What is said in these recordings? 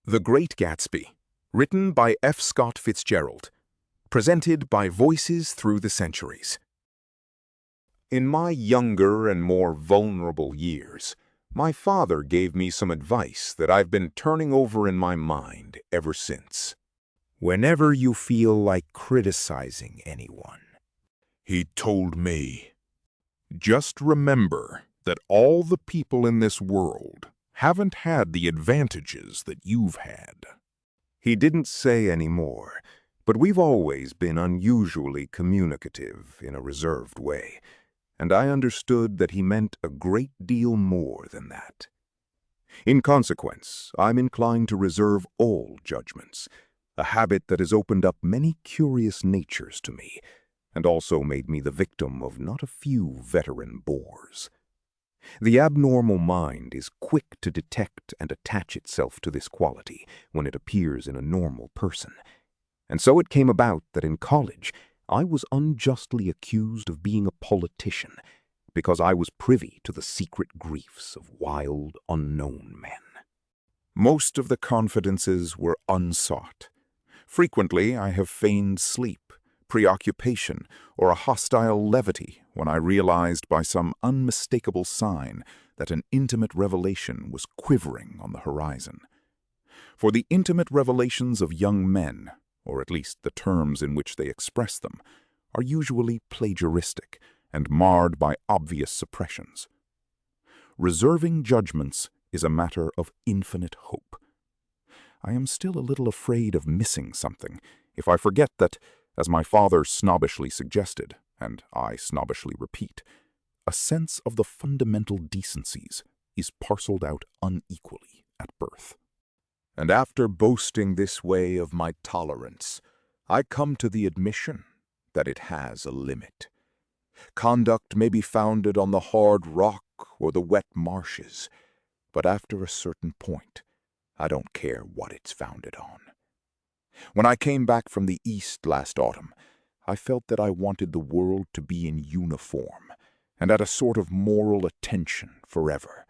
The Great Gatsby, written by F. Scott Fitzgerald, presented by Voices Through the Centuries. In my younger and more vulnerable years, my father gave me some advice that I've been turning over in my mind ever since. Whenever you feel like criticizing anyone, he told me, just remember that all the people in this world haven't had the advantages that you've had. He didn't say any more, but we've always been unusually communicative in a reserved way, and I understood that he meant a great deal more than that. In consequence, I'm inclined to reserve all judgments, a habit that has opened up many curious natures to me, and also made me the victim of not a few veteran bores. The abnormal mind is quick to detect and attach itself to this quality when it appears in a normal person. And so it came about that in college I was unjustly accused of being a politician because I was privy to the secret griefs of wild, unknown men. Most of the confidences were unsought. Frequently I have feigned sleep, preoccupation, or a hostile levity when I realized by some unmistakable sign that an intimate revelation was quivering on the horizon. For the intimate revelations of young men, or at least the terms in which they express them, are usually plagiaristic and marred by obvious suppressions. Reserving judgments is a matter of infinite hope. I am still a little afraid of missing something if I forget that, as my father snobbishly suggested, and I snobbishly repeat, a sense of the fundamental decencies is parceled out unequally at birth. And after boasting this way of my tolerance, I come to the admission that it has a limit. Conduct may be founded on the hard rock or the wet marshes, but after a certain point, I don't care what it's founded on. When I came back from the East last autumn, I felt that I wanted the world to be in uniform and at a sort of moral attention forever.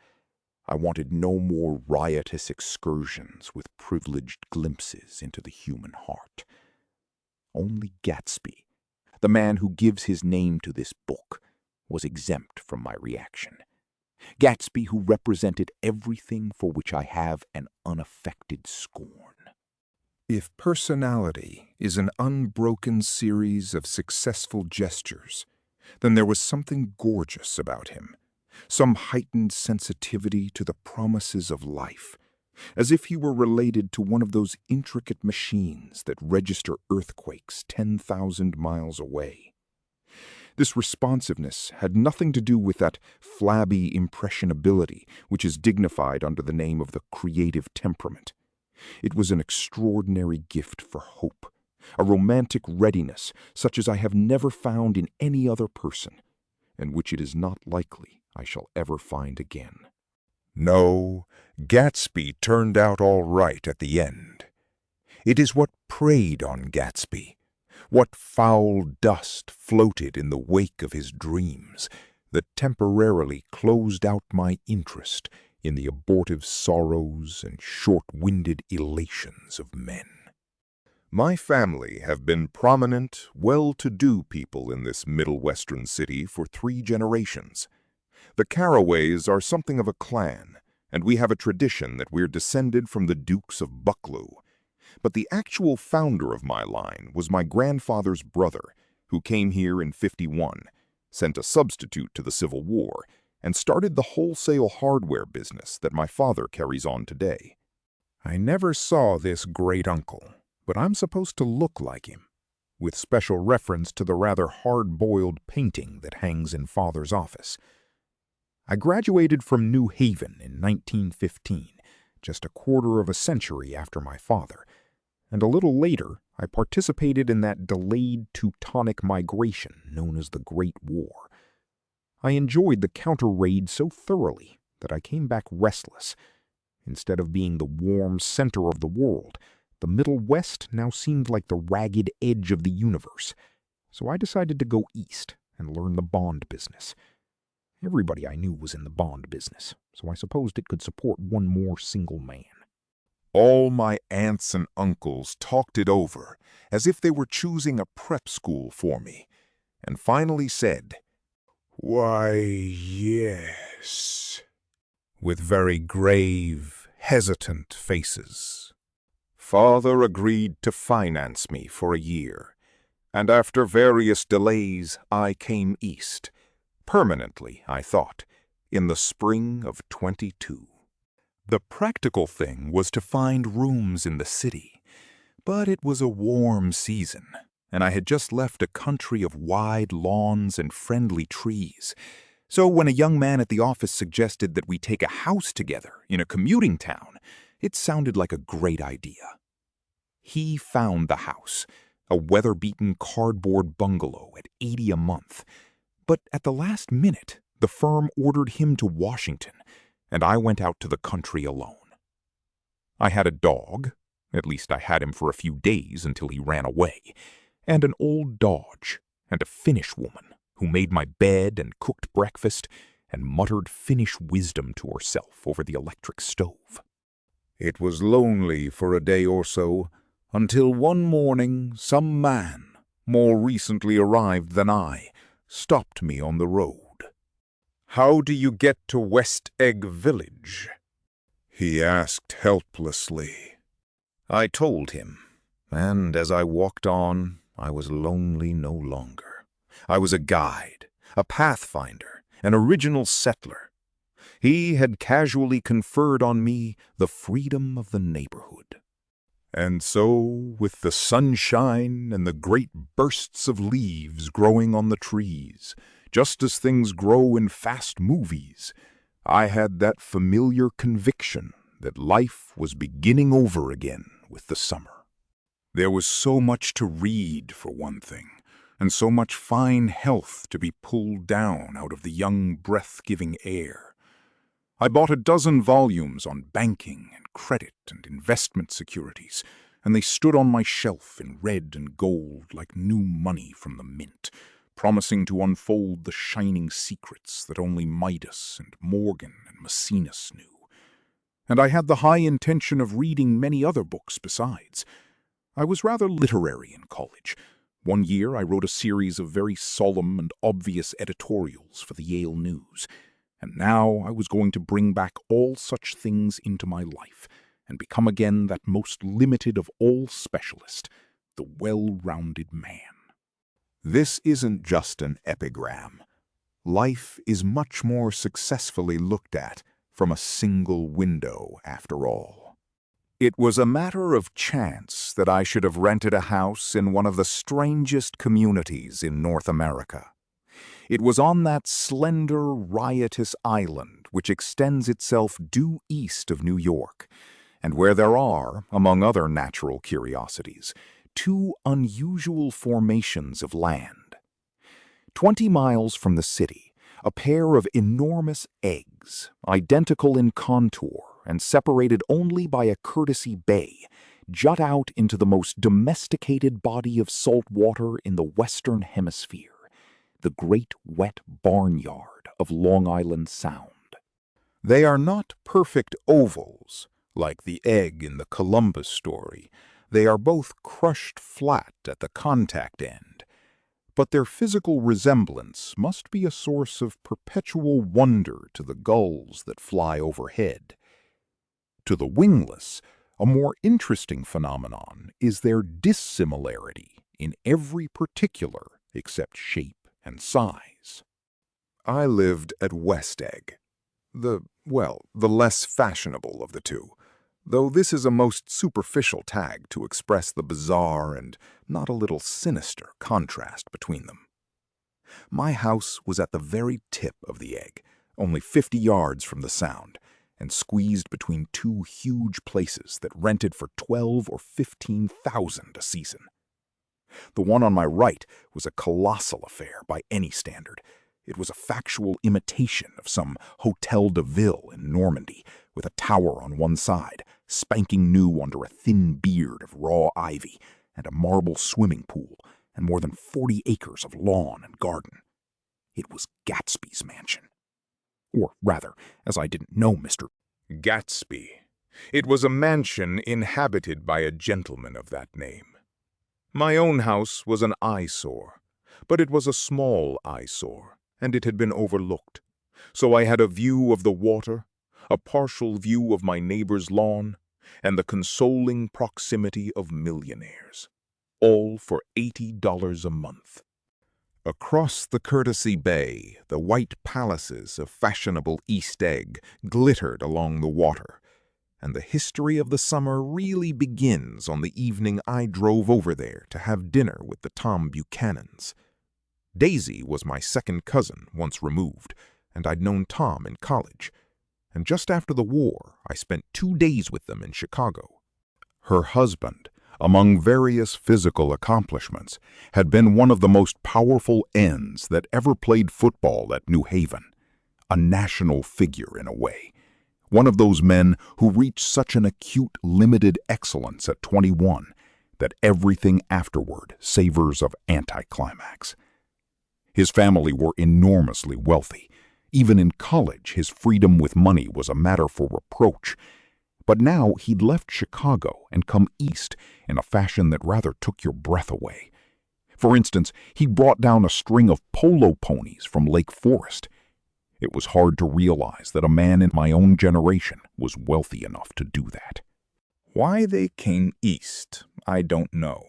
I wanted no more riotous excursions with privileged glimpses into the human heart. Only Gatsby, the man who gives his name to this book, was exempt from my reaction. Gatsby, who represented everything for which I have an unaffected scorn. If personality is an unbroken series of successful gestures, then there was something gorgeous about him, some heightened sensitivity to the promises of life, as if he were related to one of those intricate machines that register earthquakes 10,000 miles away. This responsiveness had nothing to do with that flabby impressionability which is dignified under the name of the creative temperament. It was an extraordinary gift for hope, a romantic readiness such as I have never found in any other person, and which it is not likely I shall ever find again. No, Gatsby turned out all right at the end. It is what preyed on Gatsby, what foul dust floated in the wake of his dreams, that temporarily closed out my interest in the abortive sorrows and short-winded elations of men. My family have been prominent, well-to-do people in this Middle Western city for 3 generations. The Carraways are something of a clan, and we have a tradition that we're descended from the Dukes of Buccleuch. But the actual founder of my line was my grandfather's brother, who came here in '51, sent a substitute to the Civil War, and started the wholesale hardware business that my father carries on today. I never saw this great-uncle, but I'm supposed to look like him, with special reference to the rather hard-boiled painting that hangs in Father's office. I graduated from New Haven in 1915, just a quarter of a century after my father, and a little later I participated in that delayed Teutonic migration known as the Great War. I enjoyed the counter-raid so thoroughly that I came back restless. Instead of being the warm center of the world, the Middle West now seemed like the ragged edge of the universe. So I decided to go east and learn the bond business. Everybody I knew was in the bond business, so I supposed it could support one more single man. All my aunts and uncles talked it over as if they were choosing a prep school for me, and finally said, "Why, yes," with very grave, hesitant faces. Father agreed to finance me for a year, and after various delays I came east, permanently, I thought, in the spring of 22. The practical thing was to find rooms in the city, but it was a warm season, and I had just left a country of wide lawns and friendly trees. So when a young man at the office suggested that we take a house together in a commuting town, it sounded like a great idea. He found the house, a weather-beaten cardboard bungalow at $80 a month. But at the last minute, the firm ordered him to Washington, and I went out to the country alone. I had a dog, at least I had him for a few days until he ran away, and an old Dodge, and a Finnish woman who made my bed and cooked breakfast and muttered Finnish wisdom to herself over the electric stove. It was lonely for a day or so, until one morning some man, more recently arrived than I, stopped me on the road. "How do you get to West Egg Village?" he asked helplessly. I told him, and as I walked on, I was lonely no longer. I was a guide, a pathfinder, an original settler. He had casually conferred on me the freedom of the neighborhood. And so, with the sunshine and the great bursts of leaves growing on the trees, just as things grow in fast movies, I had that familiar conviction that life was beginning over again with the summer. There was so much to read, for one thing, and so much fine health to be pulled down out of the young, breath-giving air. I bought a dozen volumes on banking and credit and investment securities, and they stood on my shelf in red and gold like new money from the mint, promising to unfold the shining secrets that only Midas and Morgan and Maecenas knew. And I had the high intention of reading many other books besides. I was rather literary in college. One year I wrote a series of very solemn and obvious editorials for the Yale News, and now I was going to bring back all such things into my life and become again that most limited of all specialists, the well-rounded man. This isn't just an epigram. Life is much more successfully looked at from a single window, after all. It was a matter of chance that I should have rented a house in one of the strangest communities in North America. It was on that slender, riotous island which extends itself due east of New York, and where there are, among other natural curiosities, two unusual formations of land. 20 miles from the city, a pair of enormous eggs, identical in contour and separated only by a courtesy bay, jut out into the most domesticated body of salt water in the Western Hemisphere, the great wet barnyard of Long Island Sound. They are not perfect ovals, like the egg in the Columbus story. They are both crushed flat at the contact end, but their physical resemblance must be a source of perpetual wonder to the gulls that fly overhead. To the wingless, a more interesting phenomenon is their dissimilarity in every particular except shape and size. I lived at West Egg, the less fashionable of the two, though this is a most superficial tag to express the bizarre and not a little sinister contrast between them. My house was at the very tip of the egg, only 50 yards from the Sound, and squeezed between two huge places that rented for $12,000 or $15,000 a season. The one on my right was a colossal affair by any standard. It was a factual imitation of some Hotel de Ville in Normandy, with a tower on one side, spanking new under a thin beard of raw ivy, and a marble swimming pool, and more than 40 acres of lawn and garden. It was Gatsby's mansion. Or rather, as I didn't know Mr. Gatsby, It was a mansion inhabited by a gentleman of that name. My own house was an eyesore, but it was a small eyesore, and it had been overlooked. So I had a view of the water, a partial view of my neighbor's lawn, and the consoling proximity of millionaires, all for $80 a month. Across the Courtesy Bay, the white palaces of fashionable East Egg glittered along the water, and the history of the summer really begins on the evening I drove over there to have dinner with the Tom Buchanans. Daisy was my second cousin, once removed, and I'd known Tom in college. And just after the war, I spent 2 days with them in Chicago. Her husband, among various physical accomplishments, had been one of the most powerful ends that ever played football at New Haven. A national figure in a way. One of those men who reached such an acute, limited excellence at 21 that everything afterward savors of anticlimax. His family were enormously wealthy. Even in college, his freedom with money was a matter for reproach. But now he'd left Chicago and come east in a fashion that rather took your breath away. For instance, he brought down a string of polo ponies from Lake Forest. It was hard to realize that a man in my own generation was wealthy enough to do that. Why they came east, I don't know.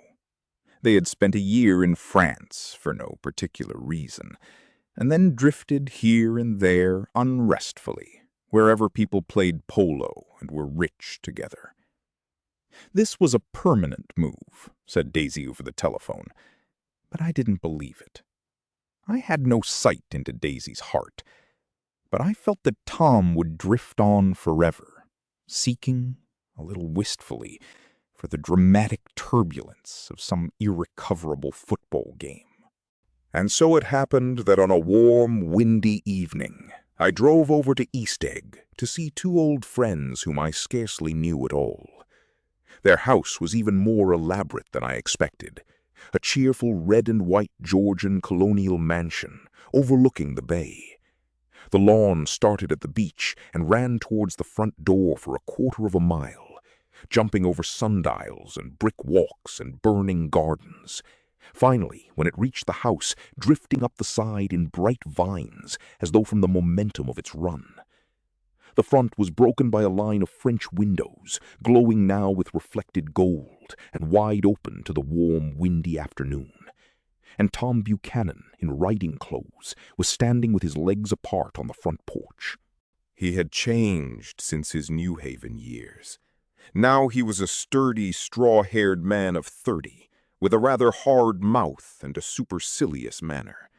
They had spent a year in France for no particular reason, and then drifted here and there unrestfully, wherever people played polo and were rich together. This was a permanent move, said Daisy over the telephone, but I didn't believe it. I had no sight into Daisy's heart, but I felt that Tom would drift on forever, seeking, a little wistfully, for the dramatic turbulence of some irrecoverable football game. And so it happened that on a warm, windy evening, I drove over to East Egg to see 2 old friends whom I scarcely knew at all. Their house was even more elaborate than I expected, a cheerful red and white Georgian colonial mansion overlooking the bay. The lawn started at the beach and ran towards the front door for 1/4 of a mile, jumping over sundials and brick walks and burning gardens. Finally, when it reached the house, drifting up the side in bright vines, as though from the momentum of its run. The front was broken by a line of French windows, glowing now with reflected gold, and wide open to the warm, windy afternoon. And Tom Buchanan, in riding clothes, was standing with his legs apart on the front porch. He had changed since his New Haven years. Now he was a sturdy, straw-haired man of 30, with a rather hard mouth and a supercilious manner.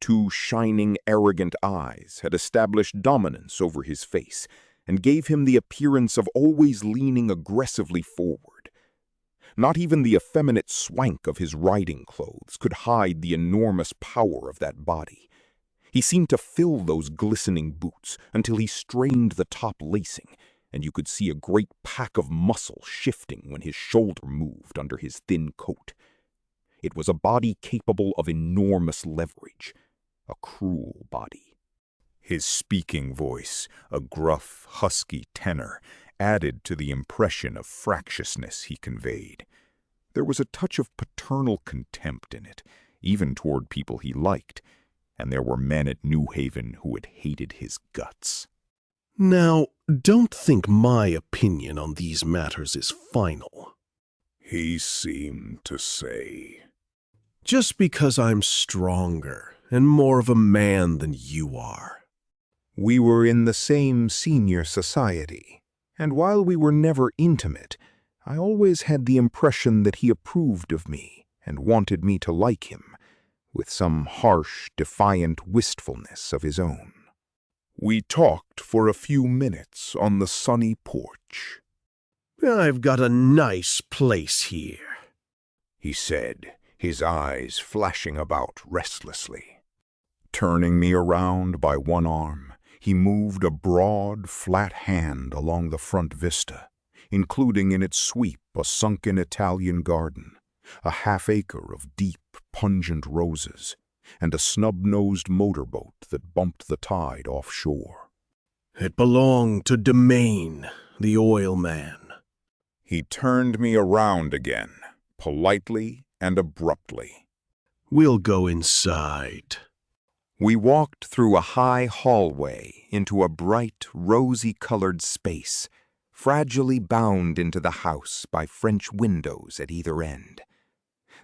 2 shining, arrogant eyes had established dominance over his face and gave him the appearance of always leaning aggressively forward. Not even the effeminate swank of his riding clothes could hide the enormous power of that body. He seemed to fill those glistening boots until he strained the top lacing, and you could see a great pack of muscle shifting when his shoulder moved under his thin coat. It was a body capable of enormous leverage, a cruel body. His speaking voice, a gruff, husky tenor, added to the impression of fractiousness he conveyed. There was a touch of paternal contempt in it, even toward people he liked, and there were men at New Haven who had hated his guts. Now, don't think my opinion on these matters is final. He seemed to say. Just because I'm stronger and more of a man than you are. We were in the same senior society, and while we were never intimate, I always had the impression that he approved of me and wanted me to like him, with some harsh, defiant wistfulness of his own. We talked for a few minutes on the sunny porch. I've got a nice place here, he said, his eyes flashing about restlessly. Turning me around by one arm, he moved a broad, flat hand along the front vista, including in its sweep a sunken Italian garden, a half-acre of deep, pungent roses, and a snub-nosed motorboat that bumped the tide offshore. It belonged to Domain, the oil man. He turned me around again, politely and abruptly. We'll go inside. We walked through a high hallway into a bright, rosy-colored space, fragilely bound into the house by French windows at either end.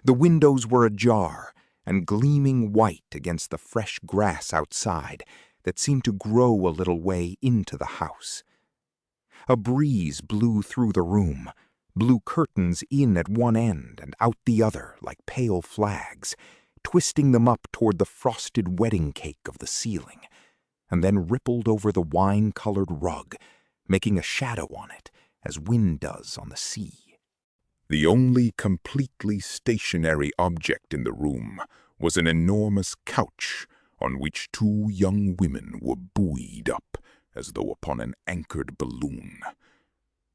The windows were ajar and gleaming white against the fresh grass outside that seemed to grow a little way into the house. A breeze blew through the room, blew curtains in at one end and out the other like pale flags, twisting them up toward the frosted wedding cake of the ceiling, and then rippled over the wine-colored rug, making a shadow on it as wind does on the sea. The only completely stationary object in the room was an enormous couch on which two young women were buoyed up as though upon an anchored balloon.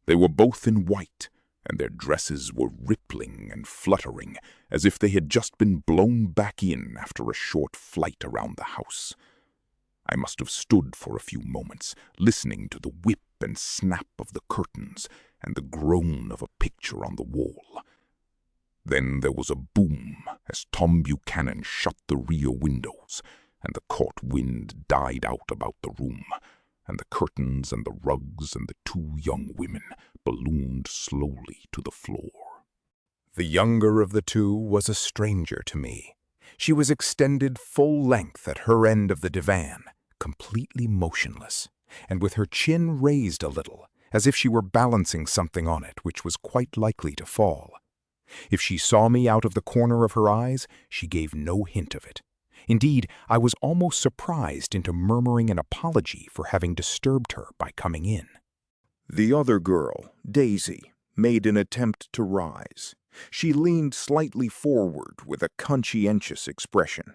They were both in white, and their dresses were rippling and fluttering as if they had just been blown back in after a short flight around the house. I must have stood for a few moments, listening to the whip and snap of the curtains and the groan of a picture on the wall. Then there was a boom as Tom Buchanan shut the rear windows, and the caught wind died out about the room, and the curtains and the rugs and the two young women ballooned slowly to the floor. The younger of the two was a stranger to me. She was extended full length at her end of the divan, completely motionless, and with her chin raised a little, as if she were balancing something on it which was quite likely to fall. If she saw me out of the corner of her eyes, she gave no hint of it. Indeed, I was almost surprised into murmuring an apology for having disturbed her by coming in. The other girl, Daisy, made an attempt to rise. She leaned slightly forward with a conscientious expression.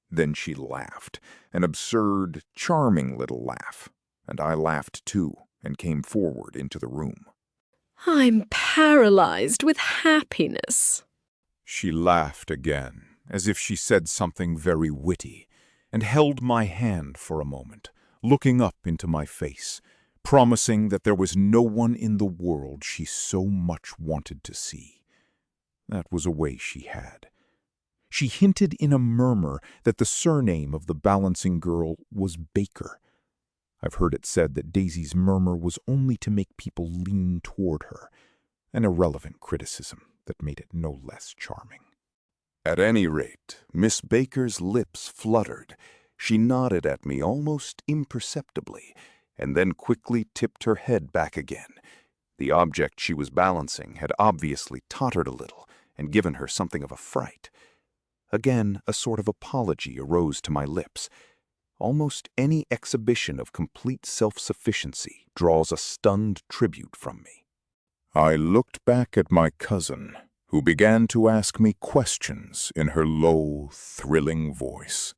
Then she laughed, an absurd, charming little laugh, and I laughed too and came forward into the room. I'm paralyzed with happiness. She laughed again, as if she said something very witty, and held my hand for a moment, looking up into my face, promising that there was no one in the world she so much wanted to see. That was a way she had. She hinted in a murmur that the surname of the balancing girl was Baker. I've heard it said that Daisy's murmur was only to make people lean toward her, an irrelevant criticism that made it no less charming. At any rate, Miss Baker's lips fluttered. She nodded at me almost imperceptibly, and then quickly tipped her head back again. The object she was balancing had obviously tottered a little and given her something of a fright. Again, a sort of apology arose to my lips. Almost any exhibition of complete self-sufficiency draws a stunned tribute from me. I looked back at my cousin, who began to ask me questions in her low, thrilling voice.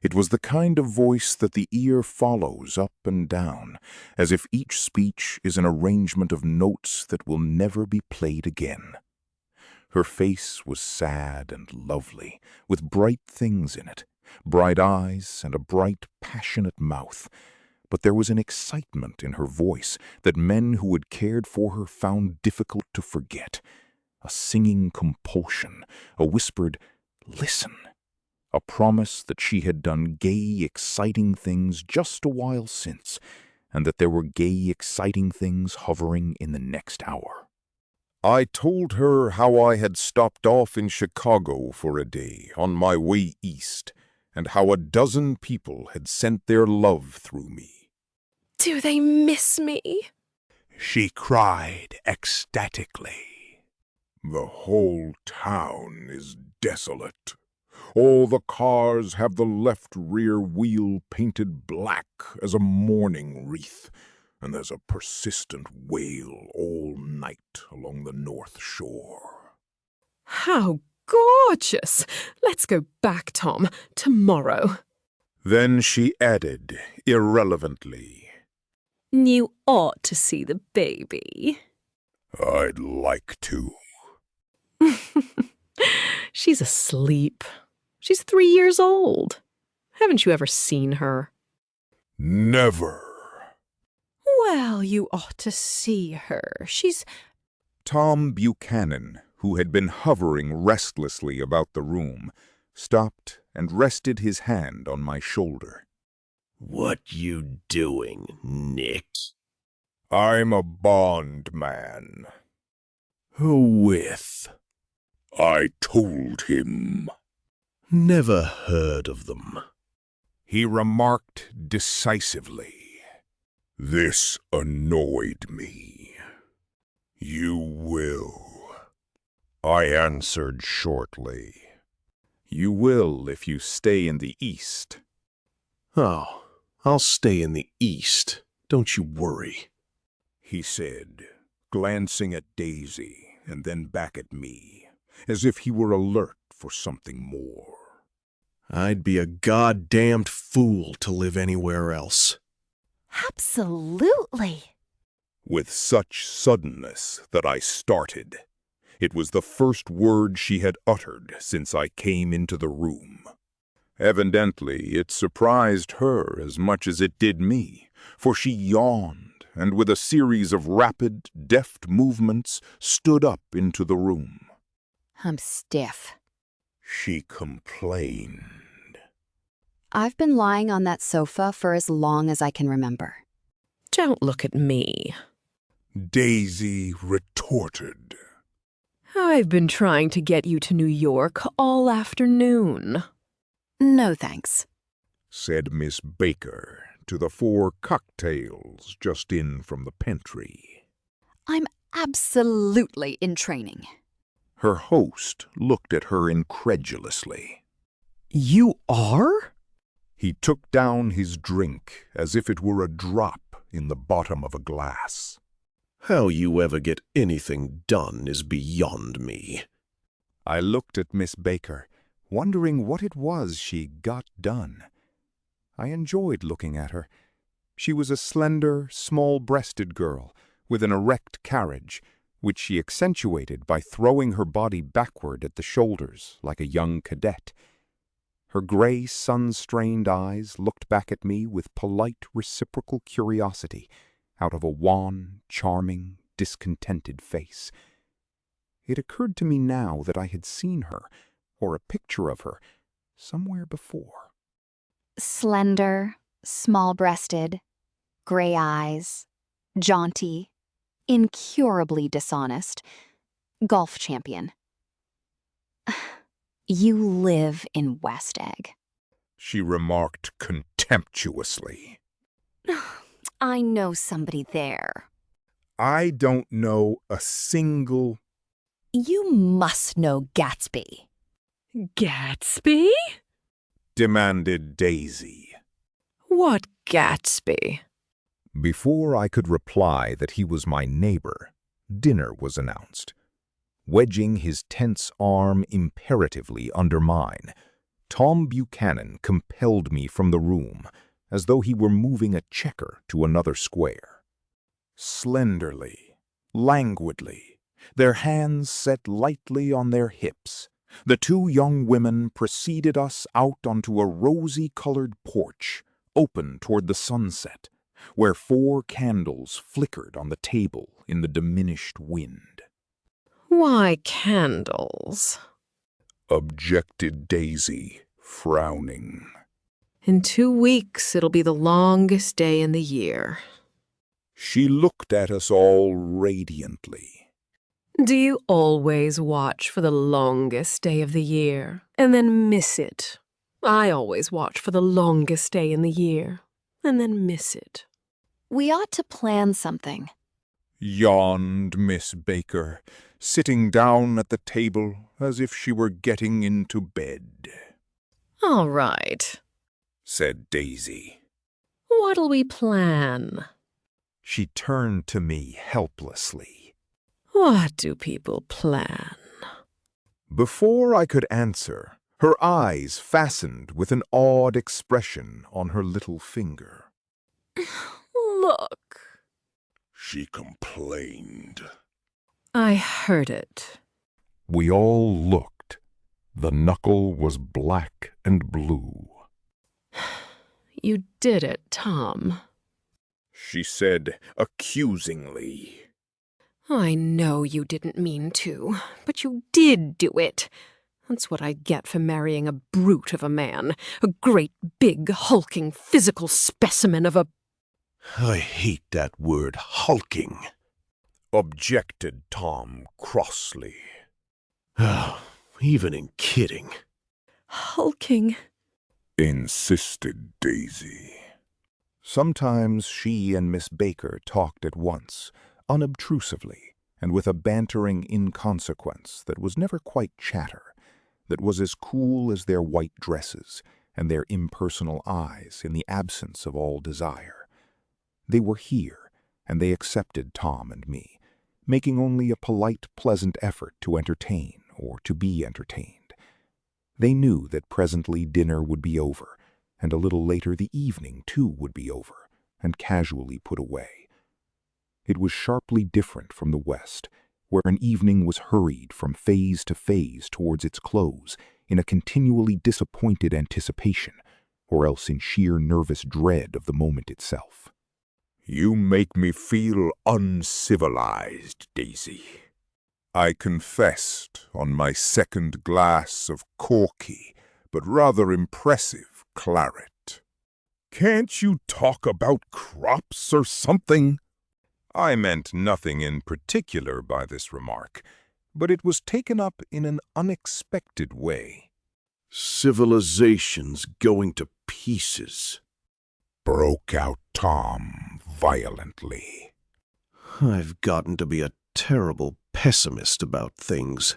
It was the kind of voice that the ear follows up and down, as if each speech is an arrangement of notes that will never be played again. Her face was sad and lovely, with bright things in it, bright eyes and a bright, passionate mouth, but there was an excitement in her voice that men who had cared for her found difficult to forget, a singing compulsion, a whispered, "Listen," a promise that she had done gay, exciting things just a while since, and that there were gay, exciting things hovering in the next hour. I told her how I had stopped off in Chicago for a day on my way east, and how a dozen people had sent their love through me. Do they miss me? She cried ecstatically. The whole town is desolate. All the cars have the left rear wheel painted black as a mourning wreath, and there's a persistent wail all night along the North Shore. How gorgeous! Let's go back, Tom, tomorrow. Then she added, irrelevantly, You ought to see the baby. I'd like to. She's asleep. She's 3 years old. Haven't you ever seen her? Never. Well, you ought to see her. She's... Tom Buchanan, who had been hovering restlessly about the room, stopped and rested his hand on my shoulder. What you doing, Nick? I'm a bondman. Who with? I told him. Never heard of them. He remarked decisively. This annoyed me. You will. I answered shortly. You will if you stay in the East. Oh, I'll stay in the East. Don't you worry, He said, glancing at Daisy and then back at me, as if he were alert for something more. I'd be a goddamned fool to live anywhere else. Absolutely. With such suddenness that I started. It was the first word she had uttered since I came into the room. Evidently, it surprised her as much as it did me, for she yawned and with a series of rapid, deft movements stood up into the room. I'm stiff. She complained. I've been lying on that sofa for as long as I can remember. Don't look at me. Daisy retorted. I've been trying to get you to New York all afternoon. No thanks. Said Miss Baker to the 4 cocktails just in from the pantry. I'm absolutely in training. Her host looked at her incredulously. You are? He took down his drink as if it were a drop in the bottom of a glass. How you ever get anything done is beyond me. I looked at Miss Baker, wondering what it was she got done. I enjoyed looking at her. She was a slender, small-breasted girl with an erect carriage, which she accentuated by throwing her body backward at the shoulders like a young cadet. Her gray, sun-strained eyes looked back at me with polite, reciprocal curiosity out of a wan, charming, discontented face. It occurred to me now that I had seen her, or a picture of her, somewhere before. Slender, small-breasted, gray eyes, jaunty, incurably dishonest, golf champion. You live in West Egg. She remarked contemptuously. I know somebody there. I don't know a single... You must know Gatsby. Gatsby? demanded Daisy. What Gatsby? Before I could reply that he was my neighbor, dinner was announced. Wedging his tense arm imperatively under mine, Tom Buchanan compelled me from the room, as though he were moving a checker to another square. Slenderly, languidly, their hands set lightly on their hips, the 2 young women preceded us out onto a rosy-colored porch, open toward the sunset, where 4 candles flickered on the table in the diminished wind. Why candles? Objected Daisy, frowning. In 2 weeks, it'll be the longest day in the year. She looked at us all radiantly. Do you always watch for the longest day of the year and then miss it? I always watch for the longest day in the year and then miss it. We ought to plan something. Yawned Miss Baker, sitting down at the table as if she were getting into bed. All right. Said Daisy. What'll we plan? She turned to me helplessly. What do people plan? Before I could answer, her eyes fastened with an odd expression on her little finger. Look. She complained. I heard it. We all looked. The knuckle was black and blue. You did it, Tom. she said accusingly. I know you didn't mean to, but you did do it. That's what I get for marrying a brute of a man, a great, big, hulking, physical specimen of a— I hate that word, hulking. Objected Tom crossly. Even in kidding. Hulking. Insisted Daisy. Sometimes she and Miss Baker talked at once, unobtrusively, and with a bantering inconsequence that was never quite chatter, that was as cool as their white dresses and their impersonal eyes in the absence of all desire. They were here, and they accepted Tom and me, making only a polite, pleasant effort to entertain or to be entertained. They knew that presently dinner would be over, and a little later the evening, too, would be over, and casually put away. It was sharply different from the West, where an evening was hurried from phase to phase towards its close in a continually disappointed anticipation, or else in sheer nervous dread of the moment itself. You make me feel uncivilized, Daisy. I confessed on my second glass of corky, but rather impressive claret. Can't you talk about crops or something? I meant nothing in particular by this remark, but it was taken up in an unexpected way. Civilization's going to pieces, Broke out Tom violently. I've gotten to be a terrible pessimist about things.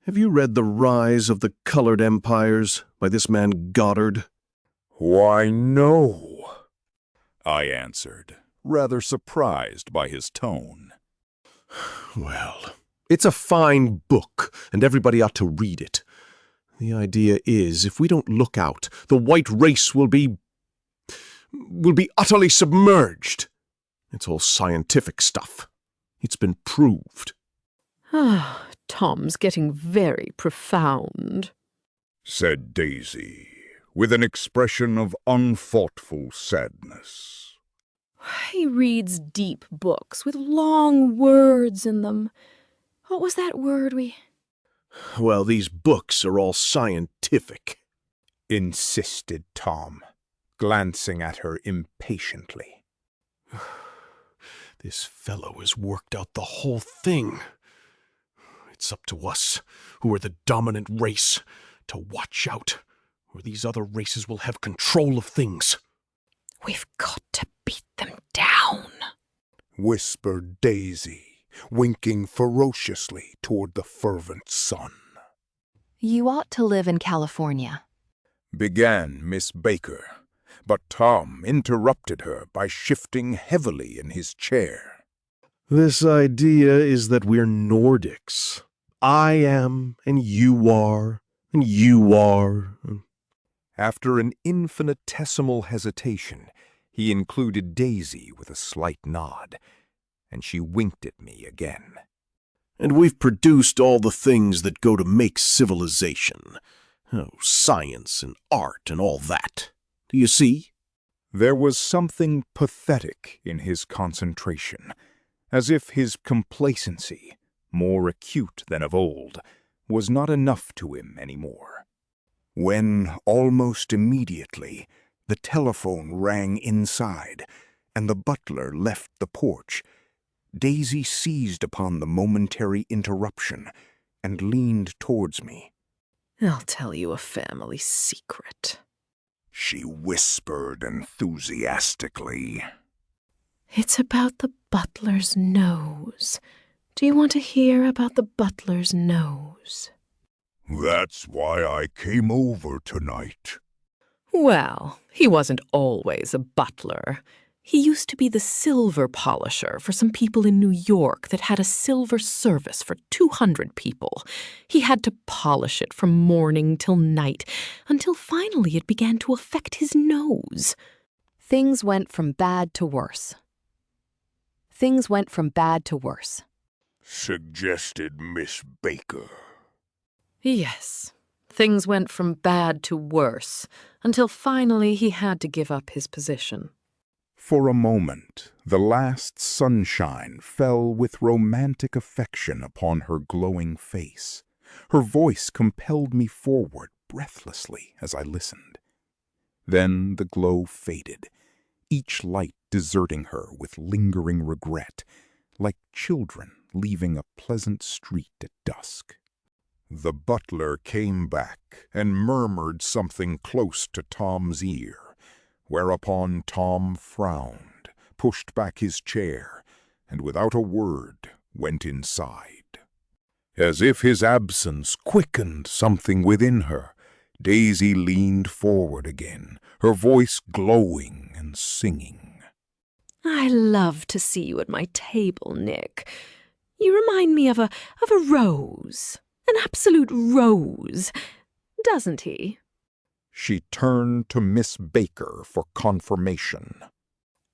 Have you read The Rise of the Colored Empires by this man Goddard? Why, no, I answered, rather surprised by his tone. Well, it's a fine book, and everybody ought to read it. The idea is, if we don't look out, the white race will be utterly submerged. It's all scientific stuff. It's been proved. Ah, Tom's getting very profound, Said Daisy, with an expression of unthoughtful sadness. He reads deep books with long words in them. What was that word we— Well, these books are all scientific, Insisted Tom, glancing at her impatiently. This fellow has worked out the whole thing. It's up to us, who are the dominant race, to watch out, or these other races will have control of things. We've got to beat them down, Whispered Daisy, winking ferociously toward the fervent sun. You ought to live in California. Began Miss Baker, but Tom interrupted her by shifting heavily in his chair. This idea is that we're Nordics. I am, and you are, and you are. After an infinitesimal hesitation, he included Daisy with a slight nod, and she winked at me again. And we've produced all the things that go to make civilization. Oh, science and art and all that. Do you see? There was something pathetic in his concentration, as if his complacency, more acute than of old, was not enough to him any more. When, almost immediately, the telephone rang inside, and the butler left the porch, Daisy seized upon the momentary interruption and leaned towards me. I'll tell you a family secret, She whispered enthusiastically. It's about the butler's nose. Do you want to hear about the butler's nose? That's why I came over tonight. Well, he wasn't always a butler. He used to be the silver polisher for some people in New York that had a silver service for 200 people. He had to polish it from morning till night, until finally it began to affect his nose. Things went from bad to worse. Things went from bad to worse. Suggested Miss Baker. Yes, things went from bad to worse, until finally he had to give up his position. For a moment, the last sunshine fell with romantic affection upon her glowing face. Her voice compelled me forward breathlessly as I listened. Then the glow faded, each light deserting her with lingering regret, like children leaving a pleasant street at dusk. The butler came back and murmured something close to Tom's ear, whereupon Tom frowned, pushed back his chair, and without a word went inside. As if his absence quickened something within her, Daisy leaned forward again, her voice glowing and singing. I love to see you at my table, Nick. You remind me of a rose, an absolute rose, doesn't he? She turned to Miss Baker for confirmation.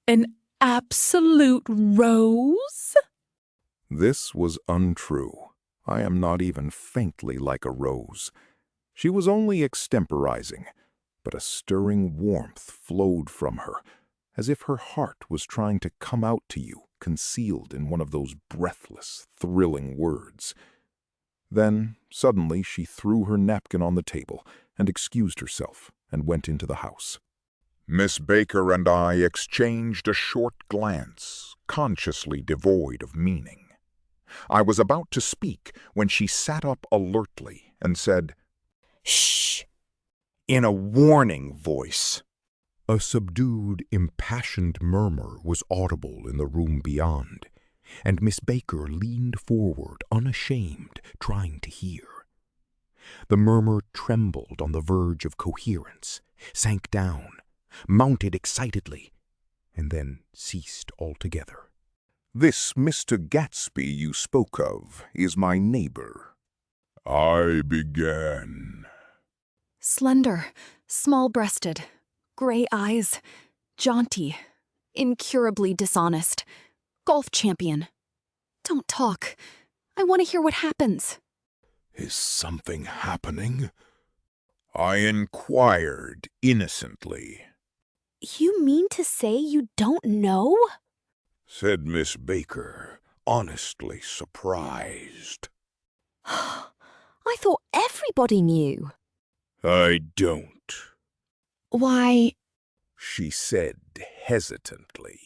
An absolute rose? This was untrue. I am not even faintly like a rose. She was only extemporizing, but a stirring warmth flowed from her, as if her heart was trying to come out to you, concealed in one of those breathless, thrilling words. Then, suddenly, she threw her napkin on the table and excused herself and went into the house. Miss Baker and I exchanged a short glance, consciously devoid of meaning. I was about to speak when she sat up alertly and said, "Shh!" in a warning voice. A subdued, impassioned murmur was audible in the room beyond, and Miss Baker leaned forward, unashamed, trying to hear. The murmur trembled on the verge of coherence, sank down, mounted excitedly, and then ceased altogether. "This Mr. Gatsby you spoke of is my neighbor." I began. Slender, small-breasted, gray eyes, jaunty, incurably dishonest, golf champion. Don't talk. I want to hear what happens. Is something happening? I inquired innocently. You mean to say you don't know? Said Miss Baker, honestly surprised. I thought everybody knew. I don't, Why, she said hesitantly.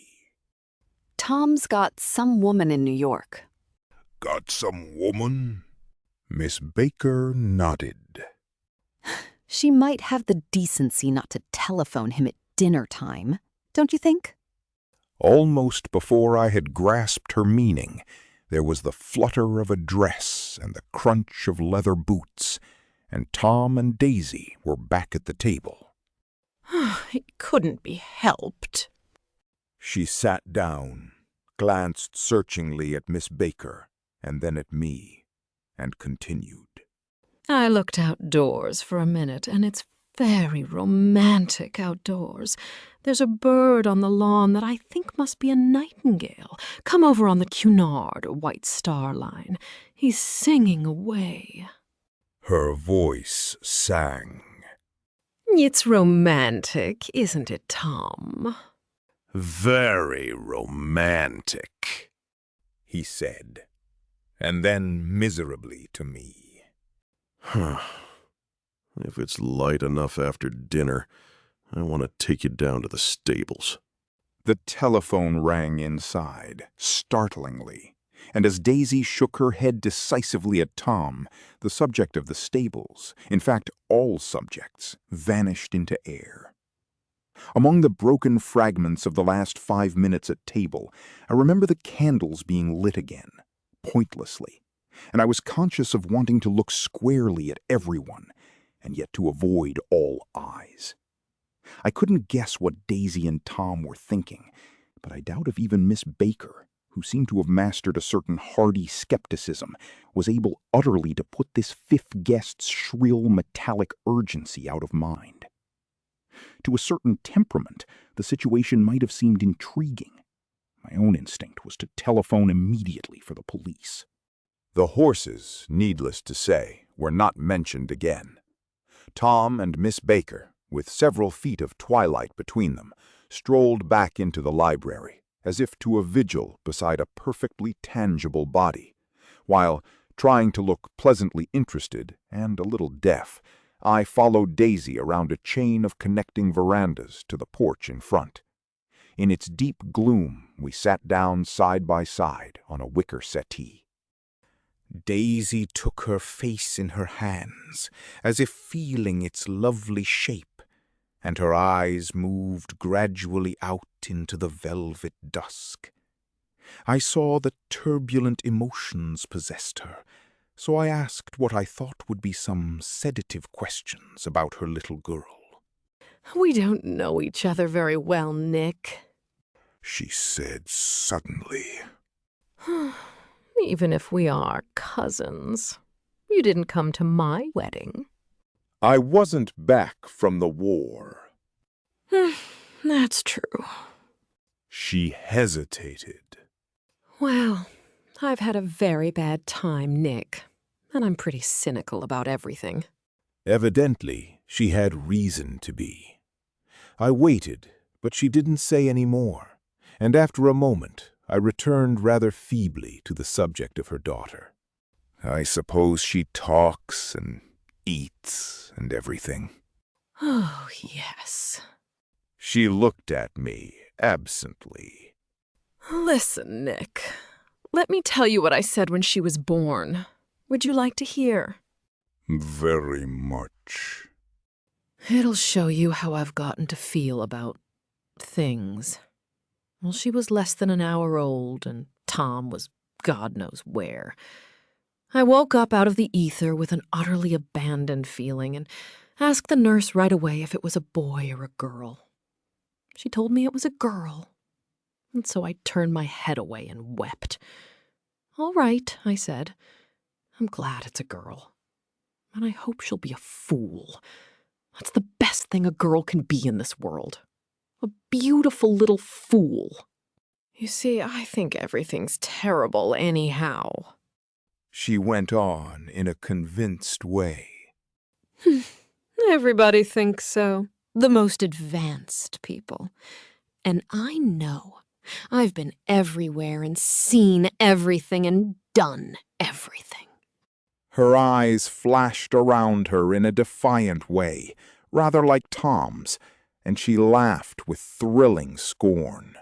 Tom's got some woman in New York. Got some woman? Miss Baker nodded. She might have the decency not to telephone him at dinner time, don't you think? Almost before I had grasped her meaning, there was the flutter of a dress and the crunch of leather boots, and Tom and Daisy were back at the table. It couldn't be helped. She sat down, glanced searchingly at Miss Baker, and then at me, and continued. I looked outdoors for a minute, and it's very romantic outdoors. There's a bird on the lawn that I think must be a nightingale, come over on the Cunard, White Star Line. He's singing away. Her voice sang. It's romantic, isn't it, Tom? Very romantic, he said, and then miserably to me. If it's light enough after dinner, I want to take you down to the stables. The telephone rang inside, startlingly, and as Daisy shook her head decisively at Tom, the subject of the stables, in fact all subjects, vanished into air. Among the broken fragments of the last 5 minutes at table, I remember the candles being lit again, pointlessly, and I was conscious of wanting to look squarely at everyone, and yet to avoid all eyes. I couldn't guess what Daisy and Tom were thinking, but I doubt if even Miss Baker, who seemed to have mastered a certain hardy skepticism, was able utterly to put this fifth guest's shrill metallic urgency out of mind. To a certain temperament, the situation might have seemed intriguing. My own instinct was to telephone immediately for the police. The horses, needless to say, were not mentioned again. Tom and Miss Baker, with several feet of twilight between them, strolled back into the library, as if to a vigil beside a perfectly tangible body, while, trying to look pleasantly interested and a little deaf, I followed Daisy around a chain of connecting verandas to the porch in front. In its deep gloom, we sat down side by side on a wicker settee. Daisy took her face in her hands, as if feeling its lovely shape, and her eyes moved gradually out into the velvet dusk. I saw that turbulent emotions possessed her, so I asked what I thought would be some sedative questions about her little girl. "We don't know each other very well, Nick," she said suddenly. "Even if we are cousins. You didn't come to my wedding." I wasn't back from the war. That's true. She hesitated. Well, I've had a very bad time, Nick, and I'm pretty cynical about everything. Evidently, she had reason to be. I waited, but she didn't say any more, and after a moment, I returned rather feebly to the subject of her daughter. I suppose she talks and eats and everything. Oh, yes. She looked at me absently. Listen, Nick. Let me tell you what I said when she was born. Would you like to hear? Very much. It'll show you how I've gotten to feel about things. Well, she was less than an hour old, and Tom was God knows where. I woke up out of the ether with an utterly abandoned feeling and asked the nurse right away if it was a boy or a girl. She told me it was a girl, and so I turned my head away and wept. "All right," I said. "I'm glad it's a girl, and I hope she'll be a fool. That's the best thing a girl can be in this world. A beautiful little fool. You see, I think everything's terrible anyhow." She went on in a convinced way. Everybody thinks so. The most advanced people. And I know. I've been everywhere and seen everything and done everything. Her eyes flashed around her in a defiant way, rather like Tom's, and she laughed with thrilling scorn.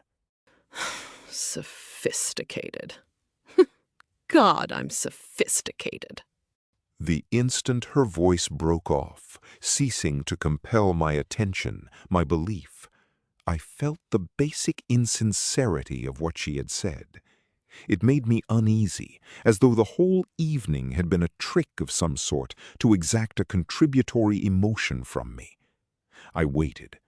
Sophisticated. God, I'm sophisticated. The instant her voice broke off, ceasing to compel my attention, my belief, I felt the basic insincerity of what she had said. It made me uneasy, as though the whole evening had been a trick of some sort to exact a contributory emotion from me. I waited,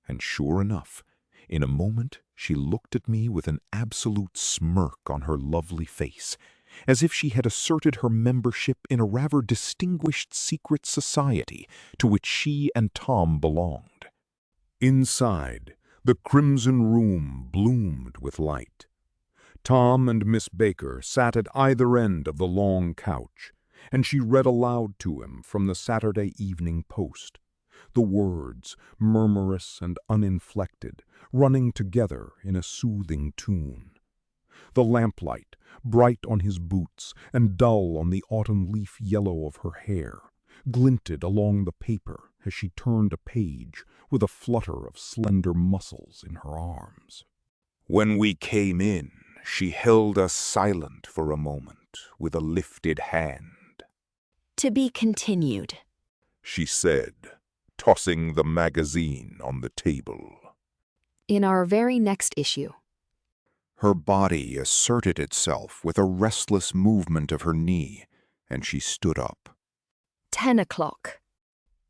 and sure enough, in a moment she looked at me with an absolute smirk on her lovely face, as if she had asserted her membership in a rather distinguished secret society to which she and Tom belonged. Inside, the crimson room bloomed with light. Tom and Miss Baker sat at either end of the long couch, and she read aloud to him from the Saturday Evening Post, the words, murmurous and uninflected, running together in a soothing tune. The lamplight, bright on his boots and dull on the autumn leaf yellow of her hair, glinted along the paper as she turned a page with a flutter of slender muscles in her arms. When we came in, she held us silent for a moment with a lifted hand. To be continued, She said, tossing the magazine on the table. in our very next issue. Her body asserted itself with a restless movement of her knee, and she stood up. 10 o'clock.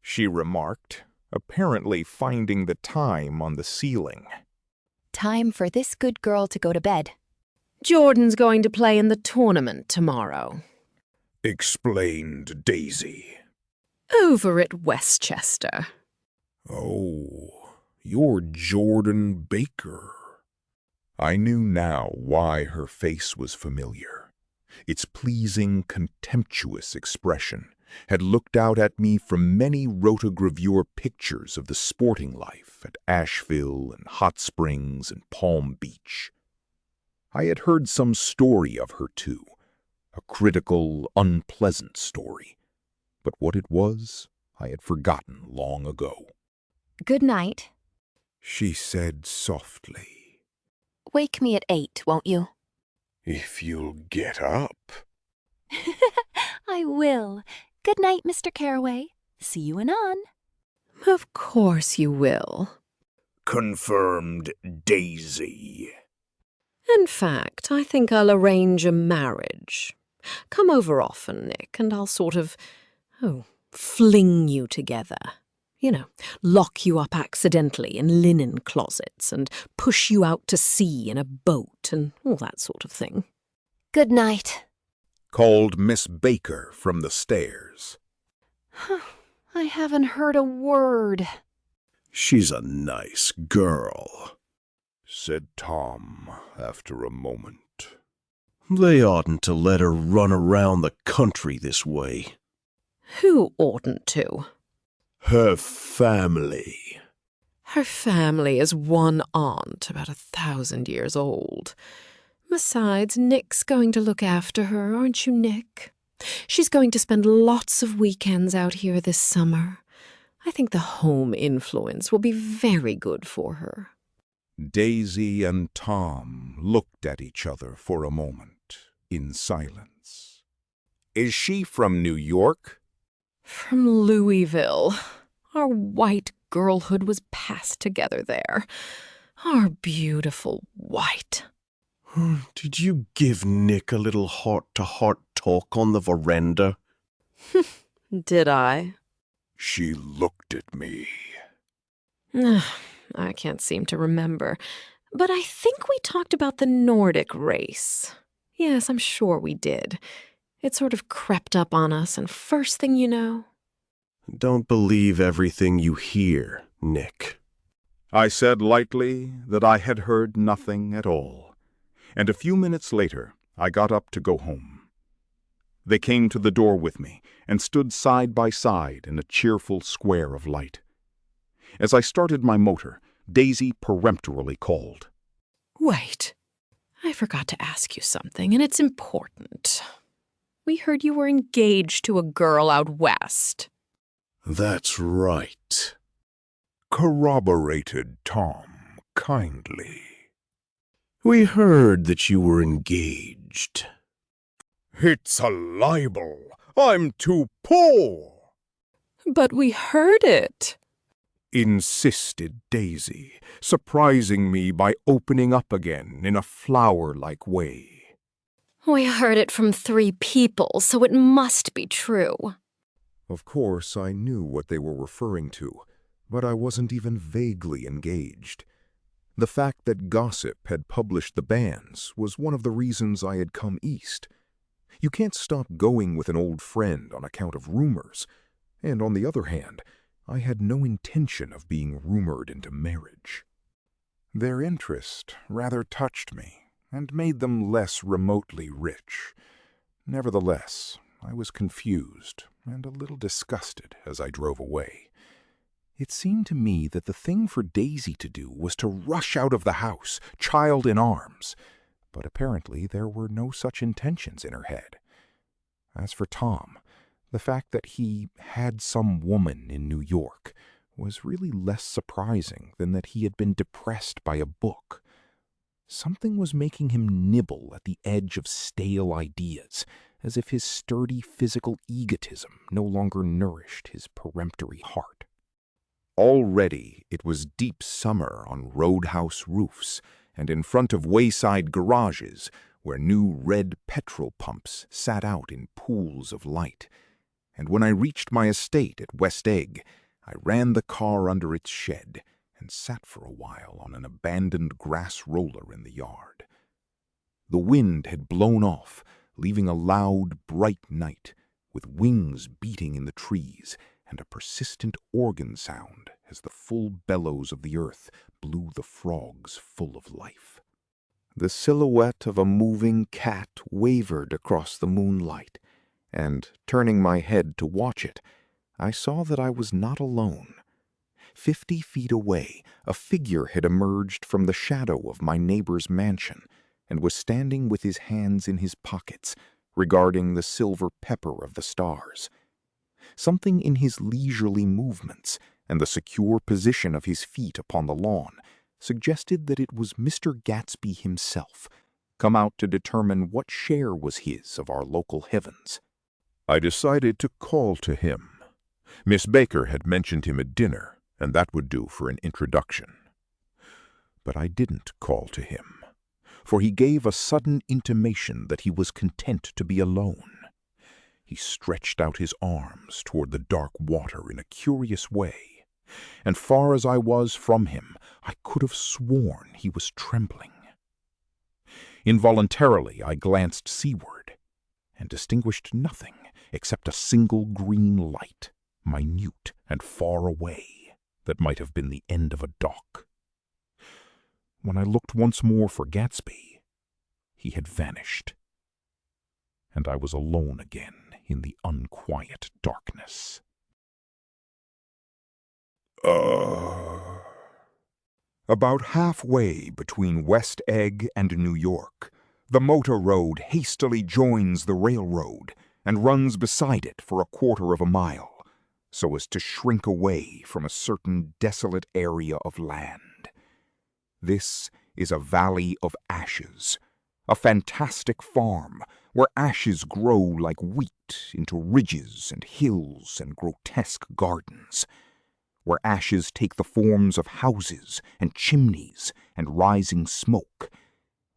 She remarked, apparently finding the time on the ceiling. Time for this good girl to go to bed. Jordan's going to play in the tournament tomorrow. Explained Daisy. Over at Westchester. Oh, you're Jordan Baker. I knew now why her face was familiar. Its pleasing, contemptuous expression, had looked out at me from many rotogravure pictures of the sporting life at Asheville and Hot Springs and Palm Beach. I had heard some story of her, too, a critical, unpleasant story. But what it was, I had forgotten long ago. Good night. She said softly. Wake me at 8, won't you? If you'll get up. I will. Good night, Mr. Carraway. See you anon. Of course you will. Confirmed, Daisy. In fact, I think I'll arrange a marriage. Come over often, Nick, and I'll sort of, fling you together. You know, lock you up accidentally in linen closets and push you out to sea in a boat and all that sort of thing. Good night. Called Miss Baker from the stairs. I haven't heard a word. She's a nice girl, said Tom after a moment. They oughtn't to let her run around the country this way. Who oughtn't to? Her family. Her family is one aunt, about 1,000 years old. Besides, Nick's going to look after her, aren't you, Nick? She's going to spend lots of weekends out here this summer. I think the home influence will be very good for her. Daisy and Tom looked at each other for a moment, in silence. Is she from New York? From Louisville. Our white girlhood was passed together there. Our beautiful white. Did you give Nick a little heart-to-heart talk on the veranda? Did I? She looked at me. I can't seem to remember, but I think we talked about the Nordic race. Yes, I'm sure we did. It sort of crept up on us, and first thing you know... Don't believe everything you hear, Nick. I said lightly that I had heard nothing at all, and a few minutes later I got up to go home. They came to the door with me and stood side by side in a cheerful square of light. As I started my motor, Daisy peremptorily called. Wait, I forgot to ask you something, and it's important. We heard you were engaged to a girl out west. That's right, corroborated Tom kindly. We heard that you were engaged. It's a libel. I'm too poor. But we heard it, insisted Daisy, surprising me by opening up again in a flower-like way. We heard it from 3 people, so it must be true. Of course, I knew what they were referring to, but I wasn't even vaguely engaged. The fact that gossip had published the banns was one of the reasons I had come east. You can't stop going with an old friend on account of rumors, and on the other hand, I had no intention of being rumored into marriage. Their interest rather touched me and made them less remotely rich. Nevertheless, I was confused and a little disgusted as I drove away. It seemed to me that the thing for Daisy to do was to rush out of the house, child in arms, but apparently there were no such intentions in her head. As for Tom, the fact that he had some woman in New York was really less surprising than that he had been depressed by a book. Something was making him nibble at the edge of stale ideas, as if his sturdy physical egotism no longer nourished his peremptory heart. Already it was deep summer on roadhouse roofs and in front of wayside garages where new red petrol pumps sat out in pools of light. And when I reached my estate at West Egg, I ran the car under its shed and sat for a while on an abandoned grass roller in the yard. The wind had blown off, leaving a loud, bright night, with wings beating in the trees and a persistent organ sound as the full bellows of the earth blew the frogs full of life. The silhouette of a moving cat wavered across the moonlight, and, turning my head to watch it, I saw that I was not alone. 50 feet away, a figure had emerged from the shadow of my neighbor's mansion and was standing with his hands in his pockets, regarding the silver pepper of the stars. Something in his leisurely movements and the secure position of his feet upon the lawn suggested that it was Mr. Gatsby himself, come out to determine what share was his of our local heavens. I decided to call to him. Miss Baker had mentioned him at dinner, and that would do for an introduction. But I didn't call to him, for he gave a sudden intimation that he was content to be alone. He stretched out his arms toward the dark water in a curious way, and far as I was from him, I could have sworn he was trembling. Involuntarily, I glanced seaward, and distinguished nothing except a single green light, minute and far away, that might have been the end of a dock. When I looked once more for Gatsby, he had vanished, and I was alone again in the unquiet darkness. About halfway between West Egg and New York, the motor road hastily joins the railroad and runs beside it for a quarter of a mile, so as to shrink away from a certain desolate area of land. This is a valley of ashes, a fantastic farm where ashes grow like wheat into ridges and hills and grotesque gardens, where ashes take the forms of houses and chimneys and rising smoke,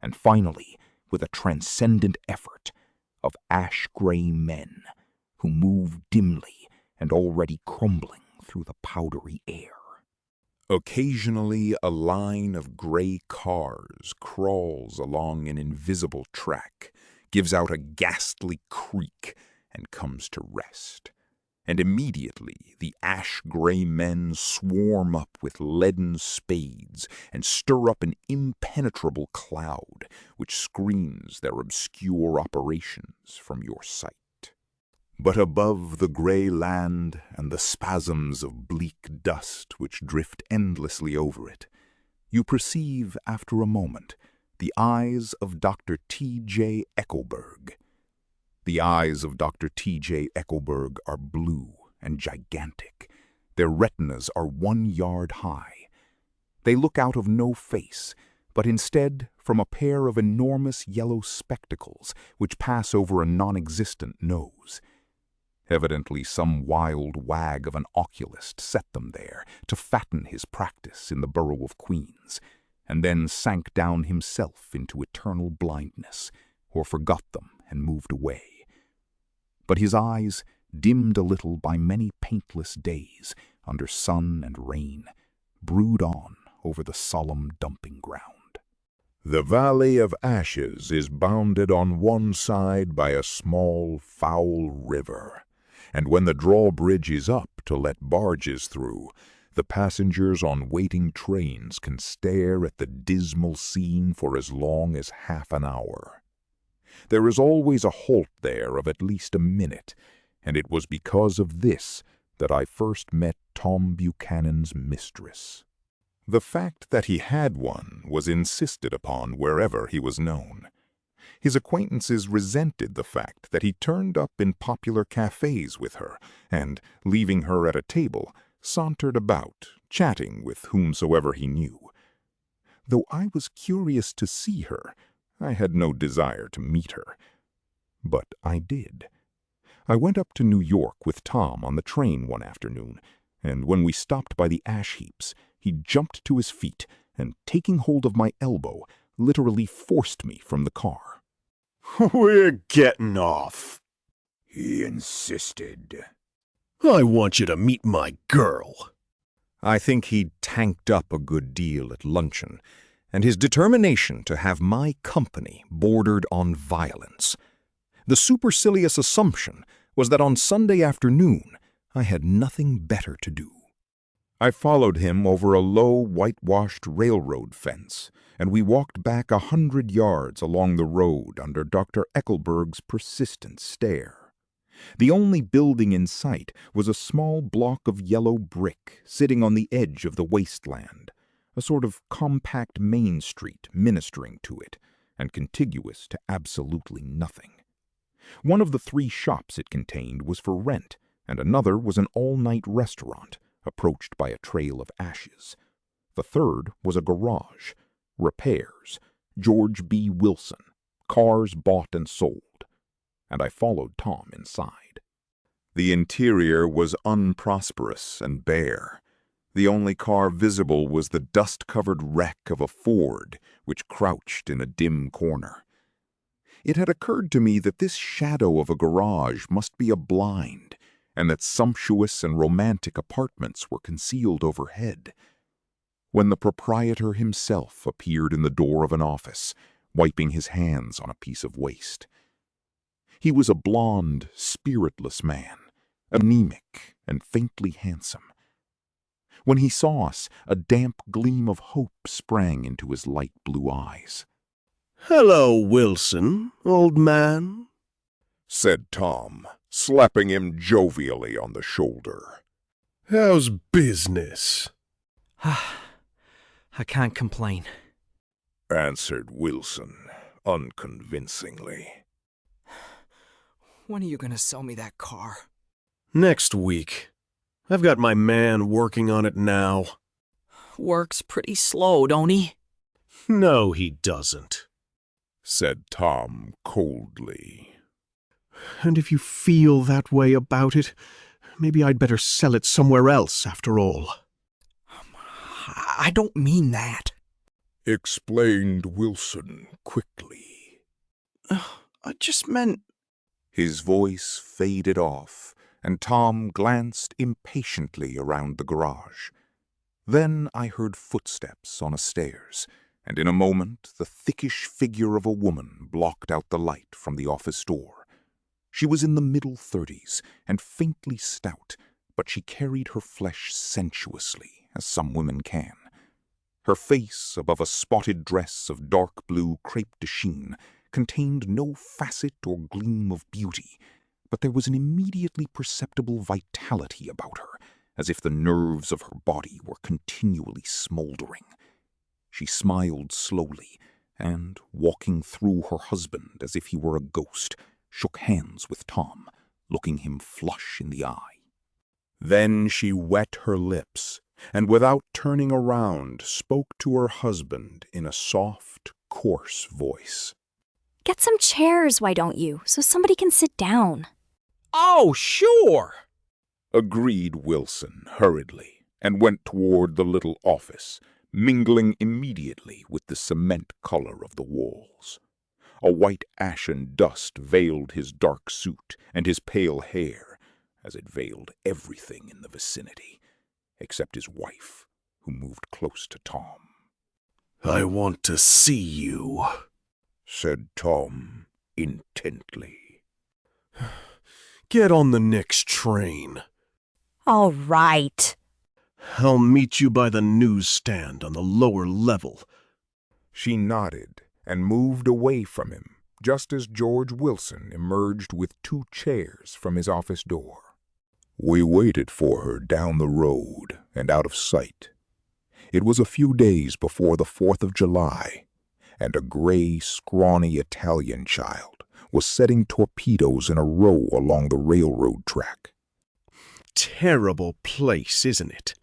and finally, with a transcendent effort, of ash-gray men who move dimly and already crumbling through the powdery air. Occasionally, a line of gray cars crawls along an invisible track, gives out a ghastly creak, and comes to rest. And immediately the ash-gray men swarm up with leaden spades and stir up an impenetrable cloud which screens their obscure operations from your sight. But above the gray land and the spasms of bleak dust which drift endlessly over it, you perceive after a moment the eyes of Dr. T.J. Eckelberg. The eyes of Dr. T.J. Eckelberg are blue and gigantic. Their retinas are 1 yard high. They look out of no face, but instead from a pair of enormous yellow spectacles which pass over a non-existent nose. Evidently some wild wag of an oculist set them there to fatten his practice in the borough of Queens, and then sank down himself into eternal blindness, or forgot them and moved away. But his eyes, dimmed a little by many paintless days under sun and rain, brood on over the solemn dumping ground. The Valley of Ashes is bounded on one side by a small, foul river, and when the drawbridge is up to let barges through, the passengers on waiting trains can stare at the dismal scene for as long as half an hour. There is always a halt there of at least a minute, and it was because of this that I first met Tom Buchanan's mistress. The fact that he had one was insisted upon wherever he was known. His acquaintances resented the fact that he turned up in popular cafes with her, and, leaving her at a table, sauntered about, chatting with whomsoever he knew. Though I was curious to see her, I had no desire to meet her. But I did. I went up to New York with Tom on the train one afternoon, and when we stopped by the ash heaps, he jumped to his feet and, taking hold of my elbow, literally forced me from the car. We're getting off. He insisted. I want you to meet my girl. I think he'd tanked up a good deal at luncheon, and his determination to have my company bordered on violence. The supercilious assumption was that on Sunday afternoon I had nothing better to do. I followed him over a low, whitewashed railroad fence, and we walked back 100 yards along the road under Dr. Eckelberg's persistent stare. The only building in sight was a small block of yellow brick sitting on the edge of the wasteland, a sort of compact main street ministering to it, and contiguous to absolutely nothing. One of the 3 shops it contained was for rent, and another was an all-night restaurant, approached by a trail of ashes. The third was a garage. Repairs. George B. Wilson. Cars bought and sold. And I followed Tom inside. The interior was unprosperous and bare. The only car visible was the dust-covered wreck of a Ford, which crouched in a dim corner. It had occurred to me that this shadow of a garage must be a blind, and that sumptuous and romantic apartments were concealed overhead. When the proprietor himself appeared in the door of an office, wiping his hands on a piece of waste. He was a blond, spiritless man, anemic and faintly handsome. When he saw us, a damp gleam of hope sprang into his light blue eyes. "Hello, Wilson, old man," said Tom, slapping him jovially on the shoulder. "How's business?" I can't complain, answered Wilson, unconvincingly. When are you going to sell me that car? "Next week. I've got my man working on it now." Works pretty slow, don't he? "No, he doesn't," said Tom coldly. "And if you feel that way about it, maybe I'd better sell it somewhere else after all." I don't mean that," explained Wilson quickly. I just meant... His voice faded off, and Tom glanced impatiently around the garage. Then I heard footsteps on a stairs, and in a moment the thickish figure of a woman blocked out the light from the office door. She was in the middle 30s and faintly stout, but she carried her flesh sensuously, as some women can. Her face, above a spotted dress of dark blue crepe de chine, contained no facet or gleam of beauty, but there was an immediately perceptible vitality about her, as if the nerves of her body were continually smoldering. She smiled slowly, and, walking through her husband as if he were a ghost, shook hands with Tom, looking him flush in the eye. Then she wet her lips, and without turning around spoke to her husband in a soft, coarse voice. "Get some chairs, why don't you, so somebody can sit down?" Oh, sure! agreed Wilson hurriedly, and went toward the little office, mingling immediately with the cement color of the walls. A white ashen dust veiled his dark suit and his pale hair, as it veiled everything in the vicinity, except his wife, who moved close to Tom. "I want to see you," said Tom intently. "Get on the next train. All right. I'll meet you by the newsstand on the lower level." She nodded and moved away from him, just as George Wilson emerged with 2 chairs from his office door. We waited for her down the road and out of sight. It was a few days before the 4th of July, and a gray, scrawny Italian child was setting torpedoes in a row along the railroad track. "Terrible place, isn't it?"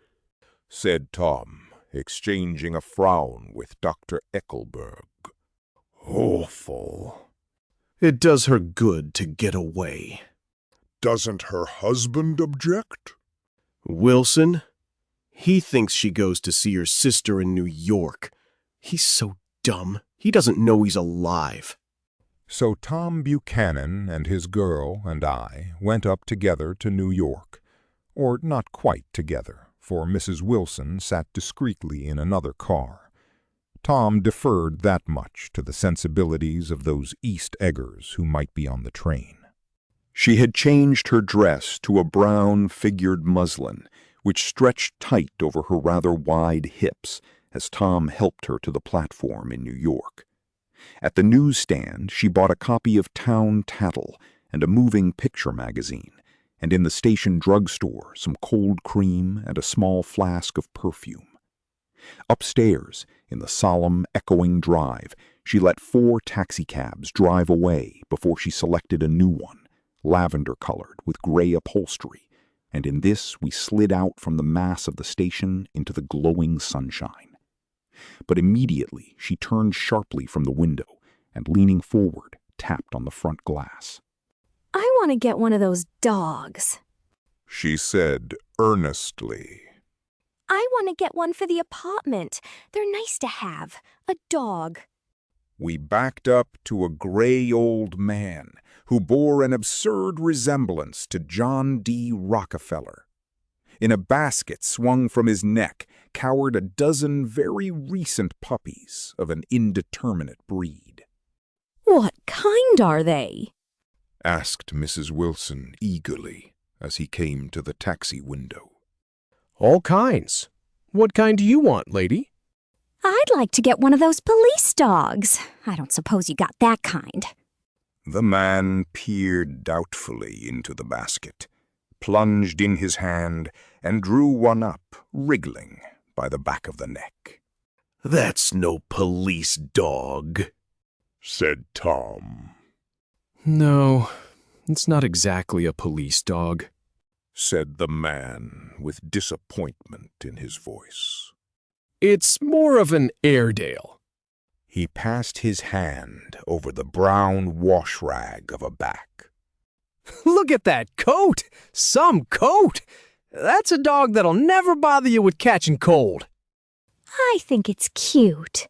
said Tom, exchanging a frown with Dr. Eckelberg. "Awful." "It does her good to get away." "Doesn't her husband object?" "Wilson? He thinks she goes to see her sister in New York. He's so dumb. He doesn't know he's alive." So Tom Buchanan and his girl and I went up together to New York. Or not quite together, for Mrs. Wilson sat discreetly in another car. Tom deferred that much to the sensibilities of those East Eggers who might be on the train. She had changed her dress to a brown figured muslin, which stretched tight over her rather wide hips as Tom helped her to the platform in New York. At the newsstand, she bought a copy of Town Tattle and a moving picture magazine, and in the station drugstore some cold cream and a small flask of perfume. Upstairs, in the solemn, echoing drive, she let 4 taxicabs drive away before she selected a new one, lavender-colored with gray upholstery, and in this we slid out from the mass of the station into the glowing sunshine. But immediately she turned sharply from the window and, leaning forward, tapped on the front glass. I want to get one of those dogs. She said earnestly. I want to get one for the apartment. They're nice to have. A dog. We backed up to a gray old man who bore an absurd resemblance to John D. Rockefeller. In a basket swung from his neck cowered a dozen very recent puppies of an indeterminate breed. What kind are they? Asked Mrs. Wilson eagerly as he came to the taxi window. All kinds. What kind do you want, lady? I'd like to get one of those police dogs. I don't suppose you got that kind. The man peered doubtfully into the basket, plunged in his hand, and drew one up, wriggling by the back of the neck. That's no police dog, said Tom. No, it's not exactly a police dog, said the man with disappointment in his voice. It's more of an Airedale. He passed his hand over the brown wash rag of a back. Look at that coat! Some coat! That's a dog that'll never bother you with catching cold. I think it's cute,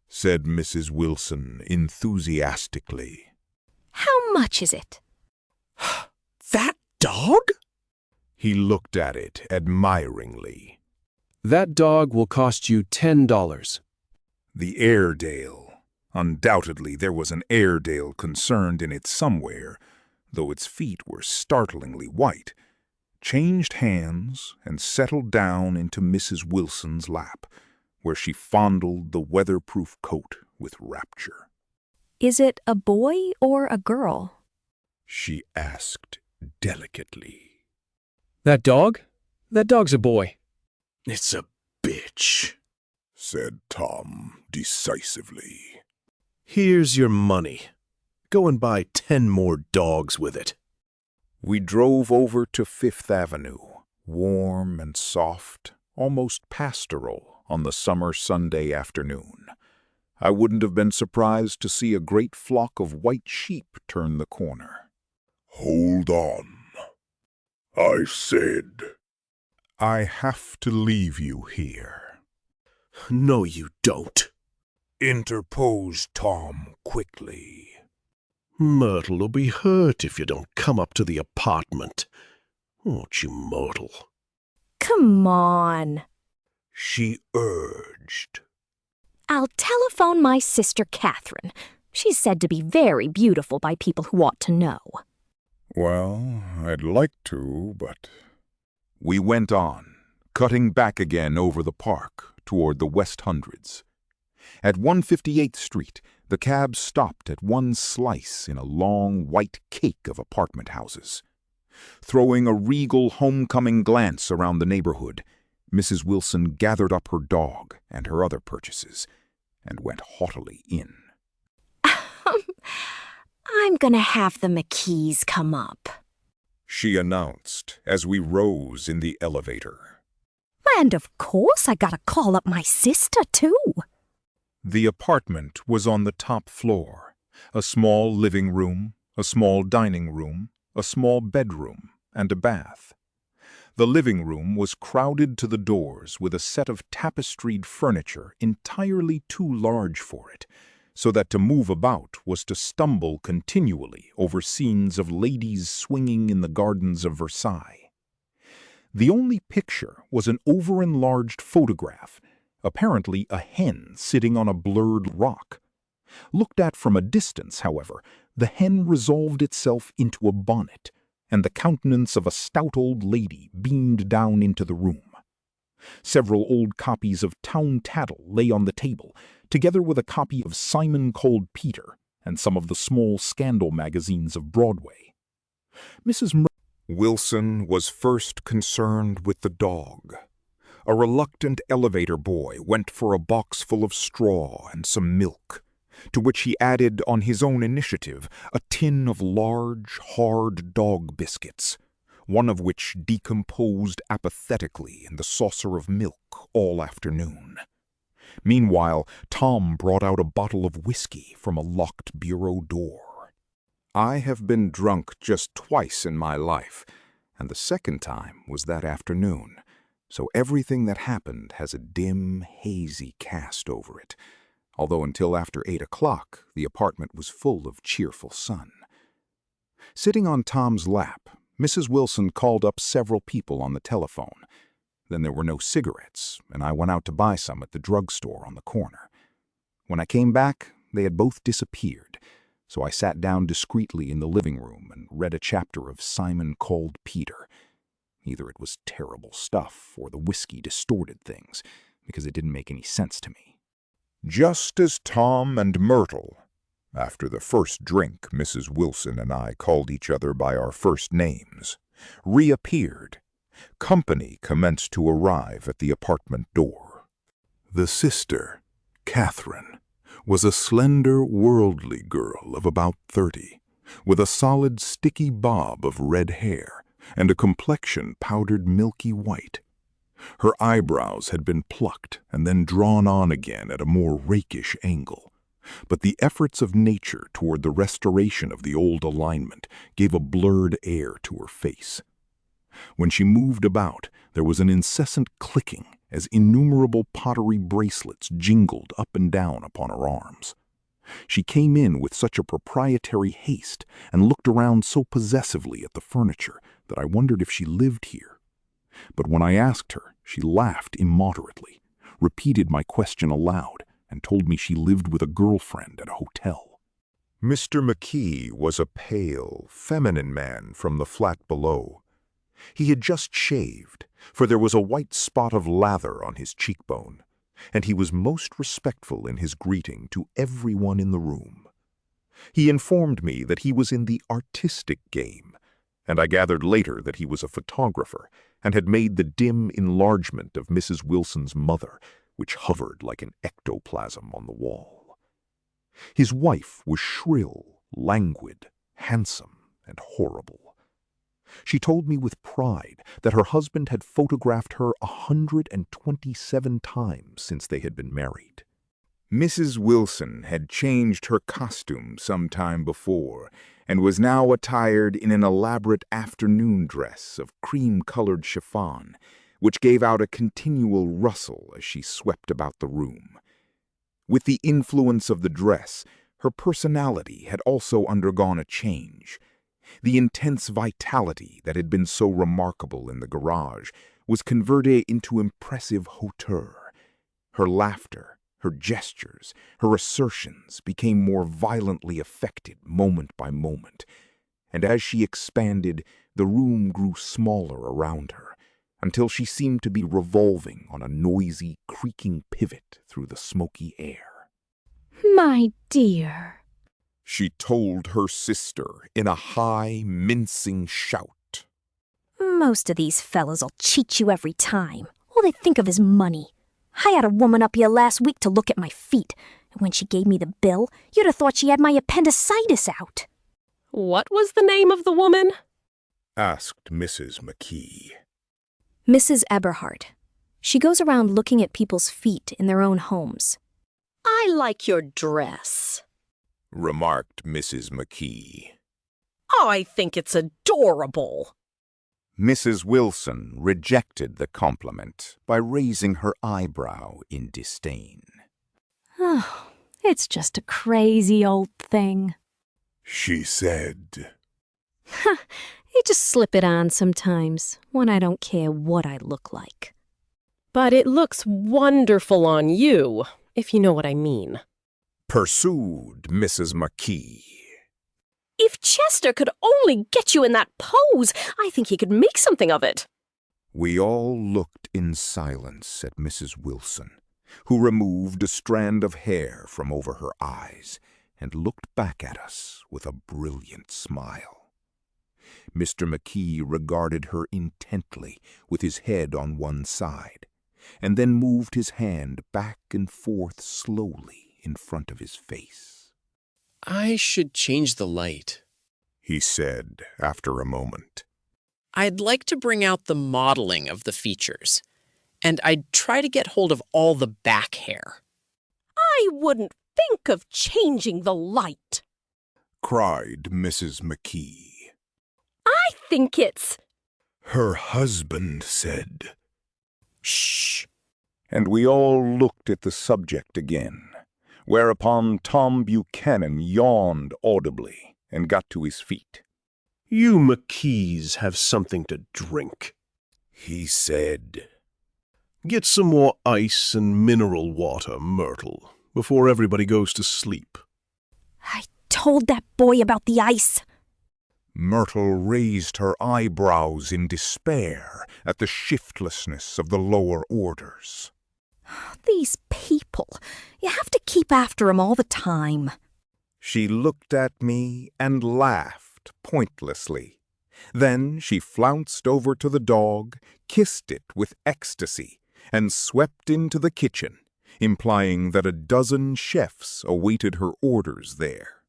said Mrs. Wilson enthusiastically. How much is it? That dog? He looked at it admiringly. That dog will cost you $10. The Airedale. Undoubtedly there was an Airedale concerned in it somewhere, though its feet were startlingly white, changed hands and settled down into Mrs. Wilson's lap, where she fondled the weatherproof coat with rapture. Is it a boy or a girl? She asked delicately. That dog? That dog's a boy. It's a bitch, said Tom decisively. Here's your money. Go and buy 10 more dogs with it. We drove over to Fifth Avenue, warm and soft, almost pastoral, on the summer Sunday afternoon. I wouldn't have been surprised to see a great flock of white sheep turn the corner. Hold on, I said. I have to leave you here. No, you don't, interposed Tom quickly. Myrtle will be hurt if you don't come up to the apartment. Won't you, Myrtle? Come on, she urged. I'll telephone my sister Catherine. She's said to be very beautiful by people who ought to know. Well, I'd like to, but... We went on, cutting back again over the park toward the West Hundreds. At 158th Street, the cab stopped at one slice in a long white cake of apartment houses. Throwing a regal homecoming glance around the neighborhood, Mrs. Wilson gathered up her dog and her other purchases and went haughtily in. I'm gonna have the McKees come up, she announced as we rose in the elevator. And of course I gotta call up my sister, too. The apartment was on the top floor. A small living room, a small dining room, a small bedroom, and a bath. The living room was crowded to the doors with a set of tapestried furniture entirely too large for it, so that to move about was to stumble continually over scenes of ladies swinging in the gardens of Versailles. The only picture was an over-enlarged photograph, apparently a hen sitting on a blurred rock. Looked at from a distance, however, the hen resolved itself into a bonnet, and the countenance of a stout old lady beamed down into the room. Several old copies of Town Tattle lay on the table, together with a copy of Simon Called Peter and some of the small scandal magazines of Broadway. Mrs. Wilson was first concerned with the dog. A reluctant elevator boy went for a box full of straw and some milk, to which he added on his own initiative a tin of large, hard dog biscuits, one of which decomposed apathetically in the saucer of milk all afternoon. Meanwhile, Tom brought out a bottle of whiskey from a locked bureau door. I have been drunk just twice in my life, and the second time was that afternoon, so everything that happened has a dim, hazy cast over it, although until after 8 o'clock the apartment was full of cheerful sun. Sitting on Tom's lap, Mrs. Wilson called up several people on the telephone. Then there were no cigarettes, and I went out to buy some at the drugstore on the corner. When I came back, they had both disappeared, so I sat down discreetly in the living room and read a chapter of Simon Called Peter. Either it was terrible stuff, or the whiskey distorted things, because it didn't make any sense to me. Just as Tom and Myrtle, after the first drink Mrs. Wilson and I called each other by our first names, reappeared, company commenced to arrive at the apartment door. The sister, Catherine, was a slender, worldly girl of about 30, with a solid, sticky bob of red hair and a complexion powdered milky white. Her eyebrows had been plucked and then drawn on again at a more rakish angle, but the efforts of nature toward the restoration of the old alignment gave a blurred air to her face. When she moved about, there was an incessant clicking as innumerable pottery bracelets jingled up and down upon her arms. She came in with such a proprietary haste and looked around so possessively at the furniture that I wondered if she lived here. But when I asked her, she laughed immoderately, repeated my question aloud, and told me she lived with a girlfriend at a hotel. Mr. McKee was a pale, feminine man from the flat below. He had just shaved, for there was a white spot of lather on his cheekbone, and he was most respectful in his greeting to everyone in the room. He informed me that he was in the artistic game, and I gathered later that he was a photographer and had made the dim enlargement of Mrs. Wilson's mother, which hovered like an ectoplasm on the wall. His wife was shrill, languid, handsome, and horrible. She told me with pride that her husband had photographed her 127 times since they had been married. Mrs. Wilson had changed her costume some time before, and was now attired in an elaborate afternoon dress of cream-colored chiffon, which gave out a continual rustle as she swept about the room. With the influence of the dress, her personality had also undergone a change. The intense vitality that had been so remarkable in the garage was converted into impressive hauteur. Her laughter, her gestures, her assertions became more violently affected moment by moment, and as she expanded, the room grew smaller around her, until she seemed to be revolving on a noisy, creaking pivot through the smoky air. My dear, she told her sister in a high, mincing shout. most of these fellas will cheat you every time. All they think of is money. I had a woman up here last week to look at my feet, and when she gave me the bill, you'd have thought she had my appendicitis out. What was the name of the woman? Asked Mrs. McKee. Mrs. Eberhard. She goes around looking at people's feet in their own homes. I like your dress. Remarked Mrs. McKee. I think it's adorable. Mrs. Wilson rejected the compliment by raising her eyebrow in disdain. Oh, it's just a crazy old thing. She said. I just slip it on sometimes, when I don't care what I look like. But it looks wonderful on you, if you know what I mean. Pursued Mrs. McKee. If Chester could only get you in that pose, I think he could make something of it. We all looked in silence at Mrs. Wilson, who removed a strand of hair from over her eyes and looked back at us with a brilliant smile. Mr. McKee regarded her intently with his head on one side, and then moved his hand back and forth slowly in front of his face. I should change the light, he said after a moment. I'd like to bring out the modeling of the features, and I'd try to get hold of all the back hair. I wouldn't think of changing the light, cried Mrs. McKee. I think it's... her husband said. Shh. And we all looked at the subject again, whereupon Tom Buchanan yawned audibly and got to his feet. You McKees have something to drink, he said. Get some more ice and mineral water, Myrtle, before everybody goes to sleep. I told that boy about the ice. Myrtle raised her eyebrows in despair at the shiftlessness of the lower orders. These people, you have to keep after 'em all the time. She looked at me and laughed pointlessly. Then she flounced over to the dog, kissed it with ecstasy, and swept into the kitchen, implying that a dozen chefs awaited her orders there.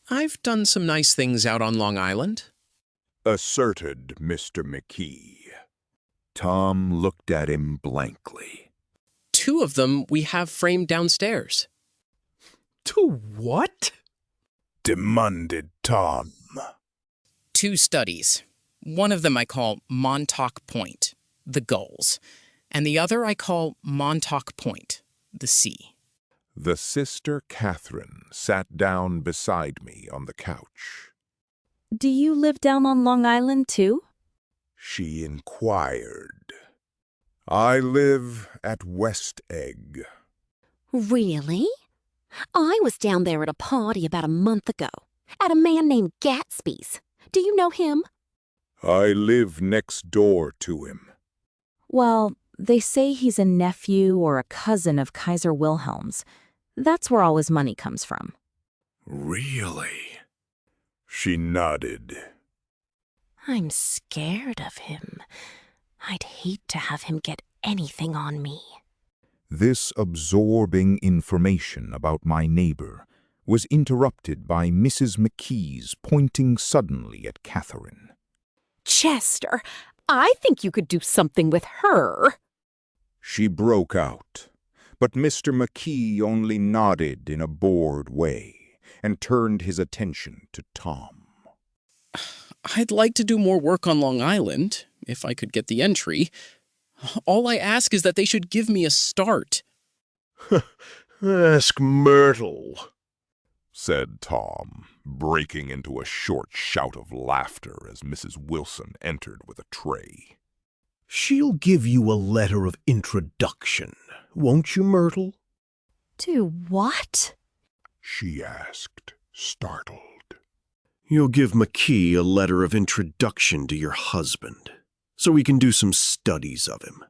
I've done some nice things out on Long Island, asserted Mr. McKee. Tom looked at him blankly. 2 of them we have framed downstairs. 2 what? demanded Tom. 2 studies. One of them I call Montauk Point, the gulls, and the other I call Montauk Point, the sea. The sister Catherine sat down beside me on the couch. Do you live down on Long Island, too? She inquired. I live at West Egg. Really? I was down there at a party about a month ago, at a man named Gatsby's. Do you know him? I live next door to him. Well, they say he's a nephew or a cousin of Kaiser Wilhelm's. That's where all his money comes from. Really? She nodded. I'm scared of him. I'd hate to have him get anything on me. This absorbing information about my neighbor was interrupted by Mrs. McKee's pointing suddenly at Catherine. Chester, I think you could do something with her. She broke out, but Mr. McKee only nodded in a bored way and turned his attention to Tom. I'd like to do more work on Long Island, if I could get the entry. All I ask is that they should give me a start. Ask Myrtle, said Tom, breaking into a short shout of laughter as Mrs. Wilson entered with a tray. She'll give you a letter of introduction, won't you, Myrtle? To what? She asked, startled. You'll give McKee a letter of introduction to your husband, so we can do some studies of him.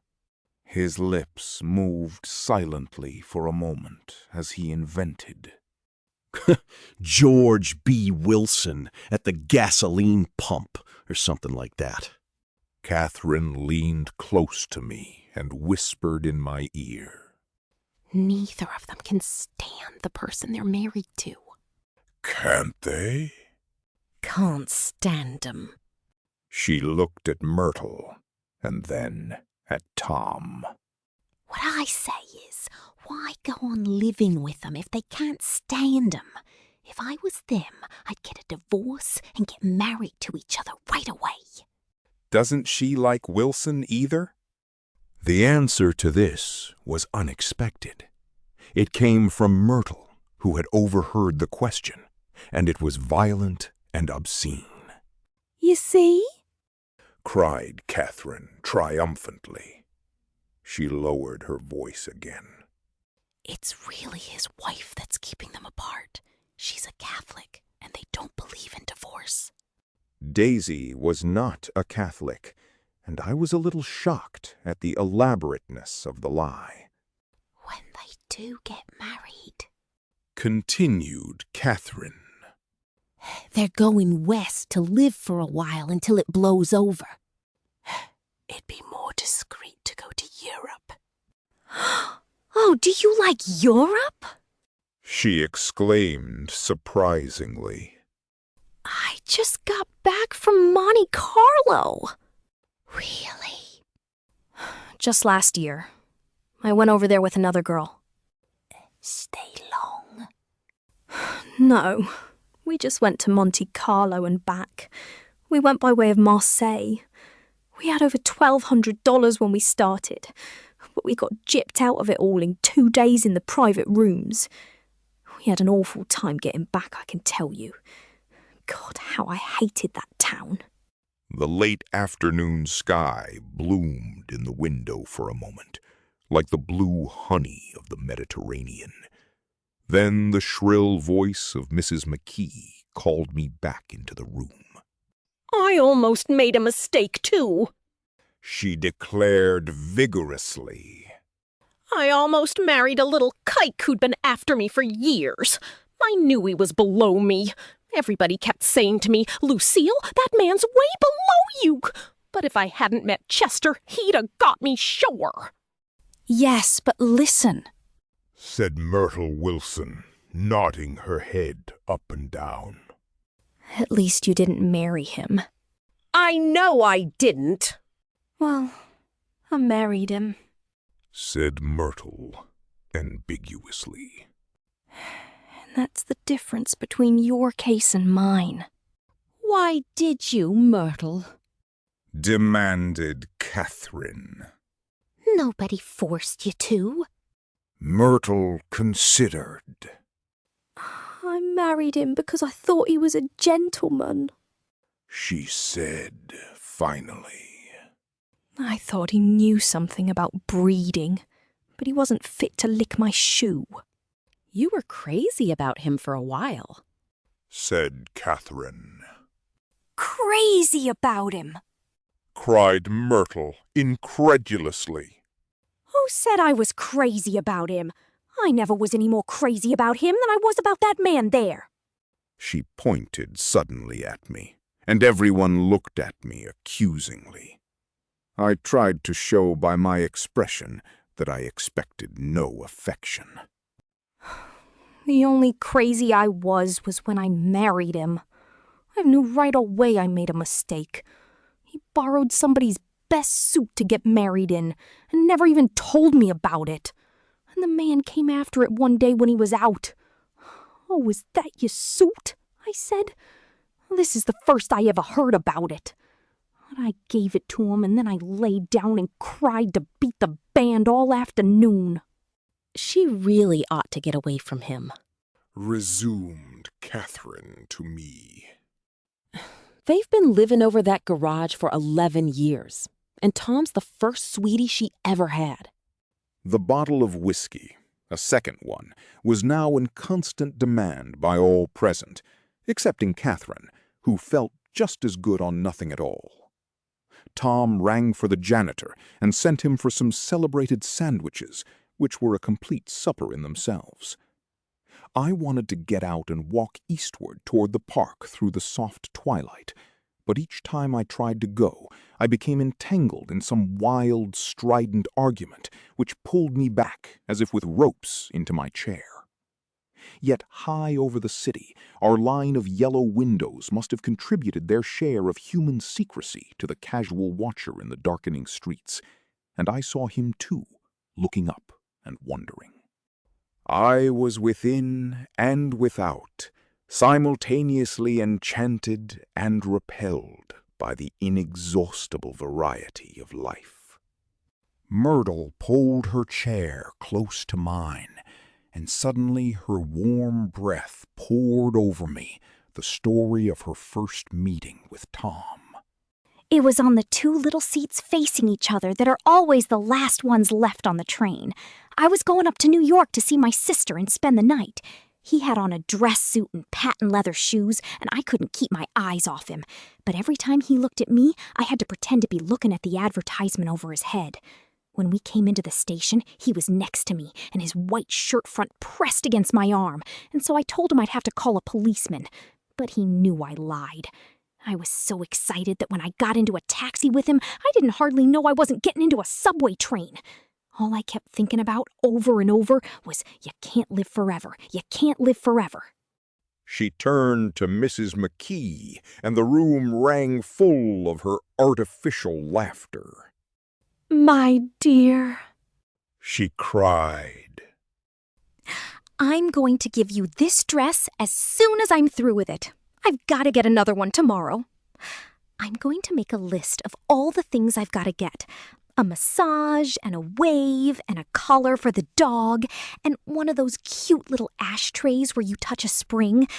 His lips moved silently for a moment as he invented. George B. Wilson at the gasoline pump, or something like that. Catherine leaned close to me and whispered in my ear. Neither of them can stand the person they're married to. Can't they? Can't stand 'em. She looked at Myrtle and then at Tom. What I say is, why go on living with them if they can't stand 'em? If I was them, I'd get a divorce and get married to each other right away. Doesn't she like Wilson either? The answer to this was unexpected. It came from Myrtle, who had overheard the question, and it was violent and obscene. You see? Cried Catherine triumphantly. She lowered her voice again. It's really his wife that's keeping them apart. She's a Catholic, and they don't believe in divorce. Daisy was not a Catholic, and I was a little shocked at the elaborateness of the lie. When they do get married, continued Catherine. They're going west to live for a while until it blows over. It'd be more discreet to go to Europe. Oh, do you like Europe? She exclaimed surprisingly. I just got back from Monte Carlo. Really? Just last year. I went over there with another girl. Stay long? No. We just went to Monte Carlo and back. We went by way of Marseille. We had over $1,200 when we started, but we got gypped out of it all in 2 days in the private rooms. We had an awful time getting back, I can tell you. God, how I hated that town. The late afternoon sky bloomed in the window for a moment, like the blue honey of the Mediterranean. Then the shrill voice of Mrs. McKee called me back into the room. I almost made a mistake, too, she declared vigorously. I almost married a little kike who'd been after me for years. I knew he was below me. Everybody kept saying to me, Lucille, that man's way below you. But if I hadn't met Chester, he'd have got me sure. Yes, but listen, said Myrtle Wilson, nodding her head up and down. At least you didn't marry him. I know I didn't. Well, I married him, said Myrtle ambiguously. And that's the difference between your case and mine. Why did you, Myrtle? Demanded Catherine. Nobody forced you to. Myrtle considered. I married him because I thought he was a gentleman, she said finally. I thought he knew something about breeding, but he wasn't fit to lick my shoe. You were crazy about him for a while, said Catherine. Crazy about him? Cried Myrtle incredulously. Who said I was crazy about him? I never was any more crazy about him than I was about that man there. She pointed suddenly at me, and everyone looked at me accusingly. I tried to show by my expression that I expected no affection. The only crazy I was when I married him. I knew right away I made a mistake. He borrowed somebody's best suit to get married in, and never even told me about it. And the man came after it one day when he was out. Oh, was that your suit? I said. This is the first I ever heard about it. But I gave it to him, and then I laid down and cried to beat the band all afternoon. She really ought to get away from him, resumed Catherine to me. They've been living over that garage for 11 years, and Tom's the first sweetie she ever had. The bottle of whiskey, a second one, was now in constant demand by all present, excepting Catherine, who felt just as good on nothing at all. Tom rang for the janitor and sent him for some celebrated sandwiches, which were a complete supper in themselves. I wanted to get out and walk eastward toward the park through the soft twilight, but each time I tried to go, I became entangled in some wild, strident argument which pulled me back as if with ropes into my chair. Yet high over the city, our line of yellow windows must have contributed their share of human secrecy to the casual watcher in the darkening streets, and I saw him too, looking up and wondering. I was within and without, simultaneously enchanted and repelled by the inexhaustible variety of life. Myrtle pulled her chair close to mine, and suddenly her warm breath poured over me the story of her first meeting with Tom. It was on the 2 little seats facing each other that are always the last ones left on the train. I was going up to New York to see my sister and spend the night. He had on a dress suit and patent leather shoes, and I couldn't keep my eyes off him. But every time he looked at me, I had to pretend to be looking at the advertisement over his head. When we came into the station, he was next to me, and his white shirt front pressed against my arm, and so I told him I'd have to call a policeman. But he knew I lied. I was so excited that when I got into a taxi with him, I didn't hardly know I wasn't getting into a subway train. All I kept thinking about over and over was, you can't live forever. You can't live forever. She turned to Mrs. McKee, and the room rang full of her artificial laughter. My dear, she cried. I'm going to give you this dress as soon as I'm through with it. I've got to get another one tomorrow. I'm going to make a list of all the things I've got to get. A massage, and a wave, and a collar for the dog, and one of those cute little ashtrays where you touch a spring,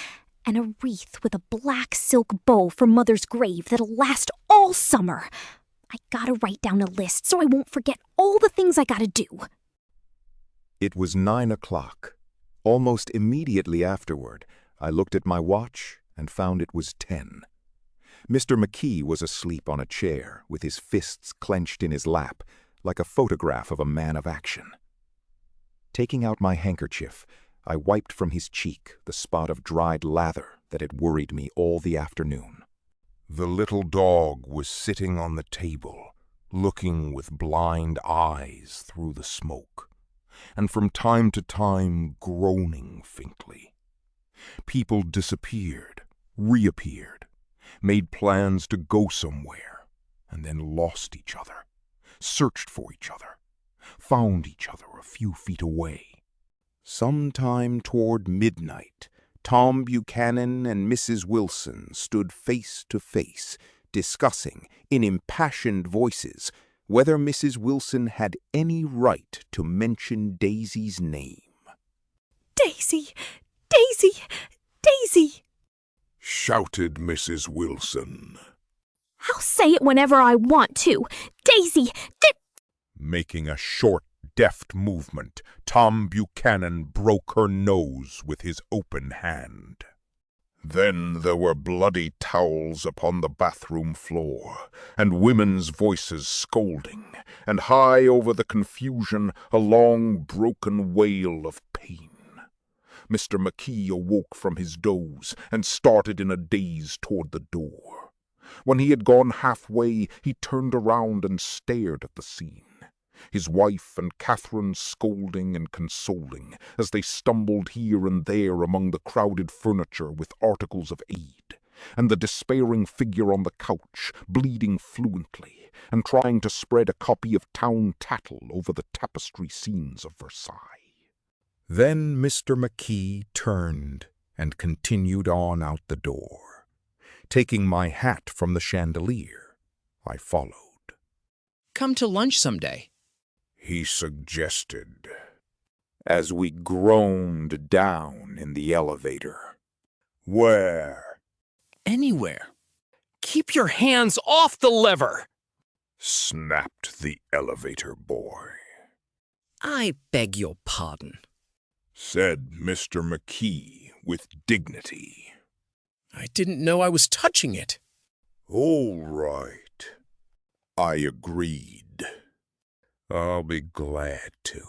and a wreath with a black silk bow for Mother's grave that'll last all summer. I gotta write down a list so I won't forget all the things I gotta do. It was 9 o'clock. Almost immediately afterward, I looked at my watch and found it was 10. Mr. McKee was asleep on a chair, with his fists clenched in his lap, like a photograph of a man of action. Taking out my handkerchief, I wiped from his cheek the spot of dried lather that had worried me all the afternoon. The little dog was sitting on the table, looking with blind eyes through the smoke, and from time to time groaning faintly. People disappeared, reappeared, made plans to go somewhere, and then lost each other, searched for each other, found each other a few feet away. Sometime toward midnight, Tom Buchanan and Mrs. Wilson stood face to face, discussing, in impassioned voices, whether Mrs. Wilson had any right to mention Daisy's name. Daisy! Daisy! Daisy! Shouted Mrs. Wilson. I'll say it whenever I want to. Daisy! Making a short, deft movement, Tom Buchanan broke her nose with his open hand. Then there were bloody towels upon the bathroom floor, and women's voices scolding, and high over the confusion a long broken wail of pain. Mr. McKee awoke from his doze and started in a daze toward the door. When he had gone halfway, he turned around and stared at the scene. His wife and Catherine scolding and consoling as they stumbled here and there among the crowded furniture with articles of aid, and the despairing figure on the couch, bleeding fluently, and trying to spread a copy of town tattle over the tapestry scenes of Versailles. Then Mr. McKee turned and continued on out the door. Taking my hat from the chandelier, I followed. Come to lunch someday, he suggested, as we groaned down in the elevator. Where? Anywhere. Keep your hands off the lever, snapped the elevator boy. I beg your pardon, said Mr. McKee with dignity. I didn't know I was touching it. All right, I agreed. I'll be glad to.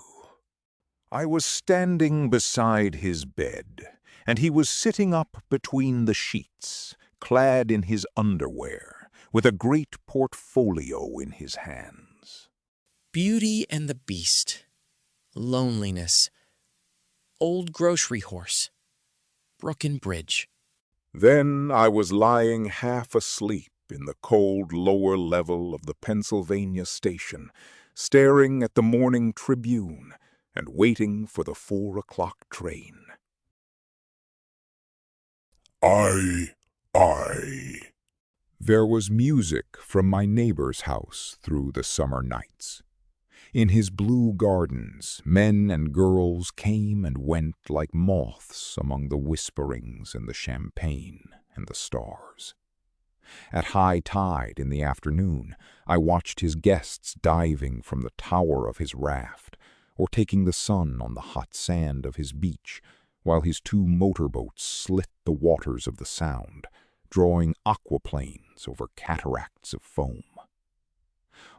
I was standing beside his bed, and he was sitting up between the sheets, clad in his underwear, with a great portfolio in his hands. Beauty and the Beast, loneliness, old grocery horse, brook and bridge. Then I was lying half asleep in the cold lower level of the Pennsylvania station, staring at the Morning Tribune and waiting for the 4 o'clock train. There was music from my neighbor's house through the summer nights. In his blue gardens, men and girls came and went like moths among the whisperings and the champagne and the stars. At high tide in the afternoon, I watched his guests diving from the tower of his raft, or taking the sun on the hot sand of his beach, while his 2 motorboats slit the waters of the Sound, drawing aquaplanes over cataracts of foam.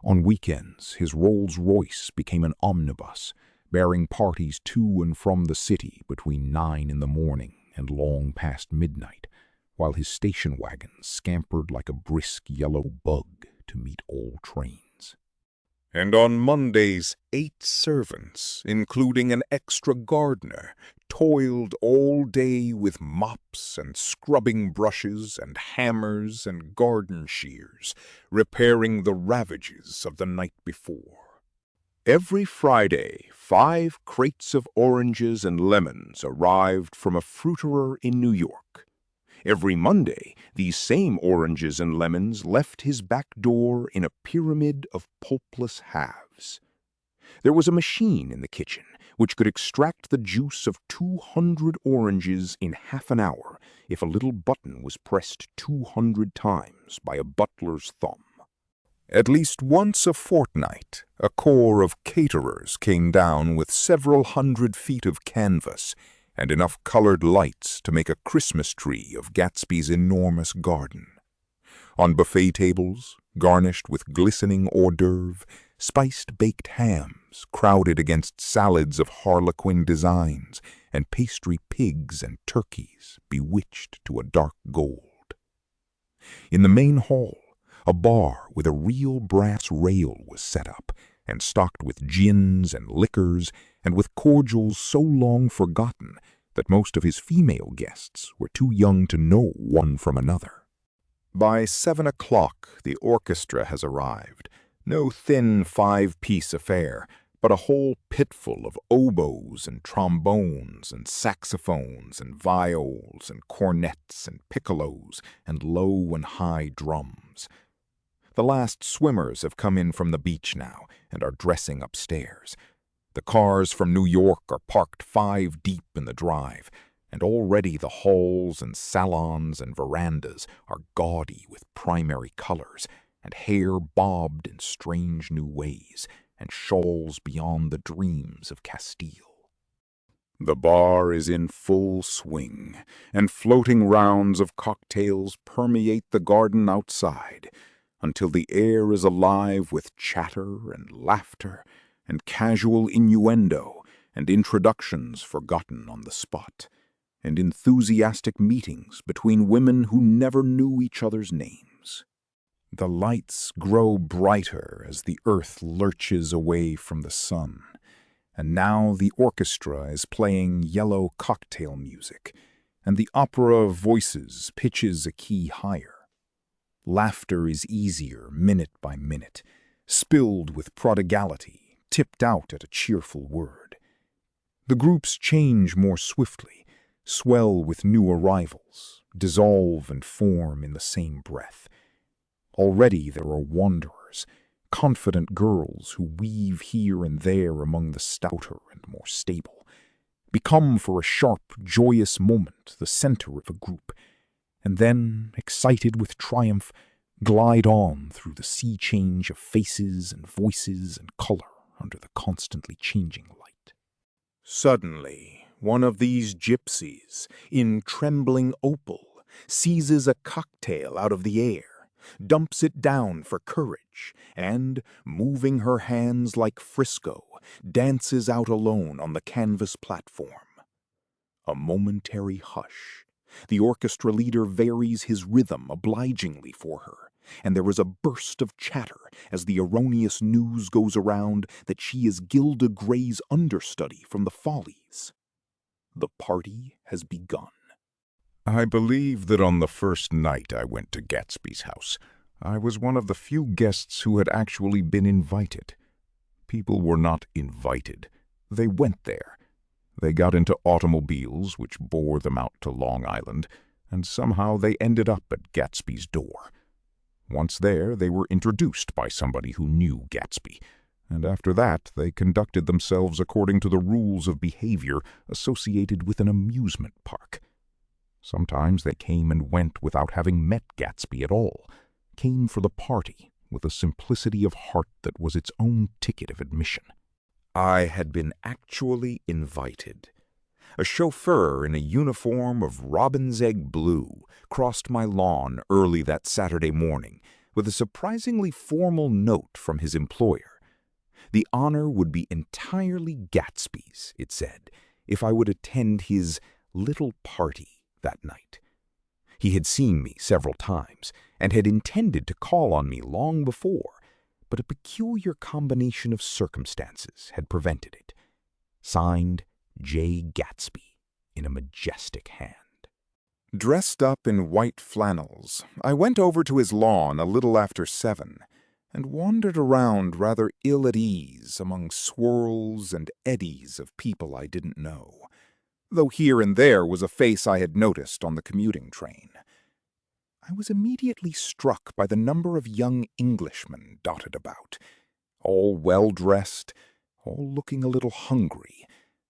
On weekends, his Rolls-Royce became an omnibus, bearing parties to and from the city between 9 in the morning and long past midnight, while his station wagon scampered like a brisk yellow bug to meet all trains. And on Mondays, 8 servants, including an extra gardener, toiled all day with mops and scrubbing brushes and hammers and garden shears, repairing the ravages of the night before. Every Friday, 5 crates of oranges and lemons arrived from a fruiterer in New York. Every Monday, these same oranges and lemons left his back door in a pyramid of pulpless halves. There was a machine in the kitchen which could extract the juice of 200 oranges in half an hour if a little button was pressed 200 times by a butler's thumb. At least once a fortnight, a corps of caterers came down with several hundred feet of canvas and enough colored lights to make a Christmas tree of Gatsby's enormous garden. On buffet tables, garnished with glistening hors d'oeuvre, spiced baked hams crowded against salads of harlequin designs and pastry pigs and turkeys bewitched to a dark gold. In the main hall, a bar with a real brass rail was set up and stocked with gins and liquors and with cordials so long forgotten that most of his female guests were too young to know one from another. By 7 o'clock, the orchestra has arrived. No thin 5-piece affair, but a whole pitful of oboes and trombones and saxophones and viols and cornets and piccolos and low and high drums. The last swimmers have come in from the beach now and are dressing upstairs. The cars from New York are parked 5 deep in the drive, and already the halls and salons and verandas are gaudy with primary colors, and hair bobbed in strange new ways, and shawls beyond the dreams of Castile. The bar is in full swing, and floating rounds of cocktails permeate the garden outside, until the air is alive with chatter and laughter and casual innuendo and introductions forgotten on the spot, and enthusiastic meetings between women who never knew each other's names. The lights grow brighter as the earth lurches away from the sun, and now the orchestra is playing yellow cocktail music, and the opera of voices pitches a key higher. Laughter is easier minute by minute, spilled with prodigality, tipped out at a cheerful word. The groups change more swiftly, swell with new arrivals, dissolve and form in the same breath. Already there are wanderers, confident girls who weave here and there among the stouter and more stable, become for a sharp, joyous moment the center of a group, and then, excited with triumph, glide on through the sea change of faces and voices and color under the constantly changing light. Suddenly, one of these gypsies, in trembling opal, seizes a cocktail out of the air, dumps it down for courage, and, moving her hands like Frisco, dances out alone on the canvas platform. A momentary hush. The orchestra leader varies his rhythm obligingly for her, and there is a burst of chatter as the erroneous news goes around that she is Gilda Gray's understudy from the Follies. The party has begun. I believe that on the first night I went to Gatsby's house, I was one of the few guests who had actually been invited. People were not invited. They went there. They got into automobiles which bore them out to Long Island, and somehow they ended up at Gatsby's door. Once there, they were introduced by somebody who knew Gatsby, and after that they conducted themselves according to the rules of behavior associated with an amusement park. Sometimes they came and went without having met Gatsby at all, came for the party with a simplicity of heart that was its own ticket of admission. I had been actually invited. A chauffeur in a uniform of robin's egg blue crossed my lawn early that Saturday morning, with a surprisingly formal note from his employer. The honor would be entirely Gatsby's, it said, if I would attend his little party that night. He had seen me several times and had intended to call on me long before, but a peculiar combination of circumstances had prevented it. Signed, J. Gatsby, in a majestic hand. Dressed up in white flannels, I went over to his lawn a little after 7 and wandered around rather ill at ease among swirls and eddies of people I didn't know, though here and there was a face I had noticed on the commuting train. I was immediately struck by the number of young Englishmen dotted about, all well-dressed, all looking a little hungry,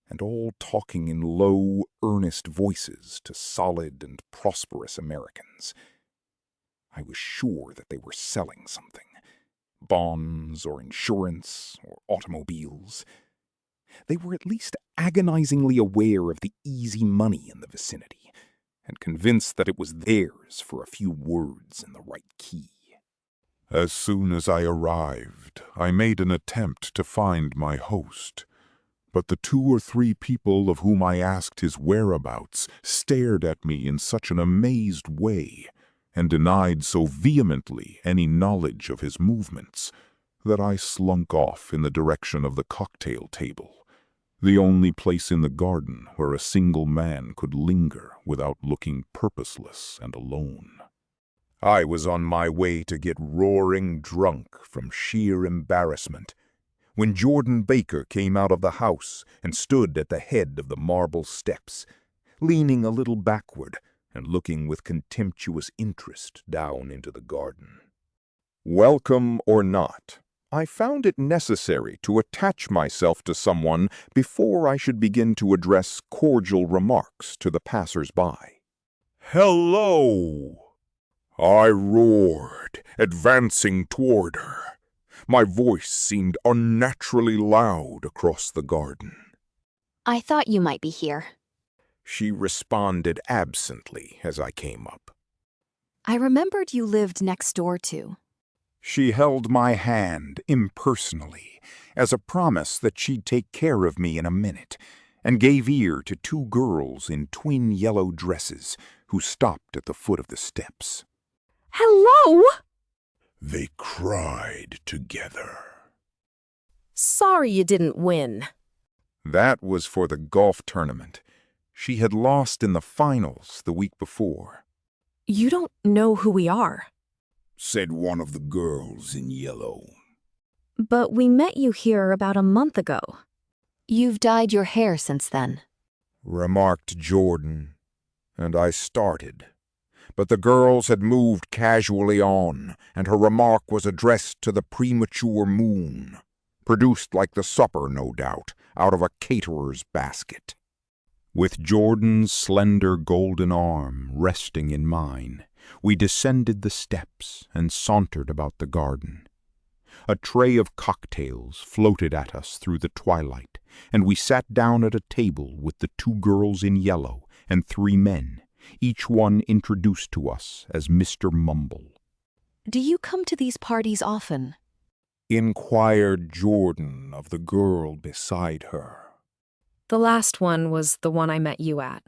and all talking in low, earnest voices to solid and prosperous Americans. I was sure that they were selling something, bonds or insurance or automobiles. They were at least agonizingly aware of the easy money in the vicinity, and convinced that it was theirs for a few words in the right key. As soon as I arrived, I made an attempt to find my host, but the 2 or 3 people of whom I asked his whereabouts stared at me in such an amazed way, and denied so vehemently any knowledge of his movements, that I slunk off in the direction of the cocktail table, the only place in the garden where a single man could linger without looking purposeless and alone. I was on my way to get roaring drunk from sheer embarrassment, when Jordan Baker came out of the house and stood at the head of the marble steps, leaning a little backward and looking with contemptuous interest down into the garden. Welcome or not, I found it necessary to attach myself to someone before I should begin to address cordial remarks to the passers-by. "Hello!" I roared, advancing toward her. My voice seemed unnaturally loud across the garden. I thought you might be here. She responded absently as I came up. I remembered you lived next door to. She held my hand impersonally as a promise that she'd take care of me in a minute, and gave ear to 2 girls in twin yellow dresses who stopped at the foot of the steps. Hello! They cried together. Sorry you didn't win. That was for the golf tournament. She had lost in the finals the week before. You don't know who we are, said one of the girls in yellow. But we met you here about a month ago. You've dyed your hair since then, remarked Jordan, and I started. But the girls had moved casually on, and her remark was addressed to the premature moon, produced like the supper, no doubt, out of a caterer's basket. With Jordan's slender golden arm resting in mine, we descended the steps and sauntered about the garden. A tray of cocktails floated at us through the twilight, and we sat down at a table with the 2 girls in yellow and 3 men, each one introduced to us as Mr. Mumble. Do you come to these parties often? Inquired Jordan of the girl beside her. The last one was the one I met you at,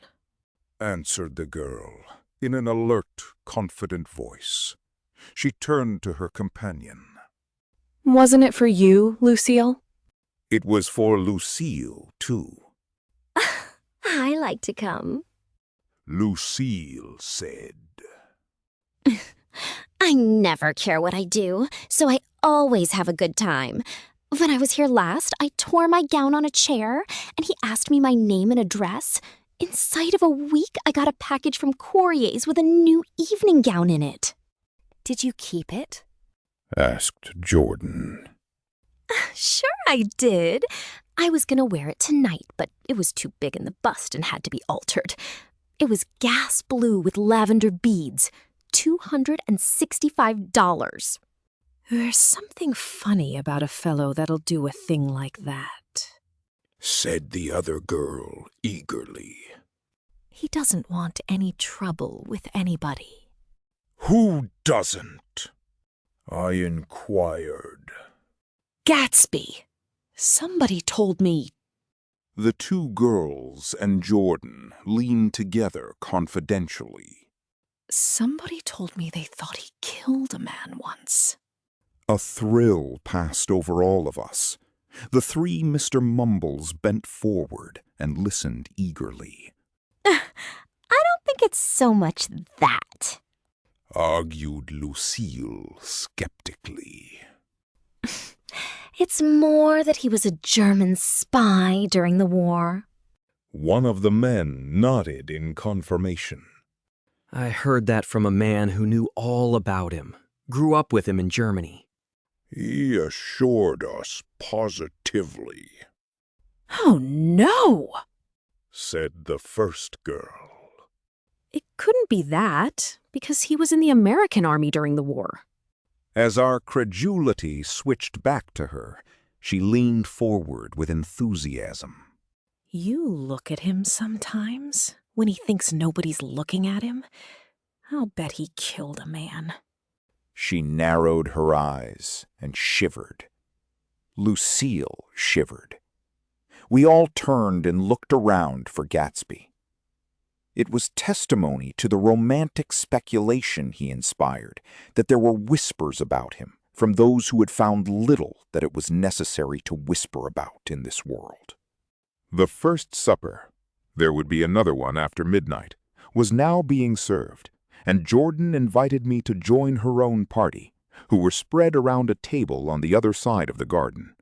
answered the girl in an alert, confident voice. She turned to her companion. Wasn't it for you, Lucille? It was for Lucille, too. I like to come, Lucille said. I never care what I do, so I always have a good time. When I was here last, I tore my gown on a chair, and he asked me my name and address. Inside of a week, I got a package from Courrier's with a new evening gown in it. Did you keep it? Asked Jordan. Sure I did. I was gonna wear it tonight, but it was too big in the bust and had to be altered. It was gas blue with lavender beads. $265. There's something funny about a fellow that'll do a thing like that, said the other girl eagerly. He doesn't want any trouble with anybody. Who doesn't? I inquired. Gatsby. Somebody told me. The two girls and Jordan leaned together confidentially. Somebody told me they thought he killed a man once. A thrill passed over all of us. The three Mr. Mumbles bent forward and listened eagerly. I don't think it's so much that, argued Lucille skeptically. It's more that he was a German spy during the war. One of the men nodded in confirmation. I heard that from a man who knew all about him, grew up with him in Germany. He assured us positively, Oh, no! said the first girl. It couldn't be that, because he was in the American army during the war. As our credulity switched back to her, she leaned forward with enthusiasm. You look at him sometimes, when he thinks nobody's looking at him. I'll bet he killed a man. She narrowed her eyes and shivered. Lucille shivered. We all turned and looked around for Gatsby. It was testimony to the romantic speculation he inspired that there were whispers about him from those who had found little that it was necessary to whisper about in this world. The first supper, there would be another one after midnight, was now being served, and Jordan invited me to join her own party, who were spread around a table on the other side of the garden.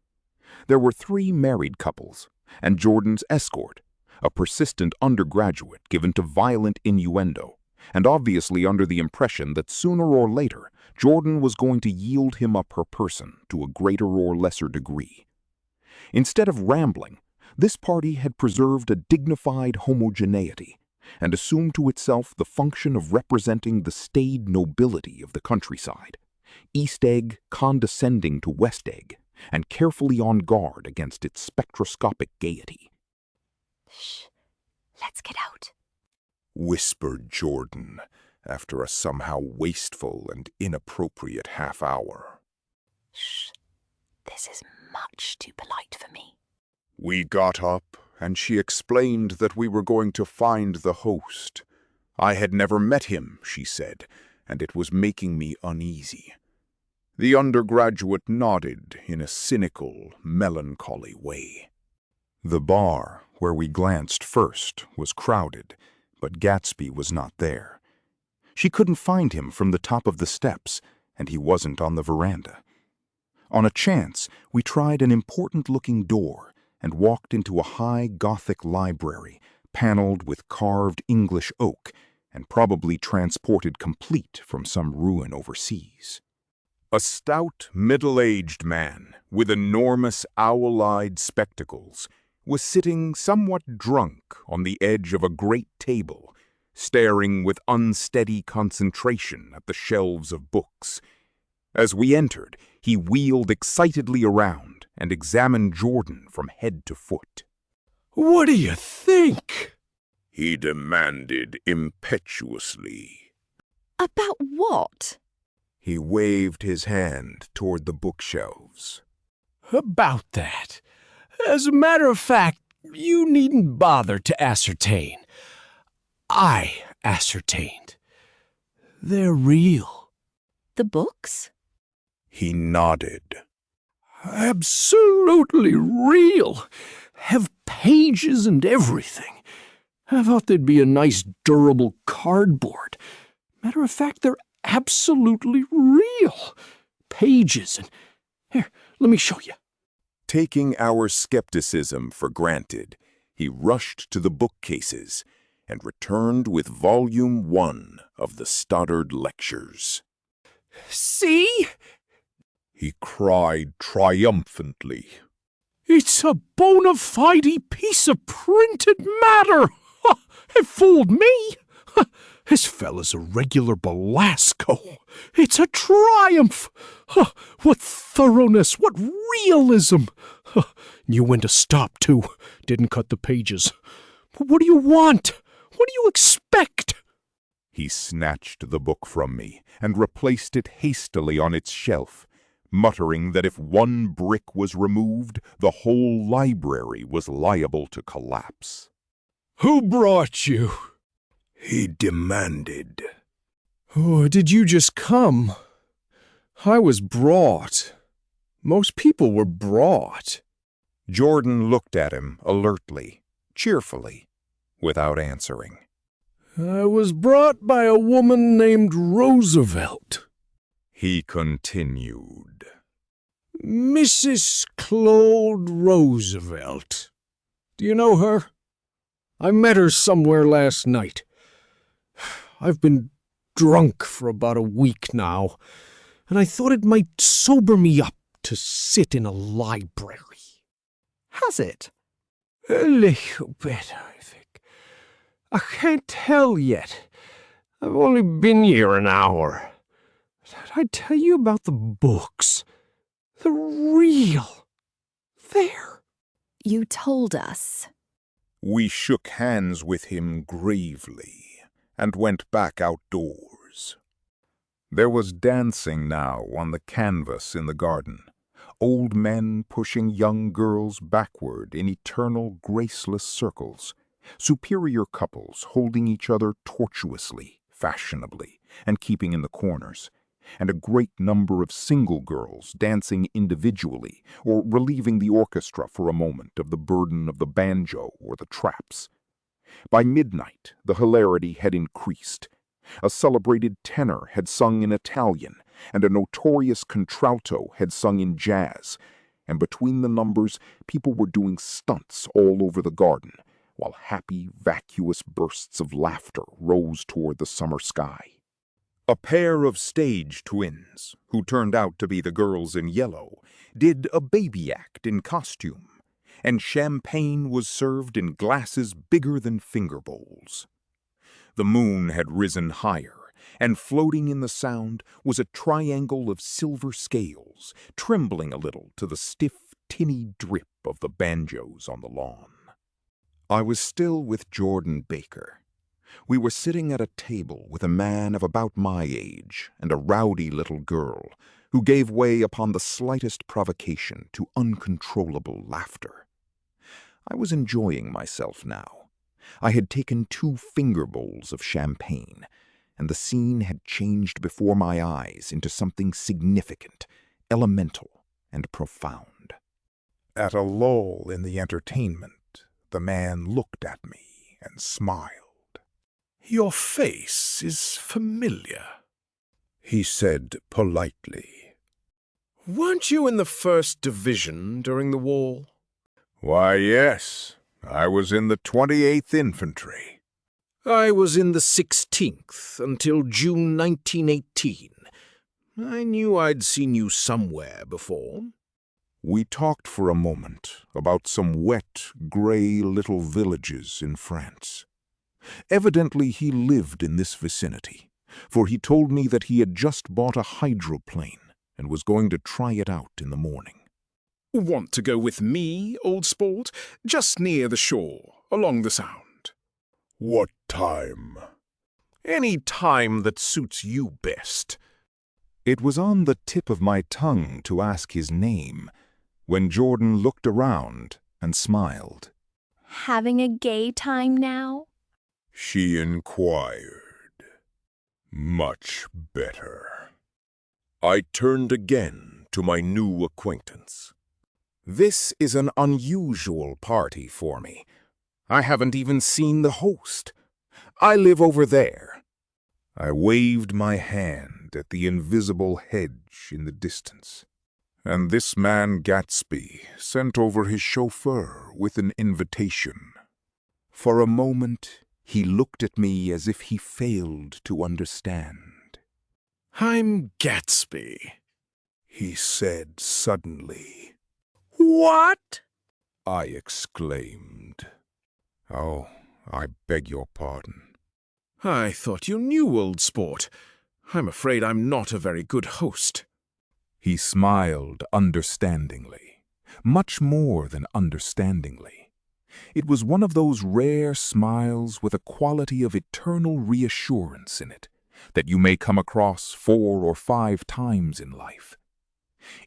There were 3 married couples, and Jordan's escort, a persistent undergraduate given to violent innuendo, and obviously under the impression that sooner or later Jordan was going to yield him up her person to a greater or lesser degree. Instead of rambling, this party had preserved a dignified homogeneity, and assumed to itself the function of representing the staid nobility of the countryside, East Egg condescending to West Egg, and carefully on guard against its spectroscopic gaiety. Shh, let's get out, whispered Jordan after a somehow wasteful and inappropriate half-hour. Shh, this is much too polite for me. We got up, and she explained that we were going to find the host. I had never met him, she said, and it was making me uneasy. The undergraduate nodded in a cynical, melancholy way. The bar, where we glanced first, was crowded, but Gatsby was not there. She couldn't find him from the top of the steps, and he wasn't on the veranda. On a chance, we tried an important-looking door and walked into a high Gothic library, paneled with carved English oak, and probably transported complete from some ruin overseas. A stout, middle-aged man, with enormous owl-eyed spectacles, was sitting somewhat drunk on the edge of a great table, staring with unsteady concentration at the shelves of books. As we entered, he wheeled excitedly around and examined Jordan from head to foot. What do you think? He demanded impetuously. About what? He waved his hand toward the bookshelves. About that. As a matter of fact, you needn't bother to ascertain. I ascertained. They're real. The books? He nodded. Absolutely real. Have pages and everything. I thought they'd be a nice durable cardboard. Matter of fact, they're absolutely real. Pages and... Here, let me show you. Taking our skepticism for granted, he rushed to the bookcases and returned with Volume 1 of the Stoddard Lectures. See? He cried triumphantly. It's a bona fide piece of printed matter! It fooled me! This fella's a regular Belasco. It's a triumph! What thoroughness, what realism! Knew when to stop, too. Didn't cut the pages. But what do you want? What do you expect? He snatched the book from me and replaced it hastily on its shelf, muttering that if one brick was removed, the whole library was liable to collapse. Who brought you? He demanded. Oh, did you just come? I was brought. Most people were brought. Jordan looked at him alertly, cheerfully, without answering. I was brought by a woman named Roosevelt. He continued. Mrs. Claude Roosevelt. Do you know her? I met her somewhere last night. I've been drunk for about a week now, and I thought it might sober me up to sit in a library. Has it? A little bit, I think. I can't tell yet. I've only been here an hour. I'd tell you about the books. The real. There. You told us. We shook hands with him gravely and went back outdoors. There was dancing now on the canvas in the garden, old men pushing young girls backward in eternal graceless circles, superior couples holding each other tortuously, fashionably, and keeping in the corners, and a great number of single girls dancing individually or relieving the orchestra for a moment of the burden of the banjo or the traps. By midnight, the hilarity had increased. A celebrated tenor had sung in Italian, and a notorious contralto had sung in jazz, and between the numbers, people were doing stunts all over the garden, while happy, vacuous bursts of laughter rose toward the summer sky. A pair of stage twins, who turned out to be the girls in yellow, did a baby act in costume, and champagne was served in glasses bigger than finger bowls. The moon had risen higher, and floating in the sound was a triangle of silver scales, trembling a little to the stiff, tinny drip of the banjos on the lawn. I was still with Jordan Baker. We were sitting at a table with a man of about my age and a rowdy little girl who gave way upon the slightest provocation to uncontrollable laughter. I was enjoying myself now. I had taken 2 finger bowls of champagne, and the scene had changed before my eyes into something significant, elemental, and profound. At a lull in the entertainment, the man looked at me and smiled. Your face is familiar, he said politely. Weren't you in the 1st Division during the war? Why, yes. I was in the 28th Infantry. I was in the 16th until June 1918. I knew I'd seen you somewhere before. We talked for a moment about some wet, gray little villages in France. Evidently he lived in this vicinity, for he told me that he had just bought a hydroplane and was going to try it out in the morning. Want to go with me, old sport? Just near the shore, along the Sound. What time? Any time that suits you best. It was on the tip of my tongue to ask his name, when Jordan looked around and smiled. Having a gay time now? She inquired. Much better. I turned again to my new acquaintance. This is an unusual party for me. I haven't even seen the host. I live over there. I waved my hand at the invisible hedge in the distance, and this man Gatsby sent over his chauffeur with an invitation. For a moment, he looked at me as if he failed to understand. I'm Gatsby, he said suddenly. What? I exclaimed. Oh, I beg your pardon. I thought you knew, old sport. I'm afraid I'm not a very good host. He smiled understandingly, much more than understandingly. It was one of those rare smiles with a quality of eternal reassurance in it that you may come across 4 or 5 times in life.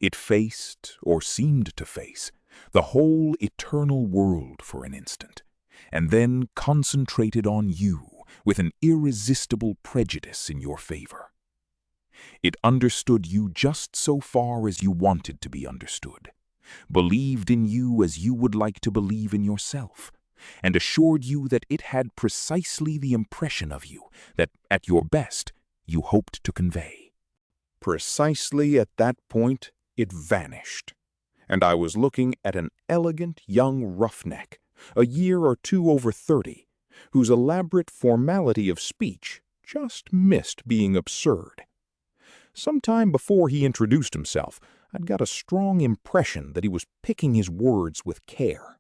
It faced, or seemed to face, the whole eternal world for an instant, and then concentrated on you with an irresistible prejudice in your favor. It understood you just so far as you wanted to be understood, believed in you as you would like to believe in yourself, and assured you that it had precisely the impression of you that, at your best, you hoped to convey. Precisely at that point, it vanished, and I was looking at an elegant young roughneck, a year or 2 over 30, whose elaborate formality of speech just missed being absurd. Some time before he introduced himself, I'd got a strong impression that he was picking his words with care.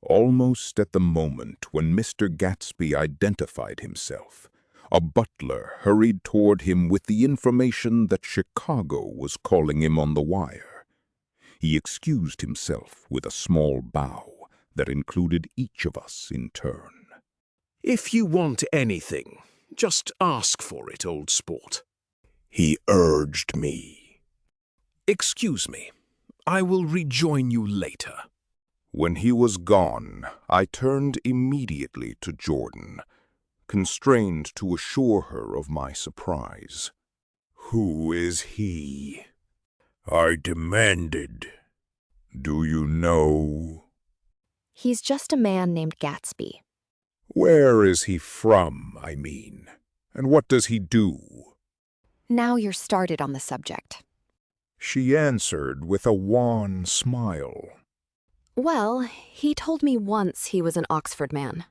Almost at the moment when Mr. Gatsby identified himself, a butler hurried toward him with the information that Chicago was calling him on the wire. He excused himself with a small bow that included each of us in turn. If you want anything, just ask for it, old sport, he urged me. Excuse me, I will rejoin you later. When he was gone, I turned immediately to Jordan, constrained to assure her of my surprise. Who is he? I demanded. Do you know? He's just a man named Gatsby. Where is he from, I mean? And what does he do? Now you're started on the subject. She answered with a wan smile. Well, he told me once he was an Oxford man.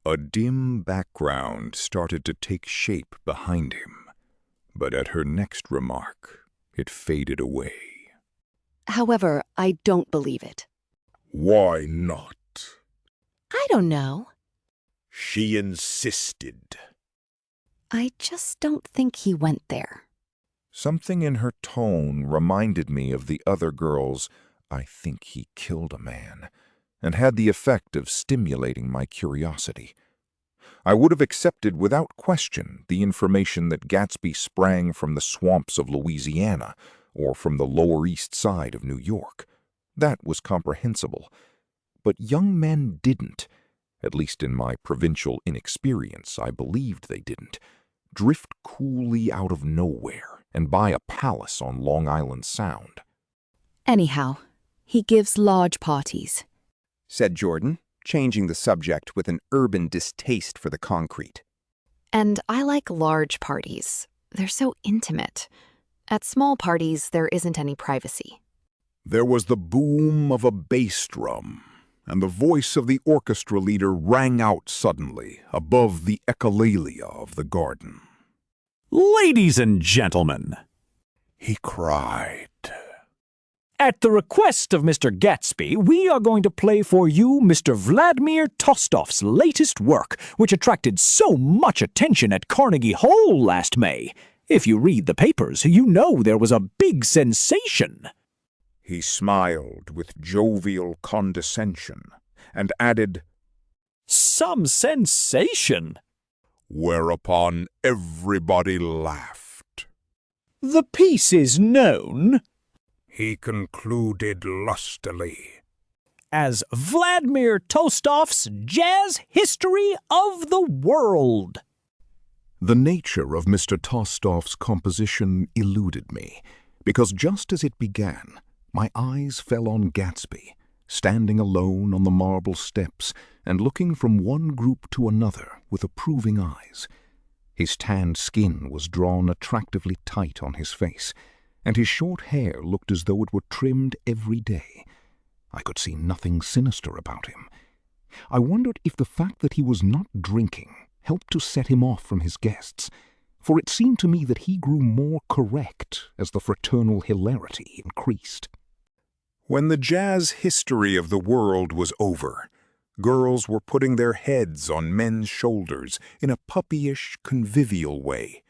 A dim background started to take shape behind him, but at her next remark, it faded away. However, I don't believe it. Why not? I don't know. She insisted. I just don't think he went there. Something in her tone reminded me of the other girl's "I think he killed a man," and had the effect of stimulating my curiosity. I would have accepted without question the information that Gatsby sprang from the swamps of Louisiana or from the Lower East Side of New York. That was comprehensible. But young men didn't, at least in my provincial inexperience I believed they didn't, drift coolly out of nowhere and buy a palace on Long Island Sound. Anyhow, he gives large parties, said Jordan, changing the subject with an urban distaste for the concrete. And I like large parties. They're so intimate. At small parties, there isn't any privacy. There was the boom of a bass drum, and the voice of the orchestra leader rang out suddenly above the echolalia of the garden. Ladies and gentlemen, he cried. At the request of Mr. Gatsby, we are going to play for you Mr. Vladimir Tostov's latest work, which attracted so much attention at Carnegie Hall last May. If you read the papers, you know there was a big sensation. He smiled with jovial condescension and added, "Some sensation." Whereupon everybody laughed. "The piece is known," he concluded lustily, "as Vladimir Tostov's Jazz History of the World." The nature of Mr. Tostov's composition eluded me, because just as it began, my eyes fell on Gatsby, standing alone on the marble steps and looking from one group to another with approving eyes. His tanned skin was drawn attractively tight on his face, and his short hair looked as though it were trimmed every day. I could see nothing sinister about him. I wondered if the fact that he was not drinking helped to set him off from his guests, for it seemed to me that he grew more correct as the fraternal hilarity increased. When the jazz history of the world was over, girls were putting their heads on men's shoulders in a puppyish, convivial way.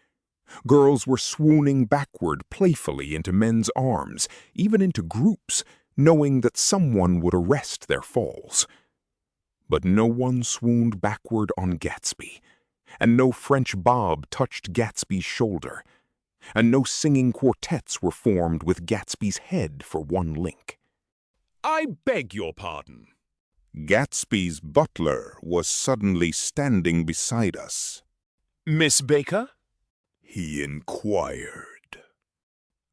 Girls were swooning backward playfully into men's arms, even into groups, knowing that someone would arrest their falls. But no one swooned backward on Gatsby, and no French bob touched Gatsby's shoulder, and no singing quartets were formed with Gatsby's head for one link. I beg your pardon. Gatsby's butler was suddenly standing beside us. Miss Baker? He inquired.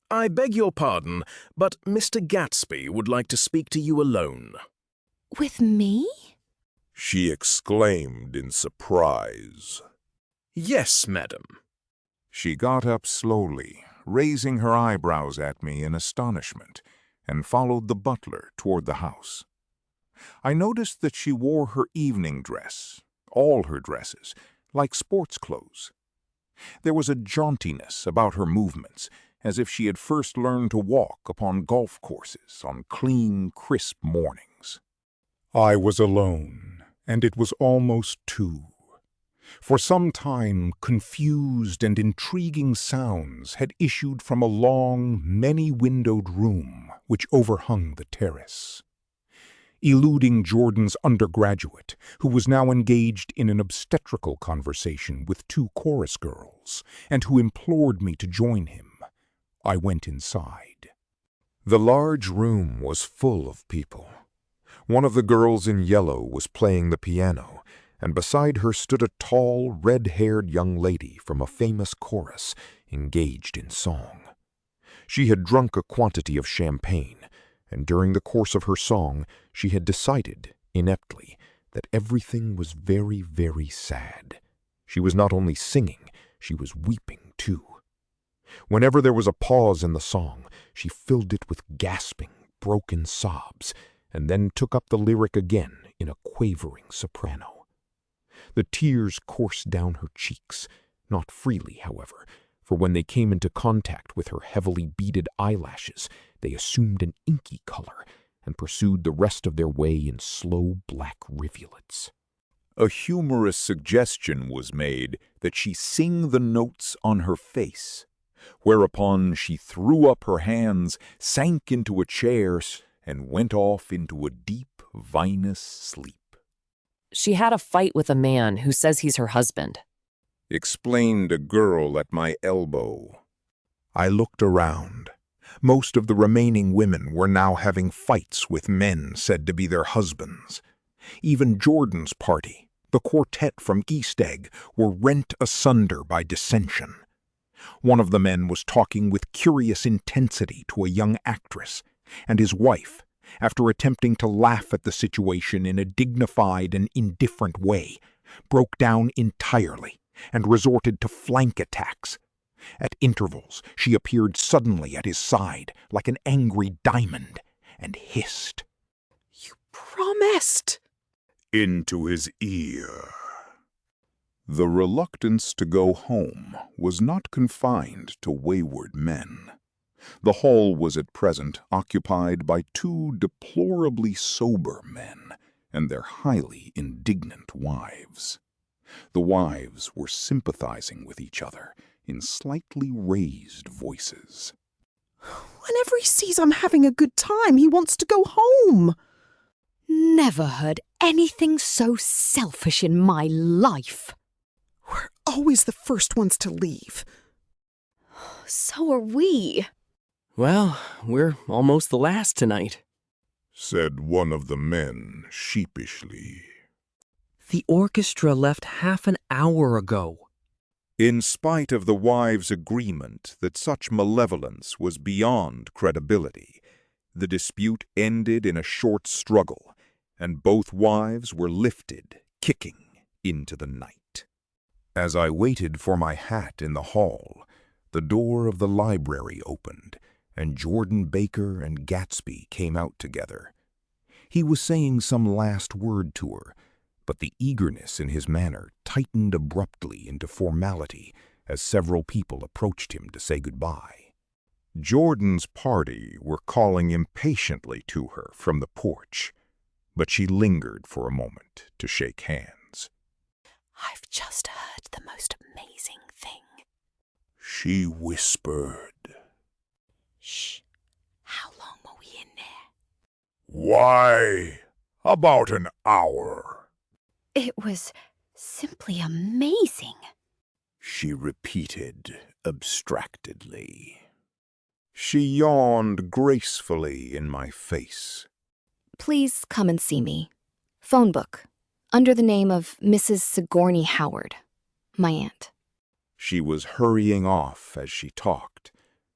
I beg your pardon, but Mr. Gatsby would like to speak to you alone. With me? She exclaimed in surprise. Yes, madam. She got up slowly, raising her eyebrows at me in astonishment, and followed the butler toward the house. I noticed that she wore her evening dress, all her dresses, like sports clothes. There was a jauntiness about her movements, as if she had first learned to walk upon golf courses on clean, crisp mornings. I was alone, and it was almost 2. For some time, confused and intriguing sounds had issued from a long, many-windowed room which overhung the terrace. Eluding Jordan's undergraduate, who was now engaged in an obstetrical conversation with 2 chorus girls, and who implored me to join him, I went inside. The large room was full of people. One of the girls in yellow was playing the piano, and beside her stood a tall, red-haired young lady from a famous chorus, engaged in song. She had drunk a quantity of champagne, and during the course of her song she had decided, ineptly, that everything was very, very sad. She was not only singing, she was weeping too. Whenever there was a pause in the song, she filled it with gasping, broken sobs, and then took up the lyric again in a quavering soprano. The tears coursed down her cheeks, not freely, however, for when they came into contact with her heavily beaded eyelashes, they assumed an inky color and pursued the rest of their way in slow black rivulets. A humorous suggestion was made that she sing the notes on her face, whereupon she threw up her hands, sank into a chair, and went off into a deep, vinous sleep. She had a fight with a man who says he's her husband, explained a girl at my elbow. I looked around. Most of the remaining women were now having fights with men said to be their husbands. Even Jordan's party, the quartet from East Egg, were rent asunder by dissension. One of the men was talking with curious intensity to a young actress, and his wife, after attempting to laugh at the situation in a dignified and indifferent way, broke down entirely and resorted to flank attacks. At intervals, she appeared suddenly at his side like an angry diamond and hissed, "You promised!" into his ear. The reluctance to go home was not confined to wayward men. The hall was at present occupied by 2 deplorably sober men and their highly indignant wives. The wives were sympathizing with each other in slightly raised voices. "Whenever he sees I'm having a good time, he wants to go home." "Never heard anything so selfish in my life." "We're always the first ones to leave." "So are we." "Well, we're almost the last tonight," said one of the men sheepishly. "The orchestra left half an hour ago." In spite of the wives' agreement that such malevolence was beyond credibility, the dispute ended in a short struggle, and both wives were lifted, kicking, into the night. As I waited for my hat in the hall, the door of the library opened, and Jordan Baker and Gatsby came out together. He was saying some last word to her, but the eagerness in his manner tightened abruptly into formality as several people approached him to say goodbye. Jordan's party were calling impatiently to her from the porch, but she lingered for a moment to shake hands. "I've just heard the most amazing thing," she whispered. "Shh. How long were we in there?" "Why, about an hour." It was simply amazing. She repeated abstractedly. She yawned gracefully in my face. Please come and see me. Phone book. Under the name of Mrs. Sigourney Howard, my aunt. She was hurrying off as she talked.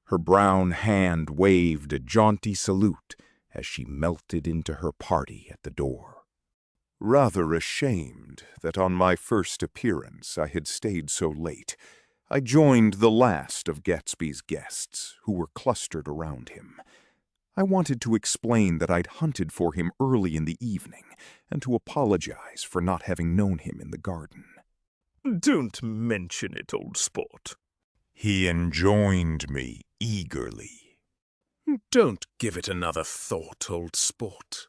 Her brown hand waved a jaunty salute as she melted into her party at the door. Rather ashamed that on my first appearance I had stayed so late, I joined the last of Gatsby's guests, who were clustered around him. I wanted to explain that I'd hunted for him early in the evening, and to apologize for not having known him in the garden. Don't mention it, old sport. He enjoined me eagerly. Don't give it another thought, old sport.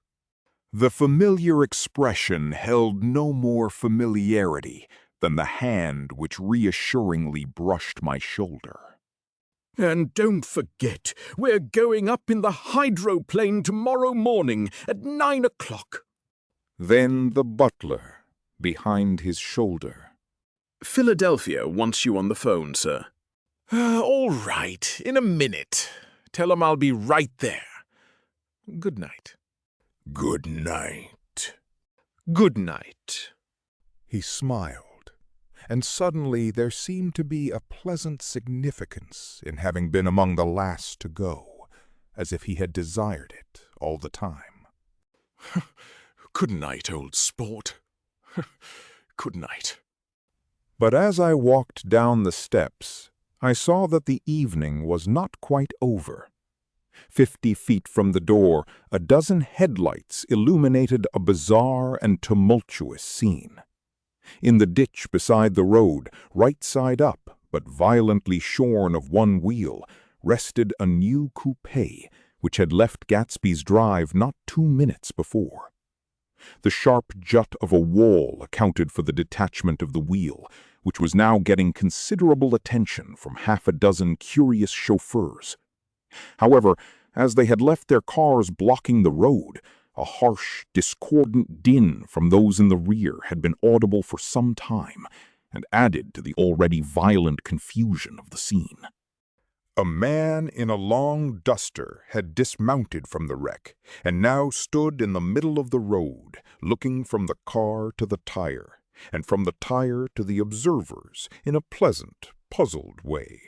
The familiar expression held no more familiarity than the hand which reassuringly brushed my shoulder. And don't forget, we're going up in the hydroplane tomorrow morning at 9 o'clock. Then the butler, behind his shoulder. Philadelphia wants you on the phone, sir. All right, in a minute. Tell him I'll be right there. Good night. Good night. Good night. He smiled, and suddenly there seemed to be a pleasant significance in having been among the last to go, as if he had desired it all the time. Good night, old sport. Good night. But as I walked down the steps, I saw that the evening was not quite over. 50 feet from the door, a dozen headlights illuminated a bizarre and tumultuous scene. In the ditch beside the road, right side up, but violently shorn of one wheel, rested a new coupe, which had left Gatsby's drive not 2 minutes before. The sharp jut of a wall accounted for the detachment of the wheel, which was now getting considerable attention from half a dozen curious chauffeurs. However, as they had left their cars blocking the road, a harsh, discordant din from those in the rear had been audible for some time, and added to the already violent confusion of the scene. A man in a long duster had dismounted from the wreck, and now stood in the middle of the road, looking from the car to the tire, and from the tire to the observers in a pleasant, puzzled way.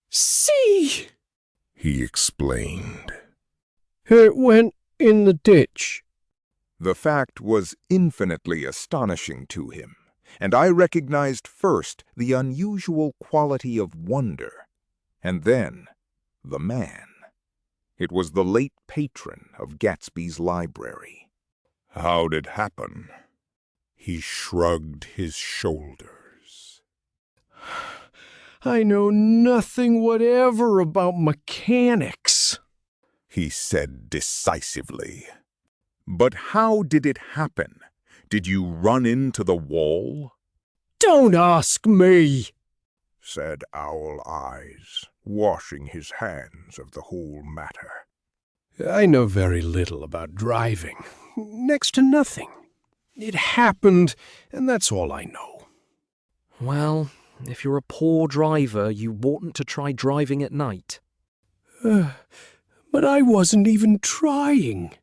See, he explained. It went in the ditch. The fact was infinitely astonishing to him, and I recognized first the unusual quality of wonder, and then the man. It was the late patron of Gatsby's library. How'd it happen? He shrugged his shoulders. I know nothing whatever about mechanics, he said decisively. But how did it happen? Did you run into the wall? Don't ask me, said Owl Eyes, washing his hands of the whole matter. I know very little about driving. Next to nothing. It happened, and that's all I know. Well, if you're a poor driver, you oughtn't to try driving at night. But I wasn't even trying,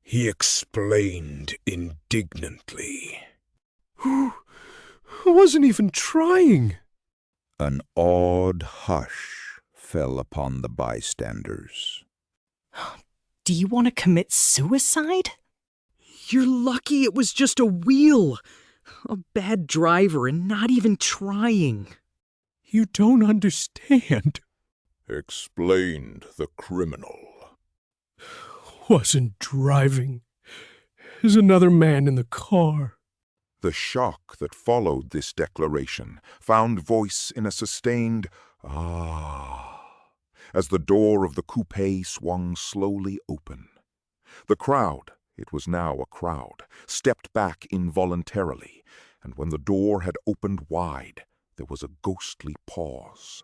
he explained indignantly. I wasn't even trying. An awed hush fell upon the bystanders. Do you want to commit suicide? You're lucky it was just a wheel. A bad driver and not even trying. You don't understand, explained the criminal. Wasn't driving. There's another man in the car. The shock that followed this declaration found voice in a sustained "ah" as the door of the coupe swung slowly open. The crowd, it was now a crowd, stepped back involuntarily, and when the door had opened wide, there was a ghostly pause.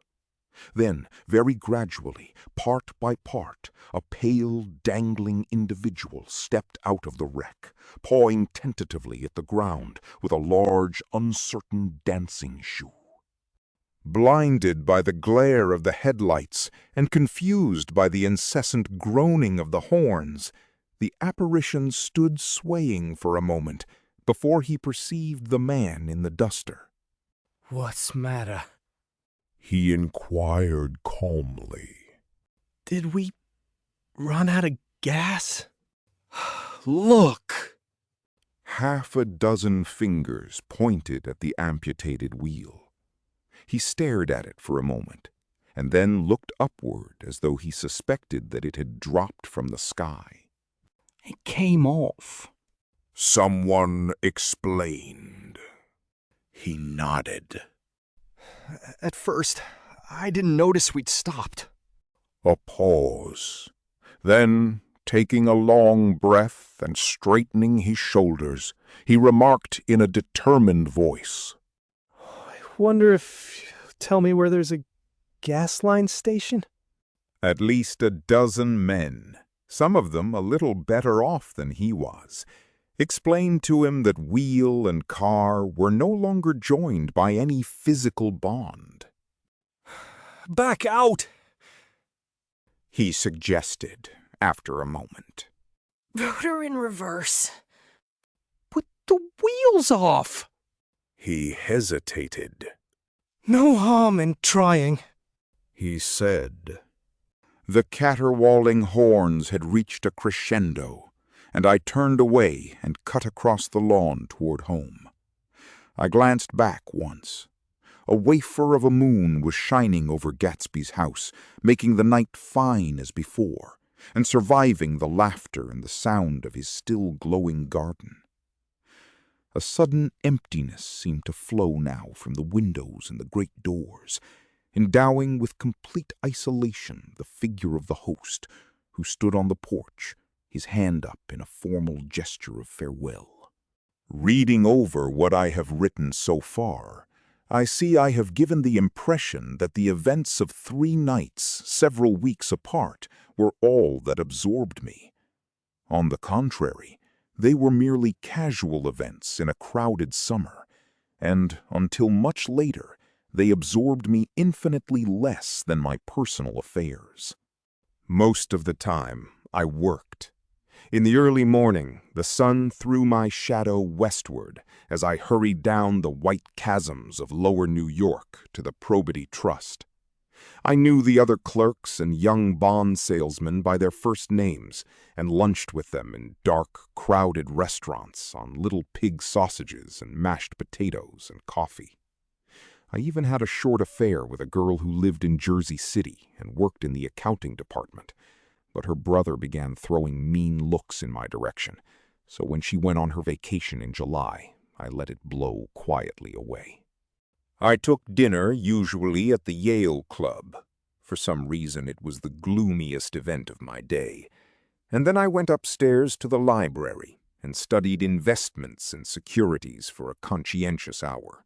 Then, very gradually, part by part, a pale, dangling individual stepped out of the wreck, pawing tentatively at the ground with a large, uncertain dancing shoe. Blinded by the glare of the headlights and confused by the incessant groaning of the horns, the apparition stood swaying for a moment before he perceived the man in the duster. "What's matter?" he inquired calmly. "Did we run out of gas? Look!" Half a dozen fingers pointed at the amputated wheel. He stared at it for a moment, and then looked upward as though he suspected that it had dropped from the sky. "It came off." "Someone explained." He nodded. "At first, I didn't notice we'd stopped." A pause. Then, taking a long breath and straightening his shoulders, he remarked in a determined voice, "I wonder if you'll tell me where there's a gas line station?" At least a dozen men, some of them a little better off than he was, explained to him that wheel and car were no longer joined by any physical bond. "Back out!" he suggested after a moment. "Put her in reverse." "Put the wheels off!" He hesitated. "No harm in trying," he said. The caterwauling horns had reached a crescendo, and I turned away and cut across the lawn toward home. I glanced back once. A wafer of a moon was shining over Gatsby's house, making the night fine as before, and surviving the laughter and the sound of his still glowing garden. A sudden emptiness seemed to flow now from the windows and the great doors, endowing with complete isolation the figure of the host, who stood on the porch, his hand up in a formal gesture of farewell. Reading over what I have written so far, I see I have given the impression that the events of 3 nights, several weeks apart, were all that absorbed me. On the contrary, they were merely casual events in a crowded summer, and, until much later, they absorbed me infinitely less than my personal affairs. Most of the time, I worked. In the early morning, the sun threw my shadow westward as I hurried down the white chasms of lower New York to the Probity Trust. I knew the other clerks and young bond salesmen by their first names and lunched with them in dark, crowded restaurants on little pig sausages and mashed potatoes and coffee. I even had a short affair with a girl who lived in Jersey City and worked in the accounting department, but her brother began throwing mean looks in my direction, so when she went on her vacation in July, I let it blow quietly away. I took dinner usually at the Yale Club. For some reason it was the gloomiest event of my day. And then I went upstairs to the library and studied investments and securities for a conscientious hour.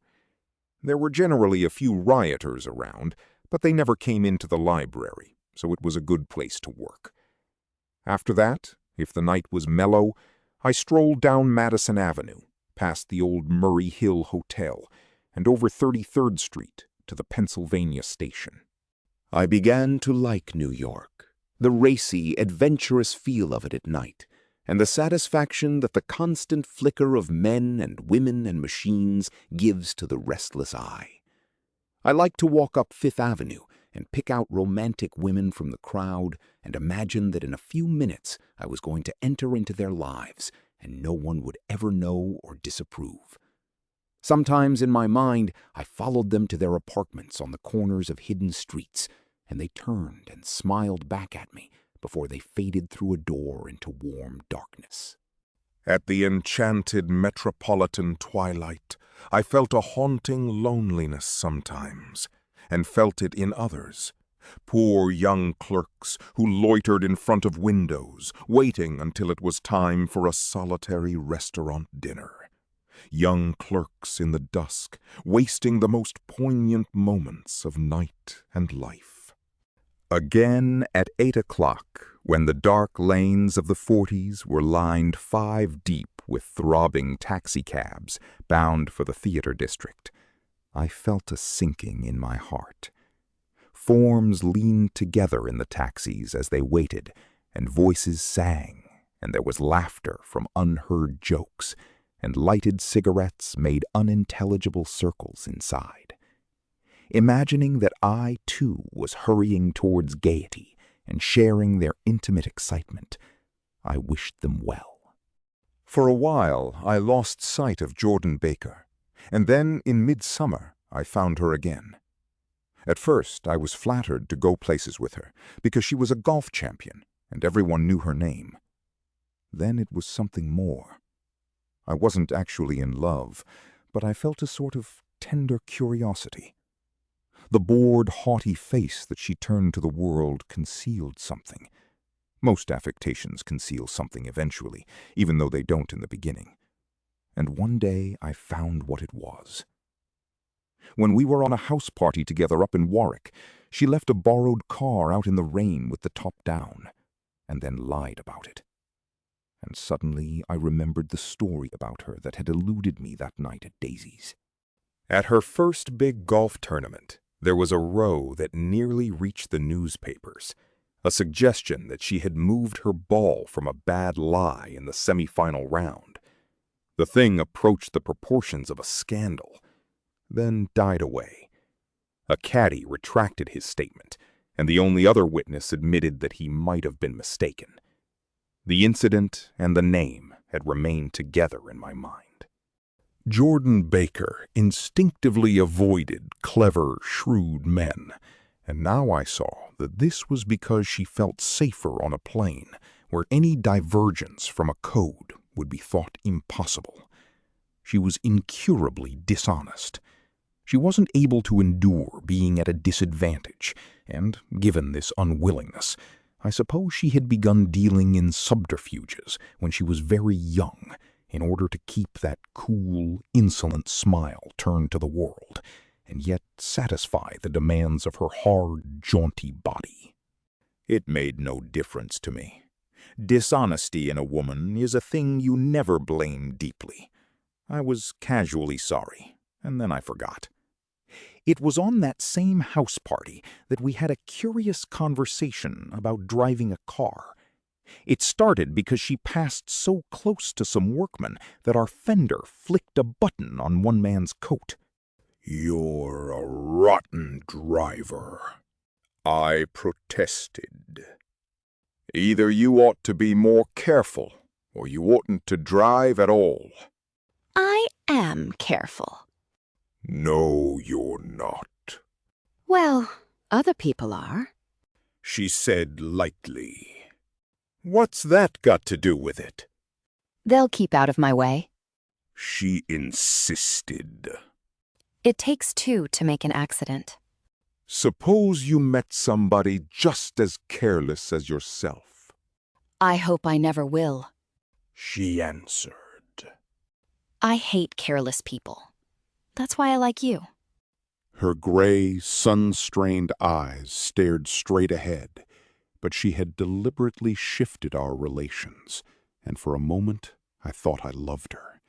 There were generally a few rioters around, but they never came into the library, so it was a good place to work. After that, if the night was mellow, I strolled down Madison Avenue, past the old Murray Hill Hotel, and over 33rd Street to the Pennsylvania Station. I began to like New York, the racy, adventurous feel of it at night, and the satisfaction that the constant flicker of men and women and machines gives to the restless eye. I liked to walk up Fifth Avenue and pick out romantic women from the crowd and imagine that in a few minutes I was going to enter into their lives and no one would ever know or disapprove. Sometimes in my mind I followed them to their apartments on the corners of hidden streets, and they turned and smiled back at me before they faded through a door into warm darkness. At the enchanted metropolitan twilight, I felt a haunting loneliness sometimes, and felt it in others. Poor young clerks who loitered in front of windows, waiting until it was time for a solitary restaurant dinner. young clerks in the dusk, wasting the most poignant moments of night and life. Again at 8 o'clock, when the dark lanes of the 40s were lined 5 deep with throbbing taxicabs bound for the theater district, I felt a sinking in my heart. Forms leaned together in the taxis as they waited, and voices sang, and there was laughter from unheard jokes, and lighted cigarettes made unintelligible circles inside. Imagining that I, too, was hurrying towards gaiety and sharing their intimate excitement, I wished them well. For a while, I lost sight of Jordan Baker, and then in midsummer, I found her again. At first, I was flattered to go places with her, because she was a golf champion, and everyone knew her name. Then it was something more. I wasn't actually in love, but I felt a sort of tender curiosity. The bored, haughty face that she turned to the world concealed something. Most affectations conceal something eventually, even though they don't in the beginning. And one day I found what it was. When we were on a house party together up in Warwick, she left a borrowed car out in the rain with the top down, and then lied about it. And suddenly I remembered the story about her that had eluded me that night at Daisy's. At her first big golf tournament, there was a row that nearly reached the newspapers, a suggestion that she had moved her ball from a bad lie in the semifinal round. The thing approached the proportions of a scandal, then died away. A caddy retracted his statement, and the only other witness admitted that he might have been mistaken. The incident and the name had remained together in my mind. Jordan Baker instinctively avoided clever, shrewd men, and now I saw that this was because she felt safer on a plane where any divergence from a code would be thought impossible. She was incurably dishonest. She wasn't able to endure being at a disadvantage, and, given this unwillingness, I suppose she had begun dealing in subterfuges when she was very young in order to keep that cool, insolent smile turned to the world, and yet satisfy the demands of her hard, jaunty body. It made no difference to me. Dishonesty in a woman is a thing you never blame deeply. I was casually sorry, and then I forgot. It was on that same house party that we had a curious conversation about driving a car. It started because she passed so close to some workmen that our fender flicked a button on one man's coat. "You're a rotten driver," I protested. "Either you ought to be more careful, or you oughtn't to drive at all." I am careful. "No, you're not." Well, other people are. She said lightly. "What's that got to do with it?" They'll keep out of my way. She insisted. It takes 2 to make an accident. "Suppose you met somebody just as careless as yourself." I hope I never will. She answered. I hate careless people. That's why I like you. Her gray, sun-strained eyes stared straight ahead, but she had deliberately shifted our relations, and for a moment I thought I loved her.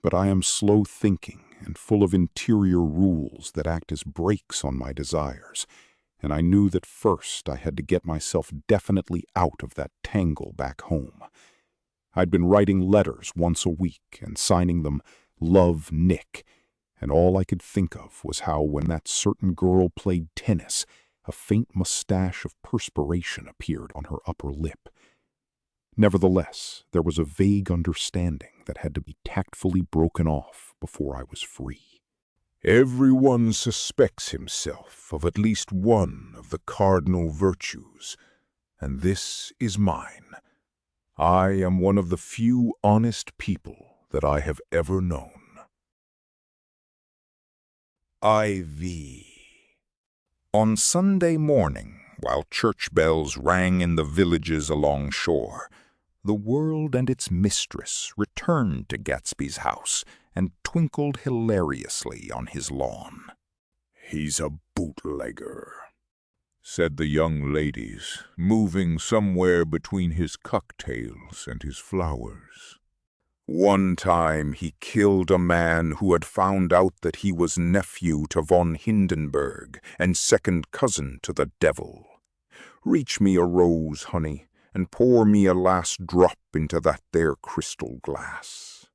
But I am slow-thinking and full of interior rules that act as brakes on my desires, and I knew that first I had to get myself definitely out of that tangle back home. I'd been writing letters once a week and signing them "Love, Nick," and all I could think of was how when that certain girl played tennis, a faint mustache of perspiration appeared on her upper lip. Nevertheless, there was a vague understanding that had to be tactfully broken off before I was free. Everyone suspects himself of at least one of the cardinal virtues, and this is mine. I am one of the few honest people that I have ever known. IV. On Sunday morning, while church bells rang in the villages along shore, the world and its mistress returned to Gatsby's house and twinkled hilariously on his lawn. "He's a bootlegger," said the young ladies, moving somewhere between his cocktails and his flowers. "One time he killed a man who had found out that he was nephew to von Hindenburg and second cousin to the devil. Reach me a rose, honey, and pour me a last drop into that there crystal glass."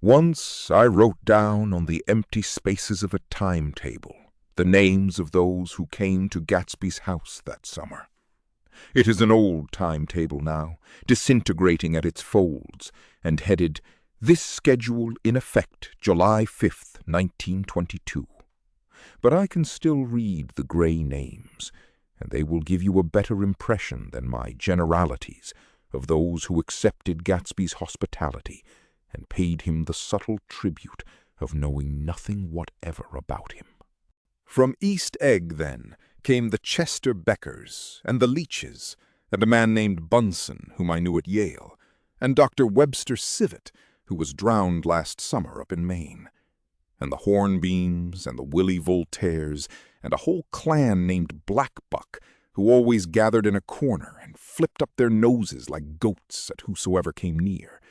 Once I wrote down on the empty spaces of a timetable the names of those who came to Gatsby's house that summer. It is an old timetable now, disintegrating at its folds, and headed, "This schedule in effect July 5th, 1922. But I can still read the gray names, and they will give you a better impression than my generalities of those who accepted Gatsby's hospitality and paid him the subtle tribute of knowing nothing whatever about him. From East Egg, then, came the Chester Beckers and the Leaches, and a man named Bunsen, whom I knew at Yale, and Dr. Webster Civet, who was drowned last summer up in Maine, and the Hornbeams and the Willie Voltaires, and a whole clan named Blackbuck, who always gathered in a corner and flipped up their noses like goats at whosoever came near,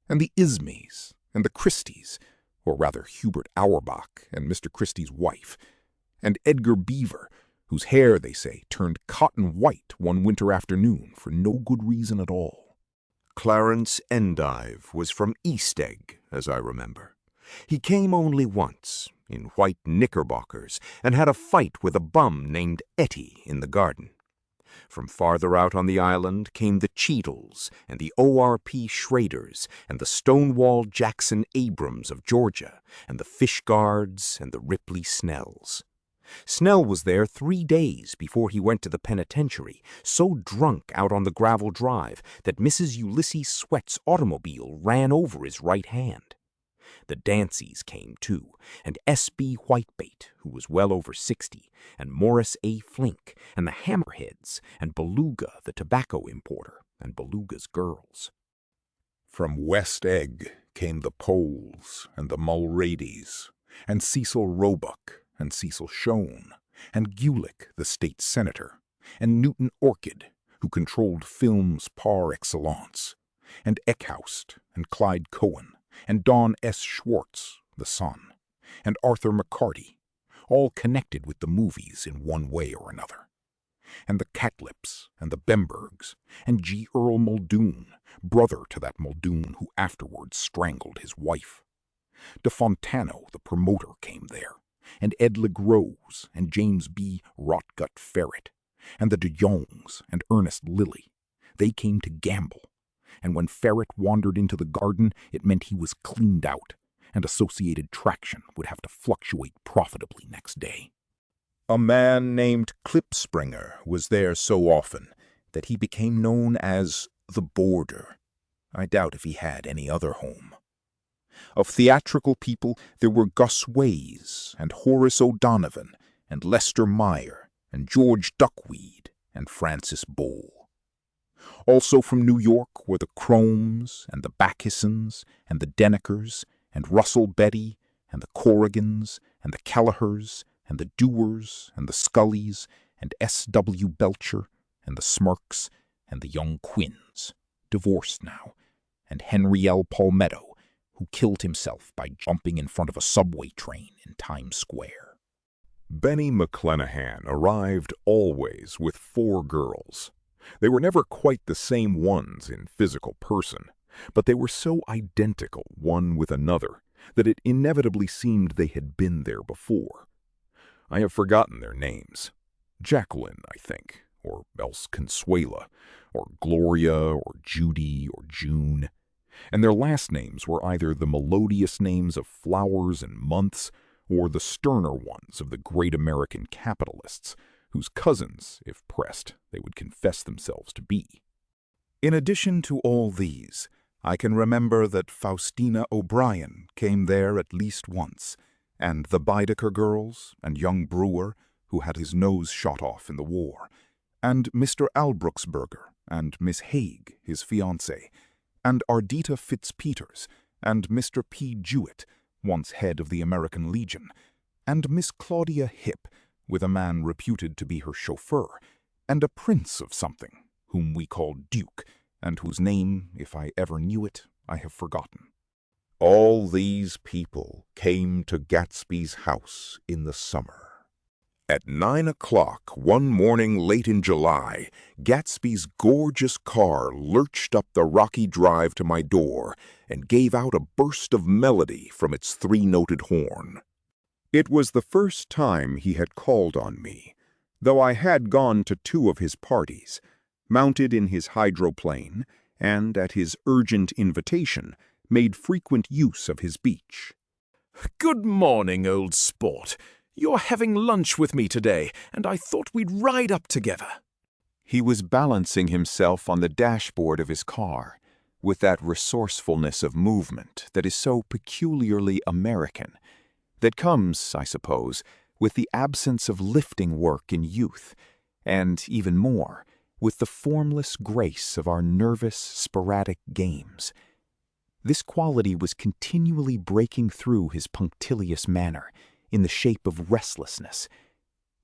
and the Ismeys and the Christies, or rather Hubert Auerbach and Mr. Christie's wife, and Edgar Beaver, whose hair, they say, turned cotton white one winter afternoon for no good reason at all. Clarence Endive was from East Egg, as I remember. He came only once, in white knickerbockers, and had a fight with a bum named Etty in the garden. From farther out on the island came the Cheadles and the O.R.P. Schraders and the Stonewall Jackson Abrams of Georgia and the Fishguards and the Ripley Snells. Snell was there 3 days before he went to the penitentiary, so drunk out on the gravel drive that Mrs. Ulysses Sweat's automobile ran over his right hand. The Danceys came too, and S.B. Whitebait, who was well over 60, and Morris A. Flink, and the Hammerheads, and Beluga, the tobacco importer, and Beluga's girls. From West Egg came the Poles and the Mulradys, and Cecil Roebuck, and Cecil Schoen, and Gulick, the state senator, and Newton Orchid, who controlled films par excellence, and Eckhoust, and Clyde Cohen, and Don S. Schwartz, the son, and Arthur McCarty, all connected with the movies in one way or another, and the Catlips, and the Bembergs, and G. Earl Muldoon, brother to that Muldoon who afterwards strangled his wife. De Fontano, the promoter, came there, and Ed LeGros, and James B. Rotgut Ferret, and the de Jongs, and Ernest Lilly. They came to gamble, and when Ferret wandered into the garden, it meant he was cleaned out, and Associated Traction would have to fluctuate profitably next day. A man named Klipspringer was there so often that he became known as the Boarder. I doubt if he had any other home. Of theatrical people, there were Gus Ways, and Horace O'Donovan, and Lester Meyer, and George Duckweed, and Francis Bowl. Also from New York were the Chromes, and the Backisons, and the Denekers, and Russell Betty, and the Corrigans, and the Kellehers, and the Dewars, and the Scullys, and S.W. Belcher, and the Smirks, and the young Quinns, divorced now, and Henry L. Palmetto, who killed himself by jumping in front of a subway train in Times Square. Benny McClenahan arrived always with 4 girls. They were never quite the same ones in physical person, but they were so identical one with another that it inevitably seemed they had been there before. I have forgotten their names. Jacqueline, I think, or else Consuela, or Gloria, or Judy, or June. And their last names were either the melodious names of flowers and months, or the sterner ones of the great American capitalists, whose cousins, if pressed, they would confess themselves to be. In addition to all these, I can remember that Faustina O'Brien came there at least once, and the Baedeker girls, and young Brewer, who had his nose shot off in the war, and Mr. Albrucksberger, and Miss Haig, his fiancée, and Ardita Fitzpeters, and Mr. P. Jewett, once head of the American Legion, and Miss Claudia Hip, with a man reputed to be her chauffeur, and a prince of something, whom we called Duke, and whose name, if I ever knew it, I have forgotten. All these people came to Gatsby's house in the summer. At 9 o'clock one morning late in July, Gatsby's gorgeous car lurched up the rocky drive to my door and gave out a burst of melody from its three-noted horn. It was the first time he had called on me, though I had gone to 2 of his parties, mounted in his hydroplane, and, at his urgent invitation, made frequent use of his beach. "Good morning, old sport. You're having lunch with me today, and I thought we'd ride up together." He was balancing himself on the dashboard of his car, with that resourcefulness of movement that is so peculiarly American, that comes, I suppose, with the absence of lifting work in youth, and, even more, with the formless grace of our nervous, sporadic games. This quality was continually breaking through his punctilious manner, in the shape of restlessness.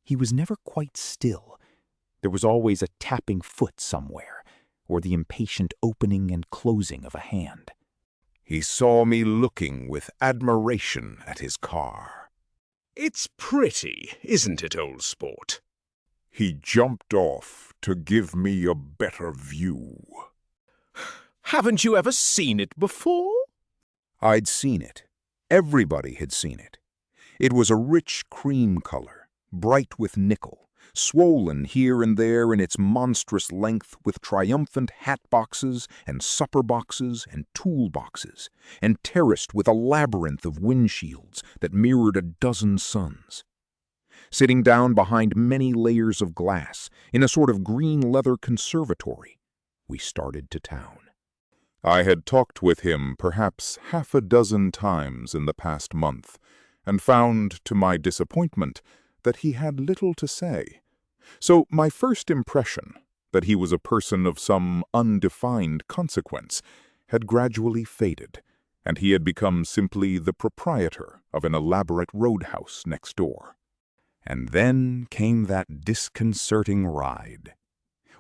He was never quite still. There was always a tapping foot somewhere, or the impatient opening and closing of a hand. He saw me looking with admiration at his car. "It's pretty, isn't it, old sport?" He jumped off to give me a better view. "Haven't you ever seen it before?" I'd seen it. Everybody had seen it. It was a rich cream color, bright with nickel, swollen here and there in its monstrous length with triumphant hat boxes and supper boxes and tool boxes, and terraced with a labyrinth of windshields that mirrored a dozen suns. Sitting down behind many layers of glass in a sort of green leather conservatory, we started to town. I had talked with him perhaps half a dozen times in the past month, and found, to my disappointment, that he had little to say. So my first impression, that he was a person of some undefined consequence, had gradually faded, and he had become simply the proprietor of an elaborate roadhouse next door. And then came that disconcerting ride.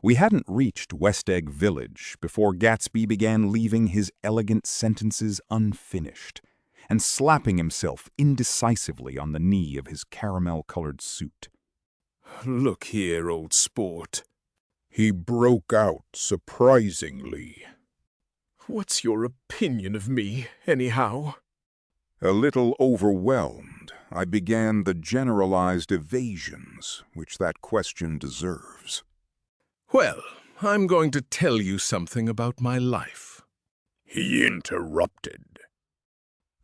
We hadn't reached West Egg Village before Gatsby began leaving his elegant sentences unfinished, and slapping himself indecisively on the knee of his caramel-colored suit. "Look here, old sport," he broke out surprisingly. "What's your opinion of me, anyhow?" A little overwhelmed, I began the generalized evasions which that question deserves. "Well, I'm going to tell you something about my life." He interrupted.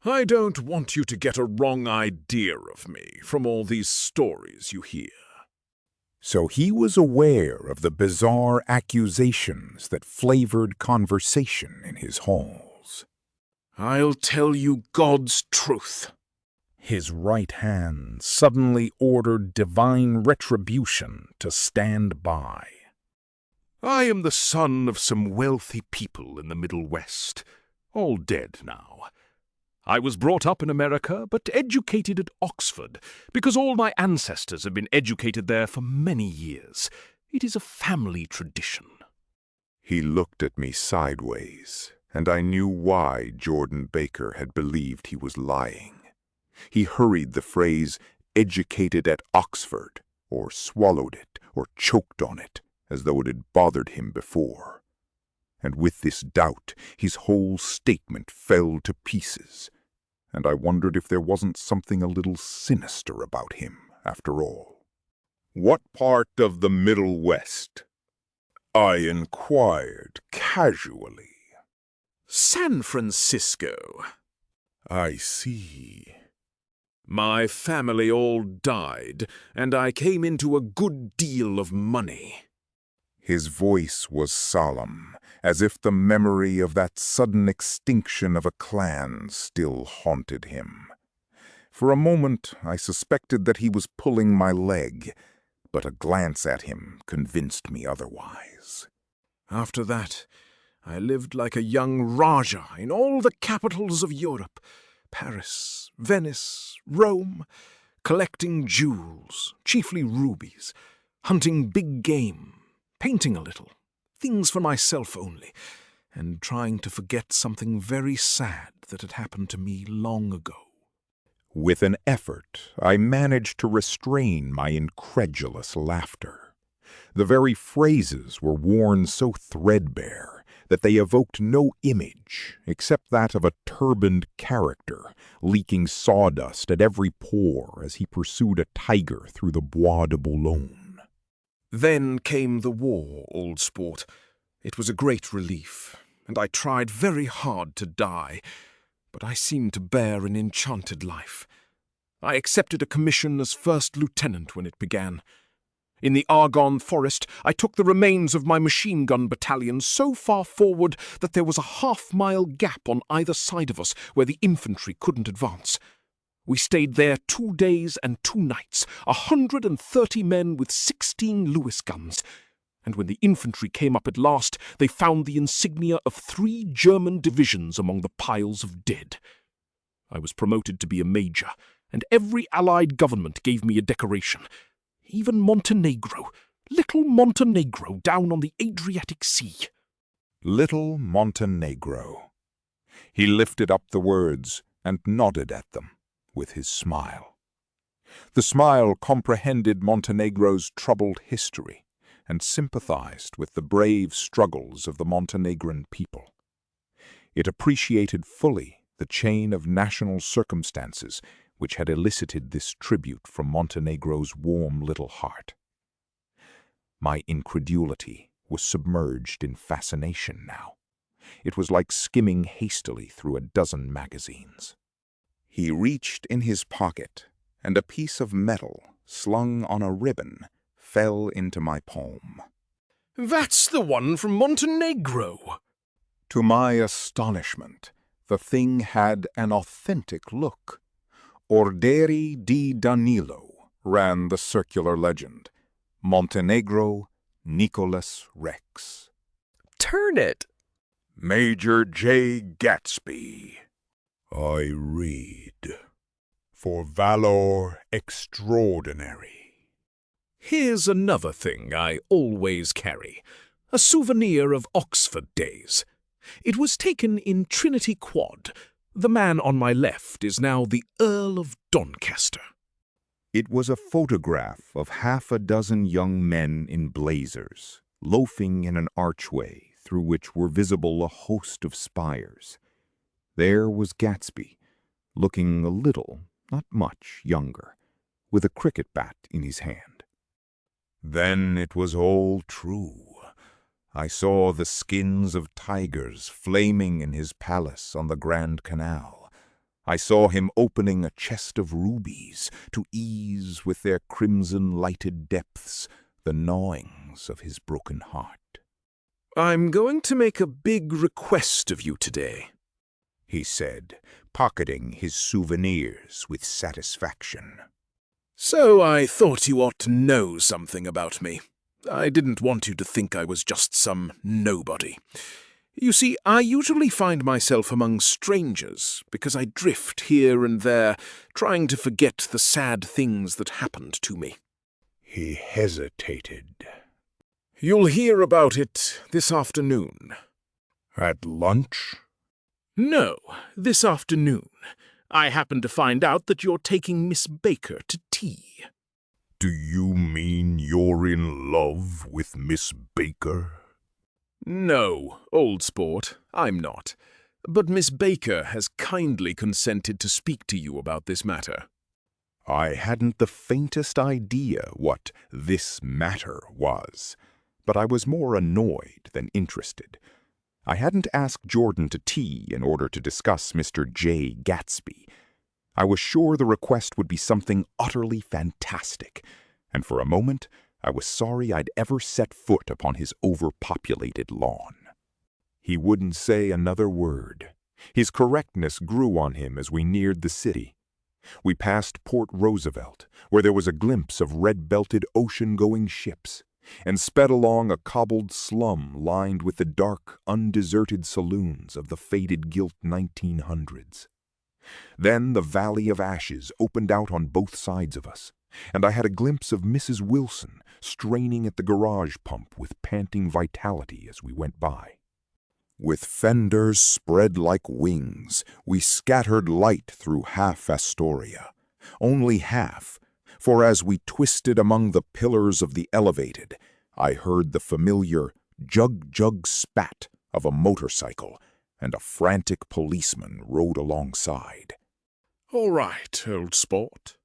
"I don't want you to get a wrong idea of me from all these stories you hear." So he was aware of the bizarre accusations that flavored conversation in his halls. "I'll tell you God's truth." His right hand suddenly ordered divine retribution to stand by. "I am the son of some wealthy people in the Middle West, all dead now. I was brought up in America, but educated at Oxford, because all my ancestors have been educated there for many years. It is a family tradition." He looked at me sideways, and I knew why Jordan Baker had believed he was lying. He hurried the phrase, "educated at Oxford," or swallowed it, or choked on it, as though it had bothered him before. And with this doubt, his whole statement fell to pieces, and I wondered if there wasn't something a little sinister about him, after all. "What part of the Middle West?" I inquired casually. "San Francisco." "I see." "My family all died, and I came into a good deal of money." His voice was solemn, as if the memory of that sudden extinction of a clan still haunted him. For a moment I suspected that he was pulling my leg, but a glance at him convinced me otherwise. After that, I lived like a young Raja in all the capitals of Europe, Paris, Venice, Rome, collecting jewels, chiefly rubies, hunting big game, painting a little, things for myself only, and trying to forget something very sad that had happened to me long ago. With an effort, I managed to restrain my incredulous laughter. The very phrases were worn so threadbare that they evoked no image except that of a turbaned character leaking sawdust at every pore as he pursued a tiger through the Bois de Boulogne. Then came the war, old sport. It was a great relief, and I tried very hard to die, but I seemed to bear an enchanted life. I accepted a commission as first lieutenant when it began. In the Argonne forest, I took the remains of my machine-gun battalion so far forward that there was a half-mile gap on either side of us where the infantry couldn't advance. We stayed there 2 days and 2 nights, 130 men with 16 Lewis guns. And when the infantry came up at last, they found the insignia of 3 German divisions among the piles of dead. I was promoted to be a major, and every Allied government gave me a decoration. Even Montenegro, little Montenegro down on the Adriatic Sea. Little Montenegro. He lifted up the words and nodded at them with his smile. The smile comprehended Montenegro's troubled history and sympathized with the brave struggles of the Montenegrin people. It appreciated fully the chain of national circumstances which had elicited this tribute from Montenegro's warm little heart. My incredulity was submerged in fascination now. It was like skimming hastily through a dozen magazines. He reached in his pocket, and a piece of metal, slung on a ribbon, fell into my palm. "That's the one from Montenegro!" To my astonishment, the thing had an authentic look. Orderi di Danilo, ran the circular legend. Montenegro, Nicholas Rex. Turn it! Major J. Gatsby. I read. For valor extraordinary. Here's another thing I always carry. A souvenir of Oxford days. It was taken in Trinity Quad. The man on my left is now the Earl of Doncaster. It was a photograph of half a dozen young men in blazers, loafing in an archway through which were visible a host of spires. There was Gatsby, looking a little, not much, younger, with a cricket bat in his hand. Then it was all true. I saw the skins of tigers flaming in his palace on the Grand Canal. I saw him opening a chest of rubies to ease with their crimson-lighted depths the gnawings of his broken heart. "I'm going to make a big request of you today," he said, pocketing his souvenirs with satisfaction. "So I thought you ought to know something about me. I didn't want you to think I was just some nobody. You see, I usually find myself among strangers because I drift here and there, trying to forget the sad things that happened to me." He hesitated. "You'll hear about it this afternoon." "At lunch?" "No, this afternoon. I happen to find out that you're taking Miss Baker to tea." Do you mean you're in love with Miss Baker? "No, old sport, I'm not. But Miss Baker has kindly consented to speak to you about this matter." I hadn't the faintest idea what this matter was, but I was more annoyed than interested. I hadn't asked Jordan to tea in order to discuss Mr. J. Gatsby. I was sure the request would be something utterly fantastic, and for a moment I was sorry I'd ever set foot upon his overpopulated lawn. He wouldn't say another word. His correctness grew on him as we neared the city. We passed Port Roosevelt, where there was a glimpse of red-belted ocean-going ships. and sped along a cobbled slum lined with the dark, undeserted saloons of the faded gilt 1900s. Then the Valley of Ashes opened out on both sides of us, and I had a glimpse of Mrs. Wilson straining at the garage pump with panting vitality as we went by. With fenders spread like wings, we scattered light through half Astoria. Only half, for as we twisted among the pillars of the elevated, I heard the familiar jug-jug spat of a motorcycle, and a frantic policeman rode alongside. "All right, old sport."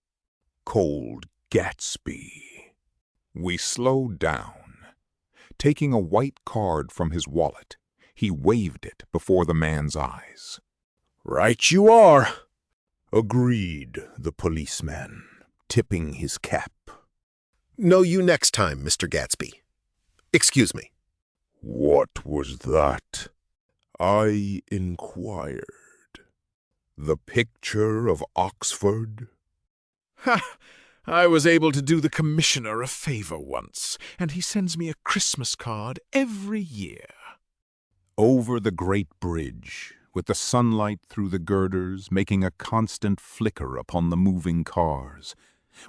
Cold Gatsby. We slowed down. Taking a white card from his wallet, he waved it before the man's eyes. "Right you are." Agreed, the policeman, tipping his cap. "Know you next time, Mr. Gatsby. Excuse me." What was that? I inquired. The picture of Oxford? Ha! I was able to do the commissioner a favor once, and he sends me a Christmas card every year. Over the great bridge, with the sunlight through the girders making a constant flicker upon the moving cars,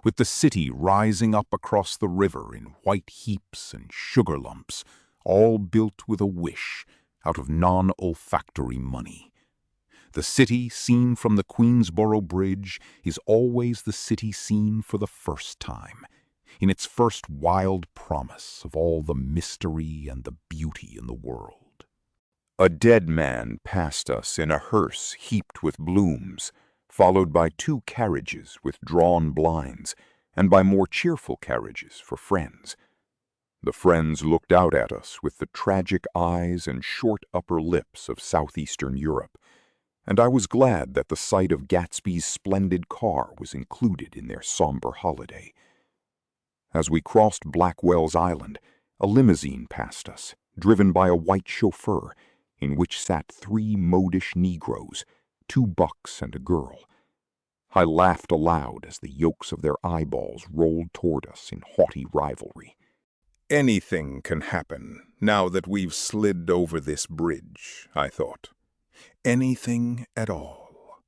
with the city rising up across the river in white heaps and sugar lumps, all built with a wish, out of non-olfactory money. The city seen from the Queensboro Bridge is always the city seen for the first time, in its first wild promise of all the mystery and the beauty in the world. A dead man passed us in a hearse heaped with blooms, followed by 2 carriages with drawn blinds, and by more cheerful carriages for friends. The friends looked out at us with the tragic eyes and short upper lips of southeastern Europe, and I was glad that the sight of Gatsby's splendid car was included in their somber holiday. As we crossed Blackwell's Island, a limousine passed us, driven by a white chauffeur, in which sat 3 modish Negroes, 2 bucks and a girl. I laughed aloud as the yolks of their eyeballs rolled toward us in haughty rivalry. Anything can happen now that we've slid over this bridge, I thought. Anything at all.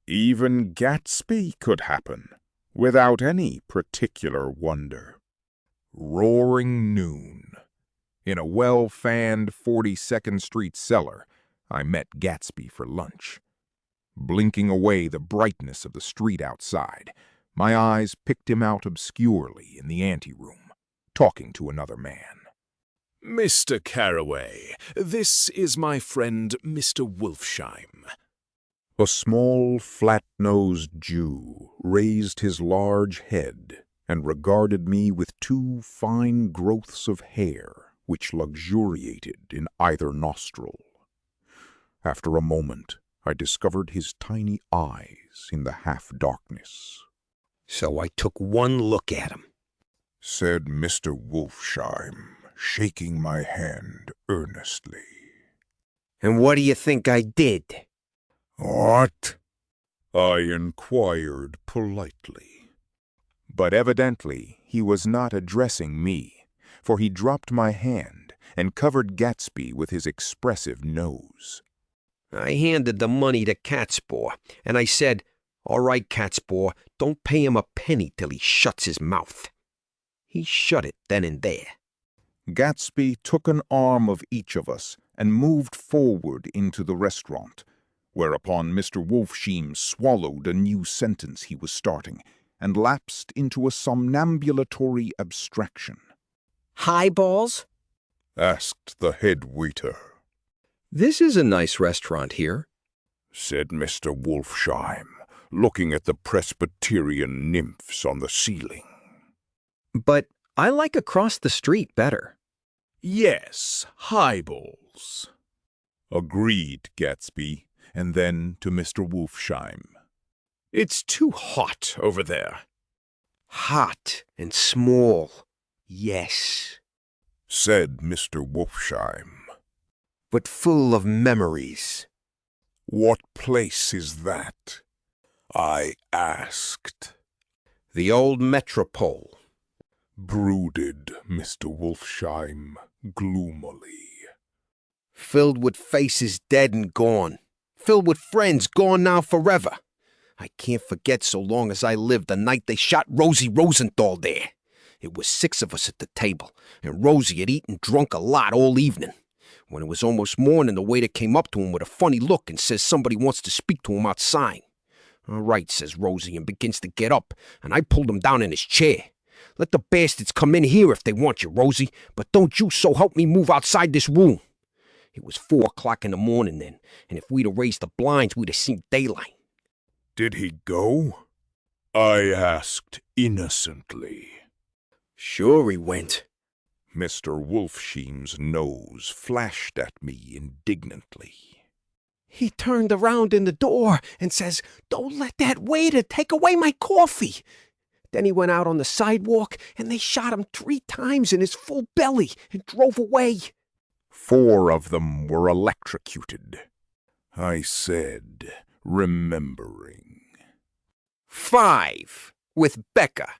Even Gatsby could happen, without any particular wonder. Roaring noon. In a well-fanned 42nd Street cellar, I met Gatsby for lunch. Blinking away the brightness of the street outside, my eyes picked him out obscurely in the anteroom, talking to another man. "Mr. Carraway, this is my friend Mr. Wolfshiem." A small, flat-nosed Jew raised his large head and regarded me with 2 fine growths of hair which luxuriated in either nostril. After a moment, I discovered his tiny eyes in the half-darkness. "So I took one look at him," said Mr. Wolfshiem, shaking my hand earnestly. "And what do you think I did?" What? I inquired politely. But evidently he was not addressing me, for he dropped my hand and covered Gatsby with his expressive nose. I handed the money to Catspaw, and I said, "All right, Catspaw, don't pay him a penny till he shuts his mouth." He shut it then and there. Gatsby took an arm of each of us and moved forward into the restaurant, whereupon Mr. Wolfshiem swallowed a new sentence he was starting and lapsed into a somnambulatory abstraction. "Highballs?" asked the head waiter. "This is a nice restaurant here," said Mr. Wolfshiem, looking at the Presbyterian nymphs on the ceiling. "But I like across the street better." "Yes, highballs," agreed Gatsby, and then to Mr. Wolfshiem. "It's too hot over there." "Hot and small, yes," said Mr. Wolfshiem. "But full of memories." What place is that? I asked. "The old Metropole." brooded Mr. Wolfshiem gloomily. Filled with faces dead and gone. Filled with friends gone now forever. I can't forget so long as I live the night they shot Rosie Rosenthal there. It was 6 of us at the table, and Rosie had eaten drunk a lot all evening. When it was almost morning, the waiter came up to him with a funny look and says somebody wants to speak to him outside. All right, says Rosie, and begins to get up, and I pulled him down in his chair. Let the bastards come in here if they want you, Rosie, but don't you so help me move outside this room. It was 4 o'clock in the morning then, and if we'd have raised the blinds, we'd have seen daylight. Did he go? I asked innocently. Sure he went. Mr. Wolfshiem's nose flashed at me indignantly. He turned around in the door and says, "Don't let that waiter take away my coffee." Then he went out on the sidewalk and they shot him 3 times in his full belly and drove away. 4 of them were electrocuted, I said, remembering. 5, with Becca.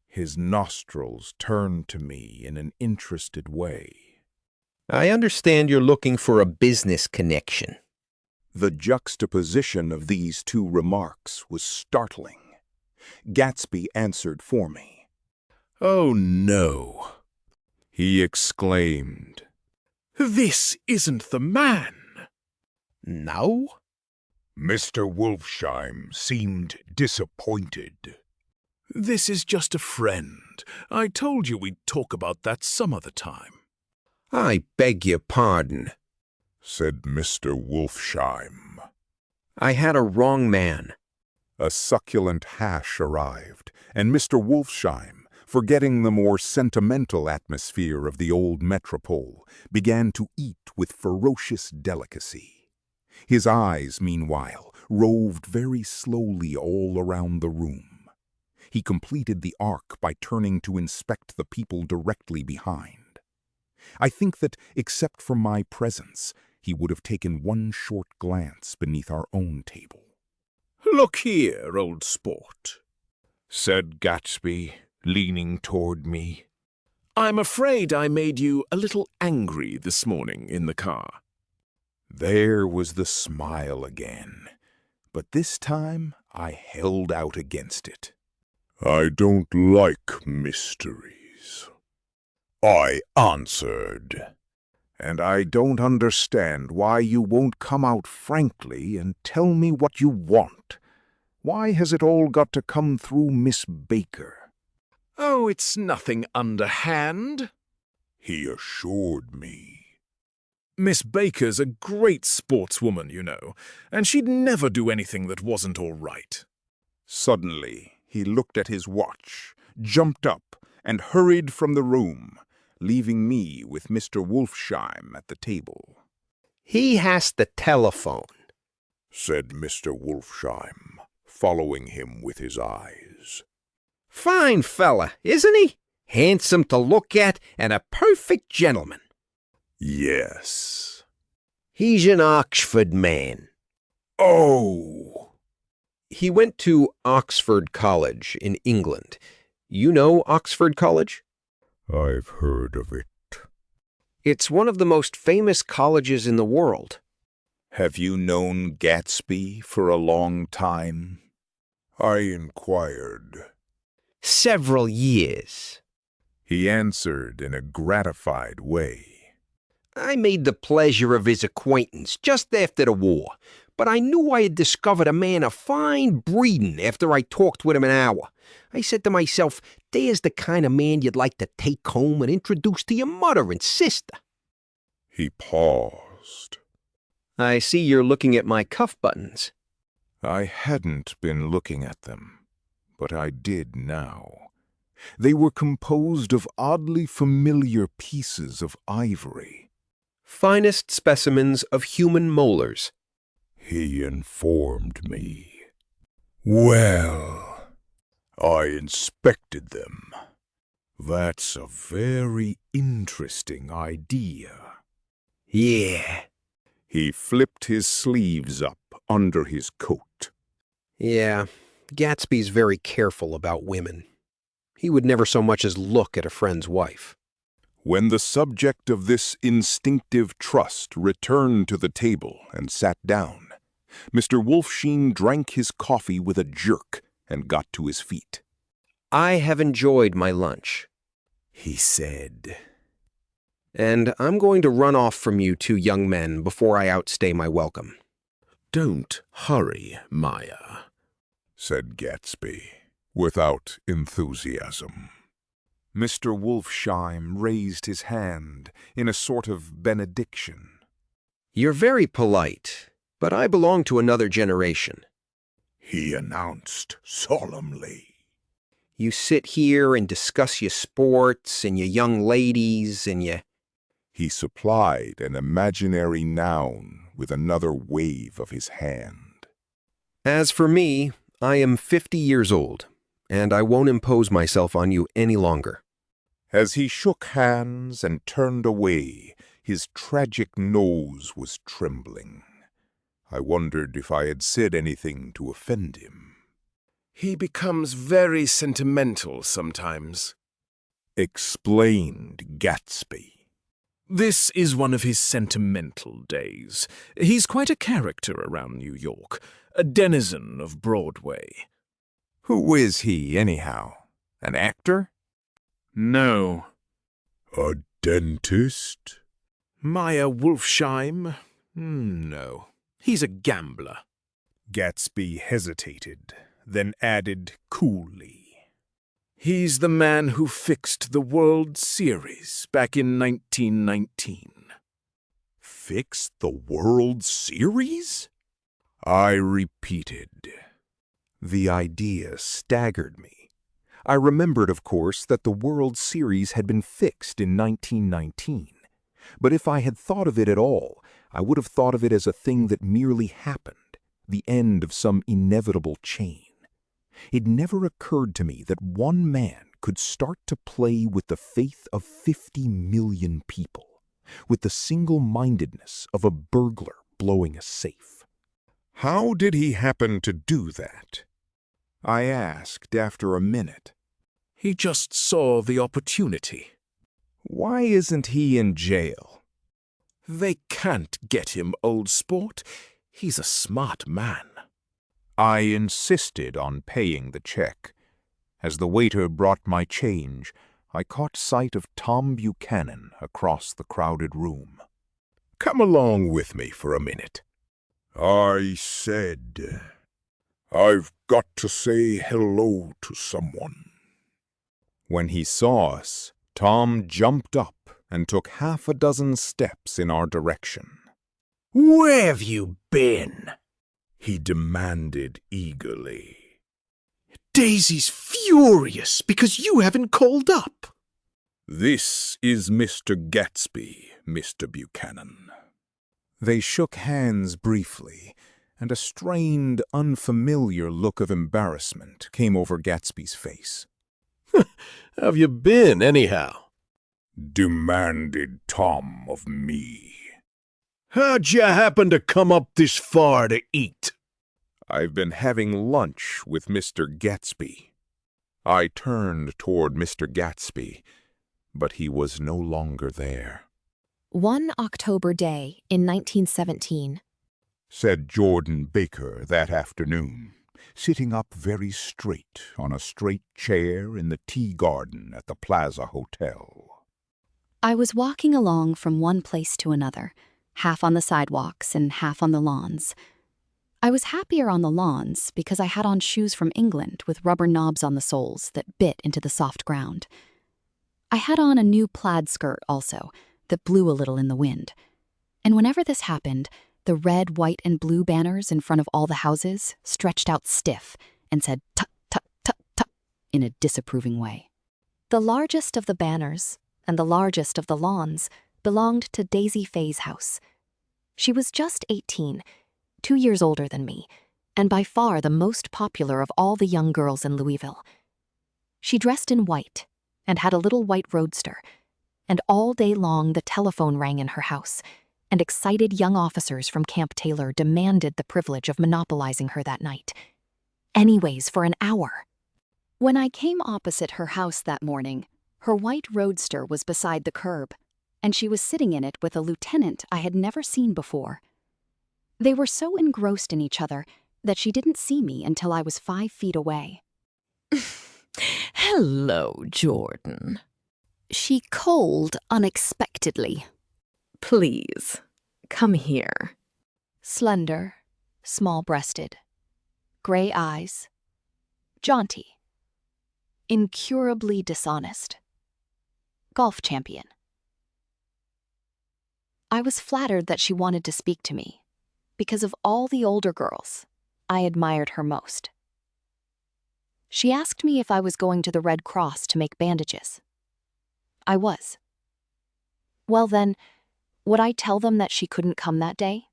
His nostrils turned to me in an interested way. I understand you're looking for a business connection. The juxtaposition of these 2 remarks was startling. Gatsby answered for me. "Oh, no," he exclaimed. "This isn't the man." No? Mr. Wolfshiem seemed disappointed. "This is just a friend. I told you we'd talk about that some other time." I beg your pardon, said Mr. Wolfshiem. I had a wrong man. A succulent hash arrived, and Mr. Wolfshiem, forgetting the more sentimental atmosphere of the old metropole, began to eat with ferocious delicacy. His eyes, meanwhile, roved very slowly all around the room. He completed the arc by turning to inspect the people directly behind. I think that, except for my presence, he would have taken one short glance beneath our own table. "Look here, old sport," said Gatsby, leaning toward me. "I'm afraid I made you a little angry this morning in the car." There was the smile again, but this time I held out against it. "I don't like mysteries," I answered. "And I don't understand why you won't come out frankly and tell me what you want. Why has it all got to come through Miss Baker?" "Oh, it's nothing underhand," he assured me. "Miss Baker's a great sportswoman, you know, and she'd never do anything that wasn't all right." Suddenly, he looked at his watch, jumped up, and hurried from the room, leaving me with Mr. Wolfshiem at the table. "He has the telephone," said Mr. Wolfshiem, following him with his eyes. "Fine fella, isn't he? Handsome to look at and a perfect gentleman." "Yes." "He's an Oxford man." "Oh!" "He went to Oxford College in England. You know Oxford College?" "I've heard of it." "It's one of the most famous colleges in the world." "Have you known Gatsby for a long time?" I inquired. "Several years," he answered in a gratified way. "I made the pleasure of his acquaintance just after the war, but I knew I had discovered a man of fine breeding after I talked with him an hour. I said to myself, there's the kind of man you'd like to take home and introduce to your mother and sister." He paused. "I see you're looking at my cuff buttons." I hadn't been looking at them, but I did now. They were composed of oddly familiar pieces of ivory. "Finest specimens of human molars," he informed me. Well, I inspected them. That's a very interesting idea. "Yeah." He flipped his sleeves up under his coat. "Yeah, Gatsby's very careful about women." He would never so much as look at a friend's wife. When the subject of this instinctive trust returned to the table and sat down, Mr. Wolfshiem drank his coffee with a jerk and got to his feet. "I have enjoyed my lunch," he said. "and I'm going to run off from you two young men before I outstay my welcome." "Don't hurry, Maya," said Gatsby, without enthusiasm. Mr. Wolfshiem raised his hand in a sort of benediction. "You're very polite, but I belong to another generation," he announced solemnly. "You sit here and discuss your sports and your young ladies and your—" He supplied an imaginary noun with another wave of his hand. "As for me, I am 50 years old, and I won't impose myself on you any longer." As he shook hands and turned away, his tragic nose was trembling. I wondered if I had said anything to offend him. "He becomes very sentimental sometimes," explained Gatsby. "This is one of his sentimental days. He's quite a character around New York, a denizen of Broadway." "Who is he, anyhow? An actor?" "No." "A dentist?" "Maya Wolfshiem? No. He's a gambler." Gatsby hesitated, then added coolly, "He's the man who fixed the World Series back in 1919. "Fixed the World Series?" I repeated. The idea staggered me. I remembered, of course, that the World Series had been fixed in 1919. But if I had thought of it at all, I would have thought of it as a thing that merely happened, the end of some inevitable chain. It never occurred to me that one man could start to play with the faith of 50 million people, with the single-mindedness of a burglar blowing a safe. How did he happen to do that? I asked after a minute. "He just saw the opportunity." "Why isn't he in jail?" "They can't get him, old sport. He's a smart man." I insisted on paying the check. As the waiter brought my change, I caught sight of Tom Buchanan across the crowded room. "Come along with me for a minute." I said, "I've got to say hello to someone." When he saw us, Tom jumped up and took half a dozen steps in our direction. "Where have you been?" he demanded eagerly. "Daisy's furious because you haven't called up." "This is Mr. Gatsby, Mr. Buchanan." They shook hands briefly, and a strained, unfamiliar look of embarrassment came over Gatsby's face. "Have you been, anyhow?" demanded Tom of me. "How'd you happen to come up this far to eat?" "I've been having lunch with Mr. Gatsby." I turned toward Mr. Gatsby, but he was no longer there. One October day in 1917, said Jordan Baker that afternoon, sitting up very straight on a straight chair in the tea garden at the Plaza Hotel. I was walking along from one place to another, half on the sidewalks and half on the lawns. I was happier on the lawns because I had on shoes from England with rubber knobs on the soles that bit into the soft ground. I had on a new plaid skirt also that blew a little in the wind. And whenever this happened, the red, white, and blue banners in front of all the houses stretched out stiff and said tut, tut, tut, tut in a disapproving way. The largest of the banners and the largest of the lawns belonged to Daisy Faye's house. She was just 18, 2 years older than me, and by far the most popular of all the young girls in Louisville. She dressed in white and had a little white roadster, and all day long the telephone rang in her house, and excited young officers from Camp Taylor demanded the privilege of monopolizing her that night. Anyways, for an hour. When I came opposite her house that morning, her white roadster was beside the curb, and she was sitting in it with a lieutenant I had never seen before. They were so engrossed in each other that she didn't see me until I was 5 feet away. Hello, Jordan. She called unexpectedly. Please, come here. Slender, small-breasted, gray eyes, jaunty, incurably dishonest, golf champion. I was flattered that she wanted to speak to me, because of all the older girls, I admired her most. She asked me if I was going to the Red Cross to make bandages. I was. Well then, would I tell them that she couldn't come that day?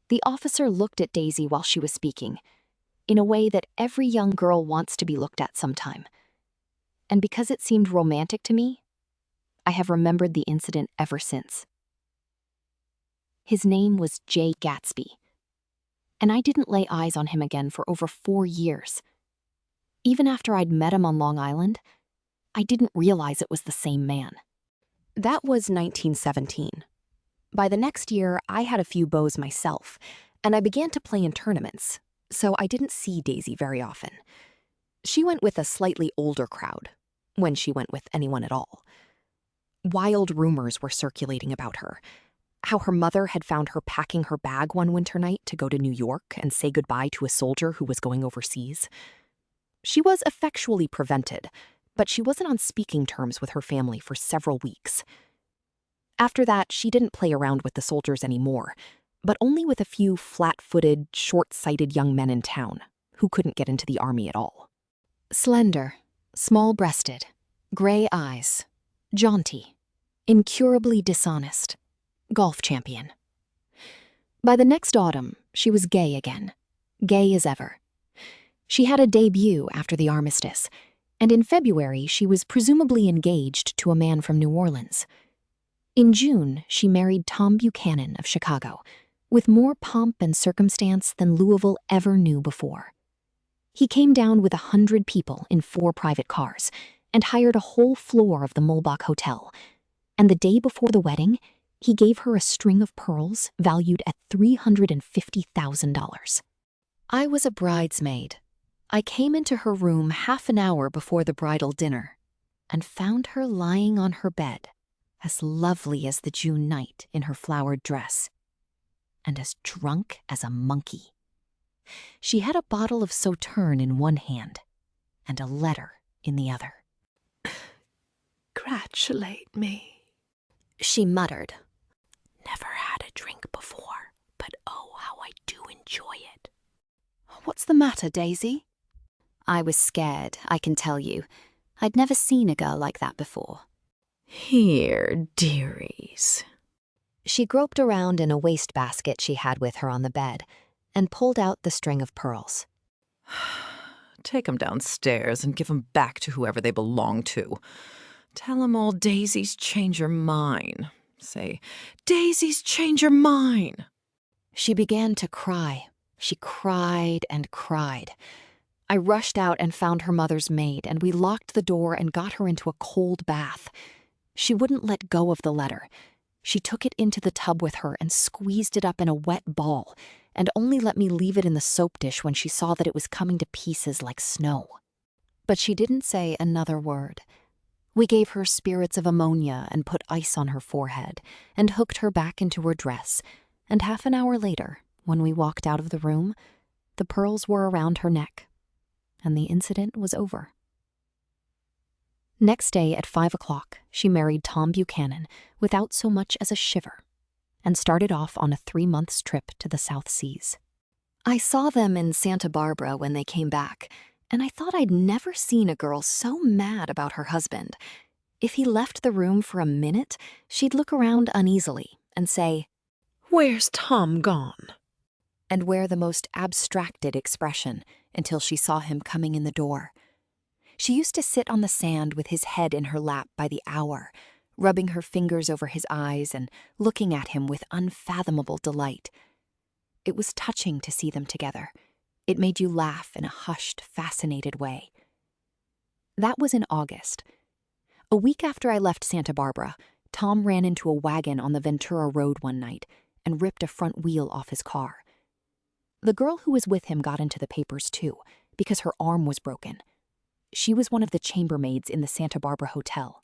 The officer looked at Daisy while she was speaking, in a way that every young girl wants to be looked at sometime. And because it seemed romantic to me, I have remembered the incident ever since. His name was J. Gatsby, and I didn't lay eyes on him again for over 4 years. Even after I'd met him on Long Island, I didn't realize it was the same man. That was 1917. By the next year, I had a few beaux myself, and I began to play in tournaments, so I didn't see Daisy very often. She went with a slightly older crowd, when she went with anyone at all. Wild rumors were circulating about her. How her mother had found her packing her bag one winter night to go to New York and say goodbye to a soldier who was going overseas. She was effectually prevented, but she wasn't on speaking terms with her family for several weeks. After that, she didn't play around with the soldiers anymore, but only with a few flat-footed, short-sighted young men in town who couldn't get into the army at all. Slender, small-breasted, gray eyes, jaunty, incurably dishonest, golf champion. By the next autumn, she was gay again, gay as ever. She had a debut after the armistice, and in February she was presumably engaged to a man from New Orleans. In June, she married Tom Buchanan of Chicago, with more pomp and circumstance than Louisville ever knew before. He came down with 100 people in 4 private cars and hired a whole floor of the Mulbach Hotel, and the day before the wedding, he gave her a string of pearls valued at $350,000. I was a bridesmaid. I came into her room half an hour before the bridal dinner and found her lying on her bed, as lovely as the June night in her flowered dress, and as drunk as a monkey. She had a bottle of Sauterne in one hand and a letter in the other. Congratulate me, she muttered. Never had a drink before, but oh, how I do enjoy it. What's the matter, Daisy? I was scared, I can tell you. I'd never seen a girl like that before. Here, dearies. She groped around in a wastebasket she had with her on the bed and pulled out the string of pearls. Take 'em downstairs and give 'em back to whoever they belong to. Tell 'em all Daisy's changed her mind. Say, Daisy's changed her mind. She began to cry. She cried and cried. I rushed out and found her mother's maid, and we locked the door and got her into a cold bath. She wouldn't let go of the letter. She took it into the tub with her and squeezed it up in a wet ball, and only let me leave it in the soap dish when she saw that it was coming to pieces like snow. But she didn't say another word. We gave her spirits of ammonia and put ice on her forehead and hooked her back into her dress, and half an hour later, when we walked out of the room, the pearls were around her neck, and the incident was over. Next day at 5 o'clock, she married Tom Buchanan without so much as a shiver and started off on a 3-month trip to the South Seas. I saw them in Santa Barbara when they came back, and I thought I'd never seen a girl so mad about her husband. If he left the room for a minute, she'd look around uneasily and say, "Where's Tom gone?" and wear the most abstracted expression until she saw him coming in the door. She used to sit on the sand with his head in her lap by the hour, rubbing her fingers over his eyes and looking at him with unfathomable delight. It was touching to see them together, It made you laugh in a hushed, fascinated way. That was in August. A week after I left Santa Barbara, Tom ran into a wagon on the Ventura Road one night and ripped a front wheel off his car. The girl who was with him got into the papers too, because her arm was broken. She was one of the chambermaids in the Santa Barbara Hotel.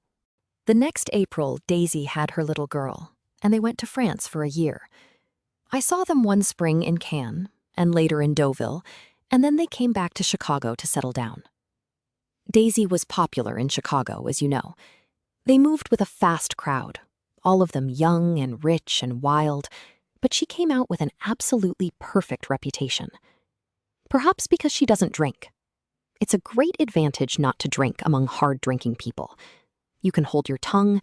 The next April, Daisy had her little girl, and they went to France for a year. I saw them one spring in Cannes, and later in Deauville, and then they came back to Chicago to settle down. Daisy was popular in Chicago, as you know. They moved with a fast crowd, all of them young and rich and wild, but she came out with an absolutely perfect reputation. Perhaps because she doesn't drink. It's a great advantage not to drink among hard-drinking people. You can hold your tongue,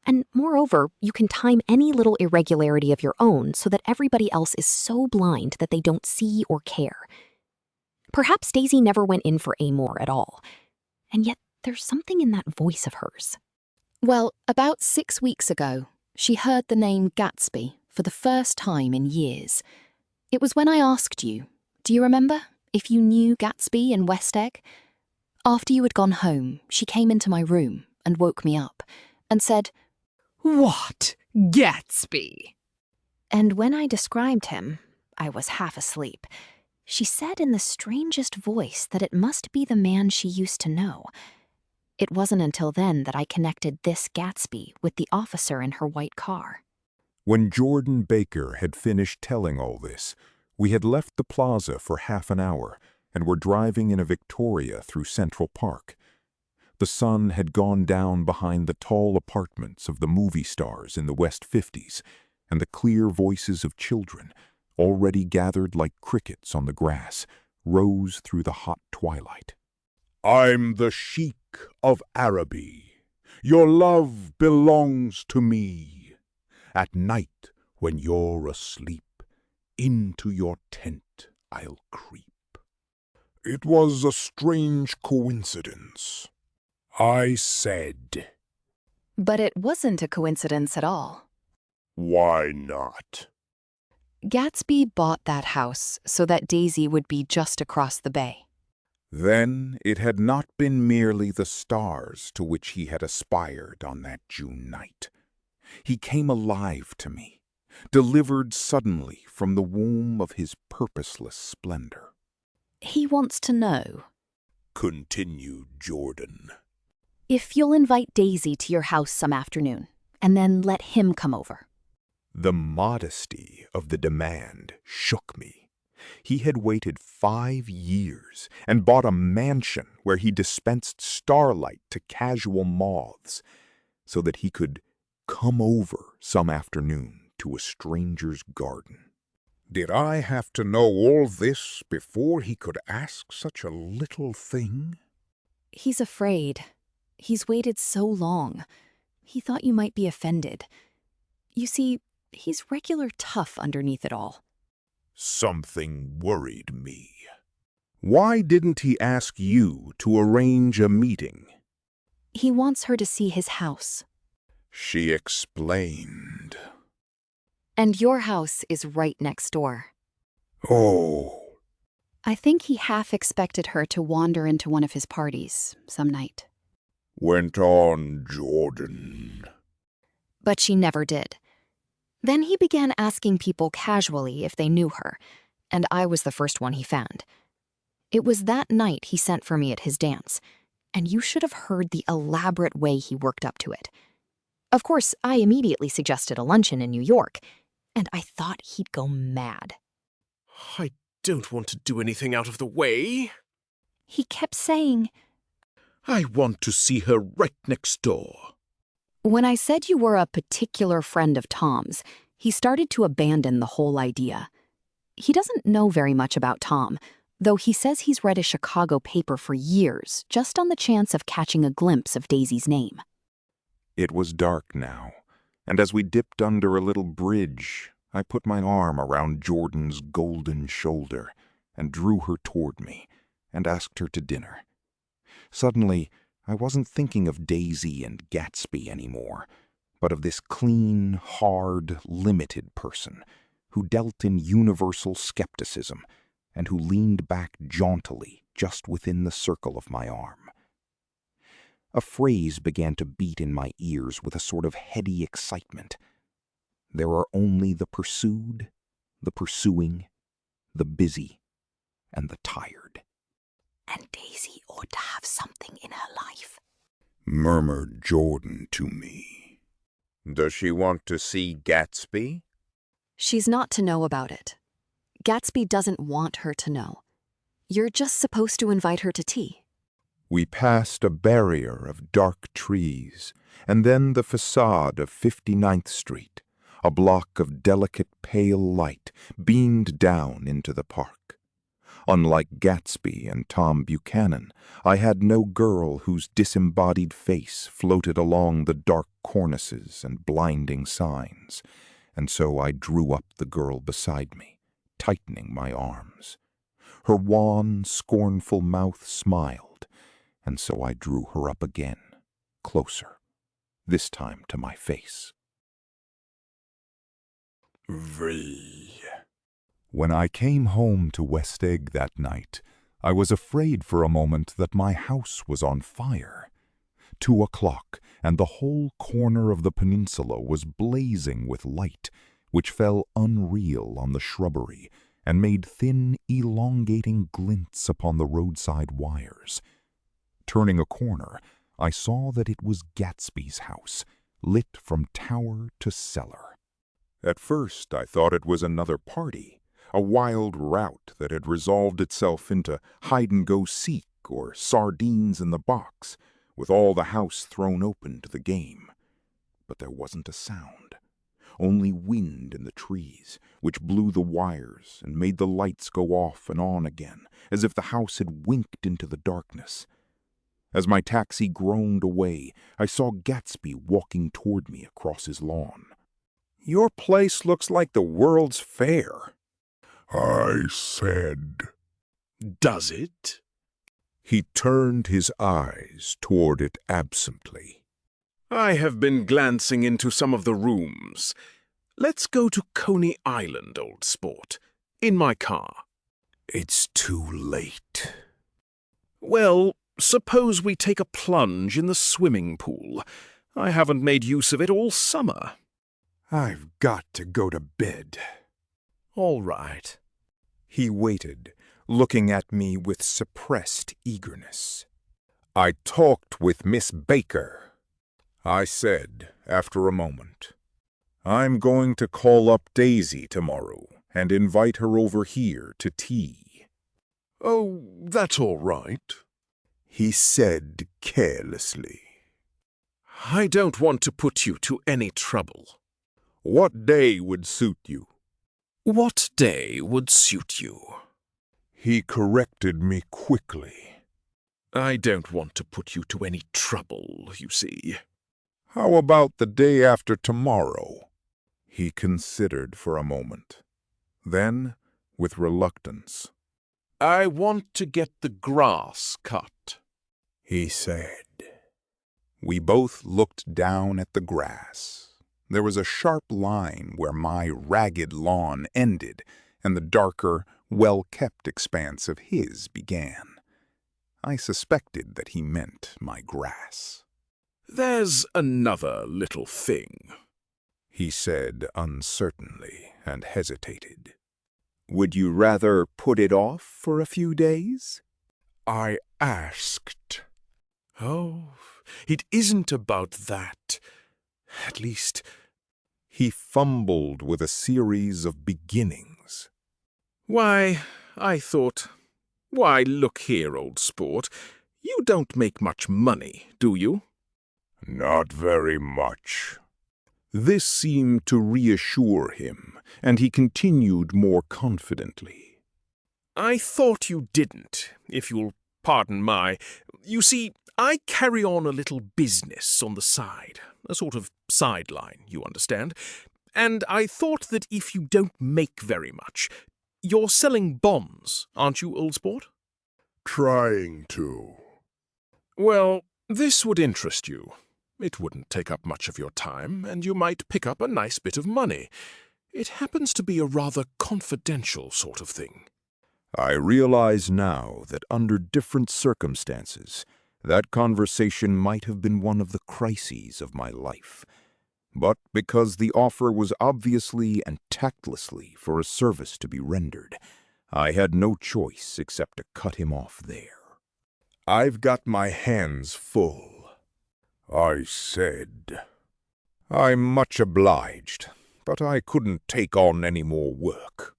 and moreover, you can time any little irregularity of your own so that everybody else is so blind that they don't see or care. Perhaps Daisy never went in for Amor at all, and yet there's something in that voice of hers. Well, about 6 weeks ago, she heard the name Gatsby for the first time in years. It was when I asked you, do you remember, if you knew Gatsby in West Egg? After you had gone home, she came into my room and woke me up and said, "What? Gatsby?" And when I described him, I was half asleep. She said in the strangest voice that it must be the man she used to know. It wasn't until then that I connected this Gatsby with the officer in her white car. When Jordan Baker had finished telling all this, we had left the plaza for half an hour and were driving in a Victoria through Central Park. The sun had gone down behind the tall apartments of the movie stars in the West 50s, and the clear voices of children, already gathered like crickets on the grass, rose through the hot twilight. I'm the Sheik of Araby. Your love belongs to me. At night, when you're asleep, into your tent I'll creep. It was a strange coincidence. I said. But it wasn't a coincidence at all. Why not? Gatsby bought that house so that Daisy would be just across the bay. Then it had not been merely the stars to which he had aspired on that June night. He came alive to me, delivered suddenly from the womb of his purposeless splendor. He wants to know, continued Jordan, if you'll invite Daisy to your house some afternoon, and then let him come over. The modesty of the demand shook me. He had waited 5 years and bought a mansion where he dispensed starlight to casual moths so that he could come over some afternoon to a stranger's garden. Did I have to know all this before he could ask such a little thing? He's afraid. He's waited so long. He thought you might be offended. You see, he's regular tough underneath it all. Something worried me. Why didn't he ask you to arrange a meeting? He wants her to see his house. She explained. And your house is right next door. Oh. I think he half expected her to wander into one of his parties some night. Went on, Jordan. But she never did. Then he began asking people casually if they knew her, and I was the first one he found. It was that night he sent for me at his dance, and you should have heard the elaborate way he worked up to it. Of course, I immediately suggested a luncheon in New York, and I thought he'd go mad. I don't want to do anything out of the way. He kept saying, I want to see her right next door. When I said you were a particular friend of Tom's, he started to abandon the whole idea. He doesn't know very much about Tom, though he says he's read a Chicago paper for years, just on the chance of catching a glimpse of Daisy's name. It was dark now, and as we dipped under a little bridge, I put my arm around Jordan's golden shoulder and drew her toward me and asked her to dinner. Suddenly, I wasn't thinking of Daisy and Gatsby anymore, but of this clean, hard, limited person who dealt in universal skepticism and who leaned back jauntily just within the circle of my arm. A phrase began to beat in my ears with a sort of heady excitement. There are only the pursued, the pursuing, the busy, and the tired. And Daisy ought to have something in her life, murmured Jordan to me. Does she want to see Gatsby? She's not to know about it. Gatsby doesn't want her to know. You're just supposed to invite her to tea. We passed a barrier of dark trees, and then the facade of 59th Street. A block of delicate pale light beamed down into the park. Unlike Gatsby and Tom Buchanan, I had no girl whose disembodied face floated along the dark cornices and blinding signs, and so I drew up the girl beside me, tightening my arms. Her wan, scornful mouth smiled, and so I drew her up again, closer, this time to my face. When I came home to West Egg that night, I was afraid for a moment that my house was on fire. 2 o'clock, and the whole corner of the peninsula was blazing with light, which fell unreal on the shrubbery and made thin, elongating glints upon the roadside wires. Turning a corner, I saw that it was Gatsby's house, lit from tower to cellar. At first I thought it was another party, a wild rout that had resolved itself into hide-and-go-seek or sardines in the box, with all the house thrown open to the game. But there wasn't a sound, only wind in the trees, which blew the wires and made the lights go off and on again, as if the house had winked into the darkness. As my taxi groaned away, I saw Gatsby walking toward me across his lawn. Your place looks like the World's Fair. I said. Does it? He turned his eyes toward it absently. I have been glancing into some of the rooms. Let's go to Coney Island, old sport. In my car. It's too late. Well, suppose we take a plunge in the swimming pool. I haven't made use of it all summer. I've got to go to bed. All right. He waited, looking at me with suppressed eagerness. I talked with Miss Baker, I said after a moment. I'm going to call up Daisy tomorrow and invite her over here to tea. Oh, that's all right, he said carelessly. I don't want to put you to any trouble. What day would suit you? What day would suit you? He corrected me quickly. I don't want to put you to any trouble, you see. How about the day after tomorrow? He considered for a moment. Then, with reluctance, I want to get the grass cut, he said. We both looked down at the grass. There was a sharp line where my ragged lawn ended, and the darker, well-kept expanse of his began. I suspected that he meant my grass. There's another little thing, he said uncertainly, and hesitated. Would you rather put it off for a few days? I asked. Oh, it isn't about that. At least, he fumbled with a series of beginnings. Why, look here, old sport. You don't make much money, do you? Not very much. This seemed to reassure him, and he continued more confidently. I thought you didn't, if you'll pardon my... You see, I carry on a little business on the side, a sort of sideline, you understand, and I thought that if you don't make very much, you're selling bonds, aren't you, old sport? Trying to. Well, this would interest you. It wouldn't take up much of your time, and you might pick up a nice bit of money. It happens to be a rather confidential sort of thing. I realize now that under different circumstances, that conversation might have been one of the crises of my life. But because the offer was obviously and tactlessly for a service to be rendered, I had no choice except to cut him off there. "I've got my hands full," I said. "I'm much obliged, but I couldn't take on any more work."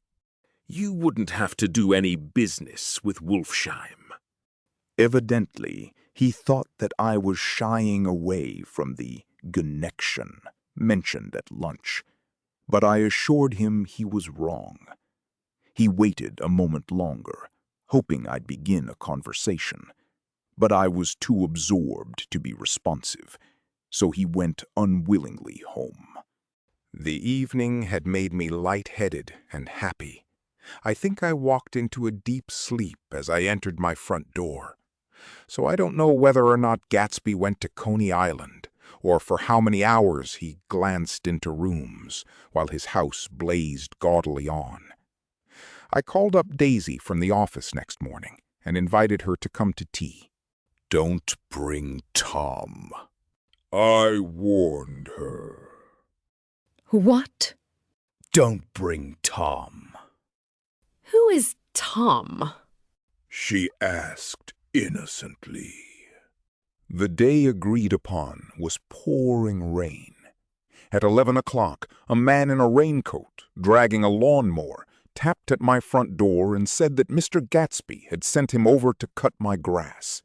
"You wouldn't have to do any business with Wolfshiem." Evidently, he thought that I was shying away from the connection mentioned at lunch, but I assured him he was wrong. He waited a moment longer, hoping I'd begin a conversation, but I was too absorbed to be responsive, so he went unwillingly home. The evening had made me light-headed and happy. I think I walked into a deep sleep as I entered my front door. So I don't know whether or not Gatsby went to Coney Island, or for how many hours he glanced into rooms while his house blazed gaudily on. I called up Daisy from the office next morning and invited her to come to tea. "Don't bring Tom." I warned her. What? "Don't bring Tom." Who is Tom? She asked innocently. The day agreed upon was pouring rain. At 11 o'clock, a man in a raincoat, dragging a lawnmower, tapped at my front door and said that Mr. Gatsby had sent him over to cut my grass.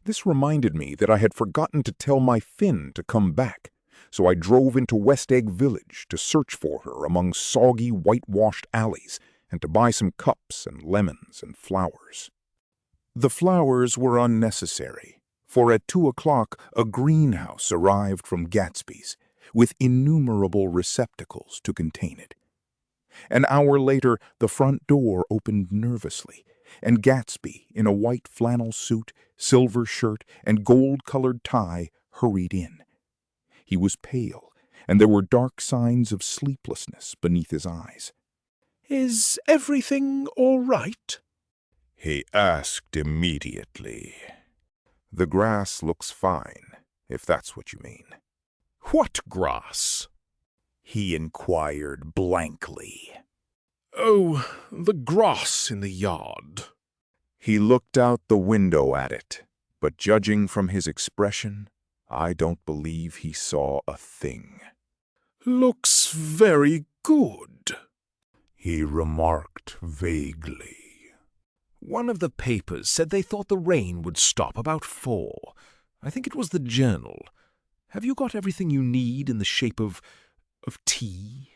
This reminded me that I had forgotten to tell my Finn to come back, so I drove into West Egg Village to search for her among soggy, whitewashed alleys and to buy some cups and lemons and flowers. The flowers were unnecessary, for at 2 o'clock a greenhouse arrived from Gatsby's, with innumerable receptacles to contain it. An hour later, the front door opened nervously, and Gatsby, in a white flannel suit, silver shirt, and gold-colored tie, hurried in. He was pale, and there were dark signs of sleeplessness beneath his eyes. "Is everything all right?" he asked immediately. "The grass looks fine, if that's what you mean." "What grass?" he inquired blankly. "Oh, the grass in the yard." He looked out the window at it, but judging from his expression, I don't believe he saw a thing. "Looks very good," he remarked vaguely. "One of the papers said they thought the rain would stop about 4. I think it was the Journal. Have you got everything you need in the shape of tea?"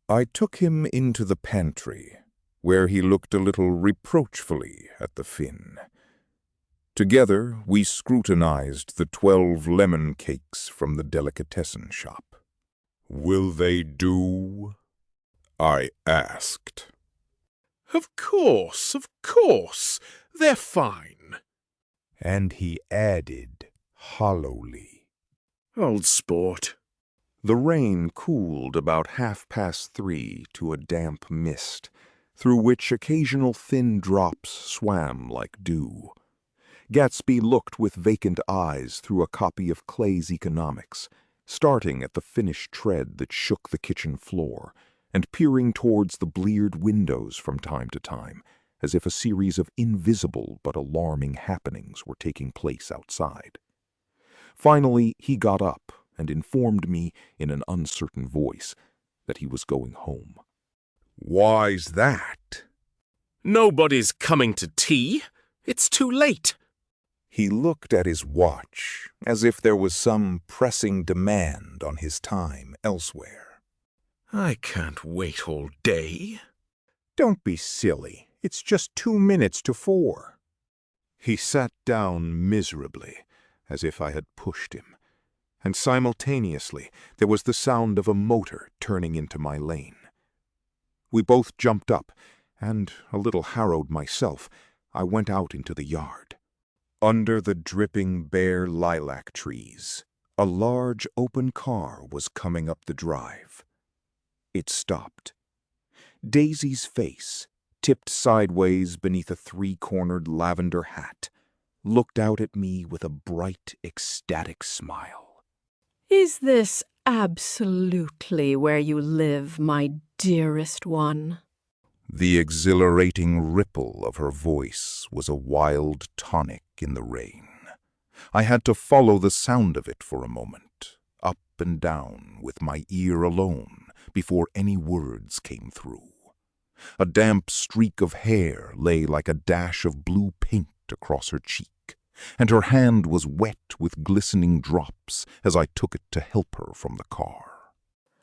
I took him into the pantry, where he looked a little reproachfully at the Finn. Together we scrutinized the 12 lemon cakes from the delicatessen shop. "Will they do?" I asked. Of course, they're fine." And he added hollowly, "Old sport." The rain cooled about 3:30 to a damp mist, through which occasional thin drops swam like dew. Gatsby looked with vacant eyes through a copy of Clay's Economics, starting at the finished tread that shook the kitchen floor, and peering towards the bleared windows from time to time, as if a series of invisible but alarming happenings were taking place outside. Finally, he got up and informed me in an uncertain voice that he was going home. "Why's that?" "Nobody's coming to tea. It's too late." He looked at his watch, as if there was some pressing demand on his time elsewhere. "I can't wait all day." "Don't be silly. It's just 2 minutes to 4. He sat down miserably, as if I had pushed him, and simultaneously there was the sound of a motor turning into my lane. We both jumped up, and, a little harrowed myself, I went out into the yard. Under the dripping bare lilac trees, a large open car was coming up the drive. It stopped. Daisy's face, tipped sideways beneath a three-cornered lavender hat, looked out at me with a bright, ecstatic smile. Is this absolutely where you live, my dearest one? The exhilarating ripple of her voice was a wild tonic in the rain. I had to follow the sound of it for a moment, up and down with my ear alone, before any words came through. A damp streak of hair lay like a dash of blue paint across her cheek, and her hand was wet with glistening drops as I took it to help her from the car.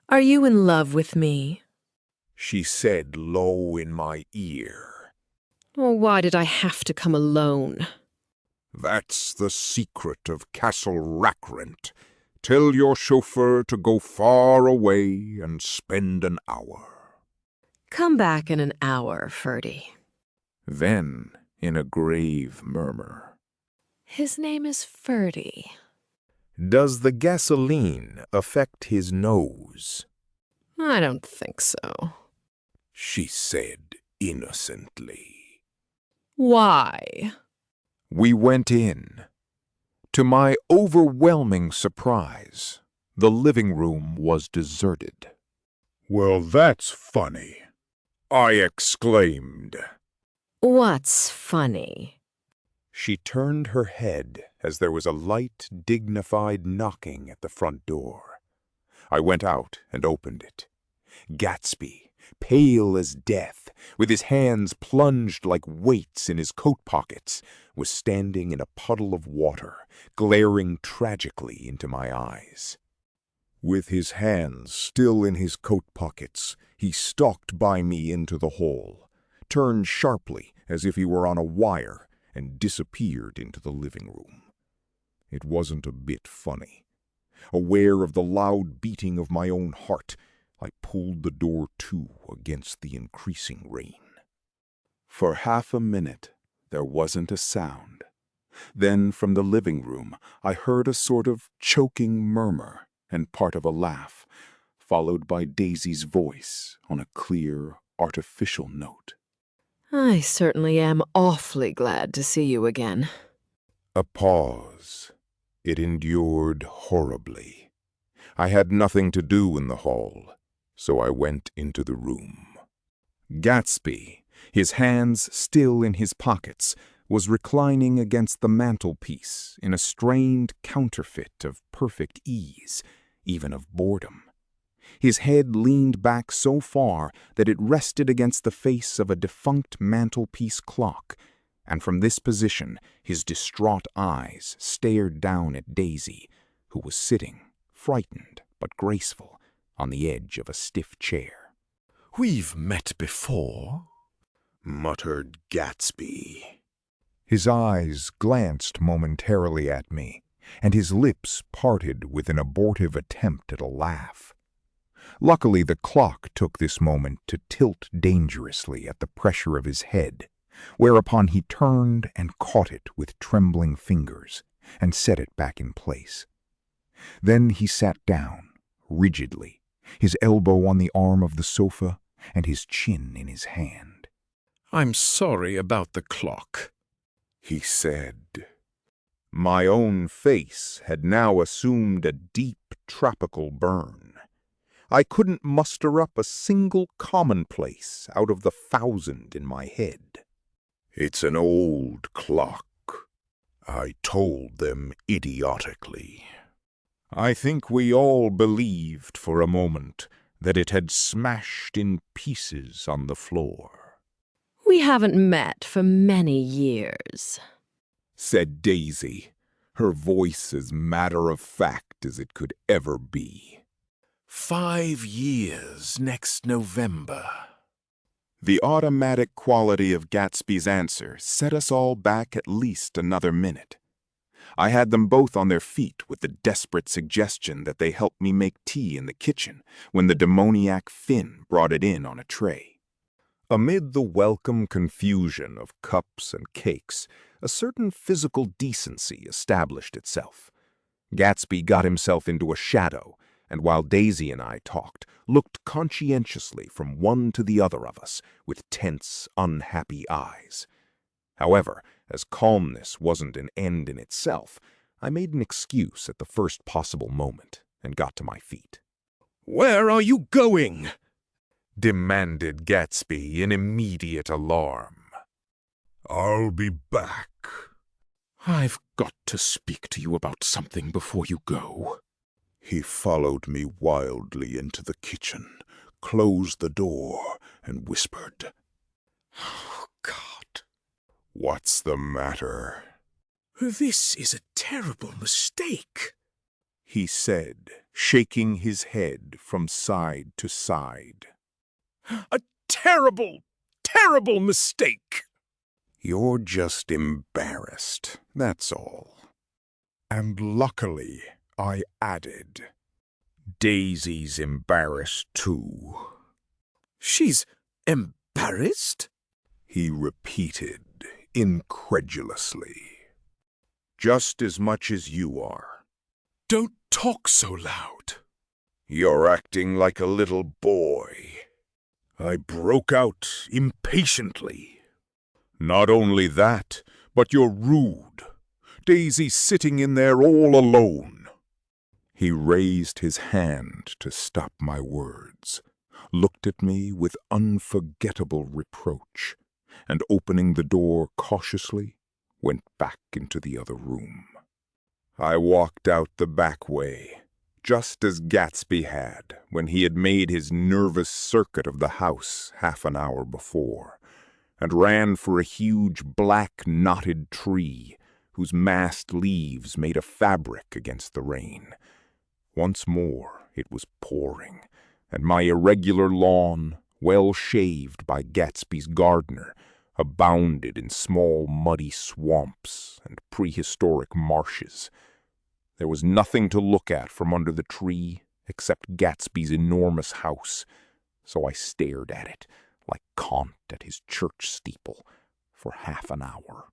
Are you in love with me? She said low in my ear. Oh, why did I have to come alone? That's the secret of Castle Rackrent. Tell your chauffeur to go far away and spend an hour. Come back in an hour, Ferdy. Then, in a grave murmur, His name is Ferdy. Does the gasoline affect his nose? I don't think so. She said innocently. Why? We went in. To my overwhelming surprise, the living room was deserted. Well, that's funny, I exclaimed. What's funny? She turned her head as there was a light, dignified knocking at the front door. I went out and opened it. Gatsby, pale as death, with his hands plunged like weights in his coat pockets, was standing in a puddle of water, glaring tragically into my eyes. With his hands still in his coat pockets, he stalked by me into the hall, turned sharply as if he were on a wire, and disappeared into the living room. It wasn't a bit funny. Aware of the loud beating of my own heart, I pulled the door to against the increasing rain. For half a minute, there wasn't a sound. Then, from the living room, I heard a sort of choking murmur and part of a laugh, followed by Daisy's voice on a clear, artificial note. I certainly am awfully glad to see you again. A pause. It endured horribly. I had nothing to do in the hall, so I went into the room. Gatsby, his hands still in his pockets, was reclining against the mantelpiece in a strained counterfeit of perfect ease, even of boredom. His head leaned back so far that it rested against the face of a defunct mantelpiece clock, and from this position his distraught eyes stared down at Daisy, who was sitting, frightened but graceful, on the edge of a stiff chair. "We've met before," muttered Gatsby. His eyes glanced momentarily at me, and his lips parted with an abortive attempt at a laugh. Luckily, the clock took this moment to tilt dangerously at the pressure of his head, whereupon he turned and caught it with trembling fingers and set it back in place. Then he sat down, rigidly, his elbow on the arm of the sofa and his chin in his hand. "I'm sorry about the clock," he said. My own face had now assumed a deep tropical burn. I couldn't muster up a single commonplace out of the 1,000 in my head. "It's an old clock," I told them idiotically. I think we all believed for a moment that it had smashed in pieces on the floor. We haven't met for many years, said Daisy, her voice as matter-of-fact as it could ever be. 5 years next November. The automatic quality of Gatsby's answer set us all back at least another minute. I had them both on their feet with the desperate suggestion that they help me make tea in the kitchen when the demoniac Finn brought it in on a tray. Amid the welcome confusion of cups and cakes, a certain physical decency established itself. Gatsby got himself into a shadow, and while Daisy and I talked, looked conscientiously from one to the other of us with tense, unhappy eyes. However, as calmness wasn't an end in itself, I made an excuse at the first possible moment and got to my feet. "Where are you going?" demanded Gatsby in immediate alarm. "I'll be back. I've got to speak to you about something before you go." He followed me wildly into the kitchen, closed the door, and whispered, "Oh, God. What's the matter?" "This is a terrible mistake," he said, shaking his head from side to side. "A terrible, terrible mistake." "You're just embarrassed, that's all." And luckily, I added, "Daisy's embarrassed too." "She's embarrassed?" he repeated incredulously. "Just as much as you are." "Don't talk so loud." "You're acting like a little boy." I broke out impatiently. "Not only that, but you're rude. Daisy's sitting in there all alone." He raised his hand to stop my words, looked at me with unforgettable reproach, and opening the door cautiously, went back into the other room. I walked out the back way, just as Gatsby had when he had made his nervous circuit of the house half an hour before, and ran for a huge black knotted tree whose massed leaves made a fabric against the rain. Once more it was pouring, and my irregular lawn, well shaved by Gatsby's gardener, abounded in small muddy swamps and prehistoric marshes. There was nothing to look at from under the tree except Gatsby's enormous house, so I stared at it like Kant at his church steeple for half an hour.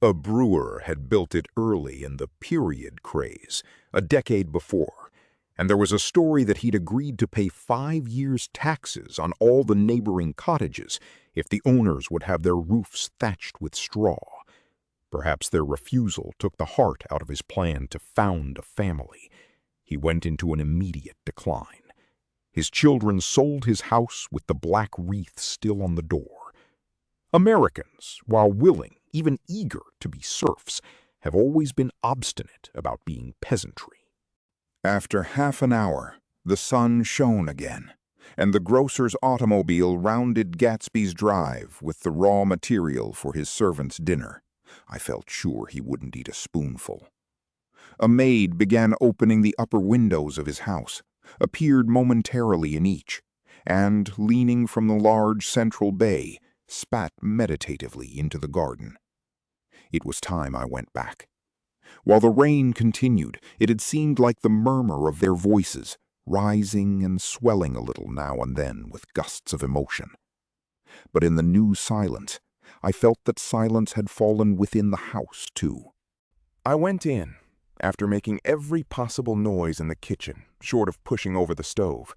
A brewer had built it early in the period craze, a decade before, and there was a story that he'd agreed to pay 5 years' taxes on all the neighboring cottages if the owners would have their roofs thatched with straw. Perhaps their refusal took the heart out of his plan to found a family. He went into an immediate decline. His children sold his house with the black wreath still on the door. Americans, while willing, even eager to be serfs, have always been obstinate about being peasantry. After half an hour, the sun shone again, and the grocer's automobile rounded Gatsby's drive with the raw material for his servant's dinner. I felt sure he wouldn't eat a spoonful. A maid began opening the upper windows of his house, appeared momentarily in each, and, leaning from the large central bay, spat meditatively into the garden. It was time I went back. While the rain continued, it had seemed like the murmur of their voices, rising and swelling a little now and then with gusts of emotion. But in the new silence, I felt that silence had fallen within the house, too. I went in, after making every possible noise in the kitchen, short of pushing over the stove,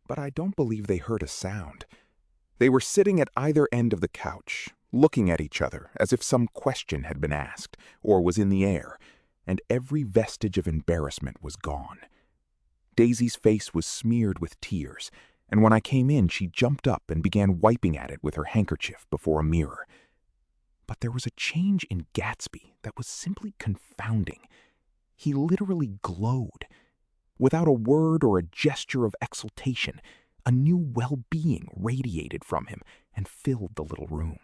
but I don't believe they heard a sound. They were sitting at either end of the couch, looking at each other as if some question had been asked, or was in the air, and every vestige of embarrassment was gone. Daisy's face was smeared with tears, and when I came in, she jumped up and began wiping at it with her handkerchief before a mirror. But there was a change in Gatsby that was simply confounding. He literally glowed. Without a word or a gesture of exultation, a new well-being radiated from him and filled the little room.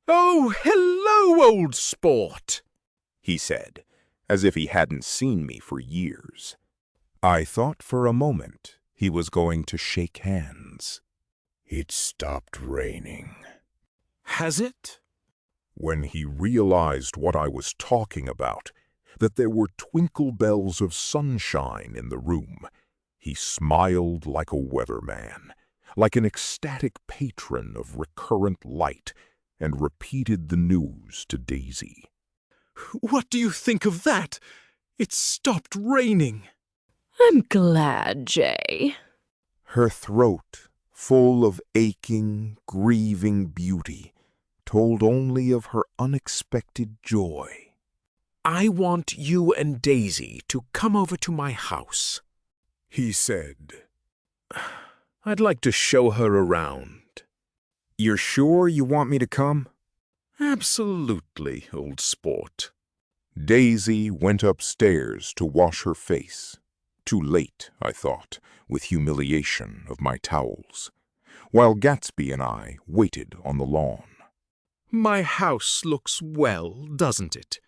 "Oh, hello, old sport," he said, as if he hadn't seen me for years. I thought for a moment he was going to shake hands. It stopped raining. "Has it?" When he realized what I was talking about, that there were twinkle bells of sunshine in the room, he smiled like a weatherman, like an ecstatic patron of recurrent light, and repeated the news to Daisy. "What do you think of that? It stopped raining." I'm glad, Jay. Her throat, full of aching, grieving beauty, told only of her unexpected joy. I want you and Daisy to come over to my house, he said. I'd like to show her around. You're sure you want me to come? Absolutely, old sport. Daisy went upstairs to wash her face. Too late, I thought, with humiliation of my towels, while Gatsby and I waited on the lawn. My house looks well, doesn't it?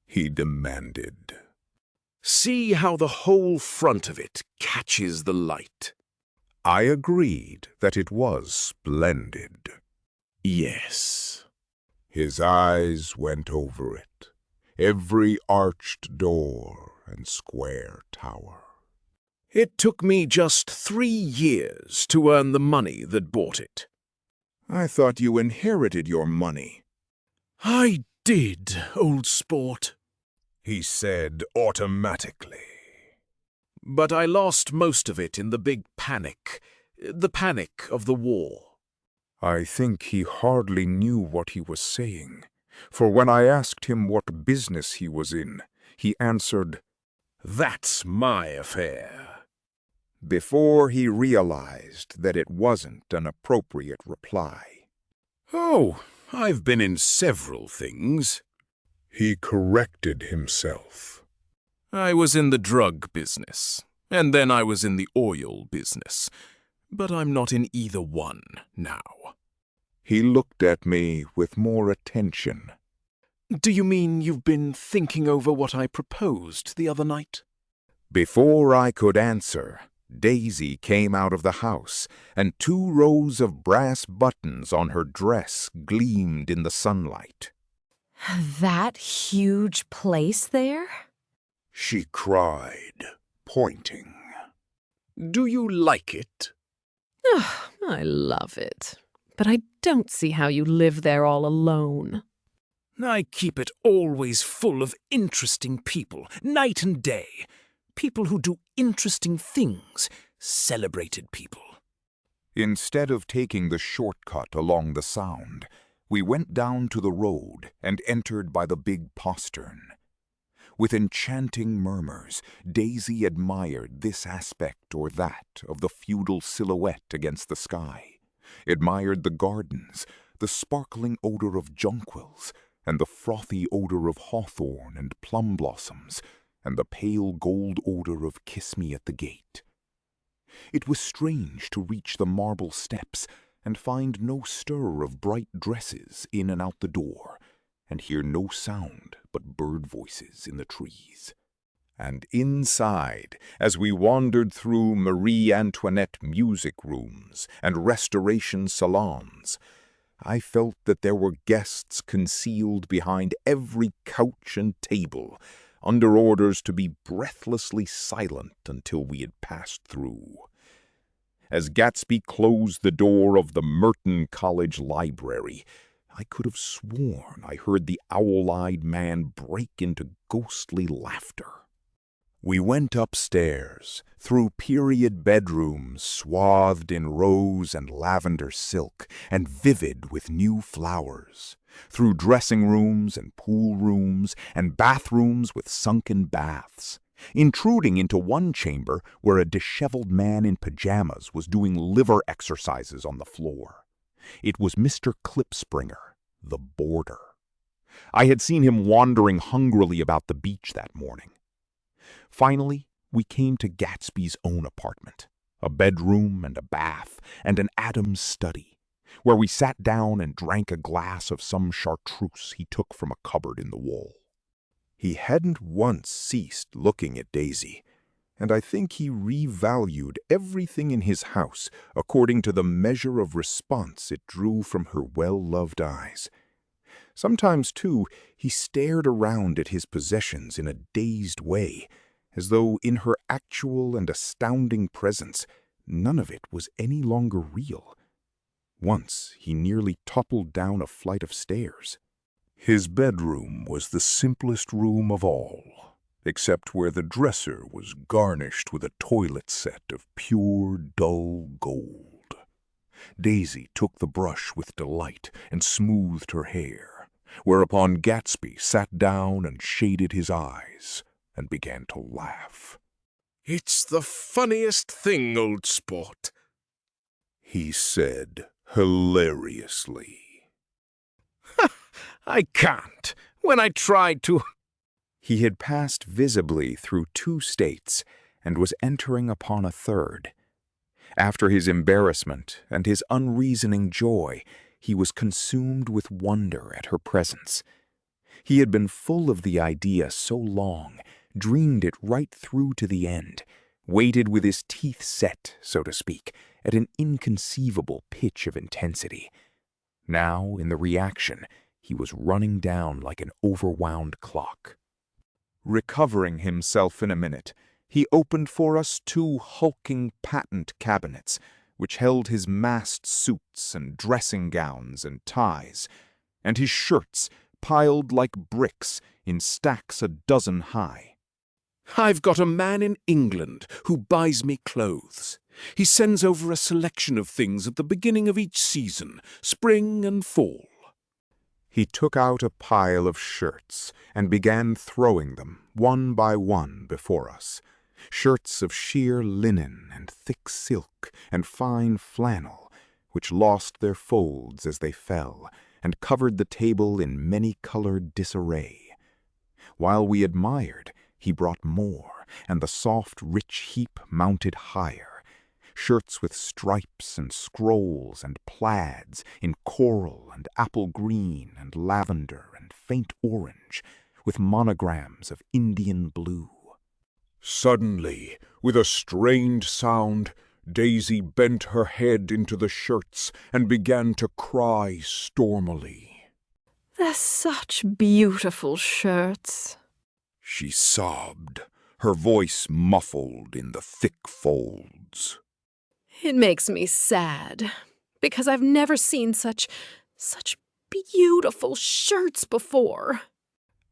He demanded. See how the whole front of it catches the light. I agreed that it was splendid. Yes. His eyes went over it, every arched door and square tower. It took me just 3 years to earn the money that bought it. I thought you inherited your money. I did, old sport, he said automatically. But I lost most of it in the big panic, the panic of the war. I think he hardly knew what he was saying, for when I asked him what business he was in, he answered, "That's my affair," before he realized that it wasn't an appropriate reply. "Oh, I've been in several things." He corrected himself. I was in the drug business, and then I was in the oil business, but I'm not in either one now. He looked at me with more attention. Do you mean you've been thinking over what I proposed the other night? Before I could answer, Daisy came out of the house, and 2 rows of brass buttons on her dress gleamed in the sunlight. That huge place there? She cried, pointing. Do you like it? Oh, I love it. But I don't see how you live there all alone. I keep it always full of interesting people, night and day. People who do interesting things, celebrated people. Instead of taking the shortcut along the Sound, we went down to the road and entered by the big postern. With enchanting murmurs, Daisy admired this aspect or that of the feudal silhouette against the sky, admired the gardens, the sparkling odor of jonquils, and the frothy odor of hawthorn and plum blossoms, and the pale gold odor of kiss me at the gate. It was strange to reach the marble steps and find no stir of bright dresses in and out the door, and hear no sound but bird voices in the trees. And inside, as we wandered through Marie Antoinette music rooms and restoration salons, I felt that there were guests concealed behind every couch and table, under orders to be breathlessly silent until we had passed through. As Gatsby closed the door of the Merton College Library, I could have sworn I heard the owl-eyed man break into ghostly laughter. We went upstairs, through period bedrooms swathed in rose and lavender silk and vivid with new flowers, through dressing rooms and pool rooms and bathrooms with sunken baths, intruding into one chamber where a disheveled man in pajamas was doing liver exercises on the floor. It was Mr. Klipspringer, the boarder. I had seen him wandering hungrily about the beach that morning. Finally, we came to Gatsby's own apartment, a bedroom and a bath and an Adam's study, where we sat down and drank a glass of some chartreuse he took from a cupboard in the wall. He hadn't once ceased looking at Daisy, and I think he revalued everything in his house according to the measure of response it drew from her well-loved eyes. Sometimes, too, he stared around at his possessions in a dazed way, as though in her actual and astounding presence none of it was any longer real. Once he nearly toppled down a flight of stairs. His bedroom was the simplest room of all, except where the dresser was garnished with a toilet set of pure, dull gold. Daisy took the brush with delight and smoothed her hair, whereupon Gatsby sat down and shaded his eyes and began to laugh. "It's the funniest thing, old sport," he said hilariously. "I can't. When I tried to—" He had passed visibly through 2 states and was entering upon a third. After his embarrassment and his unreasoning joy, he was consumed with wonder at her presence. He had been full of the idea so long, dreamed it right through to the end, waited with his teeth set, so to speak, at an inconceivable pitch of intensity. Now, in the reaction, he was running down like an overwound clock. Recovering himself in a minute, he opened for us 2 hulking patent cabinets, which held his massed suits and dressing gowns and ties, and his shirts piled like bricks in stacks a dozen high. "I've got a man in England who buys me clothes. He sends over a selection of things at the beginning of each season, spring and fall." He took out a pile of shirts and began throwing them, one by one, before us. Shirts of sheer linen and thick silk and fine flannel, which lost their folds as they fell, and covered the table in many-colored disarray. While we admired, he brought more, and the soft, rich heap mounted higher. Shirts with stripes and scrolls and plaids in coral and apple green and lavender and faint orange, with monograms of Indian blue. Suddenly, with a strained sound, Daisy bent her head into the shirts and began to cry stormily. "They're such beautiful shirts," she sobbed, her voice muffled in the thick folds. "It makes me sad, because I've never seen such beautiful shirts before."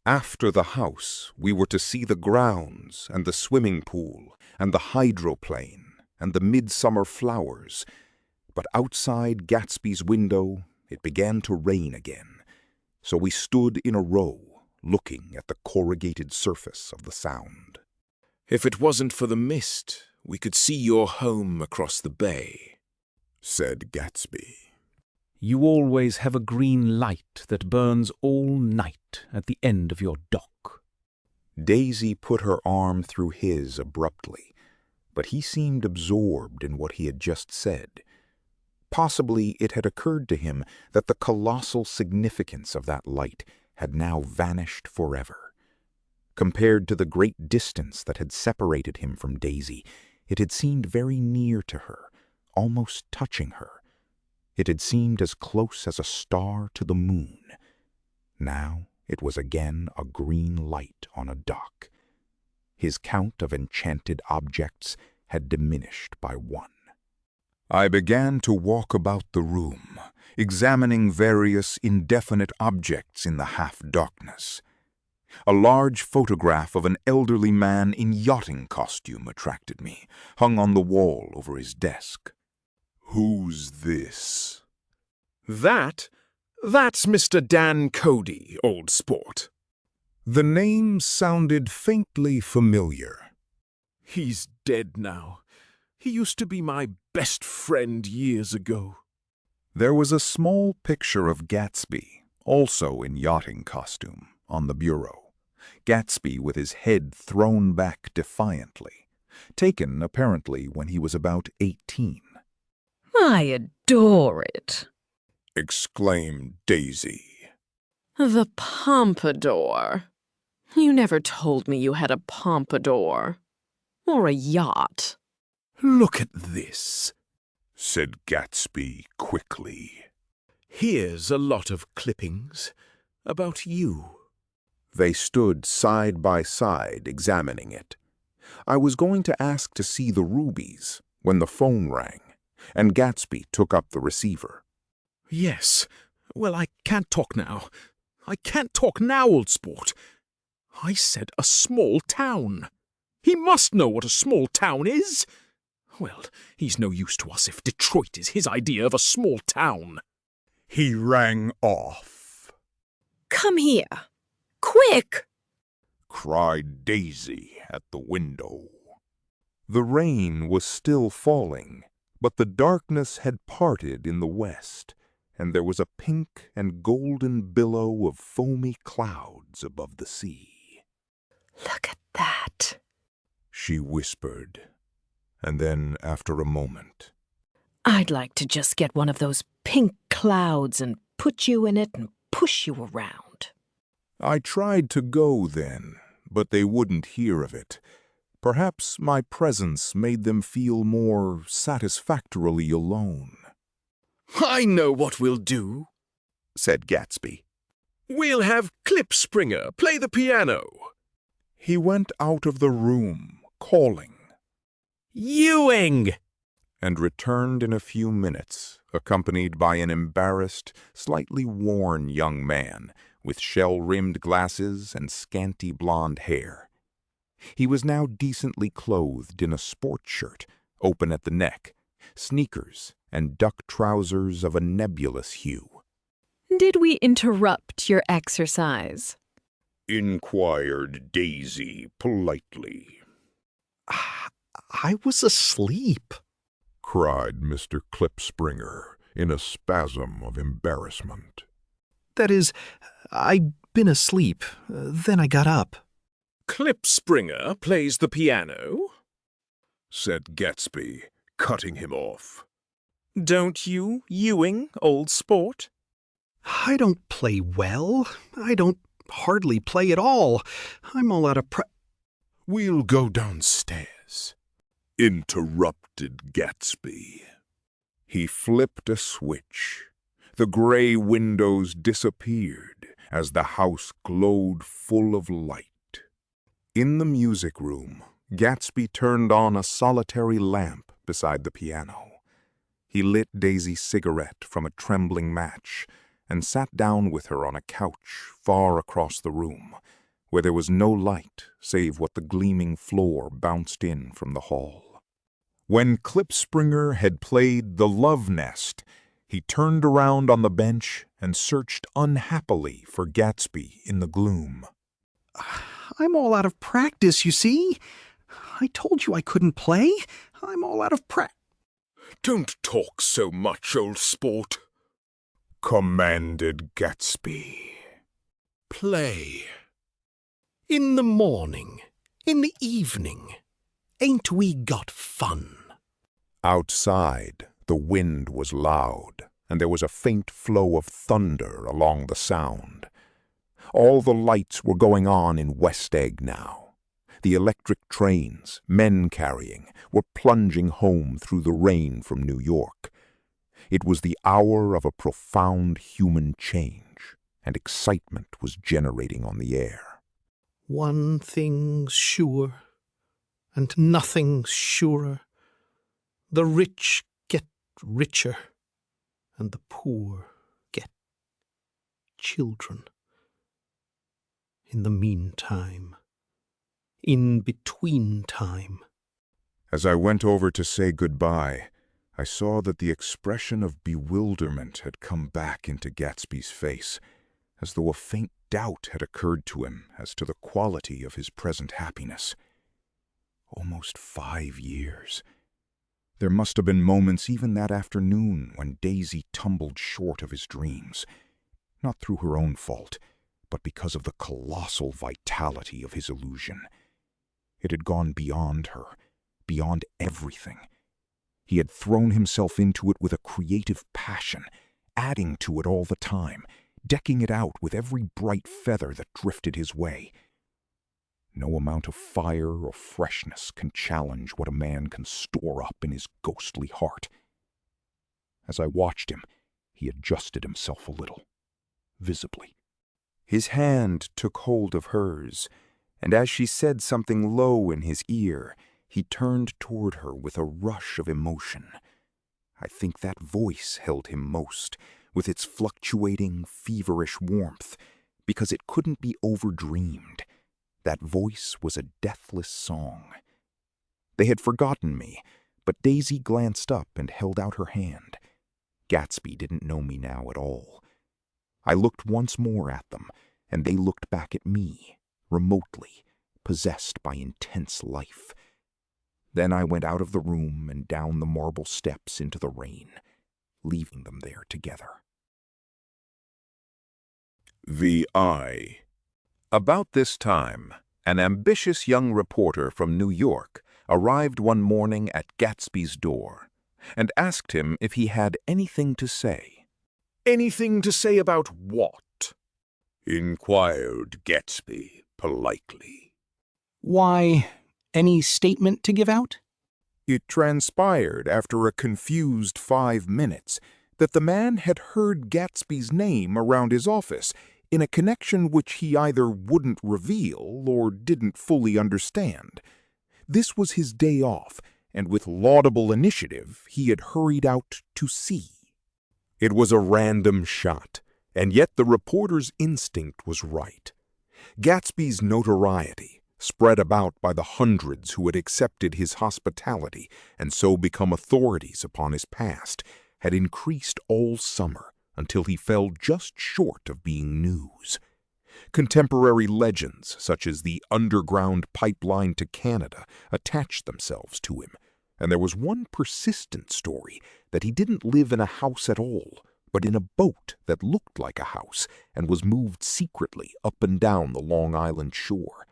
After the house, we were to see the grounds and the swimming pool and the hydroplane and the midsummer flowers. But outside Gatsby's window, it began to rain again. So we stood in a row, looking at the corrugated surface of the Sound. "If it wasn't for the mist, we could see your home across the bay," said Gatsby. "You always have a green light that burns all night at the end of your dock." Daisy put her arm through his abruptly, but he seemed absorbed in what he had just said. Possibly it had occurred to him that the colossal significance of that light had now vanished forever. Compared to the great distance that had separated him from Daisy, it had seemed very near to her, almost touching her. It had seemed as close as a star to the moon. Now it was again a green light on a dock. His count of enchanted objects had diminished by 1. I began to walk about the room, examining various indefinite objects in the half-darkness. A large photograph of an elderly man in yachting costume attracted me, hung on the wall over his desk. "Who's this?" That's Mr. Dan Cody, old sport." The name sounded faintly familiar. "He's dead now. He used to be my best friend years ago." There was a small picture of Gatsby, also in yachting costume, on the bureau. Gatsby with his head thrown back defiantly, taken apparently when he was about 18. "I adore it," exclaimed Daisy. "The pompadour. You never told me you had a pompadour. Or a yacht." "Look at this," said Gatsby quickly. "Here's a lot of clippings about you." They stood side by side examining it. I was going to ask to see the rubies when the phone rang, and Gatsby took up the receiver. "Yes. Well, I can't talk now. I can't talk now, old sport. I said a small town. He must know what a small town is. Well, he's no use to us if Detroit is his idea of a small town. He rang off. Come here. Quick! Cried Daisy at the window. The rain was still falling, but the darkness had parted in the west, and there was a pink and golden billow of foamy clouds above the sea. Look at that, she whispered, and then, after a moment, I'd like to just get one of those pink clouds and put you in it and push you around. I tried to go then, but they wouldn't hear of it. Perhaps my presence made them feel more satisfactorily alone. I know what we'll do, said Gatsby. We'll have Klipspringer play the piano. He went out of the room, calling, Ewing! And returned in a few minutes, accompanied by an embarrassed, slightly worn young man with shell-rimmed glasses and scanty blonde hair. He was now decently clothed in a sport shirt, open at the neck, sneakers, and duck trousers of a nebulous hue. Did we interrupt your exercise? Inquired Daisy politely. I was asleep, cried Mr. Klipspringer in a spasm of embarrassment. That is, I'd been asleep. Then I got up. Klipspringer plays the piano? Said Gatsby, cutting him off. Don't you, Ewing, old sport? I don't play well. I don't hardly play at all. I'm all out of We'll go downstairs, interrupted Gatsby. He flipped a switch. The gray windows disappeared as the house glowed full of light. In the music room, Gatsby turned on a solitary lamp beside the piano. He lit Daisy's cigarette from a trembling match and sat down with her on a couch far across the room, where there was no light save what the gleaming floor bounced in from the hall. When Klipspringer had played The Love Nest, he turned around on the bench and searched unhappily for Gatsby in the gloom. I'm all out of practice, you see. I told you I couldn't play. I'm all out of practice. Don't talk so much, old sport, commanded Gatsby. Play. In the morning, in the evening, ain't we got fun? Outside, the wind was loud, and there was a faint flow of thunder along the sound. All the lights were going on in West Egg now. The electric trains, men carrying, were plunging home through the rain from New York. It was the hour of a profound human change, and excitement was generating on the air. One thing's sure, and nothing's surer. The rich get richer, and the poor get children. In the meantime, in between time. As I went over to say goodbye, I saw that the expression of bewilderment had come back into Gatsby's face, as though a faint doubt had occurred to him as to the quality of his present happiness. Almost 5 years. There must have been moments even that afternoon when Daisy tumbled short of his dreams, not through her own fault, but because of the colossal vitality of his illusion. It had gone beyond her, beyond everything. He had thrown himself into it with a creative passion, adding to it all the time, decking it out with every bright feather that drifted his way. No amount of fire or freshness can challenge what a man can store up in his ghostly heart. As I watched him, he adjusted himself a little, visibly. His hand took hold of hers, and as she said something low in his ear, he turned toward her with a rush of emotion. I think that voice held him most, with its fluctuating, feverish warmth, because it couldn't be overdreamed. That voice was a deathless song. They had forgotten me, but Daisy glanced up and held out her hand. Gatsby didn't know me now at all. I looked once more at them, and they looked back at me, remotely, possessed by intense life. Then I went out of the room and down the marble steps into the rain, leaving them there together. The Eye. About this time, an ambitious young reporter from New York arrived one morning at Gatsby's door and asked him if he had anything to say. Anything to say about what? Inquired Gatsby politely. Why, any statement to give out? It transpired after a confused 5 minutes that the man had heard Gatsby's name around his office in a connection which he either wouldn't reveal or didn't fully understand. This was his day off, and with laudable initiative, he had hurried out to see. It was a random shot, and yet the reporter's instinct was right. Gatsby's notoriety, spread about by the hundreds who had accepted his hospitality and so become authorities upon his past, had increased all summer until he fell just short of being news. Contemporary legends, such as the underground pipeline to Canada, attached themselves to him, and there was one persistent story that he didn't live in a house at all, but in a boat that looked like a house and was moved secretly up and down the Long Island shore.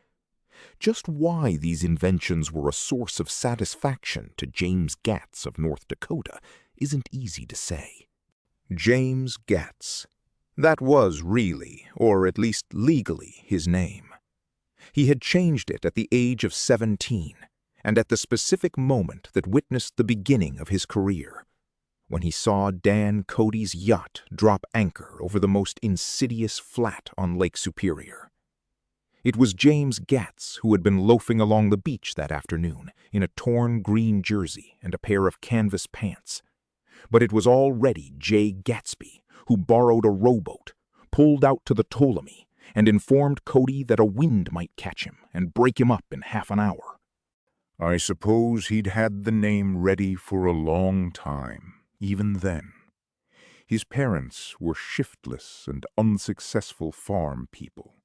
Just why these inventions were a source of satisfaction to James Gatz of North Dakota isn't easy to say. James Gatz. That was really, or at least legally, his name. He had changed it at the age of 17, and at the specific moment that witnessed the beginning of his career, when he saw Dan Cody's yacht drop anchor over the most insidious flat on Lake Superior. It was James Gatz who had been loafing along the beach that afternoon in a torn green jersey and a pair of canvas pants. But it was already J. Gatsby who borrowed a rowboat, pulled out to the Ptolemy, and informed Cody that a wind might catch him and break him up in half an hour. I suppose he'd had the name ready for a long time, even then. His parents were shiftless and unsuccessful farm people.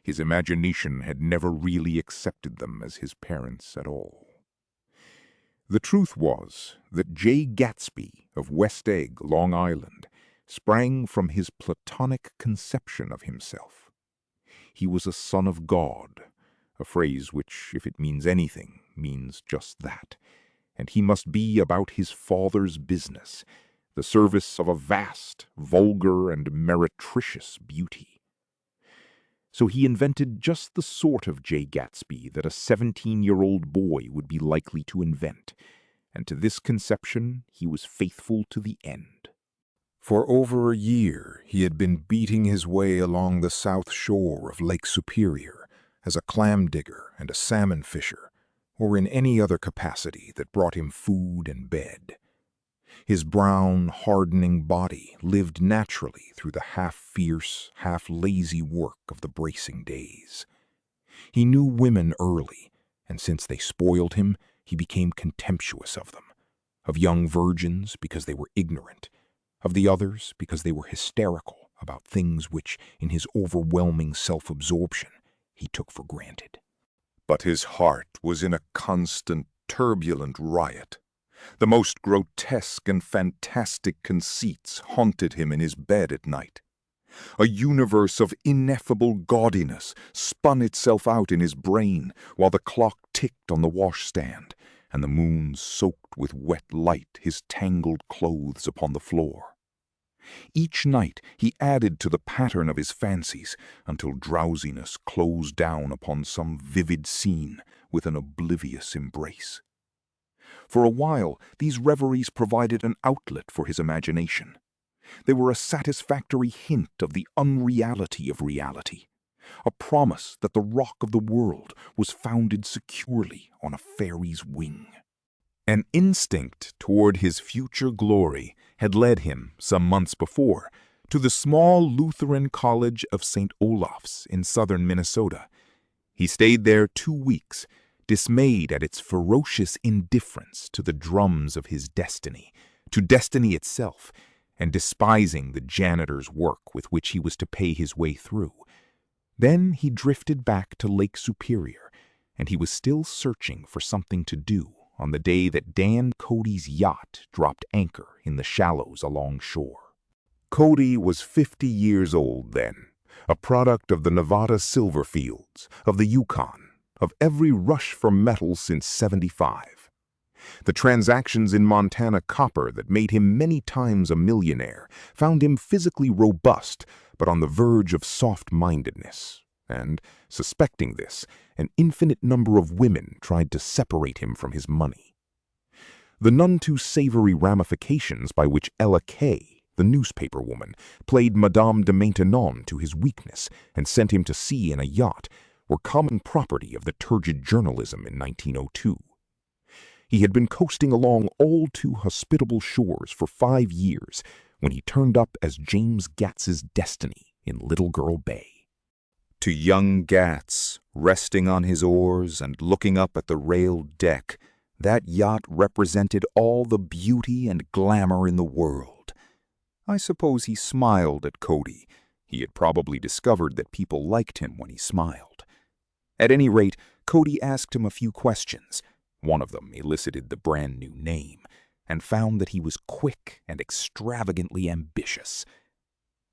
His imagination had never really accepted them as his parents at all. The truth was that J. Gatsby of West Egg, Long Island, sprang from his platonic conception of himself. He was a son of God, a phrase which, if it means anything, means just that, and he must be about his father's business, the service of a vast, vulgar, and meretricious beauty. So he invented just the sort of J. Gatsby that a 17-year-old boy would be likely to invent, and to this conception he was faithful to the end. For over a year he had been beating his way along the south shore of Lake Superior as a clam digger and a salmon fisher, or in any other capacity that brought him food and bed. His brown, hardening body lived naturally through the half-fierce, half-lazy work of the bracing days. He knew women early, and since they spoiled him, he became contemptuous of them, of young virgins because they were ignorant, of the others because they were hysterical about things which, in his overwhelming self-absorption, he took for granted. But his heart was in a constant, turbulent riot. The most grotesque and fantastic conceits haunted him in his bed at night. A universe of ineffable gaudiness spun itself out in his brain while the clock ticked on the washstand, and the moon soaked with wet light his tangled clothes upon the floor. Each night he added to the pattern of his fancies until drowsiness closed down upon some vivid scene with an oblivious embrace. For a while, these reveries provided an outlet for his imagination. They were a satisfactory hint of the unreality of reality, a promise that the rock of the world was founded securely on a fairy's wing. An instinct toward his future glory had led him, some months before, to the small Lutheran College of St. Olaf's in southern Minnesota. He stayed there 2 weeks, dismayed at its ferocious indifference to the drums of his destiny, to destiny itself, and despising the janitor's work with which he was to pay his way through. Then he drifted back to Lake Superior, and he was still searching for something to do on the day that Dan Cody's yacht dropped anchor in the shallows along shore. Cody was 50 years old then, a product of the Nevada silver fields, of the Yukon, of every rush for metal since '75. The transactions in Montana copper that made him many times a millionaire found him physically robust, but on the verge of soft-mindedness. And, suspecting this, an infinite number of women tried to separate him from his money. The none too savory ramifications by which Ella Kay, the newspaper woman, played Madame de Maintenon to his weakness and sent him to sea in a yacht were common property of the turgid journalism in 1902. He had been coasting along all too hospitable shores for 5 years when he turned up as James Gats's destiny in Little Girl Bay. To young Gats, resting on his oars and looking up at the railed deck, that yacht represented all the beauty and glamour in the world. I suppose he smiled at Cody. He had probably discovered that people liked him when he smiled. At any rate, Cody asked him a few questions. One of them elicited the brand new name, and found that he was quick and extravagantly ambitious.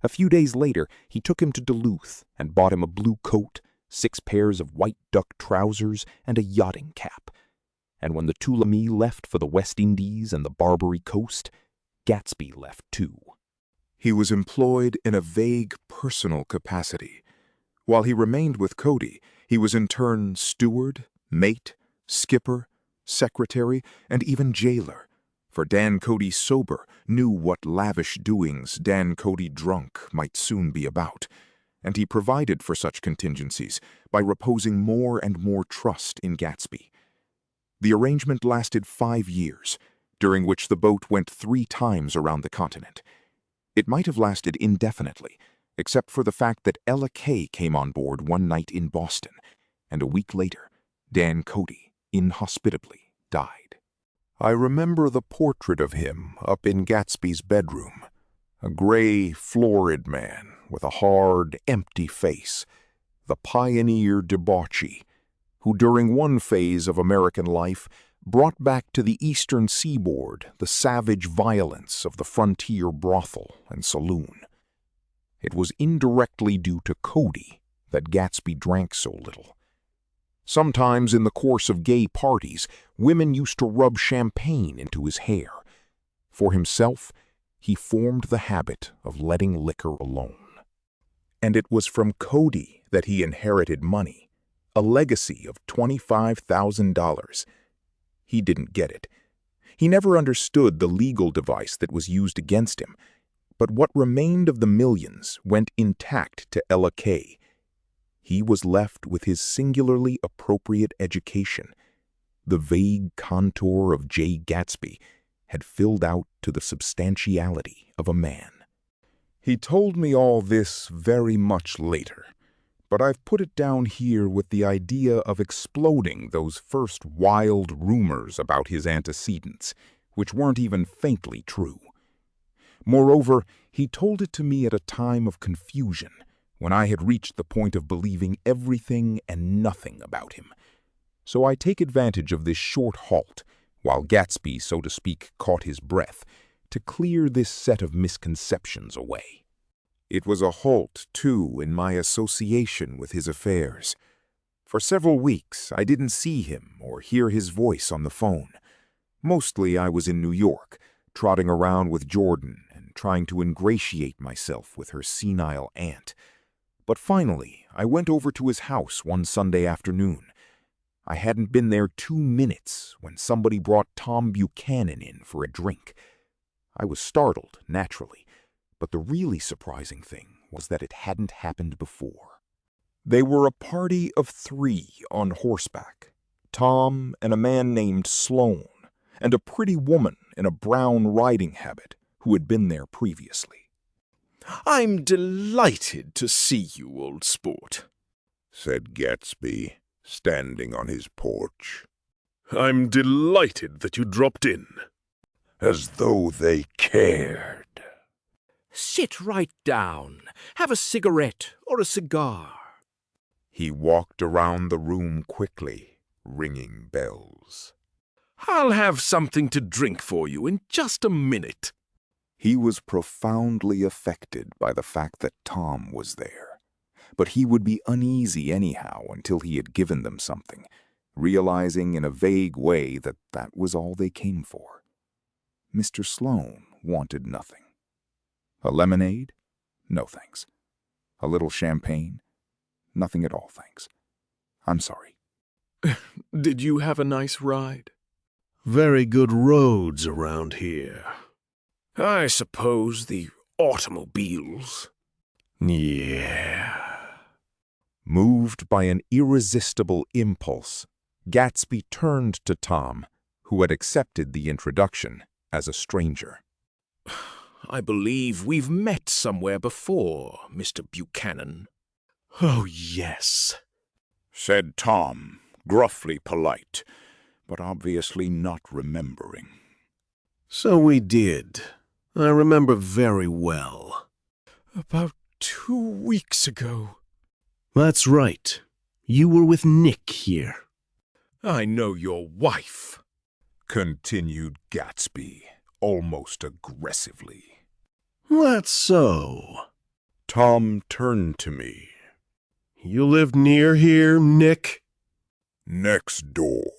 A few days later, he took him to Duluth and bought him a blue coat, 6 pairs of white duck trousers, and a yachting cap. And when the Tuolumne left for the West Indies and the Barbary Coast, Gatsby left too. He was employed in a vague personal capacity. While he remained with Cody, he was in turn steward, mate, skipper, secretary, and even jailer, for Dan Cody sober knew what lavish doings Dan Cody drunk might soon be about, and he provided for such contingencies by reposing more and more trust in Gatsby. The arrangement lasted 5 years, during which the boat went 3 times around the continent. It might have lasted indefinitely, except for the fact that Ella Kay came on board one night in Boston, and a week later, Dan Cody inhospitably died. I remember the portrait of him up in Gatsby's bedroom, a gray, florid man with a hard, empty face, the pioneer debauchee, who during one phase of American life brought back to the eastern seaboard the savage violence of the frontier brothel and saloon. It was indirectly due to Cody that Gatsby drank so little. Sometimes in the course of gay parties, women used to rub champagne into his hair. For himself, he formed the habit of letting liquor alone. And it was from Cody that he inherited money, a legacy of $25,000. He didn't get it. He never understood the legal device that was used against him, but what remained of the millions went intact to Ella Kay. He was left with his singularly appropriate education. The vague contour of J. Gatsby had filled out to the substantiality of a man. He told me all this very much later, but I've put it down here with the idea of exploding those first wild rumors about his antecedents, which weren't even faintly true. Moreover, he told it to me at a time of confusion, when I had reached the point of believing everything and nothing about him. So I take advantage of this short halt, while Gatsby, so to speak, caught his breath, to clear this set of misconceptions away. It was a halt, too, in my association with his affairs. For several weeks, I didn't see him or hear his voice on the phone. Mostly I was in New York, trotting around with Jordan and trying to ingratiate myself with her senile aunt. But finally, I went over to his house one Sunday afternoon. I hadn't been there 2 minutes when somebody brought Tom Buchanan in for a drink. I was startled, naturally, but the really surprising thing was that it hadn't happened before. They were a party of 3 on horseback, Tom and a man named Sloane, and a pretty woman in a brown riding habit who had been there previously. "I'm delighted to see you, old sport," said Gatsby, standing on his porch. I'm delighted that you dropped in. As though they cared. Sit right down. Have a cigarette or a cigar. He walked around the room quickly, ringing bells. I'll have something to drink for you in just a minute. He was profoundly affected by the fact that Tom was there, but he would be uneasy anyhow until he had given them something, realizing in a vague way that that was all they came for. Mr. Sloane wanted nothing. A lemonade? No thanks. A little champagne? Nothing at all, thanks. I'm sorry. Did you have a nice ride? Very good roads around here. I suppose the automobiles. Yeah. Moved by an irresistible impulse, Gatsby turned to Tom, who had accepted the introduction as a stranger. I believe we've met somewhere before, Mr. Buchanan. Oh, yes, said Tom, gruffly polite, but obviously not remembering. So we did. I remember very well. About 2 weeks ago. That's right. You were with Nick here. I know your wife, continued Gatsby, almost aggressively. That's so. Tom turned to me. You live near here, Nick? Next door.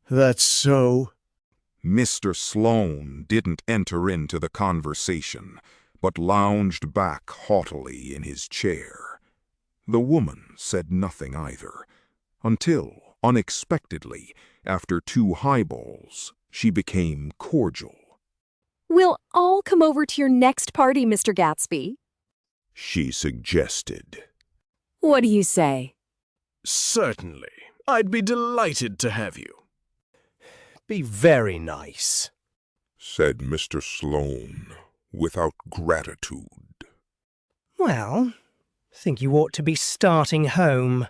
That's so. Mr. Sloane didn't enter into the conversation, but lounged back haughtily in his chair. The woman said nothing either, until, unexpectedly, after 2 highballs, she became cordial. We'll all come over to your next party, Mr. Gatsby, she suggested. What do you say? Certainly. I'd be delighted to have you. Be very nice, said Mr. Sloane, without gratitude. Well, think you ought to be starting home.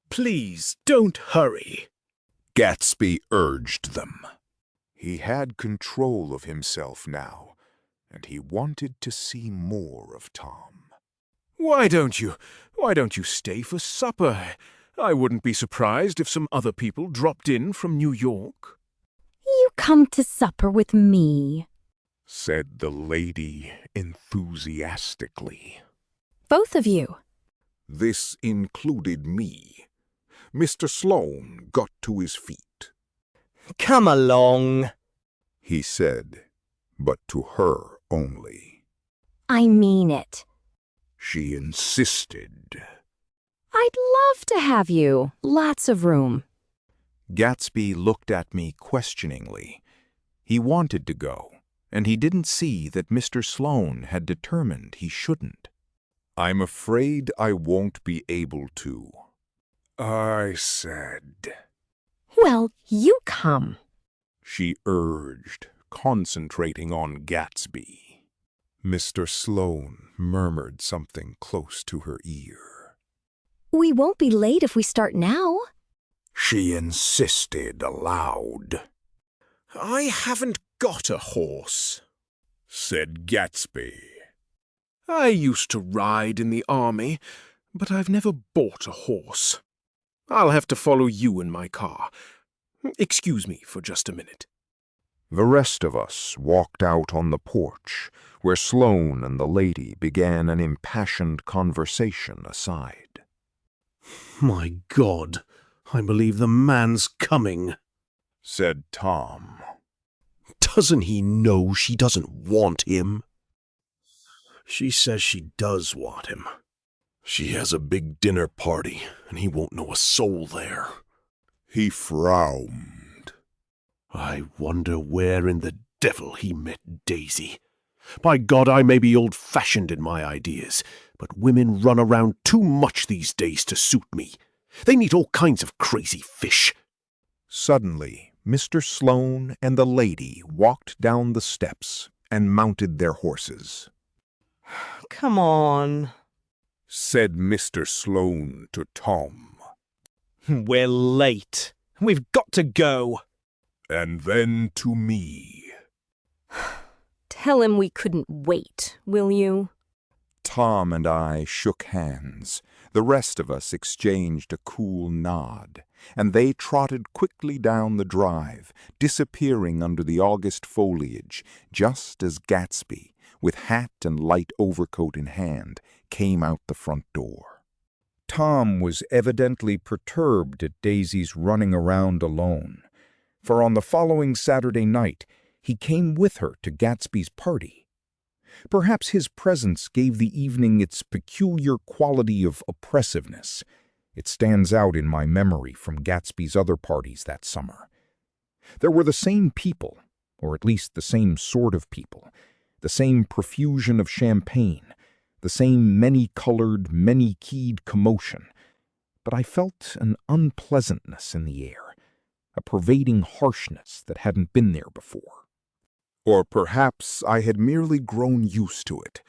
Please, don't hurry, Gatsby urged them. He had control of himself now, and he wanted to see more of Tom. Why don't you stay for supper? I wouldn't be surprised if some other people dropped in from New York. You come to supper with me, said the lady enthusiastically. Both of you. This included me. Mr. Sloane got to his feet. Come along, he said, but to her only. I mean it. She insisted. I'd love to have you. Lots of room. Gatsby looked at me questioningly. He wanted to go, and he didn't see that Mr. Sloane had determined he shouldn't. I'm afraid I won't be able to, I said. Well, you come, she urged, concentrating on Gatsby. Mr. Sloane murmured something close to her ear. We won't be late if we start now, she insisted aloud. I haven't got a horse, said Gatsby. I used to ride in the army, but I've never bought a horse. I'll have to follow you in my car. Excuse me for just a minute. The rest of us walked out on the porch, where Sloane and the lady began an impassioned conversation aside. My God, I believe the man's coming, said Tom. Doesn't he know she doesn't want him? She says she does want him. She has a big dinner party, and he won't know a soul there. He frowned. I wonder where in the devil he met Daisy. By God, I may be old-fashioned in my ideas, but women run around too much these days to suit me. They meet all kinds of crazy fish. Suddenly, Mr. Sloane and the lady walked down the steps and mounted their horses. Come on, said Mr. Sloane to Tom. We're late. We've got to go. And then to me. Tell him we couldn't wait, will you? Tom and I shook hands. The rest of us exchanged a cool nod, and they trotted quickly down the drive, disappearing under the August foliage, just as Gatsby, with hat and light overcoat in hand, came out the front door. Tom was evidently perturbed at Daisy's running around alone, for on the following Saturday night he came with her to Gatsby's party. Perhaps his presence gave the evening its peculiar quality of oppressiveness. It stands out in my memory from Gatsby's other parties that summer. There were the same people, or at least the same sort of people, the same profusion of champagne, the same many-colored, many-keyed commotion, but I felt an unpleasantness in the air, a pervading harshness that hadn't been there before. Or perhaps I had merely grown used to it,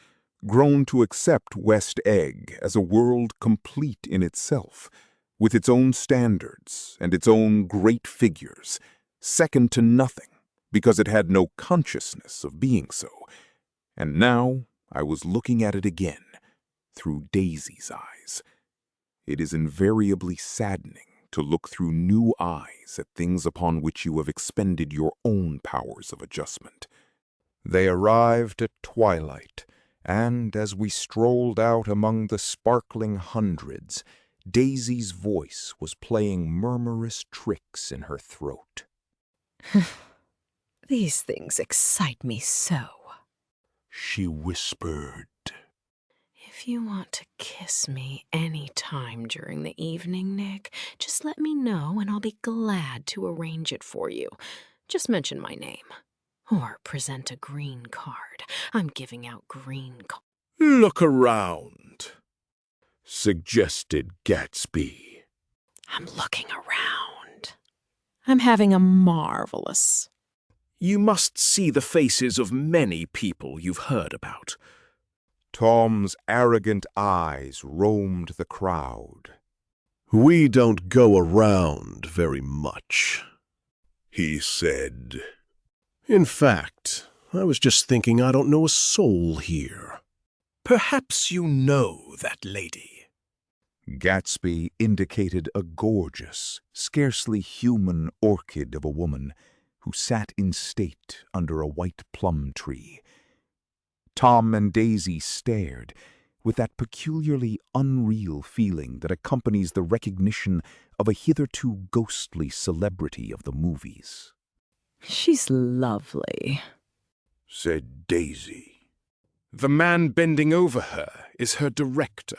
grown to accept West Egg as a world complete in itself, with its own standards and its own great figures, second to nothing, because it had no consciousness of being so. And now I was looking at it again, through Daisy's eyes. It is invariably saddening to look through new eyes at things upon which you have expended your own powers of adjustment. They arrived at twilight, and as we strolled out among the sparkling hundreds, Daisy's voice was playing murmurous tricks in her throat. These things excite me so. She whispered. If you want to kiss me any time during the evening, Nick, just let me know and I'll be glad to arrange it for you. Just mention my name. Or present a green card. I'm giving out green cards. Look around, suggested Gatsby. I'm looking around. I'm having a marvelous. You must see the faces of many people you've heard about. Tom's arrogant eyes roamed the crowd. We don't go around very much, he said. In fact, I was just thinking I don't know a soul here. Perhaps you know that lady. Gatsby indicated a gorgeous, scarcely human orchid of a woman who sat in state under a white plum tree. Tom and Daisy stared with that peculiarly unreal feeling that accompanies the recognition of a hitherto ghostly celebrity of the movies. She's lovely, said Daisy. The man bending over her is her director.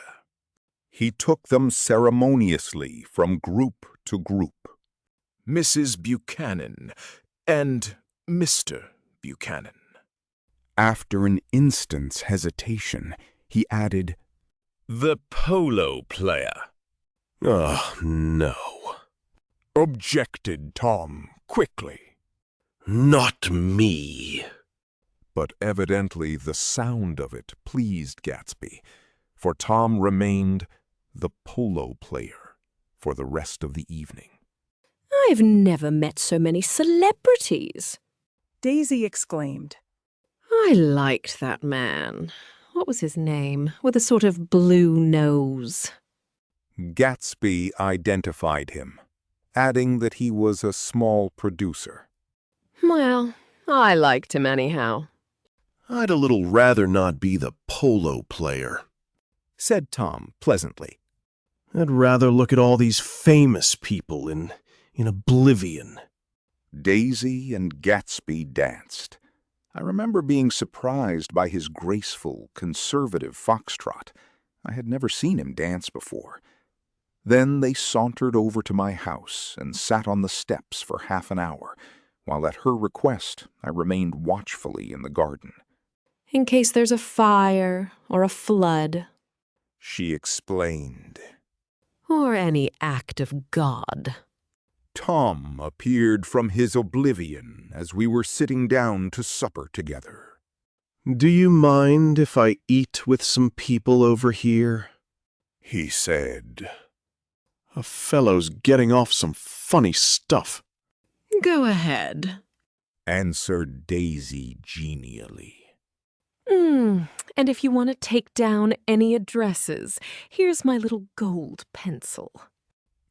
He took them ceremoniously from group to group. Mrs. Buchanan and Mr. Buchanan. After an instant's hesitation, he added, The polo player. Oh, no, objected Tom quickly. Not me. But evidently the sound of it pleased Gatsby, for Tom remained the polo player for the rest of the evening. I've never met so many celebrities, Daisy exclaimed. I liked that man. What was his name? With a sort of blue nose. Gatsby identified him, adding that he was a small producer. Well, I liked him anyhow. I'd a little rather not be the polo player, said Tom pleasantly. I'd rather look at all these famous people in oblivion. Daisy and Gatsby danced. I remember being surprised by his graceful, conservative foxtrot. I had never seen him dance before. Then they sauntered over to my house and sat on the steps for half an hour, while at her request I remained watchfully in the garden. In case there's a fire or a flood. She explained. Or any act of God. Tom appeared from his oblivion as we were sitting down to supper together. Do you mind if I eat with some people over here? he said. A fellow's getting off some funny stuff. Go ahead, answered Daisy genially. And if you want to take down any addresses, here's my little gold pencil.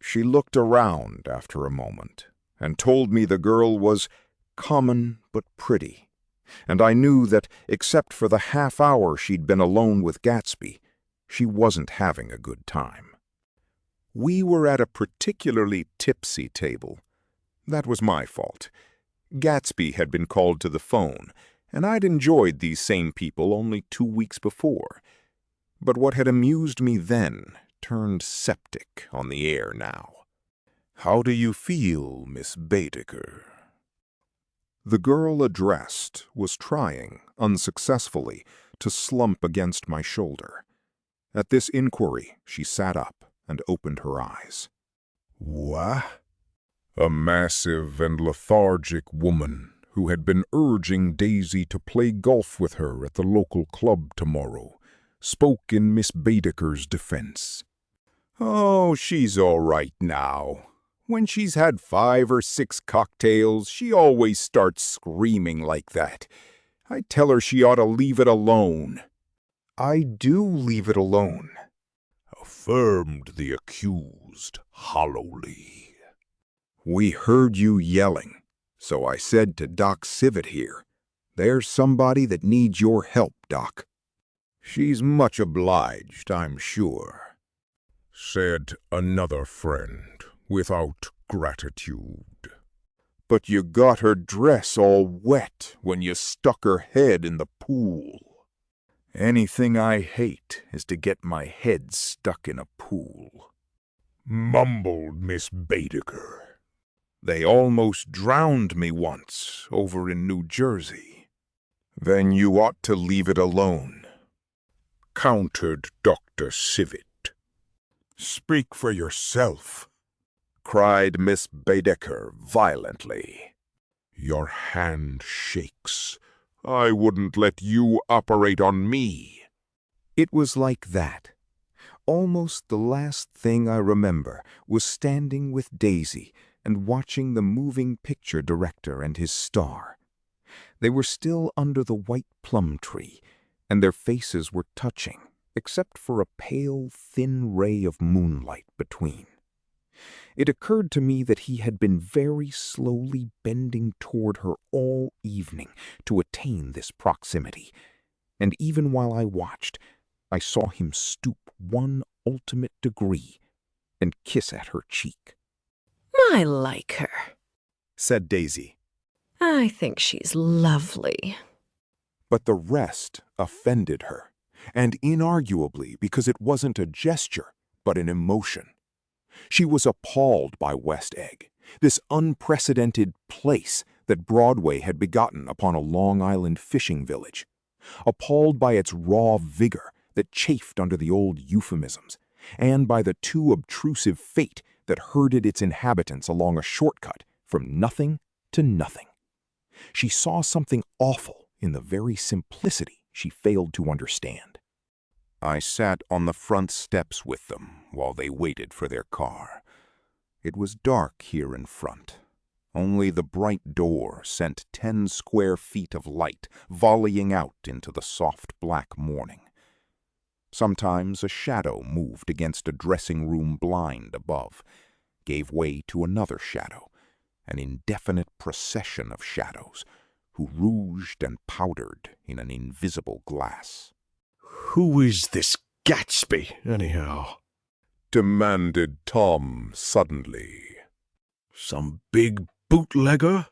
She looked around after a moment and told me the girl was common but pretty, and I knew that, except for the half hour she'd been alone with Gatsby, she wasn't having a good time. We were at a particularly tipsy table. That was my fault. Gatsby had been called to the phone, and I'd enjoyed these same people only 2 weeks before. But what had amused me then turned septic on the air now. "How do you feel, Miss Baedeker?" The girl addressed was trying, unsuccessfully, to slump against my shoulder. At this inquiry, she sat up and opened her eyes. "What?" A massive and lethargic woman who had been urging Daisy to play golf with her at the local club tomorrow spoke in Miss Baedeker's defense. "Oh, she's all right now. When she's had 5 or 6 cocktails, she always starts screaming like that. I tell her she ought to leave it alone." "I do leave it alone," affirmed the accused hollowly. "We heard you yelling, so I said to Doc Civet here, 'There's somebody that needs your help, Doc.'" "She's much obliged, I'm sure," said another friend without gratitude. "But you got her dress all wet when you stuck her head in the pool." "Anything I hate is to get my head stuck in a pool," mumbled Miss Baedeker. "They almost drowned me once over in New Jersey." "Then you ought to leave it alone," countered Dr. Civet. "Speak for yourself," cried Miss Baedeker violently. "Your hand shakes. I wouldn't let you operate on me." It was like that. Almost the last thing I remember was standing with Daisy and watching the moving picture director and his star. They were still under the white plum tree, and their faces were touching, except for a pale, thin ray of moonlight between. It occurred to me that he had been very slowly bending toward her all evening to attain this proximity, and even while I watched, I saw him stoop one ultimate degree and kiss at her cheek. "I like her," said Daisy. "I think she's lovely." But the rest offended her, and inarguably because it wasn't a gesture, but an emotion. She was appalled by West Egg, this unprecedented place that Broadway had begotten upon a Long Island fishing village. Appalled by its raw vigor that chafed under the old euphemisms, and by the too obtrusive fate that herded its inhabitants along a shortcut from nothing to nothing. She saw something awful in the very simplicity she failed to understand. I sat on the front steps with them while they waited for their car. It was dark here in front. Only the bright door sent 10 square feet of light volleying out into the soft black morning. Sometimes a shadow moved against a dressing-room blind above, gave way to another shadow, an indefinite procession of shadows, who rouged and powdered in an invisible glass. "Who is this Gatsby, anyhow?" demanded Tom suddenly. "Some big bootlegger?"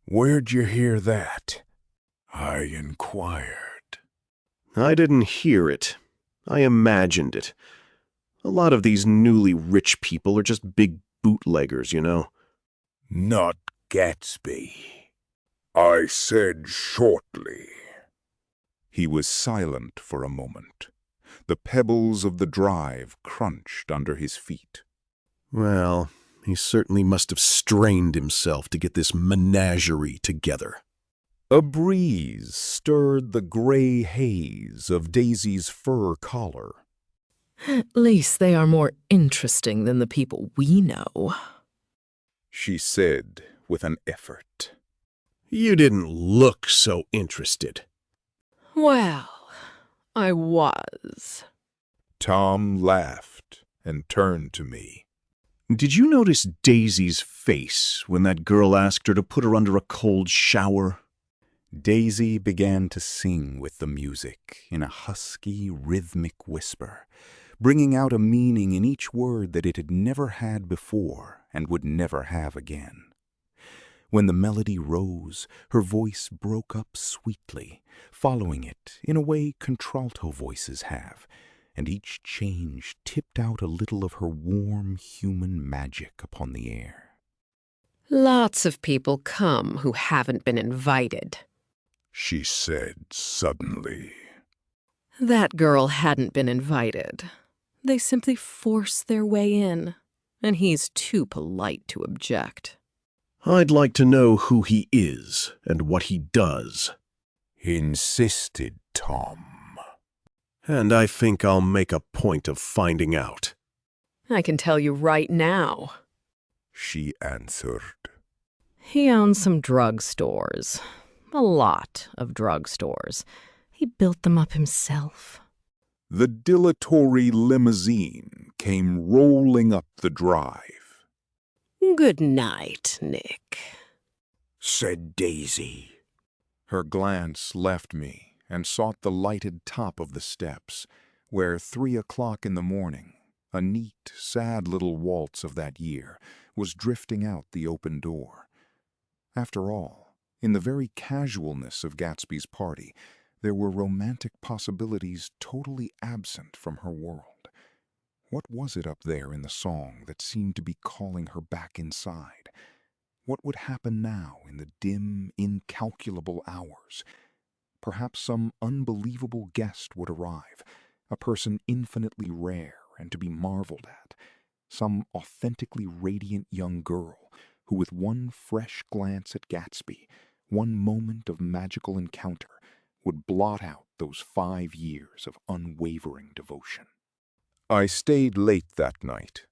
"Where'd you hear that?" I inquired. "I didn't hear it. I imagined it. A lot of these newly rich people are just big bootleggers, you know." "Not Gatsby," I said shortly. He was silent for a moment. The pebbles of the drive crunched under his feet. "Well, he certainly must have strained himself to get this menagerie together." A breeze stirred the gray haze of Daisy's fur collar. At least they are more interesting than the people we know, she said with an effort. You didn't look so interested. Well, I was. Tom laughed and turned to me. Did you notice Daisy's face when that girl asked her to put her under a cold shower? Daisy began to sing with the music in a husky, rhythmic whisper, bringing out a meaning in each word that it had never had before and would never have again. When the melody rose, her voice broke up sweetly, following it in a way contralto voices have, and each change tipped out a little of her warm human magic upon the air. Lots of people come who haven't been invited, she said suddenly. That girl hadn't been invited. They simply force their way in, and he's too polite to object. I'd like to know who he is and what he does, insisted Tom. And I think I'll make a point of finding out. I can tell you right now, she answered. He owns some drugstores. A lot of drugstores. He built them up himself. The dilatory limousine came rolling up the drive. Good night, Nick, said Daisy. Her glance left me and sought the lighted top of the steps, where 3 o'clock in the morning, a neat, sad little waltz of that year, was drifting out the open door. After all, in the very casualness of Gatsby's party, there were romantic possibilities totally absent from her world. What was it up there in the song that seemed to be calling her back inside? What would happen now in the dim, incalculable hours? Perhaps some unbelievable guest would arrive, a person infinitely rare and to be marveled at, some authentically radiant young girl who, with one fresh glance at Gatsby, one moment of magical encounter, would blot out those 5 years of unwavering devotion. I stayed late that night.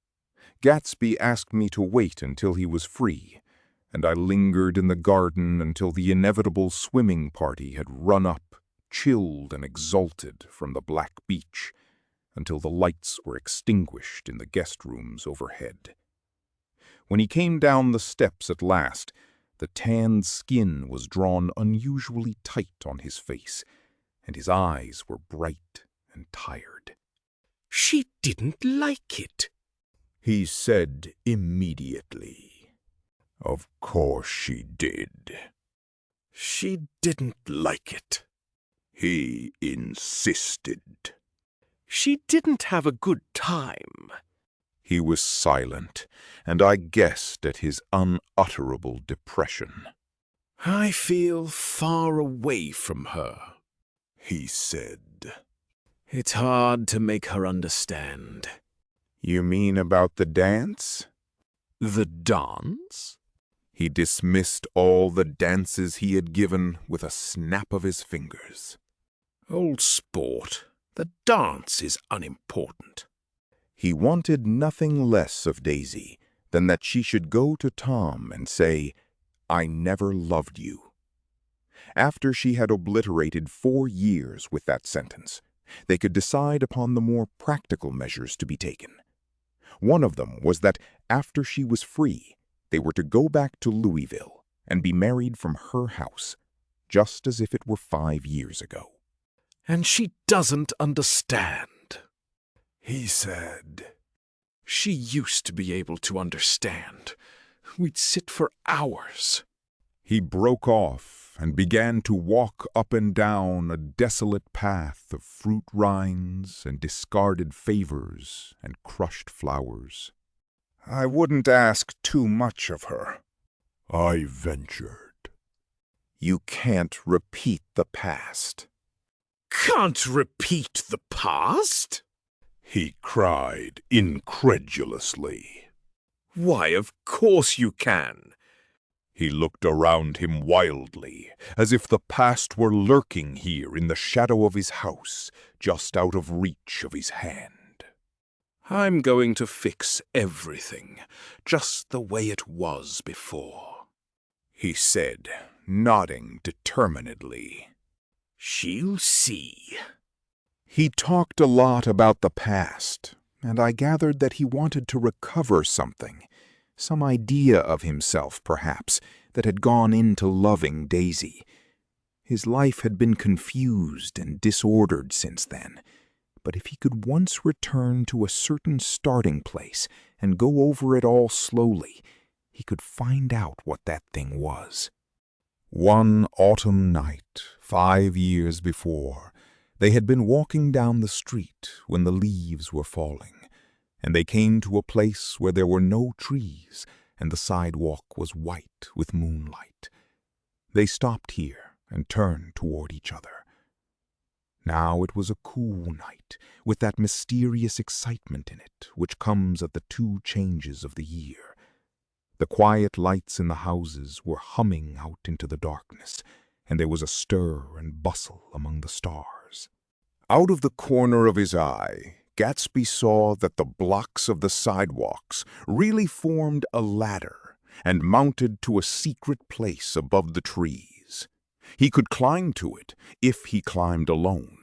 Gatsby asked me to wait until he was free, and I lingered in the garden until the inevitable swimming party had run up, chilled and exalted from the black beach, until the lights were extinguished in the guest rooms overhead. When he came down the steps at last, the tanned skin was drawn unusually tight on his face, and his eyes were bright and tired. She didn't like it, he said immediately. Of course she did. She didn't like it, he insisted. She didn't have a good time. He was silent, and I guessed at his unutterable depression. I feel far away from her, he said. It's hard to make her understand. You mean about the dance? The dance? He dismissed all the dances he had given with a snap of his fingers. Old sport, the dance is unimportant. He wanted nothing less of Daisy than that she should go to Tom and say, "I never loved you." After she had obliterated 4 years with that sentence, they could decide upon the more practical measures to be taken. One of them was that after she was free, they were to go back to Louisville and be married from her house, just as if it were 5 years ago. And she doesn't understand, he said. She used to be able to understand. We'd sit for hours. He broke off and began to walk up and down a desolate path of fruit rinds and discarded favors and crushed flowers. I wouldn't ask too much of her, I ventured. You can't repeat the past. Can't repeat the past? He cried incredulously. Why, of course you can. He looked around him wildly, as if the past were lurking here in the shadow of his house, just out of reach of his hand. I'm going to fix everything, just the way it was before," he said, nodding determinedly. "She'll see." He talked a lot about the past, and I gathered that he wanted to recover something, some idea of himself, perhaps, that had gone into loving Daisy. His life had been confused and disordered since then, but if he could once return to a certain starting place and go over it all slowly, he could find out what that thing was. One autumn night, 5 years before, they had been walking down the street when the leaves were falling, and they came to a place where there were no trees and the sidewalk was white with moonlight. They stopped here and turned toward each other. Now it was a cool night, with that mysterious excitement in it which comes at the 2 changes of the year. The quiet lights in the houses were humming out into the darkness, and there was a stir and bustle among the stars. Out of the corner of his eye, Gatsby saw that the blocks of the sidewalks really formed a ladder and mounted to a secret place above the trees. He could climb to it if he climbed alone,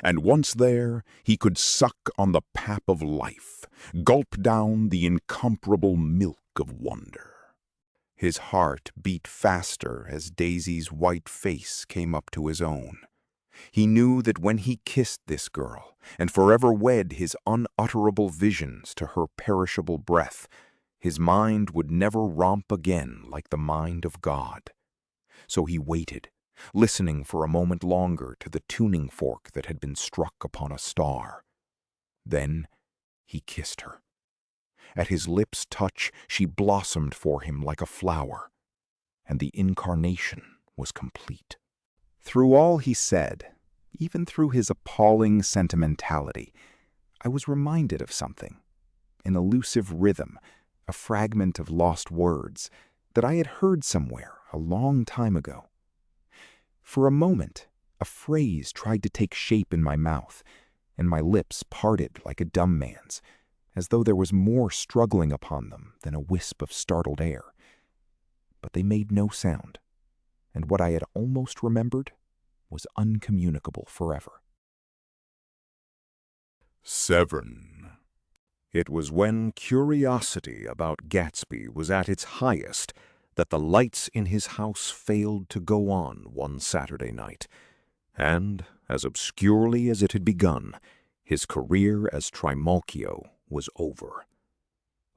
and once there, he could suck on the pap of life, gulp down the incomparable milk of wonder. His heart beat faster as Daisy's white face came up to his own. He knew that when he kissed this girl and forever wed his unutterable visions to her perishable breath, his mind would never romp again like the mind of God. So he waited, listening for a moment longer to the tuning fork that had been struck upon a star. Then he kissed her. At his lips' touch, she blossomed for him like a flower, and the incarnation was complete. Through all he said, even through his appalling sentimentality, I was reminded of something, an elusive rhythm, a fragment of lost words that I had heard somewhere a long time ago. For a moment, a phrase tried to take shape in my mouth, and my lips parted like a dumb man's, as though there was more struggling upon them than a wisp of startled air. But they made no sound, and what I had almost remembered was uncommunicable forever. 7. It was when curiosity about Gatsby was at its highest that the lights in his house failed to go on one Saturday night, and, as obscurely as it had begun, his career as Trimalchio was over.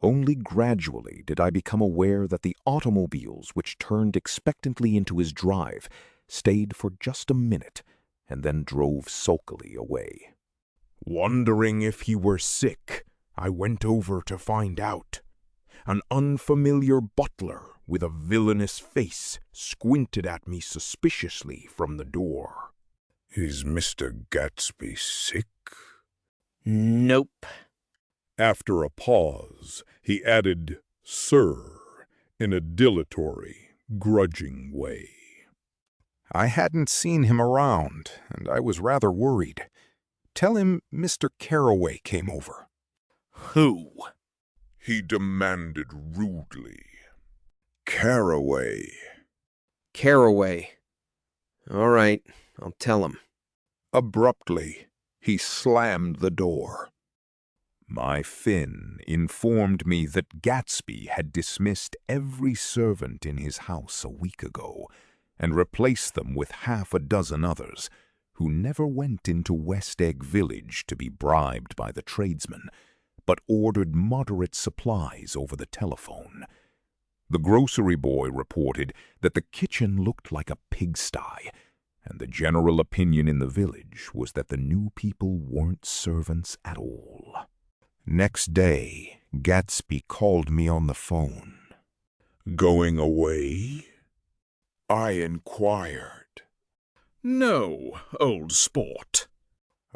Only gradually did I become aware that the automobiles which turned expectantly into his drive stayed for just a minute and then drove sulkily away. Wondering if he were sick, I went over to find out. An unfamiliar butler with a villainous face squinted at me suspiciously from the door. "Is Mr. Gatsby sick?" "Nope." After a pause, he added, "Sir," in a dilatory, grudging way. I hadn't seen him around, and I was rather worried. "Tell him Mr. Carroway came over." "Who?" he demanded rudely. "Carroway." "Carroway. All right, I'll tell him." Abruptly, he slammed the door. My Finn informed me that Gatsby had dismissed every servant in his house a week ago and replaced them with half a dozen others who never went into West Egg Village to be bribed by the tradesmen, but ordered moderate supplies over the telephone. The grocery boy reported that the kitchen looked like a pigsty, and the general opinion in the village was that the new people weren't servants at all. Next day, Gatsby called me on the phone. "Going away?" I inquired. "No, old sport."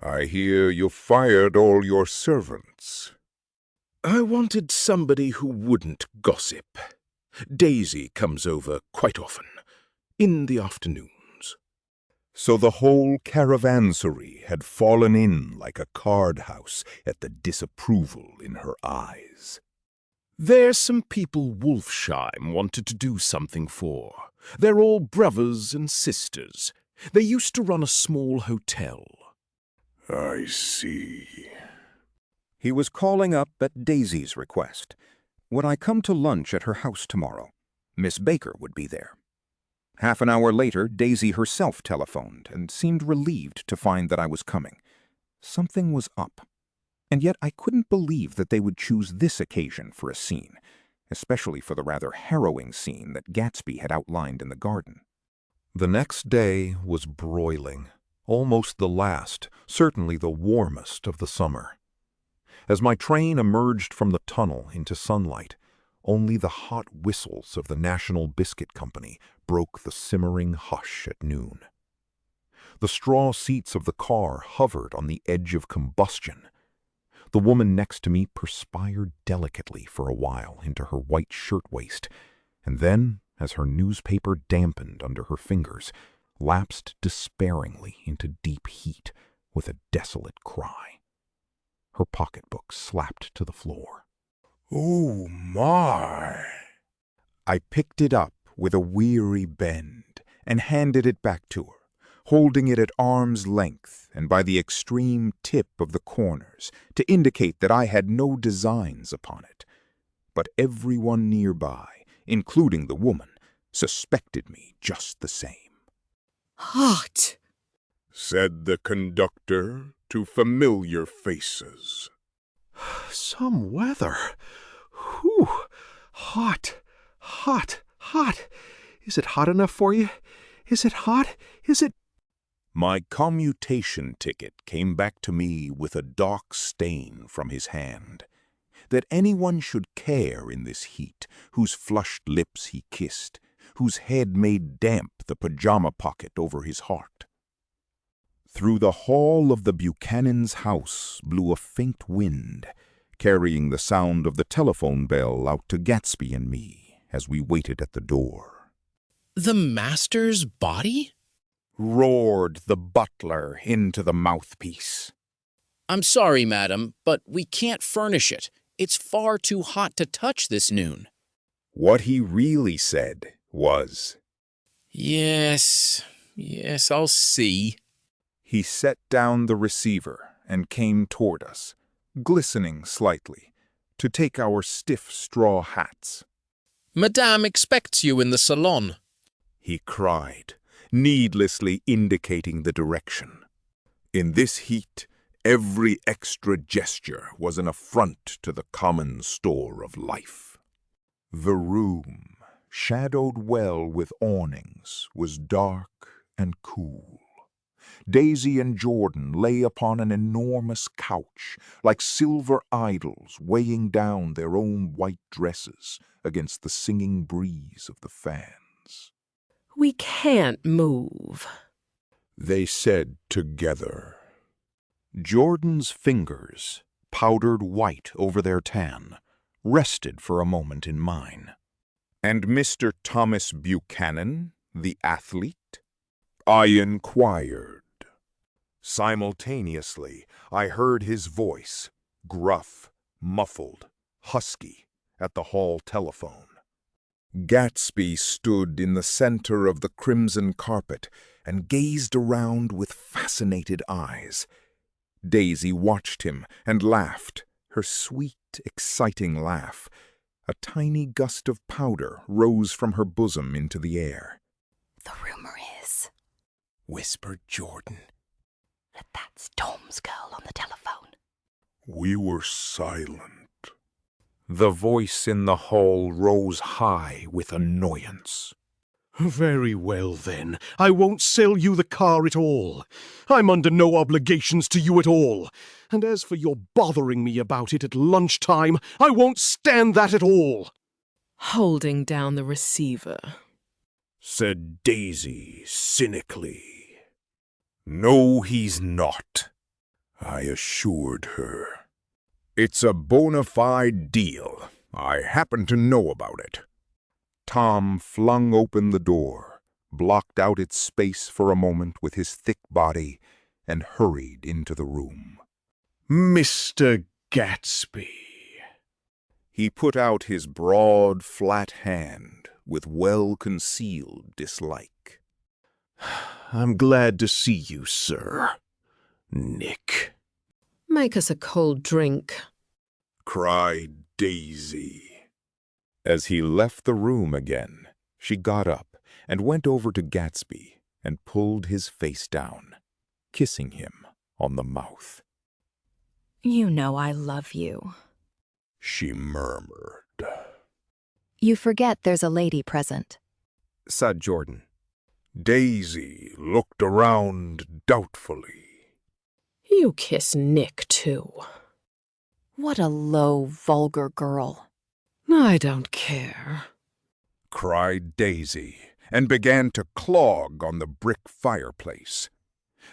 "I hear you fired all your servants." "I wanted somebody who wouldn't gossip. Daisy comes over quite often, in the afternoons." So the whole caravansary had fallen in like a card house at the disapproval in her eyes. There's some people Wolfshiem wanted to do something for. They're all brothers and sisters. They used to run a small hotel. I see. He was calling up at Daisy's request. Would I come to lunch at her house tomorrow? Miss Baker would be there. Half an hour later, Daisy herself telephoned and seemed relieved to find that I was coming. Something was up. And yet I couldn't believe that they would choose this occasion for a scene, especially for the rather harrowing scene that Gatsby had outlined in the garden. The next day was broiling, almost the last, certainly the warmest of the summer. As my train emerged from the tunnel into sunlight, only the hot whistles of the National Biscuit Company broke the simmering hush at noon. The straw seats of the car hovered on the edge of combustion. The woman next to me perspired delicately for a while into her white shirtwaist, and then, as her newspaper dampened under her fingers, lapsed despairingly into deep heat with a desolate cry. Her pocketbook slapped to the floor. Oh, my! I picked it up with a weary bend and handed it back to her, holding it at arm's length and by the extreme tip of the corners to indicate that I had no designs upon it. But everyone nearby, including the woman, suspected me just the same. Hot, said the conductor to familiar faces. Some weather. Whew! Hot, hot, hot. Is it hot enough for you? Is it hot? Is it... My commutation ticket came back to me with a dark stain from his hand. That anyone should care in this heat, whose flushed lips he kissed, whose head made damp the pajama pocket over his heart. Through the hall of the Buchanan's house blew a faint wind, carrying the sound of the telephone bell out to Gatsby and me as we waited at the door. The master's body? Roared the butler into the mouthpiece. I'm sorry, madam, but we can't furnish it. It's far too hot to touch this noon. What he really said was, Yes, I'll see. He set down the receiver and came toward us, glistening slightly, to take our stiff straw hats. Madame expects you in the salon, he cried, needlessly indicating the direction. In this heat, every extra gesture was an affront to the common store of life. The room, shadowed well with awnings, was dark and cool. Daisy and Jordan lay upon an enormous couch, like silver idols weighing down their own white dresses against the singing breeze of the fans. We can't move, they said together. Jordan's fingers, powdered white over their tan, rested for a moment in mine. And Mr. Thomas Buchanan, the athlete? I inquired. Simultaneously, I heard his voice, gruff, muffled, husky, at the hall telephone. Gatsby stood in the center of the crimson carpet and gazed around with fascinated eyes. Daisy watched him and laughed, her sweet, exciting laugh. A tiny gust of powder rose from her bosom into the air. The rumor is, whispered Jordan, that that's Tom's girl on the telephone. We were silent. The voice in the hall rose high with annoyance. Very well, then. I won't sell you the car at all. I'm under no obligations to you at all. And as for your bothering me about it at lunchtime, I won't stand that at all. Holding down the receiver, said Daisy cynically. No, he's not, I assured her. It's a bona fide deal. I happen to know about it. Tom flung open the door, blocked out its space for a moment with his thick body, and hurried into the room. Mr. Gatsby. He put out his broad, flat hand with well-concealed dislike. I'm glad to see you, sir. Nick. Make us a cold drink, cried Daisy. As he left the room again, she got up and went over to Gatsby and pulled his face down, kissing him on the mouth. You know I love you, she murmured. You forget there's a lady present, said Jordan. Daisy looked around doubtfully. You kiss Nick, too. What a low, vulgar girl. I don't care, cried Daisy, and began to clog on the brick fireplace.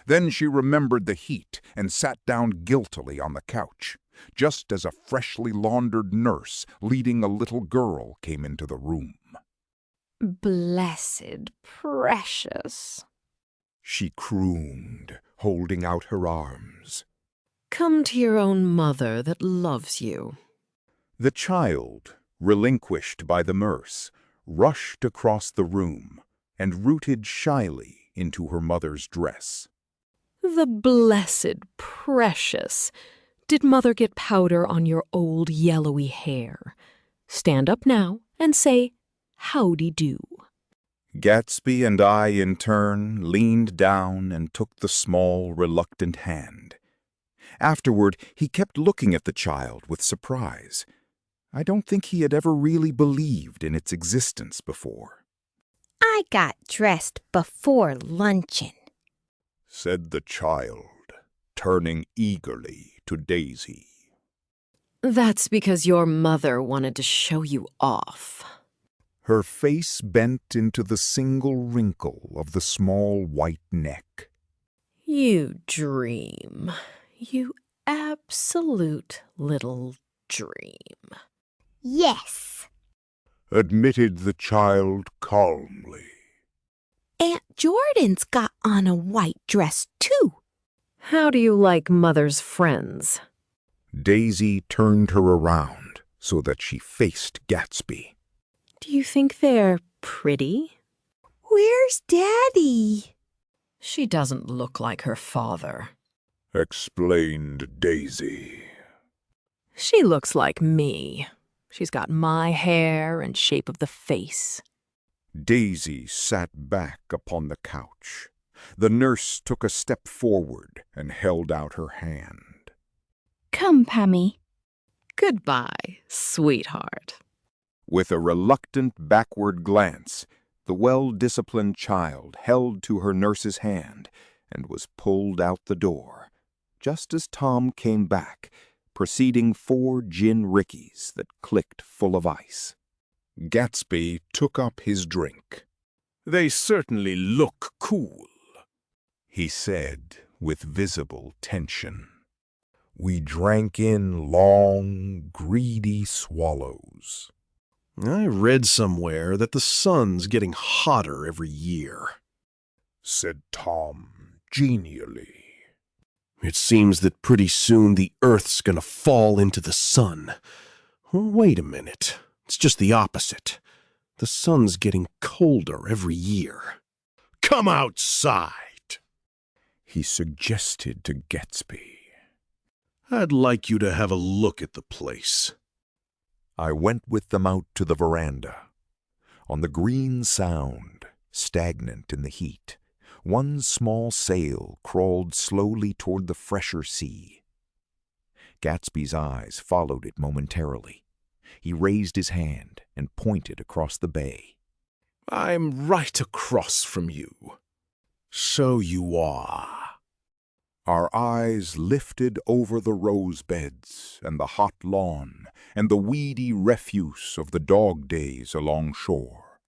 Then she remembered the heat and sat down guiltily on the couch, just as a freshly laundered nurse leading a little girl came into the room. Blessed, precious, she crooned, holding out her arms. Come to your own mother that loves you. The child, relinquished by the nurse, rushed across the room and rooted shyly into her mother's dress. The blessed precious. Did Mother get powder on your old yellowy hair? Stand up now and say, howdy-do. Gatsby and I, in turn, leaned down and took the small, reluctant hand. Afterward, he kept looking at the child with surprise. I don't think he had ever really believed in its existence before. I got dressed before luncheon, said the child, turning eagerly to Daisy. That's because your mother wanted to show you off. Her face bent into the single wrinkle of the small white neck. You dream. You absolute little dream. Yes, admitted the child calmly. Aunt Jordan's got on a white dress, too. How do you like Mother's friends? Daisy turned her around so that she faced Gatsby. Do you think they're pretty? Where's Daddy? She doesn't look like her father, explained Daisy. She looks like me. She's got my hair and shape of the face. Daisy sat back upon the couch. The nurse took a step forward and held out her hand. Come, Pammy. Goodbye, sweetheart. With a reluctant backward glance, the well-disciplined child held to her nurse's hand and was pulled out the door, just as Tom came back, preceding 4 gin rickeys that clicked full of ice. Gatsby took up his drink. They certainly look cool, he said with visible tension. We drank in long, greedy swallows. I read somewhere that the sun's getting hotter every year, said Tom genially. It seems that pretty soon the Earth's gonna fall into the sun. Wait a minute. It's just the opposite. The sun's getting colder every year. Come outside, he suggested to Gatsby. I'd like you to have a look at the place. I went with them out to the veranda. On the green sound, stagnant in the heat, one small sail crawled slowly toward the fresher sea. Gatsby's eyes followed it momentarily. He raised his hand and pointed across the bay. I'm right across from you. So you are. Our eyes lifted over the rose beds and the hot lawn and the weedy refuse of the dog days along shore.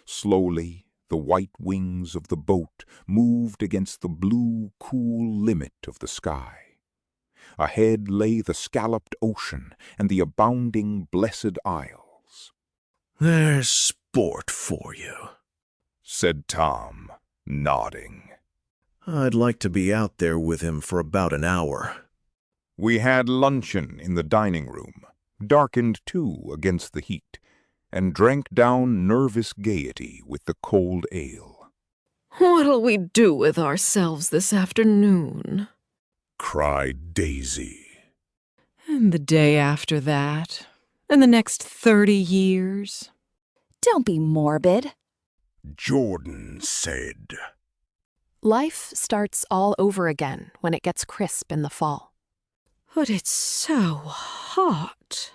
Slowly, the white wings of the boat moved against the blue, cool limit of the sky. Ahead lay the scalloped ocean and the abounding blessed isles. There's sport for you, said Tom, nodding. I'd like to be out there with him for about an hour. We had luncheon in the dining room, darkened too against the heat, and drank down nervous gaiety with the cold ale. What'll we do with ourselves this afternoon? Cried Daisy. And the day after that, and the next 30 years. Don't be morbid. Jordan said. Life starts all over again when it gets crisp in the fall. But it's so hot,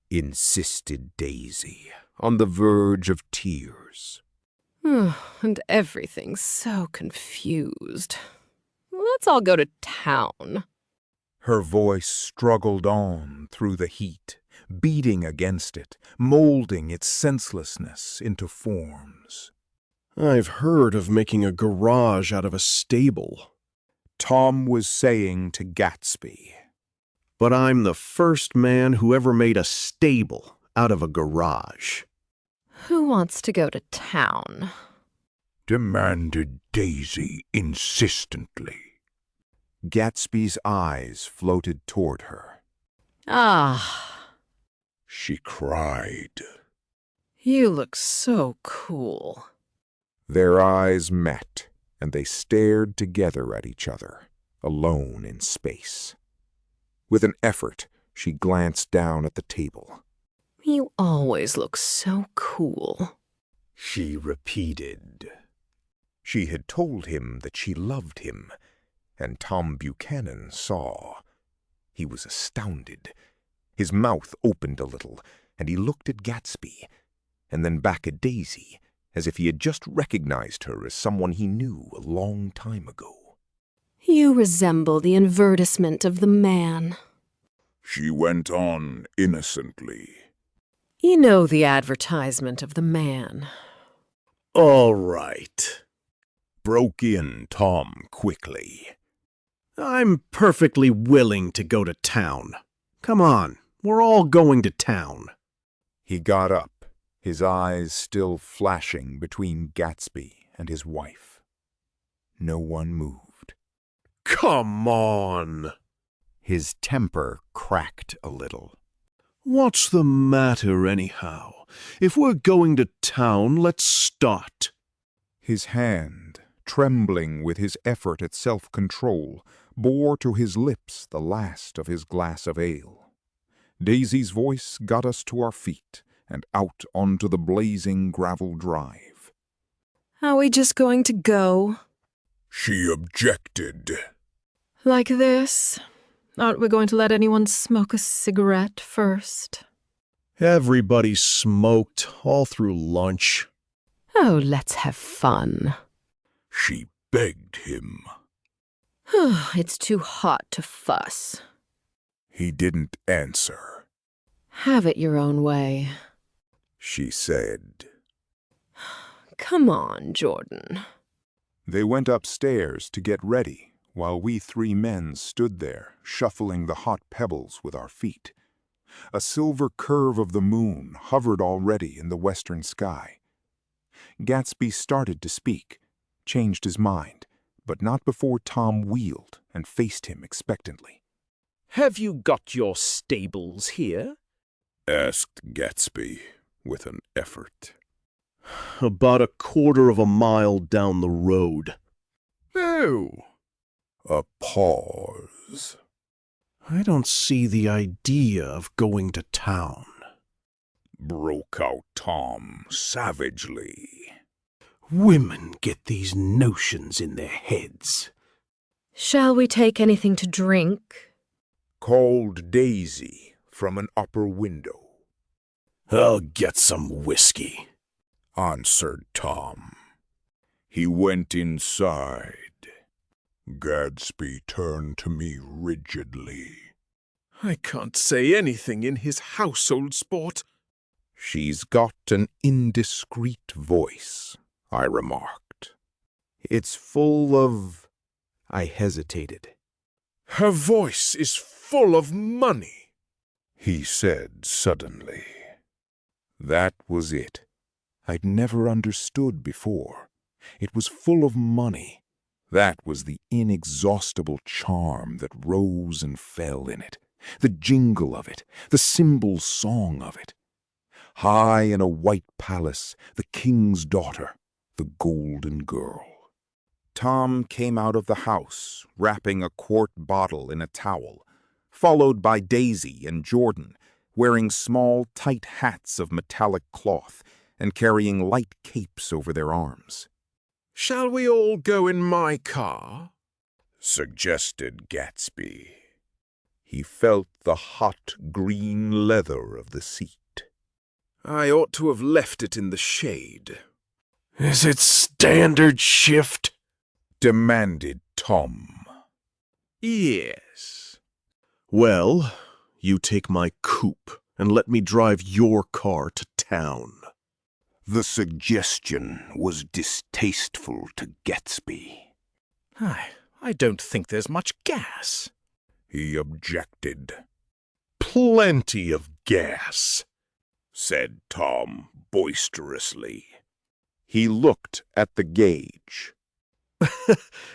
insisted Daisy, on the verge of tears. And everything's so confused. Let's all go to town. Her voice struggled on through the heat, beating against it, molding its senselessness into forms. I've heard of making a garage out of a stable, Tom was saying to Gatsby. But I'm the first man who ever made a stable out of a garage. Who wants to go to town? Demanded Daisy insistently. Gatsby's eyes floated toward her. Ah, she cried. You look so cool. Their eyes met, and they stared together at each other, alone in space. With an effort, she glanced down at the table. You always look so cool, she repeated. She had told him that she loved him, and Tom Buchanan saw. He was astounded. His mouth opened a little, and he looked at Gatsby, and then back at Daisy, as if he had just recognized her as someone he knew a long time ago. You resemble the advertisement of the man, she went on innocently. You know the advertisement of the man. All right, broke in Tom quickly. I'm perfectly willing to go to town. Come on, we're all going to town. He got up, his eyes still flashing between Gatsby and his wife. No one moved. Come on! His temper cracked a little. What's the matter, anyhow? If we're going to town, let's start. His hand, trembling with his effort at self-control, bore to his lips the last of his glass of ale. Daisy's voice got us to our feet and out onto the blazing gravel drive. Are we just going to go? She objected. Like this? Aren't we going to let anyone smoke a cigarette first? Everybody smoked all through lunch. Oh, let's have fun. She begged him. It's too hot to fuss. He didn't answer. Have it your own way, she said. Come on, Jordan. They went upstairs to get ready, while we three men stood there, shuffling the hot pebbles with our feet. A silver curve of the moon hovered already in the western sky. Gatsby started to speak, changed his mind, but not before Tom wheeled and faced him expectantly. Have you got your stables here? Asked Gatsby with an effort. About 1/4 mile down the road. Oh. A pause. I don't see the idea of going to town, broke out Tom savagely. Women get these notions in their heads. Shall we take anything to drink? Called Daisy from an upper window. I'll get some whiskey, answered Tom. He went inside. Gatsby turned to me rigidly. I can't say anything in his household sport. She's got an indiscreet voice, I remarked. It's full of... I hesitated. Her voice is full of money, he said suddenly. That was it. I'd never understood before. It was full of money. That was the inexhaustible charm that rose and fell in it, the jingle of it, the cymbal song of it. High in a white palace, the king's daughter, the golden girl. Tom came out of the house, wrapping a quart bottle in a towel, followed by Daisy and Jordan, wearing small, tight hats of metallic cloth and carrying light capes over their arms. "Shall we all go in my car?" suggested Gatsby. He felt the hot green leather of the seat. "I ought to have left it in the shade." "Is it standard shift?" demanded Tom. "Yes." "Well, you take my coupe and let me drive your car to town." The suggestion was distasteful to Gatsby. I don't think there's much gas," he objected. "Plenty of gas," said Tom boisterously. He looked at the gauge.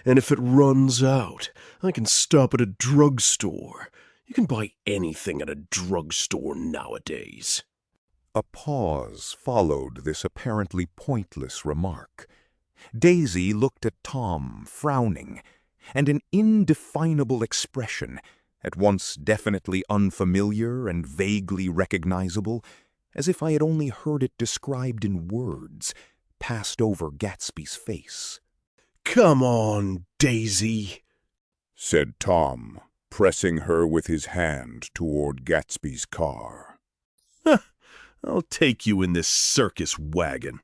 "And if it runs out, I can stop at a drugstore. You can buy anything at a drugstore nowadays." A pause followed this apparently pointless remark. Daisy looked at Tom, frowning, and an indefinable expression, at once definitely unfamiliar and vaguely recognizable, as if I had only heard it described in words, passed over Gatsby's face. "Come on, Daisy," said Tom, pressing her with his hand toward Gatsby's car. "I'll take you in this circus wagon."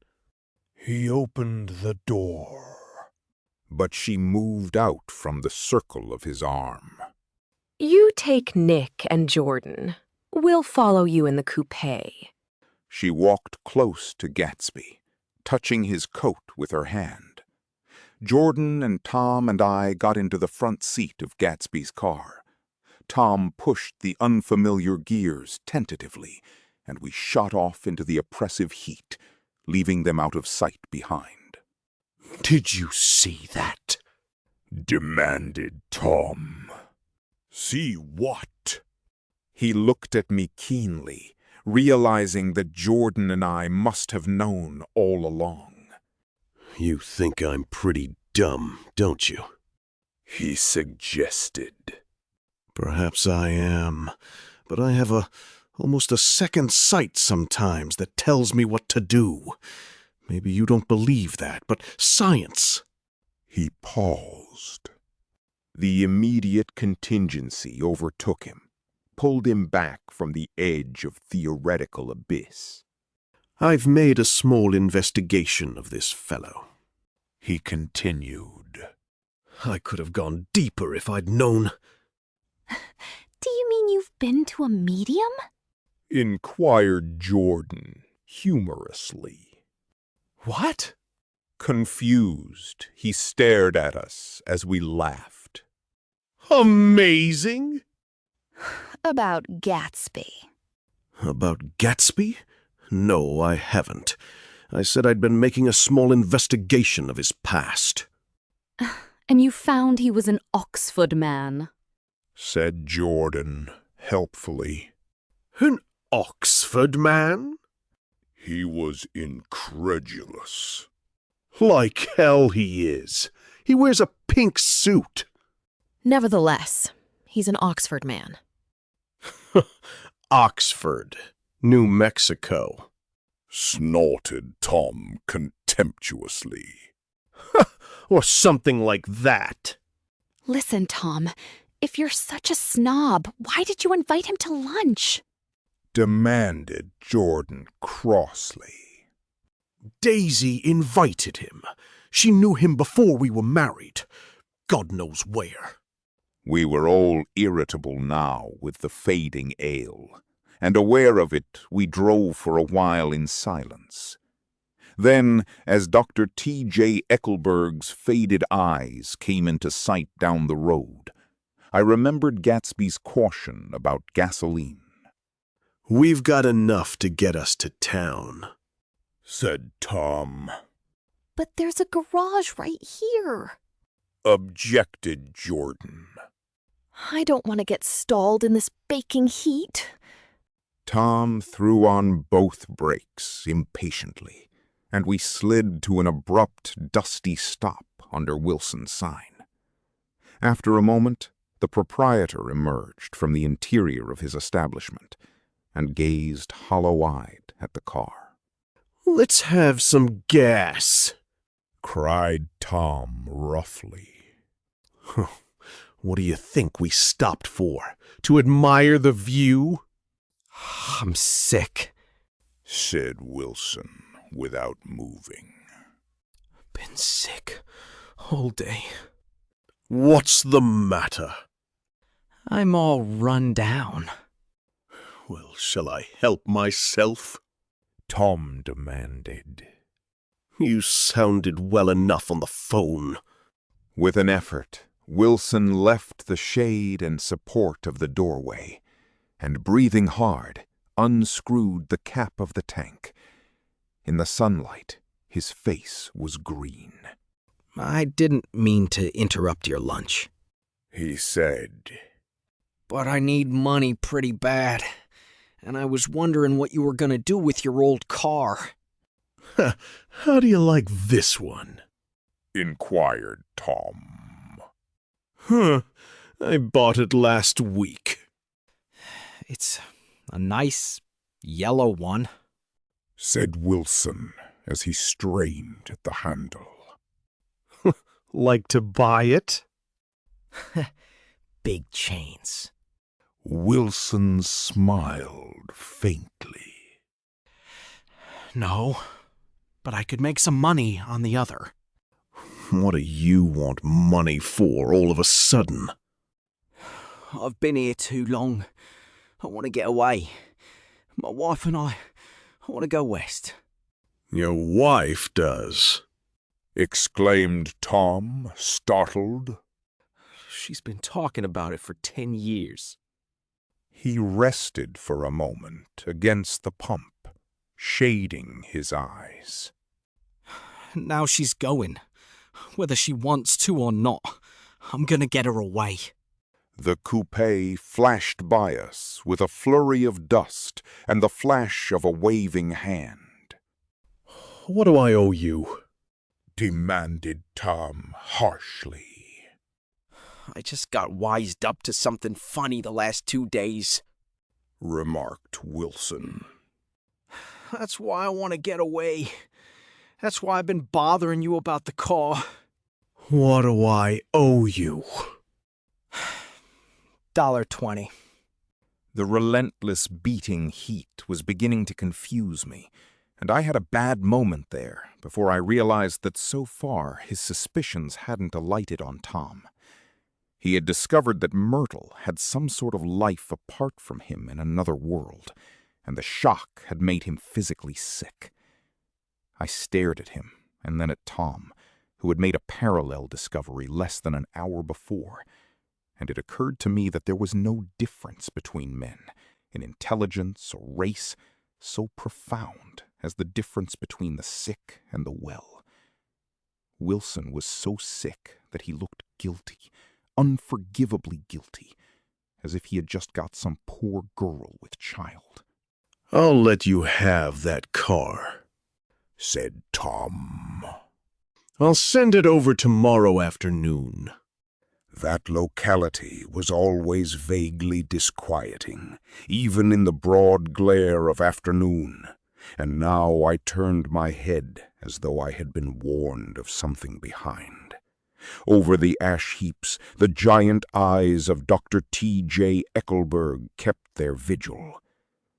He opened the door, but she moved out from the circle of his arm. "You take Nick and Jordan. We'll follow you in the coupe." She walked close to Gatsby, touching his coat with her hand. Jordan and Tom and I got into the front seat of Gatsby's car. Tom pushed the unfamiliar gears tentatively, and we shot off into the oppressive heat, leaving them out of sight behind. "Did you see that?" demanded Tom. "See what?" He looked at me keenly, realizing that Jordan and I must have known all along. "You think I'm pretty dumb, don't you?" he suggested. "Perhaps I am, but I have almost a second sight sometimes that tells me what to do. Maybe you don't believe that, but science." He paused. The immediate contingency overtook him, pulled him back from the edge of theoretical abyss. "I've made a small investigation of this fellow," he continued. "I could have gone deeper if I'd known." Do you mean you've been to a medium? Inquired Jordan humorously. "What?" Confused, he stared at us as we laughed. "Amazing!" About Gatsby. "About Gatsby? No, I haven't. I said I'd been making a small investigation of his past." "And you found he was an Oxford man?" said Jordan helpfully. "An Oxford man?" He was incredulous. "Like hell he is. He wears a pink suit." Nevertheless, he's an Oxford man. "Oxford, New Mexico," snorted Tom contemptuously. "Or something like that." Listen, Tom, if you're such a snob, why did you invite him to lunch? Demanded Jordan crossly. "Daisy invited him. She knew him before we were married. God knows where." We were all irritable now with the fading ale, and aware of it, we drove for a while in silence. Then, as Dr. T.J. Eckelberg's faded eyes came into sight down the road, I remembered Gatsby's caution about gasoline. "We've got enough to get us to town," said Tom. But there's a garage right here, Objected Jordan. I don't want to get stalled in this baking heat. Tom threw on both brakes impatiently, and we slid to an abrupt, dusty stop under Wilson's sign. After a moment, the proprietor emerged from the interior of his establishment and gazed hollow-eyed at the car. Let's have some gas, cried Tom roughly. What do you think we stopped for? To admire the view? I'm sick, said Wilson without moving. Been sick all day. What's the matter? I'm all run down. Well, shall I help myself? Tom demanded. You sounded well enough on the phone. With an effort, Wilson left the shade and support of the doorway, and breathing hard, unscrewed the cap of the tank. In the sunlight, his face was green. I didn't mean to interrupt your lunch, he said. But I need money pretty bad, and I was wondering what you were going to do with your old car. How do you like this one? Inquired Tom. I bought it last week. It's a nice yellow one, said Wilson as he strained at the handle. Like to buy it? Big chains. Wilson smiled faintly. No, but I could make some money on the other. What do you want money for all of a sudden? I've been here too long. I want to get away. My wife and I want to go west. Your wife does? Exclaimed Tom, startled. She's been talking about it for 10 years. He rested for a moment against the pump, shading his eyes. Now she's going. Whether she wants to or not, I'm gonna get her away. The coupe flashed by us with a flurry of dust and the flash of a waving hand. What do I owe you? Demanded Tom harshly. I just got wised up to something funny the last 2 days, remarked Wilson. That's why I want to get away. That's why I've been bothering you about the car. What do I owe you? $1.20. The relentless beating heat was beginning to confuse me, and I had a bad moment there before I realized that so far his suspicions hadn't alighted on Tom. He had discovered that Myrtle had some sort of life apart from him in another world, and the shock had made him physically sick. I stared at him, and then at Tom, who had made a parallel discovery less than an hour before, and it occurred to me that there was no difference between men, in intelligence or race, so profound as the difference between the sick and the well. Wilson was so sick that he looked guilty, unforgivably guilty, as if he had just got some poor girl with child. I'll let you have that car, said Tom. I'll send it over tomorrow afternoon. That locality was always vaguely disquieting, even in the broad glare of afternoon, and now I turned my head as though I had been warned of something behind. Over the ash heaps, the giant eyes of Dr. T.J. Eckelberg kept their vigil,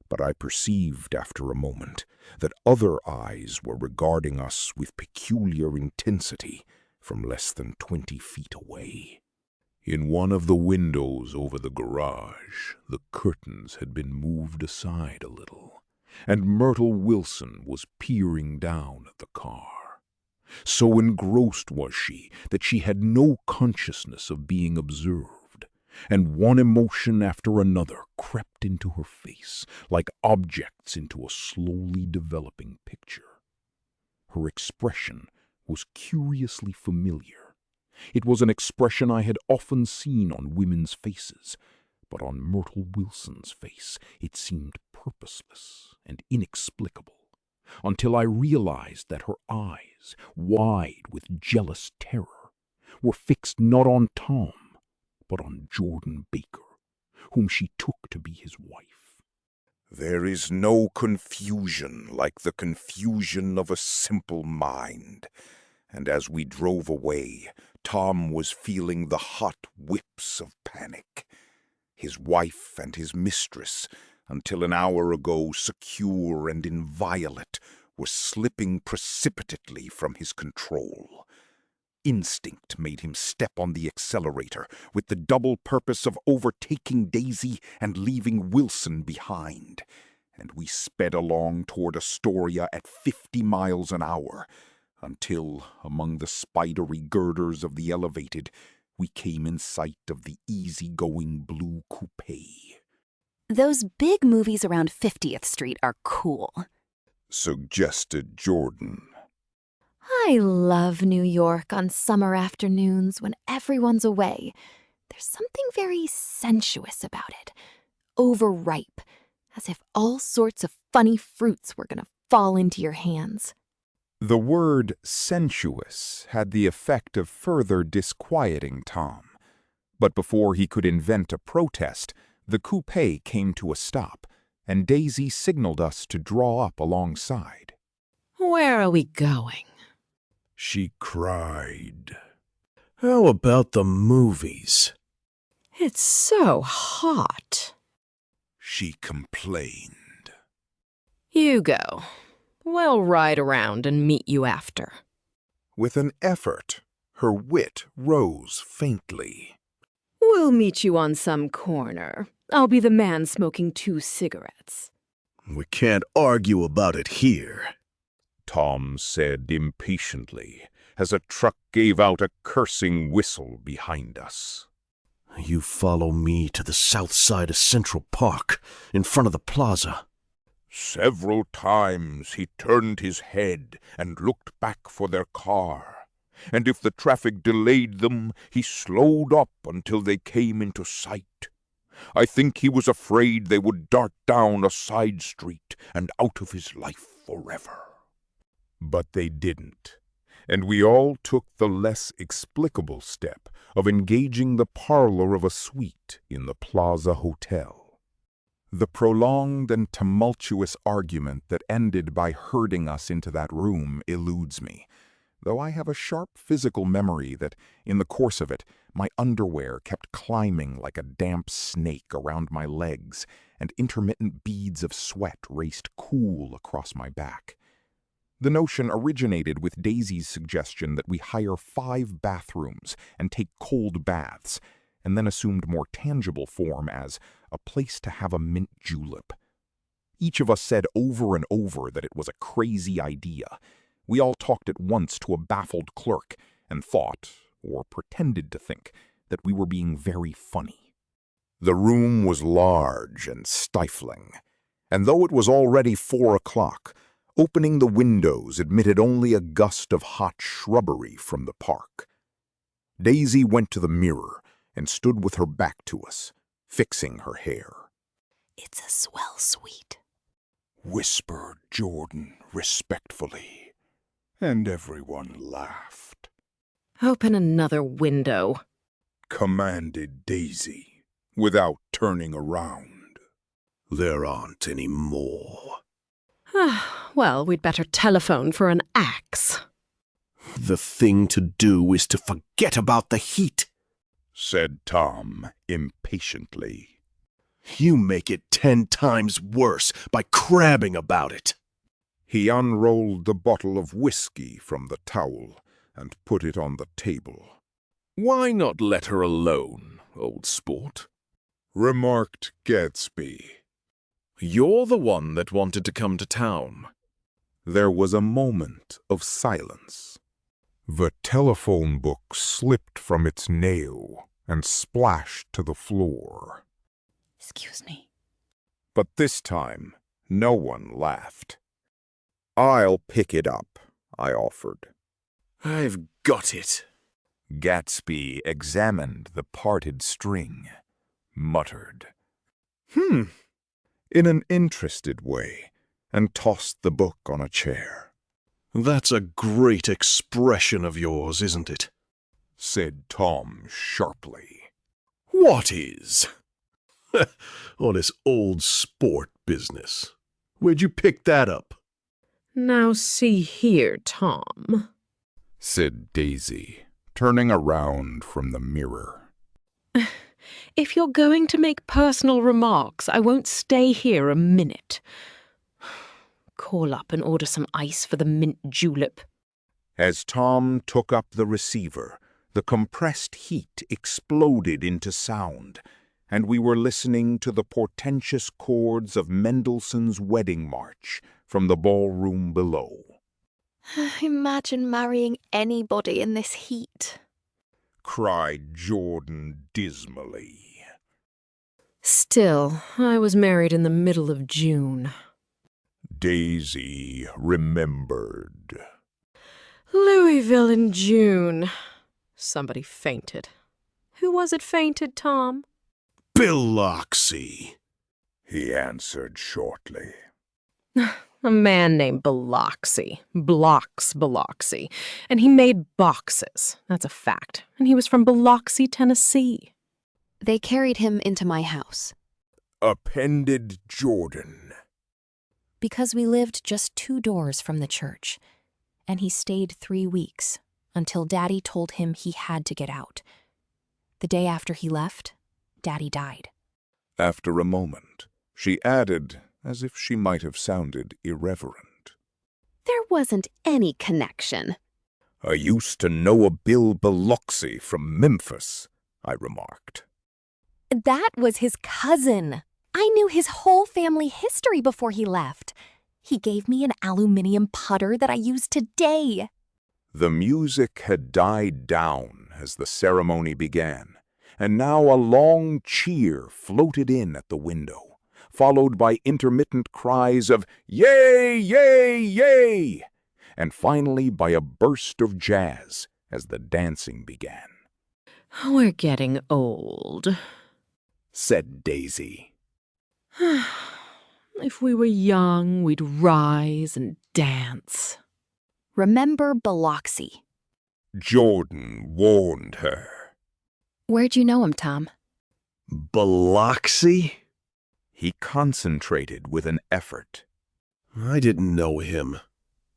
but I perceived after a moment that other eyes were regarding us with peculiar intensity from less than 20 feet away. In one of the windows over the garage, the curtains had been moved aside a little, and Myrtle Wilson was peering down at the car. So engrossed was she that she had no consciousness of being observed, and one emotion after another crept into her face, like objects into a slowly developing picture. Her expression was curiously familiar. It was an expression I had often seen on women's faces, but on Myrtle Wilson's face it seemed purposeless and inexplicable, until I realized that her eyes, wide with jealous terror, were fixed not on Tom, but on Jordan Baker, whom she took to be his wife. There is no confusion like the confusion of a simple mind, and as we drove away, Tom was feeling the hot whips of panic. His wife and his mistress, until an hour ago secure and inviolate, were slipping precipitately from his control. Instinct made him step on the accelerator with the double purpose of overtaking Daisy and leaving Wilson behind, and we sped along toward Astoria at 50 miles an hour, until, among the spidery girders of the elevated, we came in sight of the easy-going blue coupe. Those big movies around 50th Street are cool, suggested Jordan. I love New York on summer afternoons when everyone's away. There's something very sensuous about it. Overripe, as if all sorts of funny fruits were going to fall into your hands. The word sensuous had the effect of further disquieting Tom. But before he could invent a protest, the coupe came to a stop, and Daisy signaled us to draw up alongside. Where are we going? She cried. How about the movies? It's so hot. She complained. You go. We'll ride around and meet you after. With an effort, her wit rose faintly. We'll meet you on some corner. I'll be the man smoking 2 cigarettes. We can't argue about it here, Tom said impatiently, as a truck gave out a cursing whistle behind us. You follow me to the south side of Central Park, in front of the plaza. Several times he turned his head and looked back for their car, and if the traffic delayed them, he slowed up until they came into sight. I think he was afraid they would dart down a side street and out of his life forever. But they didn't, and we all took the less explicable step of engaging the parlor of a suite in the Plaza Hotel. The prolonged and tumultuous argument that ended by herding us into that room eludes me, though I have a sharp physical memory that, in the course of it, my underwear kept climbing like a damp snake around my legs, and intermittent beads of sweat raced cool across my back. The notion originated with Daisy's suggestion that we hire 5 bathrooms and take cold baths, and then assumed more tangible form as a place to have a mint julep. Each of us said over and over that it was a crazy idea. We all talked at once to a baffled clerk and thought, or pretended to think, that we were being very funny. The room was large and stifling, and though it was already 4 o'clock, opening the windows admitted only a gust of hot shrubbery from the park. Daisy went to the mirror and stood with her back to us, fixing her hair. It's a swell suite, whispered Jordan respectfully, and everyone laughed. Open another window, commanded Daisy, without turning around. There aren't any more. Well, we'd better telephone for an axe. The thing to do is to forget about the heat, said Tom impatiently. You make it 10 times worse by crabbing about it. He unrolled the bottle of whiskey from the towel and put it on the table. Why not let her alone, old sport? Remarked Gatsby. You're the one that wanted to come to town. There was a moment of silence. The telephone book slipped from its nail and splashed to the floor. Excuse me. But this time, no one laughed. I'll pick it up, I offered. I've got it. Gatsby examined the parted string, muttered, in an interested way, and tossed the book on a chair. That's a great expression of yours, isn't it? Said Tom sharply. What is? All this old sport business. Where'd you pick that up? Now see here, Tom, said Daisy, turning around from the mirror. If you're going to make personal remarks, I won't stay here a minute. Call up and order some ice for the mint julep. As Tom took up the receiver, the compressed heat exploded into sound, and we were listening to the portentous chords of Mendelssohn's Wedding March from the ballroom below. Imagine marrying anybody in this heat, cried Jordan dismally. Still, I was married in the middle of June. Daisy remembered. Louisville in June. Somebody fainted. Who was it fainted, Tom? Biloxi, he answered shortly. A man named Biloxi. Biloxi. And he made boxes. That's a fact. And he was from Biloxi, Tennessee. They carried him into my house. Appended Jordan. Because we lived just 2 doors from the church. And he stayed 3 weeks, until Daddy told him he had to get out. The day after he left, Daddy died. After a moment, she added, as if she might have sounded irreverent. There wasn't any connection. I used to know a Bill Biloxi from Memphis, I remarked. That was his cousin. I knew his whole family history before he left. He gave me an aluminium putter that I use today. The music had died down as the ceremony began, and now a long cheer floated in at the window, followed by intermittent cries of "Yay, yay, yay!" and finally by a burst of jazz as the dancing began. We're getting old, said Daisy. If we were young, we'd rise and dance. Remember Biloxi. Jordan warned her. Where'd you know him, Tom? Biloxi? He concentrated with an effort. I didn't know him.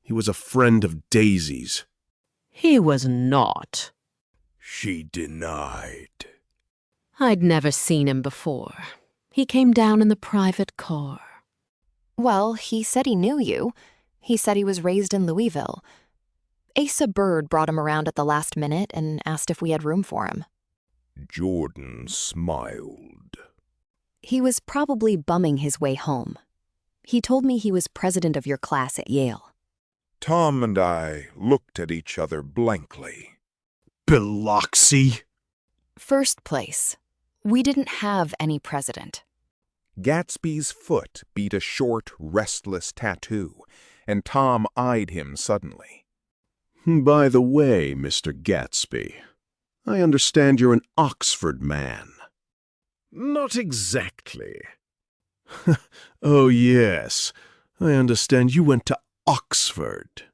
He was a friend of Daisy's. He was not. She denied. I'd never seen him before. He came down in the private car. Well, he said he knew you. He said he was raised in Louisville. Asa Bird brought him around at the last minute and asked if we had room for him. Jordan smiled. He was probably bumming his way home. He told me he was president of your class at Yale. Tom and I looked at each other blankly. Biloxi? First place. We didn't have any president. Gatsby's foot beat a short, restless tattoo, and Tom eyed him suddenly. By the way, Mr. Gatsby, I understand you're an Oxford man. Not exactly. Oh, yes. I understand you went to Oxford.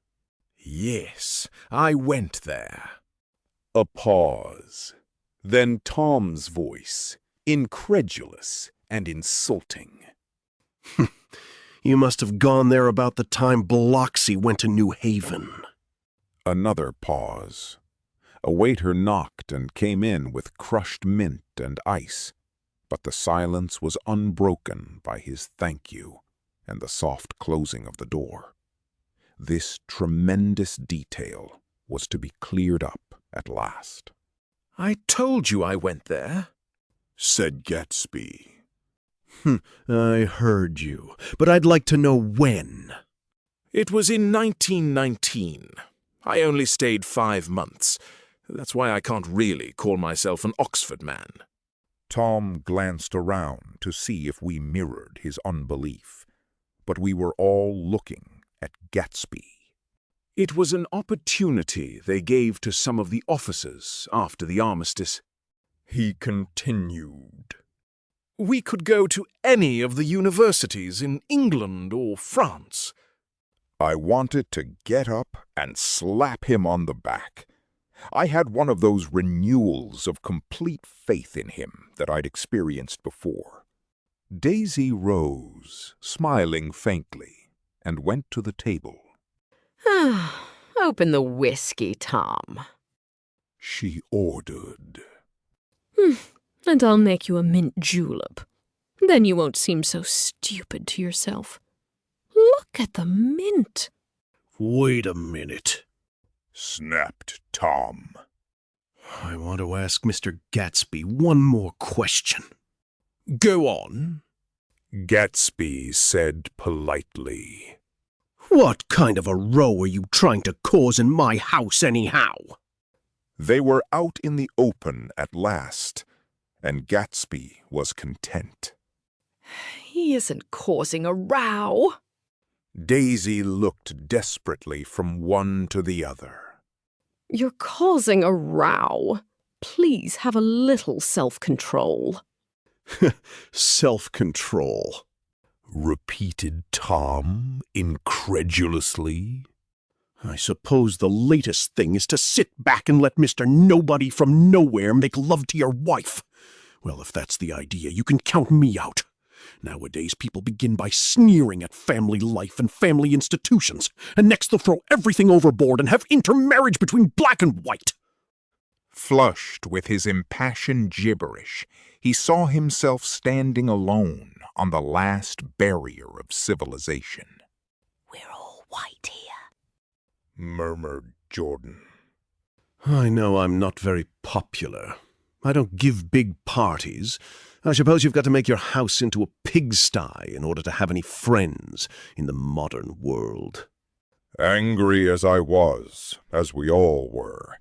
Yes, I went there. A pause. Then Tom's voice, incredulous and insulting. You must have gone there about the time Biloxi went to New Haven. Another pause. A waiter knocked and came in with crushed mint and ice, but the silence was unbroken by his thank you and the soft closing of the door. This tremendous detail was to be cleared up at last. I told you I went there, said Gatsby. I heard you, but I'd like to know when. It was in 1919. I only stayed 5 months. That's why I can't really call myself an Oxford man. Tom glanced around to see if we mirrored his unbelief, but we were all looking at Gatsby. It was an opportunity they gave to some of the officers after the armistice. He continued. We could go to any of the universities in England or France. I wanted to get up and slap him on the back. I had one of those renewals of complete faith in him that I'd experienced before. Daisy rose, smiling faintly, and went to the table. Open the whiskey, Tom. She ordered. And I'll make you a mint julep. Then you won't seem so stupid to yourself. Look at the mint. Wait a minute, snapped Tom. I want to ask Mr. Gatsby one more question. Go on, Gatsby said politely. What kind of a row are you trying to cause in my house anyhow? They were out in the open at last, and Gatsby was content. He isn't causing a row. Daisy looked desperately from one to the other. You're causing a row. Please have a little self-control. Self-control, repeated Tom incredulously. I suppose the latest thing is to sit back and let Mr. Nobody from Nowhere make love to your wife. Well, if that's the idea, you can count me out. Nowadays, people begin by sneering at family life and family institutions, and next they'll throw everything overboard and have intermarriage between black and white. Flushed with his impassioned gibberish, he saw himself standing alone on the last barrier of civilization. We're all white here, murmured Jordan. I know I'm not very popular. I don't give big parties. I suppose you've got to make your house into a pigsty in order to have any friends in the modern world. Angry as I was, as we all were,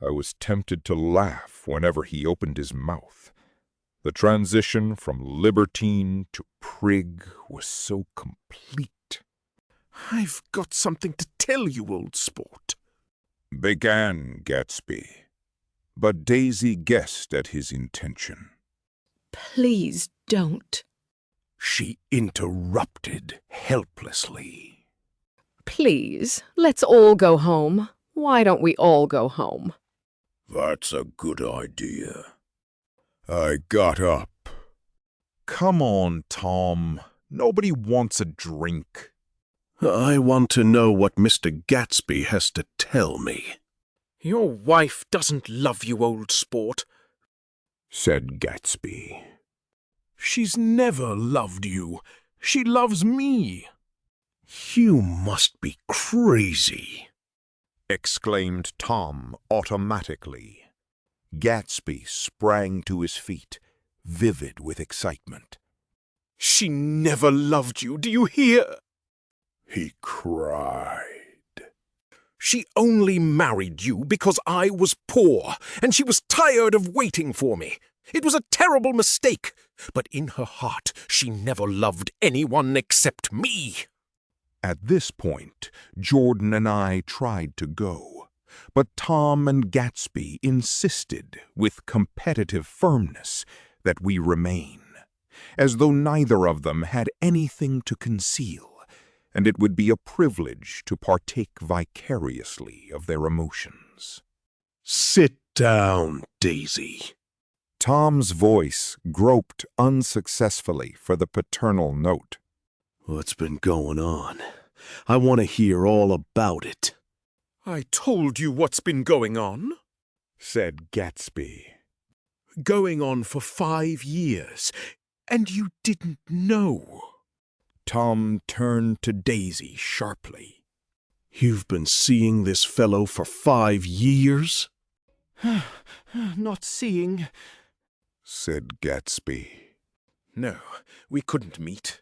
I was tempted to laugh whenever he opened his mouth. The transition from libertine to prig was so complete. I've got something to tell you, old sport, began Gatsby, but Daisy guessed at his intention. Please don't. She interrupted helplessly. Please, let's all go home. Why don't we all go home? That's a good idea. I got up. Come on, Tom. Nobody wants a drink. I want to know what Mr. Gatsby has to tell me. Your wife doesn't love you, old sport, said Gatsby. She's never loved you. She loves me. You must be crazy, exclaimed Tom automatically. Gatsby sprang to his feet, vivid with excitement. She never loved you, do you hear? He cried. She only married you because I was poor, and she was tired of waiting for me. It was a terrible mistake, but in her heart she never loved anyone except me. At this point, Jordan and I tried to go, but Tom and Gatsby insisted with competitive firmness that we remain, as though neither of them had anything to conceal, and it would be a privilege to partake vicariously of their emotions. Sit down, Daisy. Tom's voice groped unsuccessfully for the paternal note. What's been going on? I want to hear all about it. I told you what's been going on, said Gatsby. Going on for 5 years, and you didn't know. Tom turned to Daisy sharply. You've been seeing this fellow for 5 years? Not seeing, said Gatsby. No, we couldn't meet.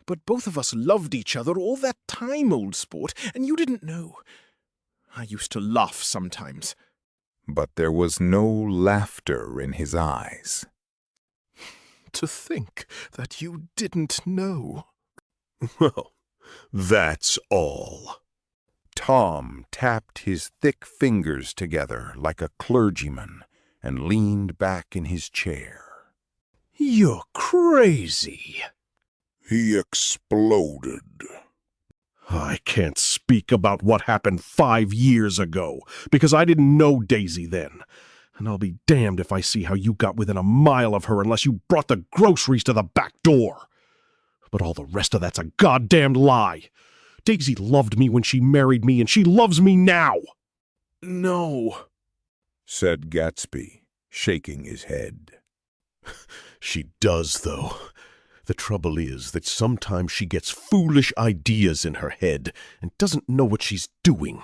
But both of us loved each other all that time, old sport, and you didn't know. I used to laugh sometimes. But there was no laughter in his eyes. To think that you didn't know. Well, that's all. Tom tapped his thick fingers together like a clergyman and leaned back in his chair. You're crazy. He exploded. I can't speak about what happened 5 years ago, because I didn't know Daisy then. And I'll be damned if I see how you got within a mile of her unless you brought the groceries to the back door. But all the rest of that's a goddamned lie. Daisy loved me when she married me, and she loves me now. No, said Gatsby, shaking his head. She does, though. The trouble is that sometimes she gets foolish ideas in her head and doesn't know what she's doing.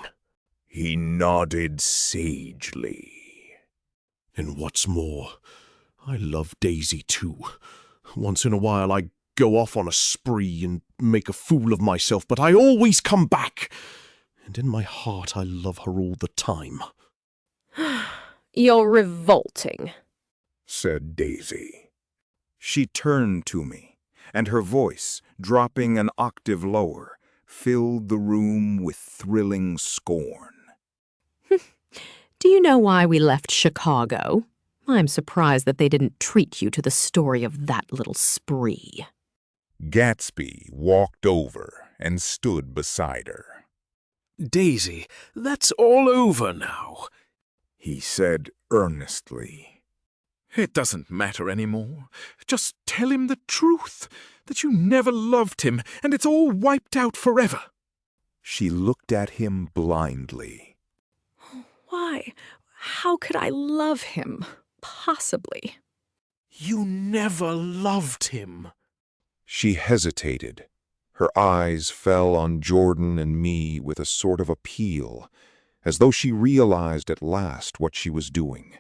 He nodded sagely. And what's more, I love Daisy too. Once in a while I go off on a spree and make a fool of myself, but I always come back. And in my heart I love her all the time. You're revolting, said Daisy. She turned to me, and her voice, dropping an octave lower, filled the room with thrilling scorn. Do you know why we left Chicago? I'm surprised that they didn't treat you to the story of that little spree. Gatsby walked over and stood beside her. Daisy, that's all over now, he said earnestly. It doesn't matter anymore. Just tell him the truth, that you never loved him, and it's all wiped out forever. She looked at him blindly. Why? How could I love him? Possibly. You never loved him. She hesitated. Her eyes fell on Jordan and me with a sort of appeal, as though she realized at last what she was doing,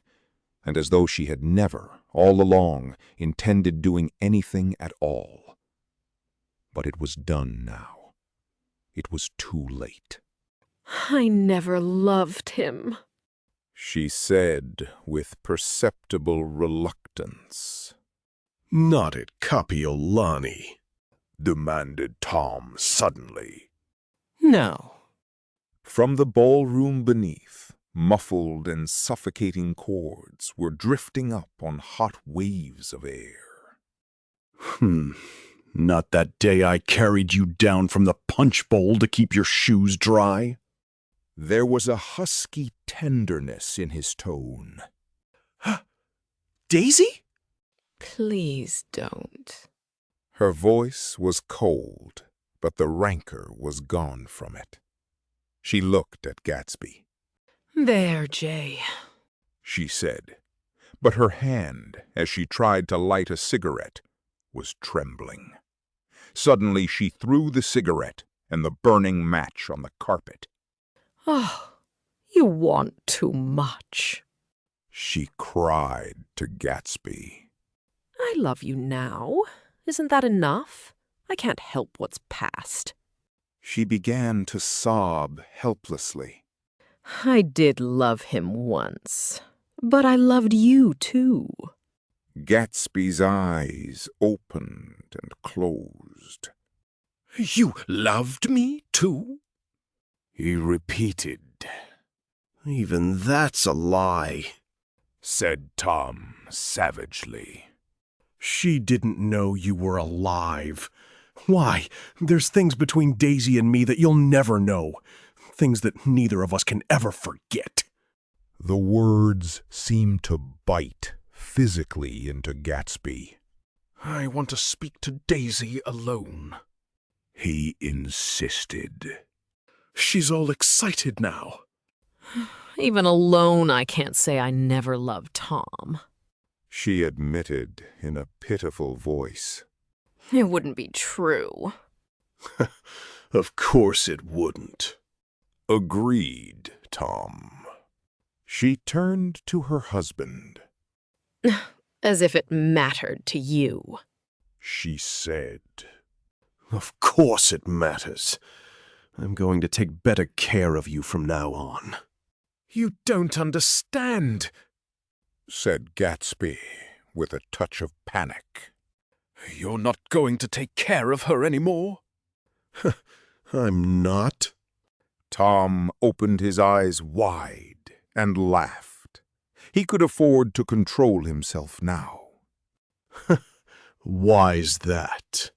and as though she had never, all along, intended doing anything at all. But it was done now. It was too late. I never loved him, she said with perceptible reluctance. Not at Kapiolani, demanded Tom suddenly. No. From the ballroom beneath, muffled and suffocating chords were drifting up on hot waves of air. Not that day I carried you down from the punch bowl to keep your shoes dry? There was a husky tenderness in his tone. Daisy? Please don't. Her voice was cold, but the rancor was gone from it. She looked at Gatsby. There, Jay, she said, but her hand, as she tried to light a cigarette, was trembling. Suddenly she threw the cigarette and the burning match on the carpet. Oh, you want too much, she cried to Gatsby. I love you now. Isn't that enough? I can't help what's past. She began to sob helplessly. I did love him once, but I loved you too. Gatsby's eyes opened and closed. You loved me too? He repeated. Even that's a lie, said Tom savagely. She didn't know you were alive. Why, there's things between Daisy and me that you'll never know. Things that neither of us can ever forget. The words seemed to bite physically into Gatsby. I want to speak to Daisy alone, he insisted. She's all excited now. Even alone, I can't say I never loved Tom, she admitted in a pitiful voice. It wouldn't be true. Of course it wouldn't. Agreed, Tom. She turned to her husband. As if it mattered to you, she said. Of course it matters. I'm going to take better care of you from now on. You don't understand, said Gatsby with a touch of panic. You're not going to take care of her anymore? I'm not. Tom opened his eyes wide and laughed. He could afford to control himself now. Why's that?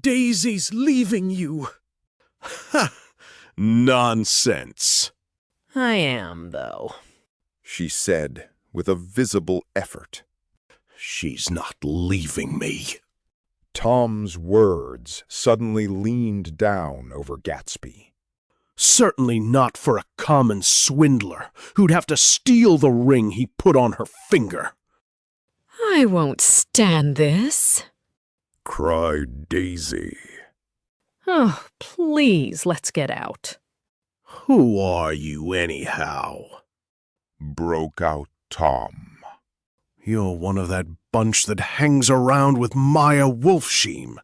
Daisy's leaving you. Ha! Nonsense. I am, though, she said with a visible effort. She's not leaving me. Tom's words suddenly leaned down over Gatsby. Certainly not for a common swindler who'd have to steal the ring he put on her finger. I won't stand this, cried Daisy. Oh, please, let's get out. Who are you, anyhow? Broke out Tom. You're one of that bunch that hangs around with Maya Wolfshiem.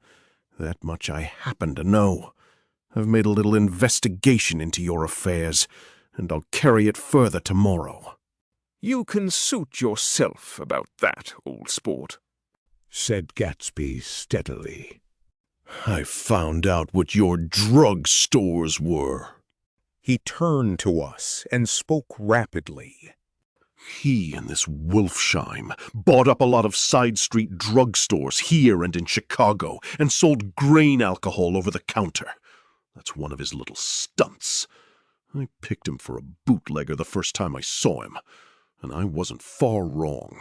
That much I happen to know. I've made a little investigation into your affairs, and I'll carry it further tomorrow. You can suit yourself about that, old sport, said Gatsby steadily. I found out what your drug stores were. He turned to us and spoke rapidly. He and this Wolfshiem bought up a lot of side street drugstores here and in Chicago and sold grain alcohol over the counter. That's one of his little stunts. I picked him for a bootlegger the first time I saw him, and I wasn't far wrong.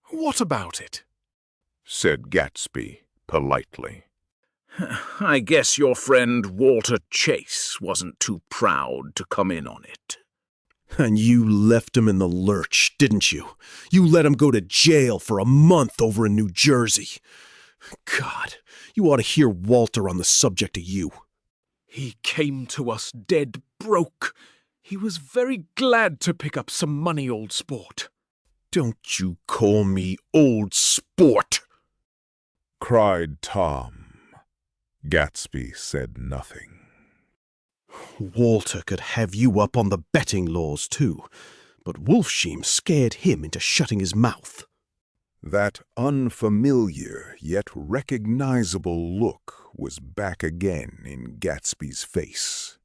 What about it? Said Gatsby politely. I guess your friend Walter Chase wasn't too proud to come in on it. And you left him in the lurch, didn't you? You let him go to jail for a month over in New Jersey. God, you ought to hear Walter on the subject of you. He came to us dead broke. He was very glad to pick up some money, old sport. Don't you call me old sport, cried Tom. Gatsby said nothing. Walter could have you up on the betting laws, too, but Wolfshiem scared him into shutting his mouth. That unfamiliar yet recognizable look was back again in Gatsby's face.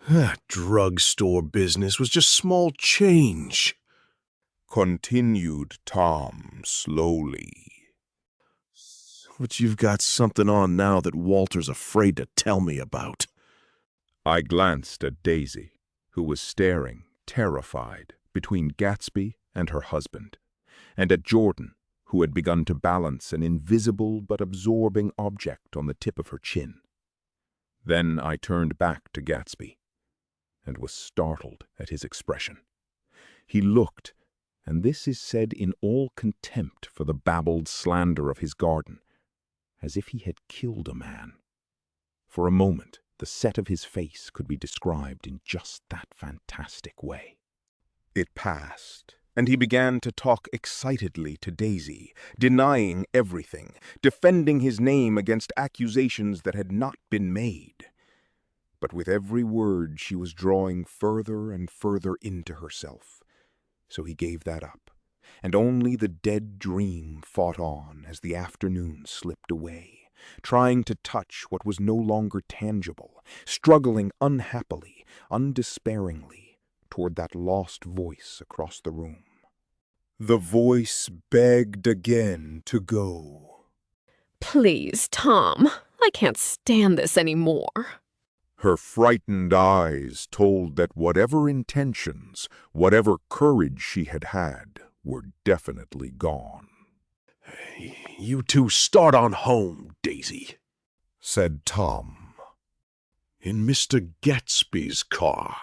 That drugstore business was just small change, continued Tom slowly. But you've got something on now that Walter's afraid to tell me about. I glanced at Daisy, who was staring, terrified, between Gatsby and her husband, and at Jordan, who had begun to balance an invisible but absorbing object on the tip of her chin. Then I turned back to Gatsby, and was startled at his expression. He looked, and this is said in all contempt for the babbled slander of his garden, as if he had killed a man. For a moment, the set of his face could be described in just that fantastic way. It passed, and he began to talk excitedly to Daisy, denying everything, defending his name against accusations that had not been made. But with every word she was drawing further and further into herself, so he gave that up, and only the dead dream fought on as the afternoon slipped away, trying to touch what was no longer tangible, struggling unhappily, undespairingly, toward that lost voice across the room. The voice begged again to go. Please, Tom, I can't stand this anymore. Her frightened eyes told that whatever intentions, whatever courage she had had, were definitely gone. You two start on home, Daisy, said Tom. In Mr. Gatsby's car.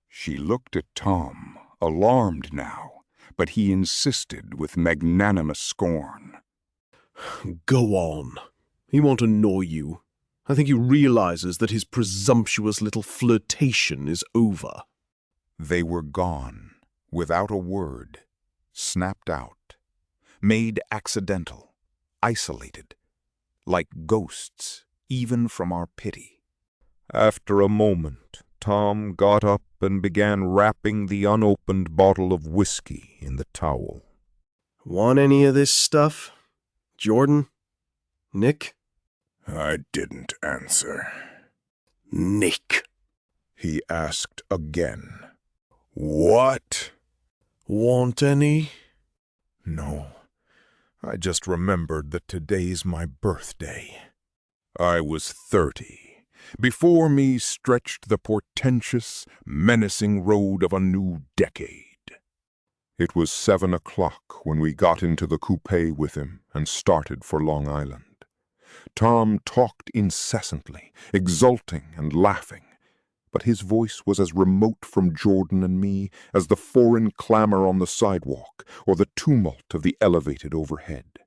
She looked at Tom, alarmed now, but he insisted with magnanimous scorn. Go on. He won't annoy you. I think he realizes that his presumptuous little flirtation is over. They were gone, without a word, snapped out, made accidental, isolated, like ghosts, even from our pity. After a moment, Tom got up and began wrapping the unopened bottle of whiskey in the towel. Want any of this stuff? Jordan? Nick? I didn't answer. Nick, He asked again. "What?" "Want any?" "No. I just remembered that today's my birthday." I was 30. Before me stretched the portentous, menacing road of a new decade. It was 7 o'clock when we got into the coupe with him and started for Long Island. Tom talked incessantly, exulting and laughing, but his voice was as remote from Jordan and me as the foreign clamor on the sidewalk or the tumult of the elevated overhead.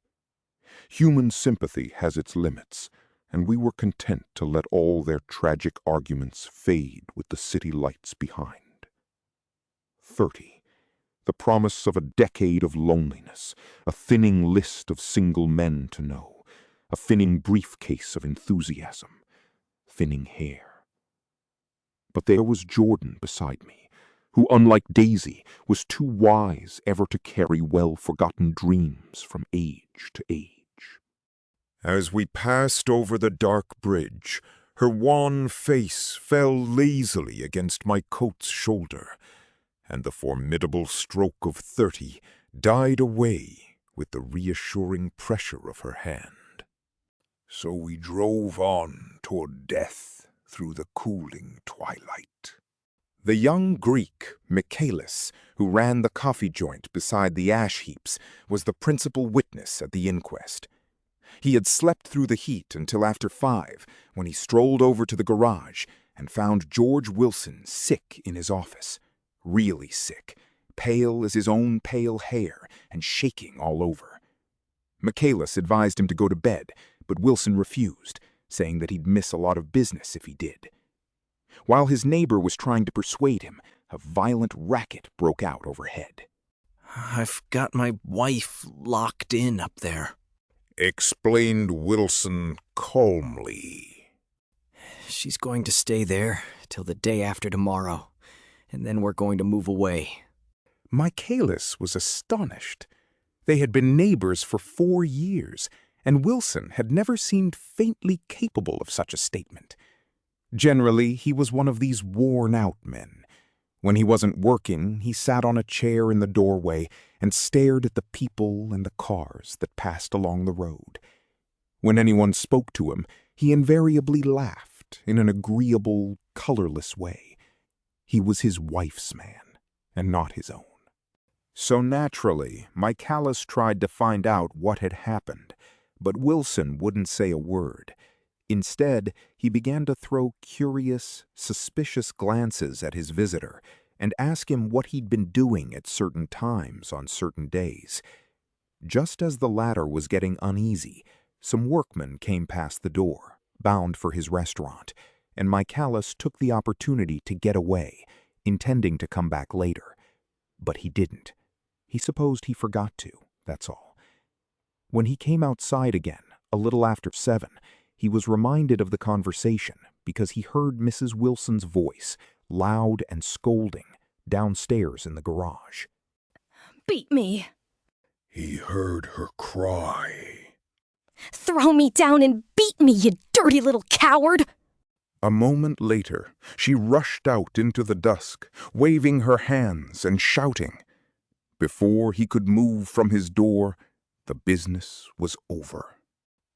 Human sympathy has its limits, and we were content to let all their tragic arguments fade with the city lights behind. 30. The promise of a decade of loneliness, a thinning list of single men to know, a thinning briefcase of enthusiasm, thinning hair. But there was Jordan beside me, who, unlike Daisy, was too wise ever to carry well-forgotten dreams from age to age. As we passed over the dark bridge, her wan face fell lazily against my coat's shoulder, and the formidable stroke of 30 died away with the reassuring pressure of her hand. So we drove on toward death through the cooling twilight. The young Greek, McKee, who ran the coffee joint beside the ash heaps, was the principal witness at the inquest. He had slept through the heat until after 5, when he strolled over to the garage and found George Wilson sick in his office. Really sick, pale as his own pale hair and shaking all over. McKee advised him to go to bed, but Wilson refused, saying that he'd miss a lot of business if he did. While his neighbor was trying to persuade him, a violent racket broke out overhead. "I've got my wife locked in up there," explained Wilson calmly. "She's going to stay there till the day after tomorrow, and then we're going to move away." Michaelis was astonished. They had been neighbors for 4 years, and Wilson had never seemed faintly capable of such a statement. Generally, he was one of these worn-out men. When he wasn't working, he sat on a chair in the doorway and stared at the people and the cars that passed along the road. When anyone spoke to him, he invariably laughed in an agreeable, colorless way. He was his wife's man, and not his own. So naturally, Michaelis tried to find out what had happened, but Wilson wouldn't say a word. Instead, he began to throw curious, suspicious glances at his visitor and ask him what he'd been doing at certain times on certain days. Just as the latter was getting uneasy, some workmen came past the door, bound for his restaurant, and Michaelis took the opportunity to get away, intending to come back later. But he didn't. He supposed he forgot to, that's all. When he came outside again, a little after 7, he was reminded of the conversation because he heard Mrs. Wilson's voice, loud and scolding, downstairs in the garage. "Beat me." He heard her cry. "Throw me down and beat me, you dirty little coward!" A moment later, she rushed out into the dusk, waving her hands and shouting. Before he could move from his door, the business was over.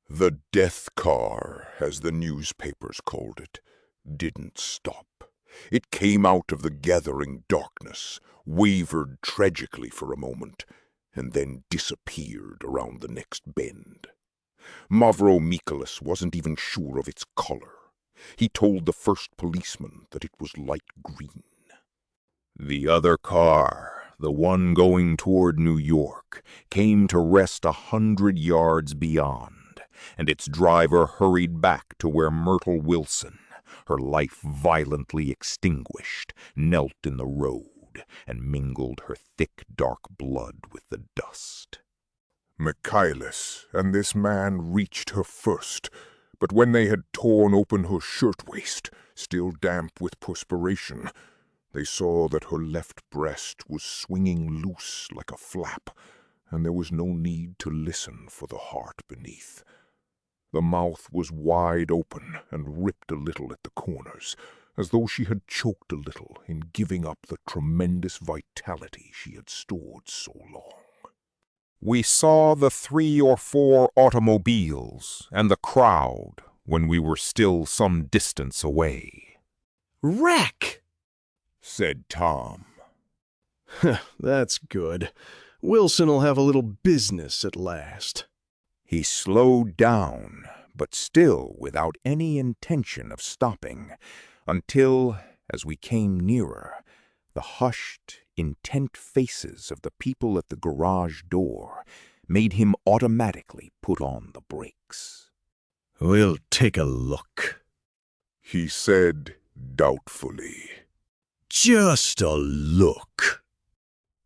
The death car, as the newspapers called it, didn't stop. It came out of the gathering darkness, wavered tragically for a moment, and then disappeared around the next bend. Mavro Michaelis wasn't even sure of its color. He told the first policeman that it was light green. The other car, the one going toward New York, came to rest 100 yards beyond, and its driver hurried back to where Myrtle Wilson, her life violently extinguished, knelt in the road and mingled her thick dark blood with the dust. Michaelis and this man reached her first, but when they had torn open her shirtwaist, still damp with perspiration, they saw that her left breast was swinging loose like a flap, and there was no need to listen for the heart beneath. The mouth was wide open and ripped a little at the corners, as though she had choked a little in giving up the tremendous vitality she had stored so long. We saw the 3 or 4 automobiles and the crowd when we were still some distance away. "Wreck!" said Tom. "That's good. Wilson'll have a little business at last." He slowed down, but still without any intention of stopping, until, as we came nearer, the hushed, intent faces of the people at the garage door made him automatically put on the brakes. "We'll take a look," he said doubtfully. "Just a look."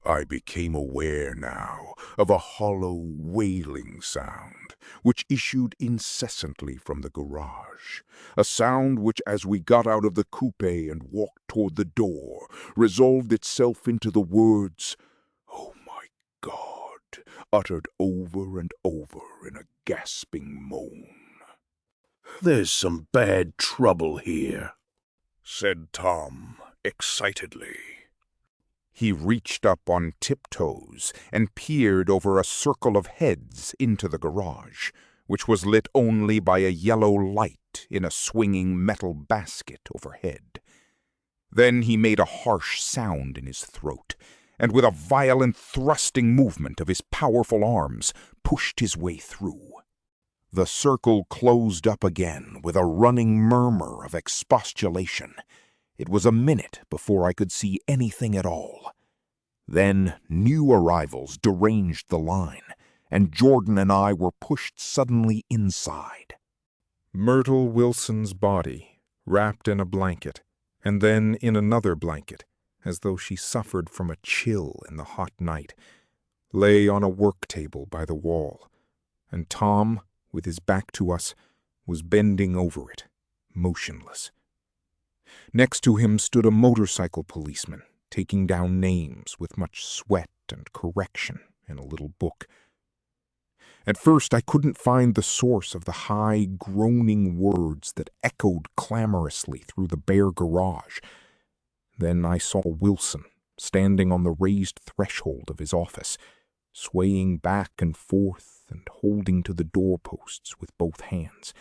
I became aware now of a hollow, wailing sound, which issued incessantly from the garage, a sound which, as we got out of the coupe and walked toward the door, resolved itself into the words, "Oh my God," uttered over and over in a gasping moan. "There's some bad trouble here," said Tom excitedly. He reached up on tiptoes and peered over a circle of heads into the garage, which was lit only by a yellow light in a swinging metal basket overhead. Then he made a harsh sound in his throat, and with a violent thrusting movement of his powerful arms, pushed his way through. The circle closed up again with a running murmur of expostulation. It was a minute before I could see anything at all. Then new arrivals deranged the line, and Jordan and I were pushed suddenly inside. Myrtle Wilson's body, wrapped in a blanket, and then in another blanket, as though she suffered from a chill in the hot night, lay on a work table by the wall, and Tom, with his back to us, was bending over it, motionless. Next to him stood a motorcycle policeman, taking down names with much sweat and correction in a little book. At first I couldn't find the source of the high, groaning words that echoed clamorously through the bare garage. Then I saw Wilson standing on the raised threshold of his office, swaying back and forth and holding to the doorposts with both hands.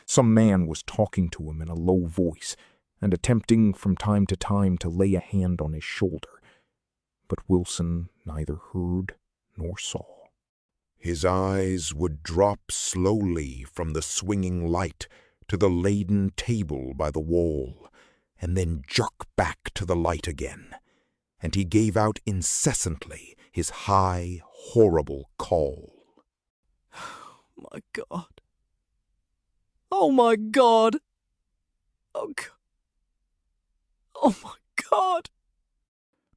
Some man was talking to him in a low voice and attempting from time to lay a hand on his shoulder, but Wilson neither heard nor saw. His eyes would drop slowly from the swinging light to the laden table by the wall, and then jerk back to the light again, and he gave out incessantly his high, horrible call. My God. Oh, my God. Oh, God. Oh, my God.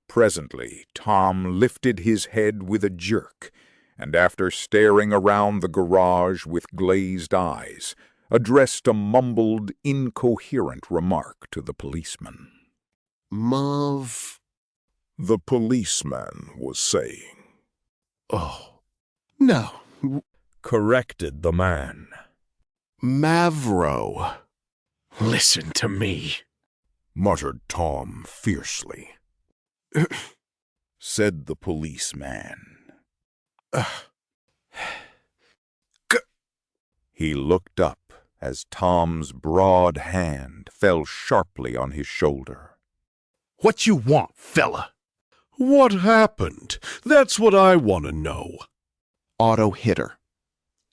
Presently, Tom lifted his head with a jerk, and after staring around the garage with glazed eyes, addressed a mumbled, incoherent remark to the policeman. "Mav," the policeman was saying. "Oh, no," corrected the man. "Mavro." "Listen to me," muttered Tom fiercely. Said the policeman. He looked up as Tom's broad hand fell sharply on his shoulder. "What you want, fella?" "What happened? That's what I want to know." "Auto hit her.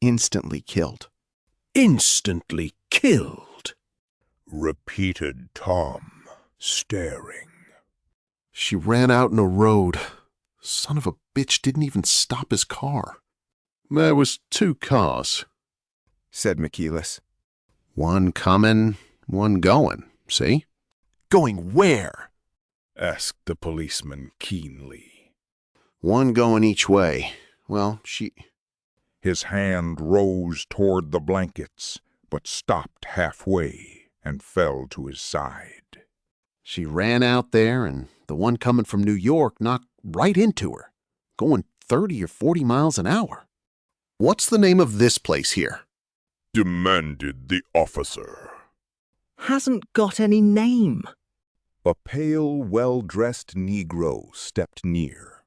Instantly killed." "Instantly killed?" repeated Tom, staring. "She ran out in a road. Son of a bitch didn't even stop his car." "There was 2 cars," said McKee. "One coming, one going, see?" "Going where?" asked the policeman keenly. "One going each way. Well, she..." His hand rose toward the blankets, but stopped halfway and fell to his side. "She ran out there, and the one coming from New York knocked right into her, going 30 or 40 miles an hour." "What's the name of this place here?" demanded the officer. Hasn't got any name. A pale, well-dressed Negro stepped near.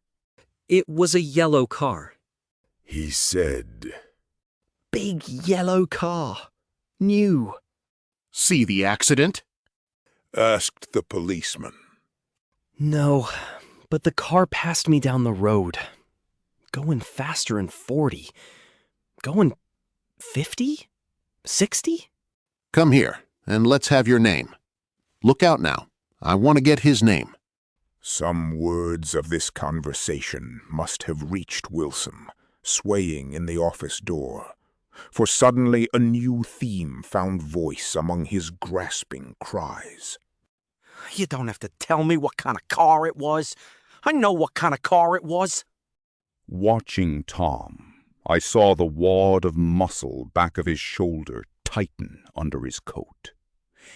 It was a yellow car. He said. Big yellow car. New. See the accident? Asked the policeman. No, but the car passed me down the road. Going faster than 40. Going 50? 60? Come here, and let's have your name. Look out now. I want to get his name. Some words of this conversation must have reached Wilson, swaying in the office door, for suddenly a new theme found voice among his grasping cries. You don't have to tell me what kind of car it was. I know what kind of car it was. Watching Tom, I saw the wad of muscle back of his shoulder tighten under his coat.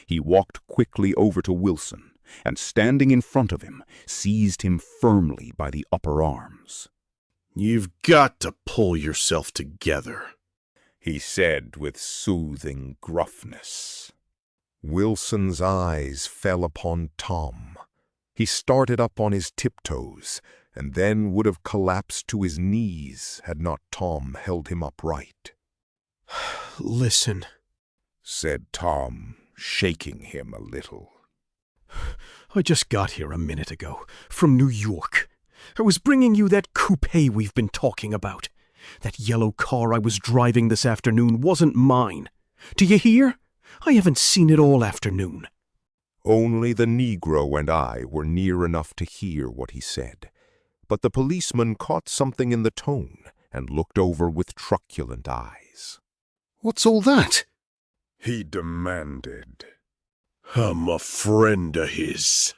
He walked quickly over to Wilson, and standing in front of him, seized him firmly by the upper arms. You've got to pull yourself together, he said with soothing gruffness. Wilson's eyes fell upon Tom. He started up on his tiptoes, and then would have collapsed to his knees had not Tom held him upright. Listen, said Tom, shaking him a little. I just got here a minute ago, from New York. I was bringing you that coupe we've been talking about. That yellow car I was driving this afternoon wasn't mine. Do you hear? I haven't seen it all afternoon. Only the Negro and I were near enough to hear what he said, but the policeman caught something in the tone and looked over with truculent eyes. What's all that? He demanded. I'm a friend of his.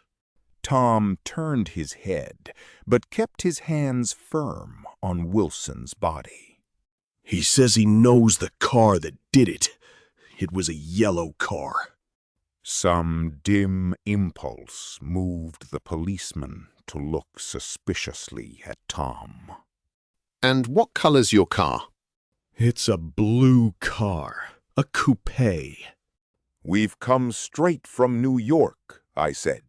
Tom turned his head, but kept his hands firm on Wilson's body. He says he knows the car that did it. It was a yellow car. Some dim impulse moved the policeman to look suspiciously at Tom. And what color's your car? It's a blue car, a coupe. We've come straight from New York, I said.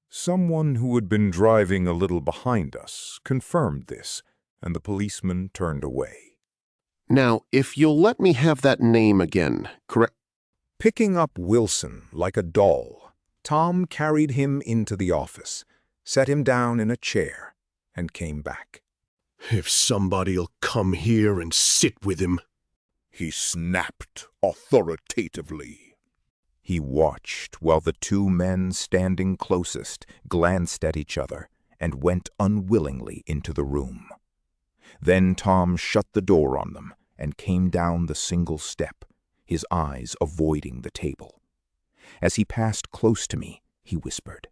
Someone who had been driving a little behind us confirmed this, and the policeman turned away. Now, if you'll let me have that name again, correct? Picking up Wilson like a doll, Tom carried him into the office, set him down in a chair, and came back. If somebody'll come here and sit with him, he snapped authoritatively. He watched while the two men standing closest glanced at each other and went unwillingly into the room. Then Tom shut the door on them and came down the single step, his eyes avoiding the table. As he passed close to me, he whispered,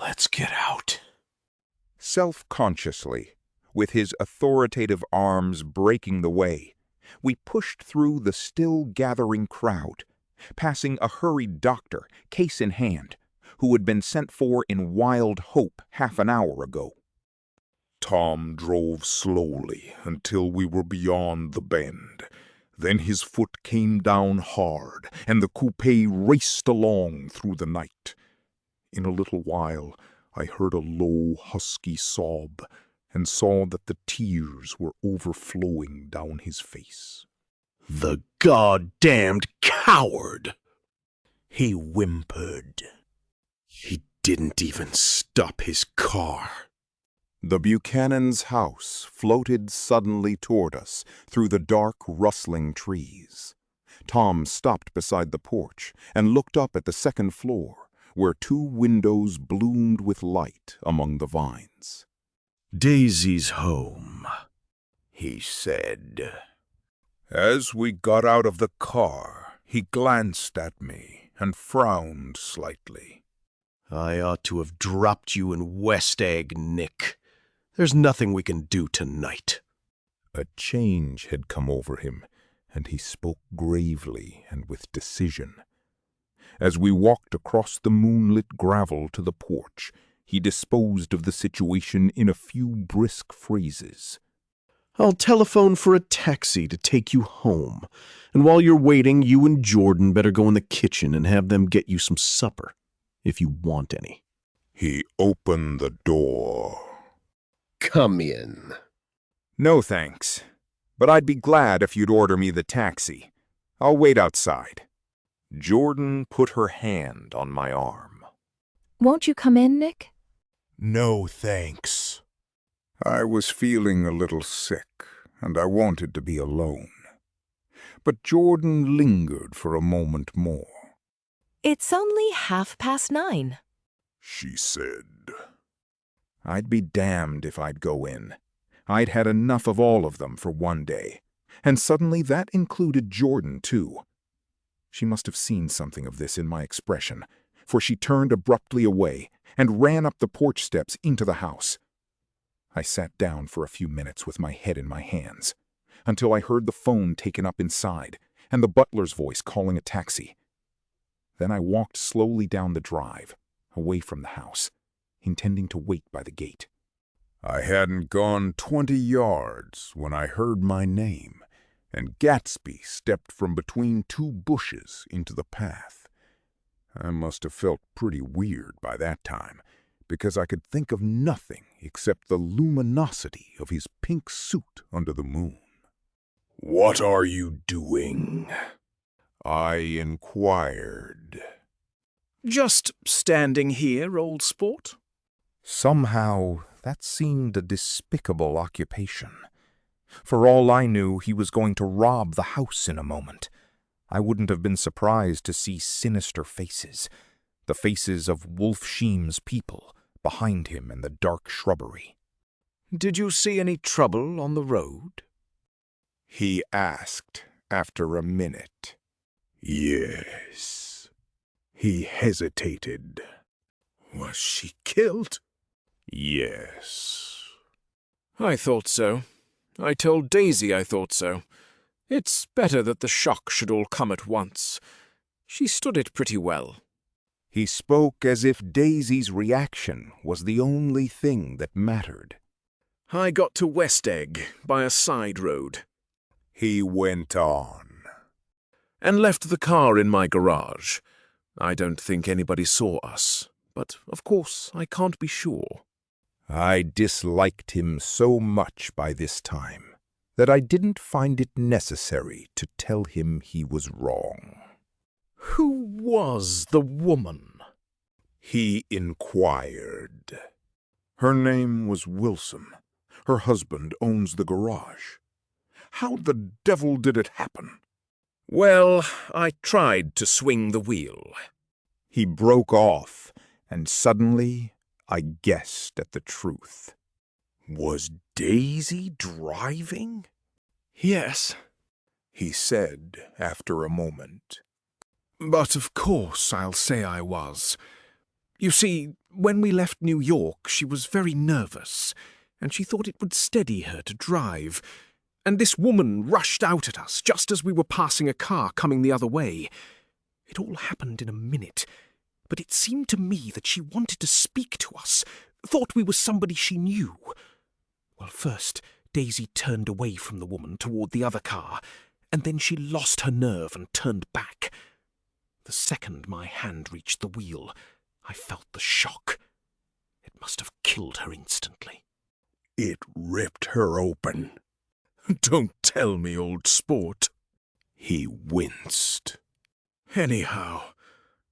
"Let's get out." Self-consciously, with his authoritative arms breaking the way, we pushed through the still gathering crowd, passing a hurried doctor, case in hand, who had been sent for in wild hope half an hour ago. Tom drove slowly until we were beyond the bend. Then his foot came down hard, and the coupe raced along through the night. In a little while, I heard a low, husky sob, and saw that the tears were overflowing down his face. "The goddamned coward!" he whimpered. He didn't even stop his car. The Buchanan's house floated suddenly toward us through the dark, rustling trees. Tom stopped beside the porch and looked up at the second floor, where two windows bloomed with light among the vines. "Daisy's home," he said. As we got out of the car, he glanced at me and frowned slightly. "I ought to have dropped you in West Egg, Nick. There's nothing we can do tonight." A change had come over him, and he spoke gravely and with decision. As we walked across the moonlit gravel to the porch, he disposed of the situation in a few brisk phrases. I'll telephone for a taxi to take you home. And while you're waiting, you and Jordan better go in the kitchen and have them get you some supper, if you want any. He opened the door. Come in. No thanks, but I'd be glad if you'd order me the taxi. I'll wait outside. Jordan put her hand on my arm. Won't you come in, Nick? No thanks. I was feeling a little sick, and I wanted to be alone. But Jordan lingered for a moment more. It's only 9:30. She said. I'd be damned if I'd go in. I'd had enough of all of them for one day, and suddenly that included Jordan, too. She must have seen something of this in my expression, for she turned abruptly away and ran up the porch steps into the house. I sat down for a few minutes with my head in my hands, until I heard the phone taken up inside and the butler's voice calling a taxi. Then I walked slowly down the drive, away from the house, intending to wait by the gate. I hadn't gone 20 yards when I heard my name, and Gatsby stepped from between two bushes into the path. I must have felt pretty weird by that time, because I could think of nothing except the luminosity of his pink suit under the moon. "What are you doing?" I inquired. Just standing here, old sport. Somehow, that seemed a despicable occupation. For all I knew, he was going to rob the house in a moment. I wouldn't have been surprised to see sinister faces, the faces of Wolfshiem's people, behind him in the dark shrubbery. Did you see any trouble on the road? He asked after a minute. Yes. He hesitated. Was she killed? Yes. I thought so. I told Daisy I thought so. It's better that the shock should all come at once. She stood it pretty well. He spoke as if Daisy's reaction was the only thing that mattered. I got to West Egg by a side road. He went on. And left the car in my garage. I don't think anybody saw us, but of course I can't be sure. I disliked him so much by this time that I didn't find it necessary to tell him he was wrong. Who was the woman? He inquired. Her name was Wilson. Her husband owns the garage. How the devil did it happen? Well, I tried to swing the wheel. He broke off, and suddenly I guessed at the truth. Was Daisy driving? Yes, he said after a moment. But of course I'll say I was. You see, when we left New York, she was very nervous, and she thought it would steady her to drive. And this woman rushed out at us just as we were passing a car coming the other way. It all happened in a minute, but it seemed to me that she wanted to speak to us, thought we were somebody she knew. Well, first, Daisy turned away from the woman toward the other car, and then she lost her nerve and turned back. The second my hand reached the wheel, I felt the shock. It must have killed her instantly. It ripped her open. Don't tell me, old sport. He winced. Anyhow,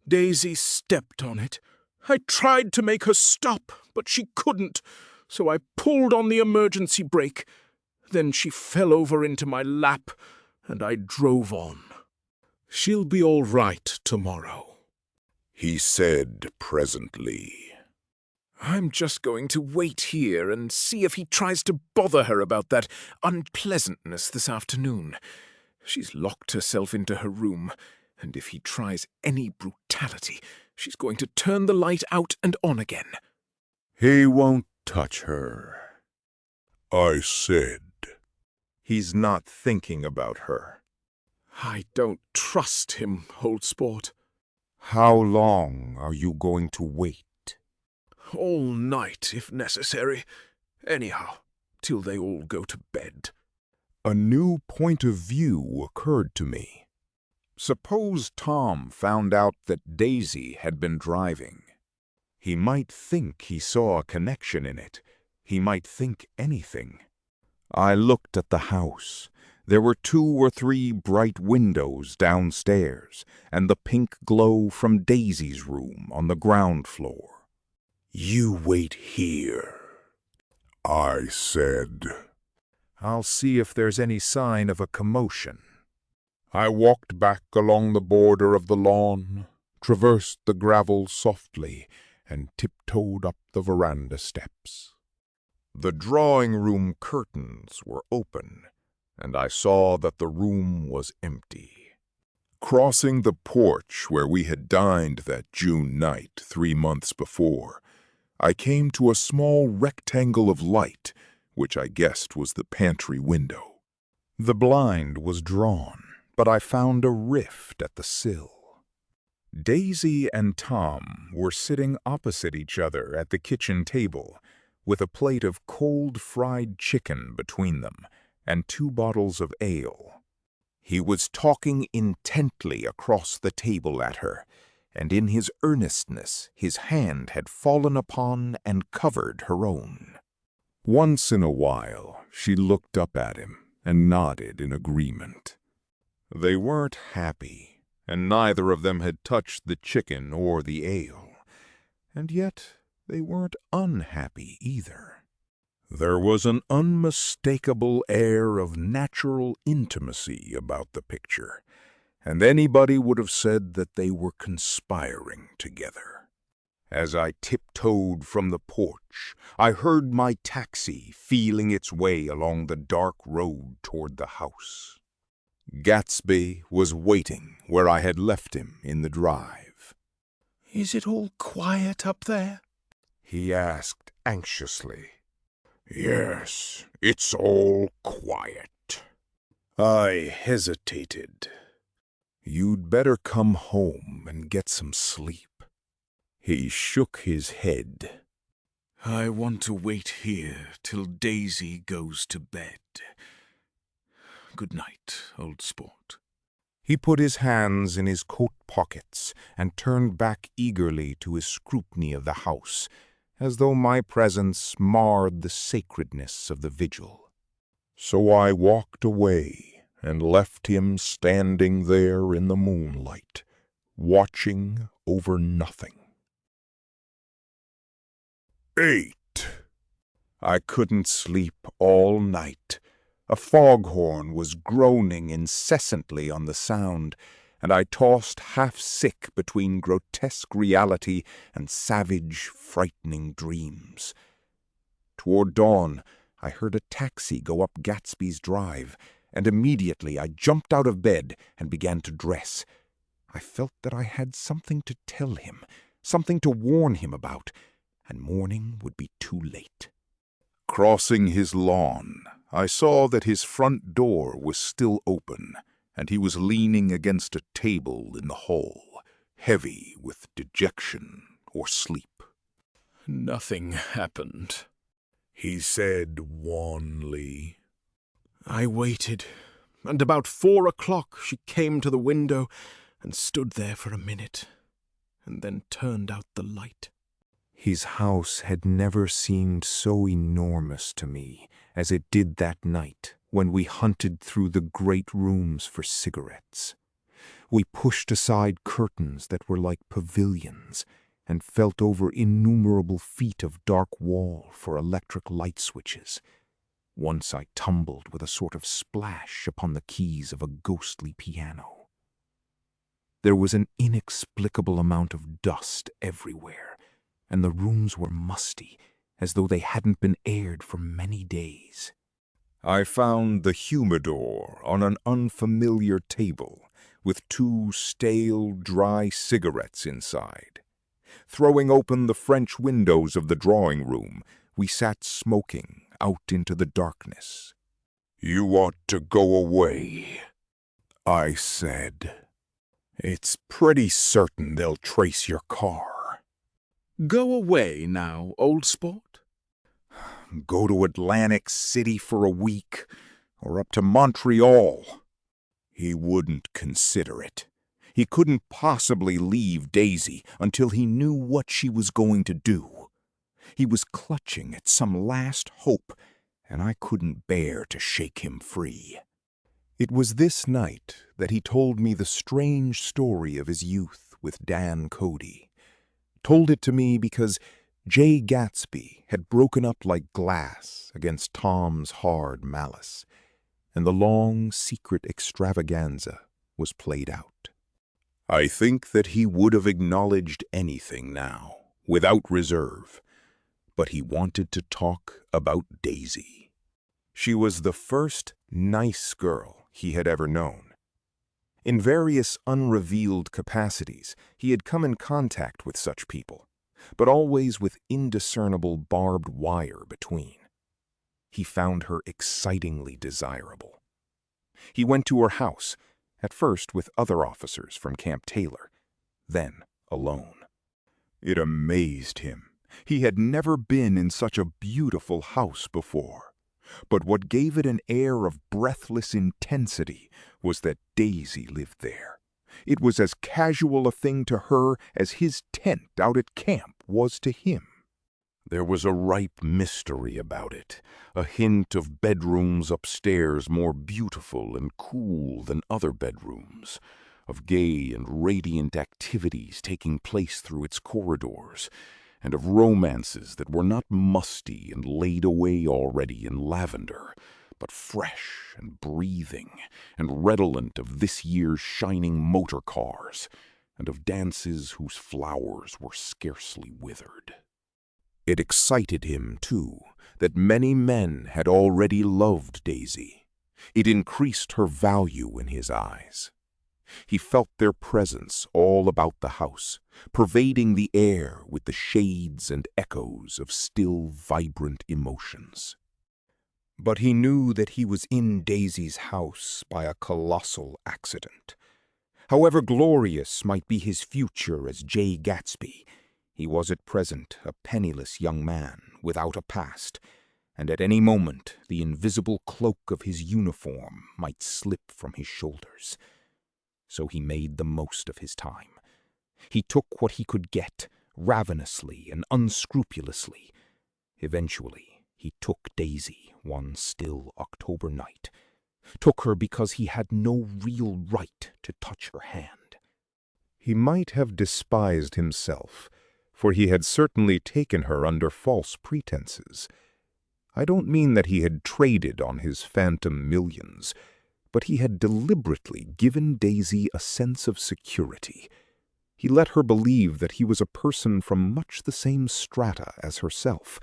Daisy stepped on it. I tried to make her stop, but she couldn't, so I pulled on the emergency brake. Then she fell over into my lap, and I drove on. She'll be all right tomorrow, he said presently. I'm just going to wait here and see if he tries to bother her about that unpleasantness this afternoon. She's locked herself into her room, and if he tries any brutality, she's going to turn the light out and on again. He won't touch her, I said. He's not thinking about her. I don't trust him, old sport. How long are you going to wait? All night, if necessary. Anyhow, till they all go to bed. A new point of view occurred to me. Suppose Tom found out that Daisy had been driving. He might think he saw a connection in it. He might think anything. I looked at the house. There were 2 or 3 bright windows downstairs, and the pink glow from Daisy's room on the ground floor. "You wait here," I said. I'll see if there's any sign of a commotion. I walked back along the border of the lawn, traversed the gravel softly, and tiptoed up the veranda steps. The drawing-room curtains were open, and I saw that the room was empty. Crossing the porch where we had dined that June night 3 months before, I came to a small rectangle of light, which I guessed was the pantry window. The blind was drawn, but I found a rift at the sill. Daisy and Tom were sitting opposite each other at the kitchen table, with a plate of cold fried chicken between them and 2 bottles of ale. He was talking intently across the table at her, and in his earnestness his hand had fallen upon and covered her own. Once in a while she looked up at him and nodded in agreement. They weren't happy, and neither of them had touched the chicken or the ale, and yet they weren't unhappy either. There was an unmistakable air of natural intimacy about the picture, and anybody would have said that they were conspiring together. As I tiptoed from the porch, I heard my taxi feeling its way along the dark road toward the house. Gatsby was waiting where I had left him in the drive. "Is it all quiet up there?" he asked anxiously. "Yes, it's all quiet." I hesitated. "You'd better come home and get some sleep." He shook his head. "I want to wait here till Daisy goes to bed. Good night, old sport." He put his hands in his coat pockets and turned back eagerly to his scrutiny of the house, as though my presence marred the sacredness of the vigil. So I walked away and left him standing there in the moonlight, watching over nothing. 8. I couldn't sleep all night. A foghorn was groaning incessantly on the sound, and I tossed half-sick between grotesque reality and savage, frightening dreams. Toward dawn, I heard a taxi go up Gatsby's drive, and immediately I jumped out of bed and began to dress. I felt that I had something to tell him, something to warn him about, and morning would be too late. Crossing his lawn, I saw that his front door was still open, and he was leaning against a table in the hall, heavy with dejection or sleep. "Nothing happened," he said wanly. "I waited, and about 4 o'clock she came to the window and stood there for a minute, and then turned out the light." His house had never seemed so enormous to me as it did that night when we hunted through the great rooms for cigarettes. We pushed aside curtains that were like pavilions and felt over innumerable feet of dark wall for electric light switches. Once I tumbled with a sort of splash upon the keys of a ghostly piano. There was an inexplicable amount of dust everywhere, and the rooms were musty, as though they hadn't been aired for many days. I found the humidor on an unfamiliar table, with 2 stale, dry cigarettes inside. Throwing open the French windows of the drawing room, we sat smoking out into the darkness. "You ought to go away," I said. "It's pretty certain they'll trace your car." "Go away now, old sport." go to Atlantic City for a week, or up to Montreal. He wouldn't consider it. He couldn't possibly leave Daisy until he knew what she was going to do. He was clutching at some last hope, and I couldn't bear to shake him free. It was this night that he told me the strange story of his youth with Dan Cody. Told it to me because J. Gatsby had broken up like glass against Tom's hard malice, and the long, secret extravaganza was played out. I think that he would have acknowledged anything now, without reserve, but he wanted to talk about Daisy. She was the first nice girl he had ever known. In various unrevealed capacities, he had come in contact with such people, but always with indiscernible barbed wire between. He found her excitingly desirable. He went to her house, at first with other officers from Camp Taylor, then alone. It amazed him. He had never been in such a beautiful house before. But what gave it an air of breathless intensity was that Daisy lived there. It was as casual a thing to her as his tent out at camp was to him. There was a ripe mystery about it, a hint of bedrooms upstairs more beautiful and cool than other bedrooms, of gay and radiant activities taking place through its corridors, and of romances that were not musty and laid away already in lavender, but fresh and breathing and redolent of this year's shining motor cars, and of dances whose flowers were scarcely withered. It excited him, too, that many men had already loved Daisy. It increased her value in his eyes. He felt their presence all about the house, pervading the air with the shades and echoes of still vibrant emotions. But he knew that he was in Daisy's house by a colossal accident. However glorious might be his future as J. Gatsby, he was at present a penniless young man without a past, and at any moment the invisible cloak of his uniform might slip from his shoulders. So he made the most of his time. He took what he could get, ravenously and unscrupulously. Eventually, he took Daisy one still October night. Took her because he had no real right to touch her hand. He might have despised himself, for he had certainly taken her under false pretenses. I don't mean that he had traded on his phantom millions, but he had deliberately given Daisy a sense of security. He let her believe that he was a person from much the same strata as herself,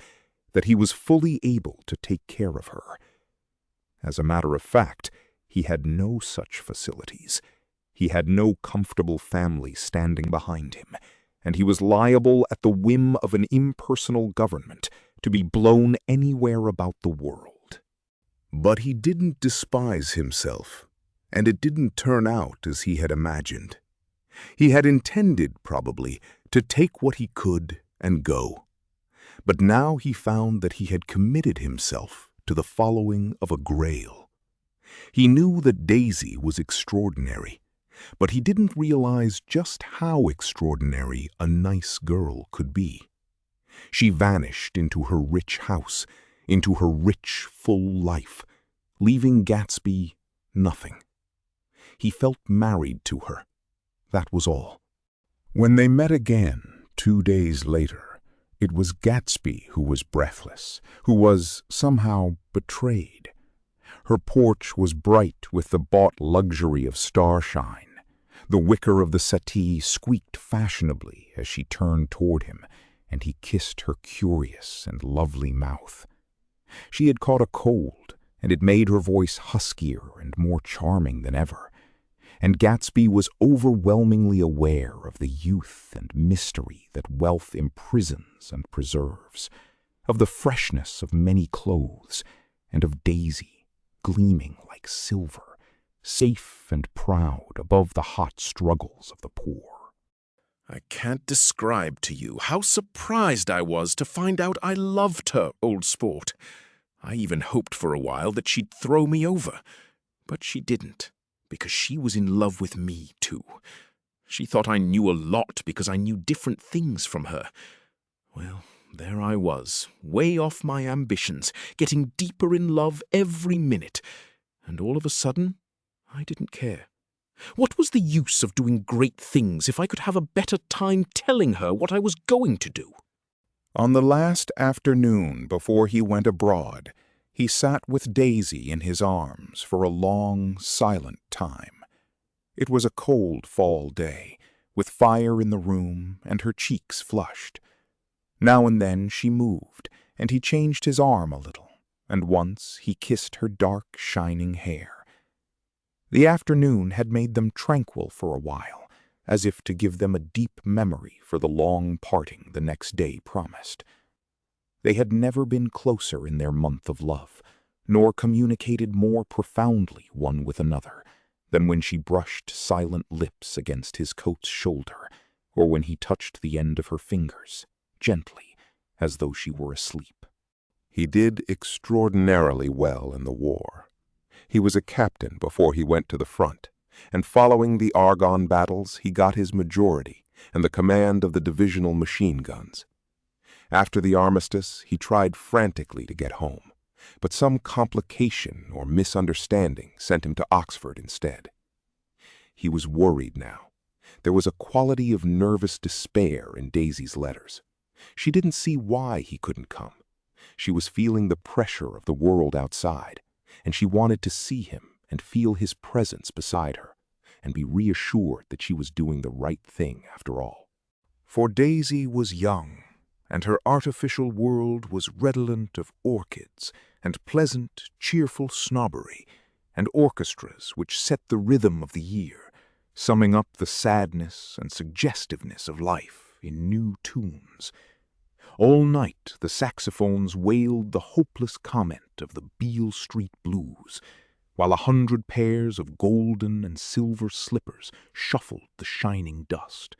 that he was fully able to take care of her. As a matter of fact, he had no such facilities. He had no comfortable family standing behind him, and he was liable at the whim of an impersonal government to be blown anywhere about the world. But he didn't despise himself, and it didn't turn out as he had imagined. He had intended, probably, to take what he could and go. But now he found that he had committed himself to the following of a grail. He knew that Daisy was extraordinary, but he didn't realize just how extraordinary a nice girl could be. She vanished into her rich house, into her rich, full life, leaving Gatsby nothing. He felt married to her. That was all. When they met again 2 days later, it was Gatsby who was breathless, who was somehow betrayed. Her porch was bright with the bought luxury of starshine. The wicker of the settee squeaked fashionably as she turned toward him, and he kissed her curious and lovely mouth. She had caught a cold, and it made her voice huskier and more charming than ever. And Gatsby was overwhelmingly aware of the youth and mystery that wealth imprisons and preserves, of the freshness of many clothes, and of Daisy, gleaming like silver, safe and proud above the hot struggles of the poor. I can't describe to you how surprised I was to find out I loved her, old sport. I even hoped for a while that she'd throw me over, but she didn't, because she was in love with me, too. She thought I knew a lot because I knew different things from her. Well, there I was, way off my ambitions, getting deeper in love every minute, and all of a sudden, I didn't care. What was the use of doing great things if I could have a better time telling her what I was going to do? On the last afternoon before he went abroad, he sat with Daisy in his arms for a long, silent time. It was a cold fall day, with fire in the room and her cheeks flushed. Now and then she moved, and he changed his arm a little, and once he kissed her dark, shining hair. The afternoon had made them tranquil for a while, as if to give them a deep memory for the long parting the next day promised. They had never been closer in their month of love, nor communicated more profoundly one with another than when she brushed silent lips against his coat's shoulder, or when he touched the end of her fingers, gently, as though she were asleep. He did extraordinarily well in the war. He was a captain before he went to the front, and following the Argonne battles he got his majority and the command of the divisional machine guns. After the armistice he tried frantically to get home, but some complication or misunderstanding sent him to Oxford instead. He was worried now. There was a quality of nervous despair in Daisy's letters. She didn't see why he couldn't come. She was feeling the pressure of the world outside, and she wanted to see him and feel his presence beside her, and be reassured that she was doing the right thing after all. For Daisy was young, and her artificial world was redolent of orchids and pleasant, cheerful snobbery, and orchestras which set the rhythm of the year, summing up the sadness and suggestiveness of life in new tunes. All night the saxophones wailed the hopeless comment of the Beale Street blues, while 100 pairs of golden and silver slippers shuffled the shining dust.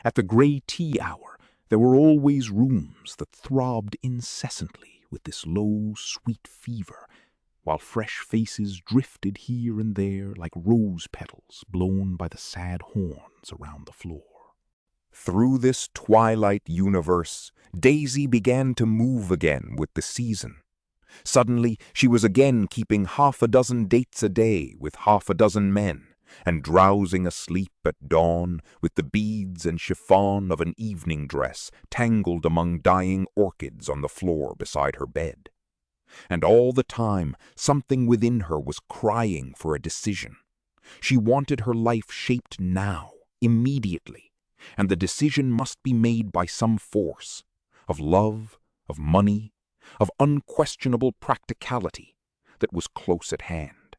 At the gray tea hour there were always rooms that throbbed incessantly with this low, sweet fever, while fresh faces drifted here and there like rose petals blown by the sad horns around the floor. Through this twilight universe, Daisy began to move again with the season. Suddenly, she was again keeping 6 dates a day with 6 men, and drowsing asleep at dawn with the beads and chiffon of an evening dress tangled among dying orchids on the floor beside her bed. And all the time, something within her was crying for a decision. She wanted her life shaped now, immediately, and the decision must be made by some force, of love, of money, of unquestionable practicality that was close at hand.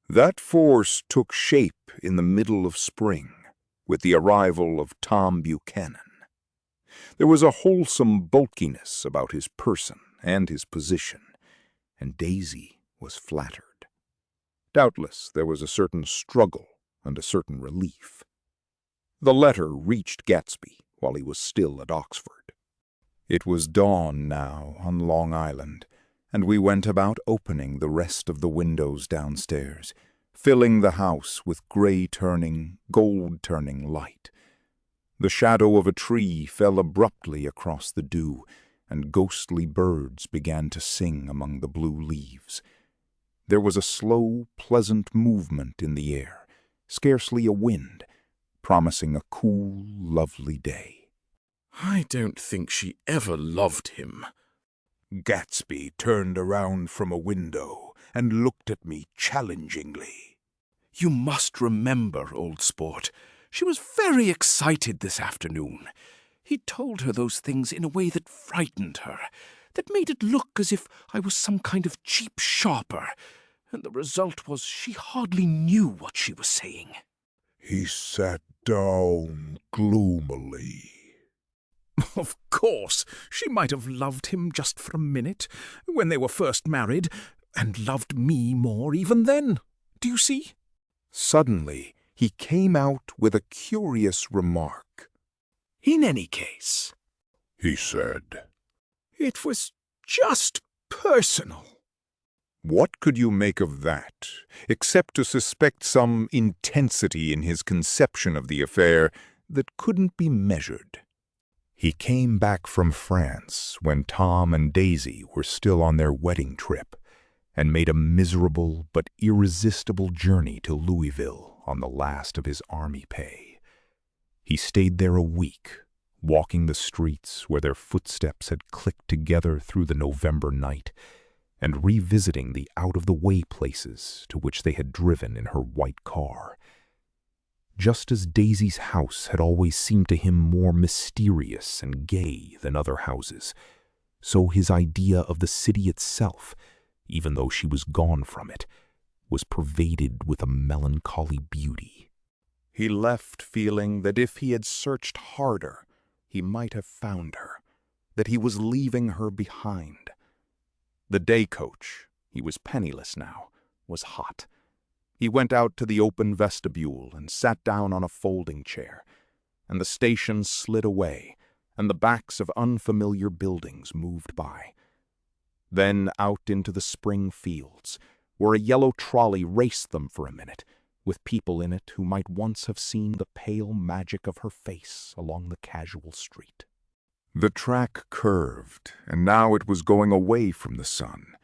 That force took shape in the middle of spring, with the arrival of Tom Buchanan. There was a wholesome bulkiness about his person and his position, and Daisy was flattered. Doubtless there was a certain struggle and a certain relief. The letter reached Gatsby while he was still at Oxford. It was dawn now on Long Island, and we went about opening the rest of the windows downstairs, filling the house with gray-turning, gold-turning light. The shadow of a tree fell abruptly across the dew, and ghostly birds began to sing among the blue leaves. There was a slow, pleasant movement in the air, scarcely a wind, promising a cool, lovely day. I don't think she ever loved him. Gatsby turned around from a window and looked at me challengingly. You must remember, old sport, she was very excited this afternoon. He told her those things in a way that frightened her, that made it look as if I was some kind of cheap sharper, and the result was she hardly knew what she was saying. He sat down gloomily. Of course, she might have loved him just for a minute, when they were first married, and loved me more even then. Do you see? Suddenly, he came out with a curious remark. In any case, he said, it was just personal. What could you make of that, except to suspect some intensity in his conception of the affair that couldn't be measured? He came back from France when Tom and Daisy were still on their wedding trip, and made a miserable but irresistible journey to Louisville on the last of his army pay. He stayed there a week, walking the streets where their footsteps had clicked together through the November night, and revisiting the out-of-the-way places to which they had driven in her white car. Just as Daisy's house had always seemed to him more mysterious and gay than other houses, so his idea of the city itself, even though she was gone from it, was pervaded with a melancholy beauty. He left feeling that if he had searched harder, he might have found her, that he was leaving her behind. The day coach, he was penniless now, was hot. He went out to the open vestibule and sat down on a folding chair, and the station slid away, and the backs of unfamiliar buildings moved by. Then out into the spring fields, where a yellow trolley raced them for a minute, with people in it who might once have seen the pale magic of her face along the casual street. The track curved, and now it was going away from the sun,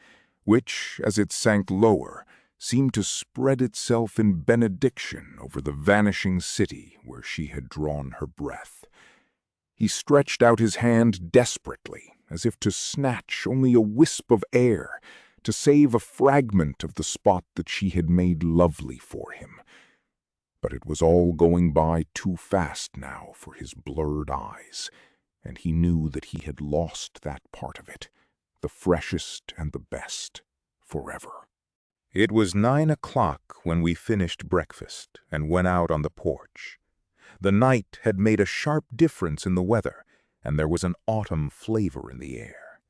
which, as it sank lower, seemed to spread itself in benediction over the vanishing city where she had drawn her breath. He stretched out his hand desperately, as if to snatch only a wisp of air, to save a fragment of the spot that she had made lovely for him. But it was all going by too fast now for his blurred eyes, and he knew that he had lost that part of it, the freshest and the best, forever. It was 9 o'clock when we finished breakfast and went out on the porch. The night had made a sharp difference in the weather, and there was an autumn flavor in the air.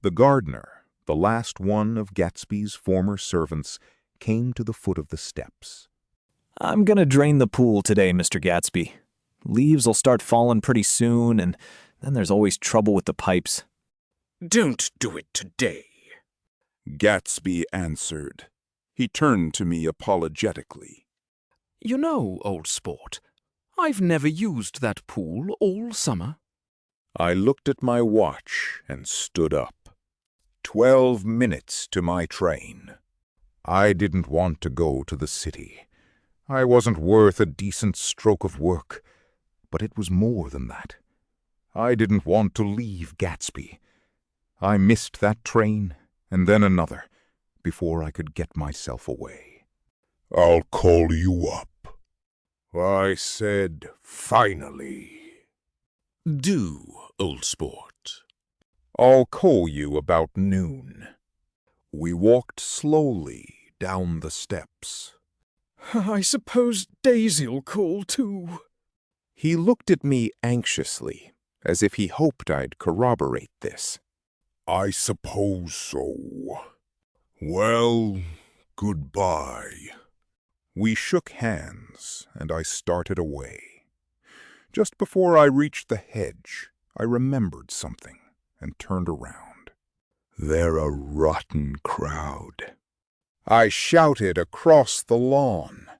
The gardener, the last one of Gatsby's former servants, came to the foot of the steps. "I'm gonna drain the pool today, Mr. Gatsby. Leaves'll start falling pretty soon, and then there's always trouble with the pipes." "Don't do it today," Gatsby answered. He turned to me apologetically. "You know, old sport, I've never used that pool all summer." I looked at my watch and stood up. 12 minutes to my train. I didn't want to go to the city. I wasn't worth a decent stroke of work, but it was more than that. I didn't want to leave Gatsby. I missed that train, and then another, before I could get myself away. "I'll call you up," I said finally. "Do, old sport." "I'll call you about noon." We walked slowly down the steps. "I suppose Daisy'll call too." He looked at me anxiously, as if he hoped I'd corroborate this. "I suppose so. Well, goodbye." We shook hands, and I started away. Just before I reached the hedge, I remembered something and turned around. "They're a rotten crowd," I shouted across the lawn.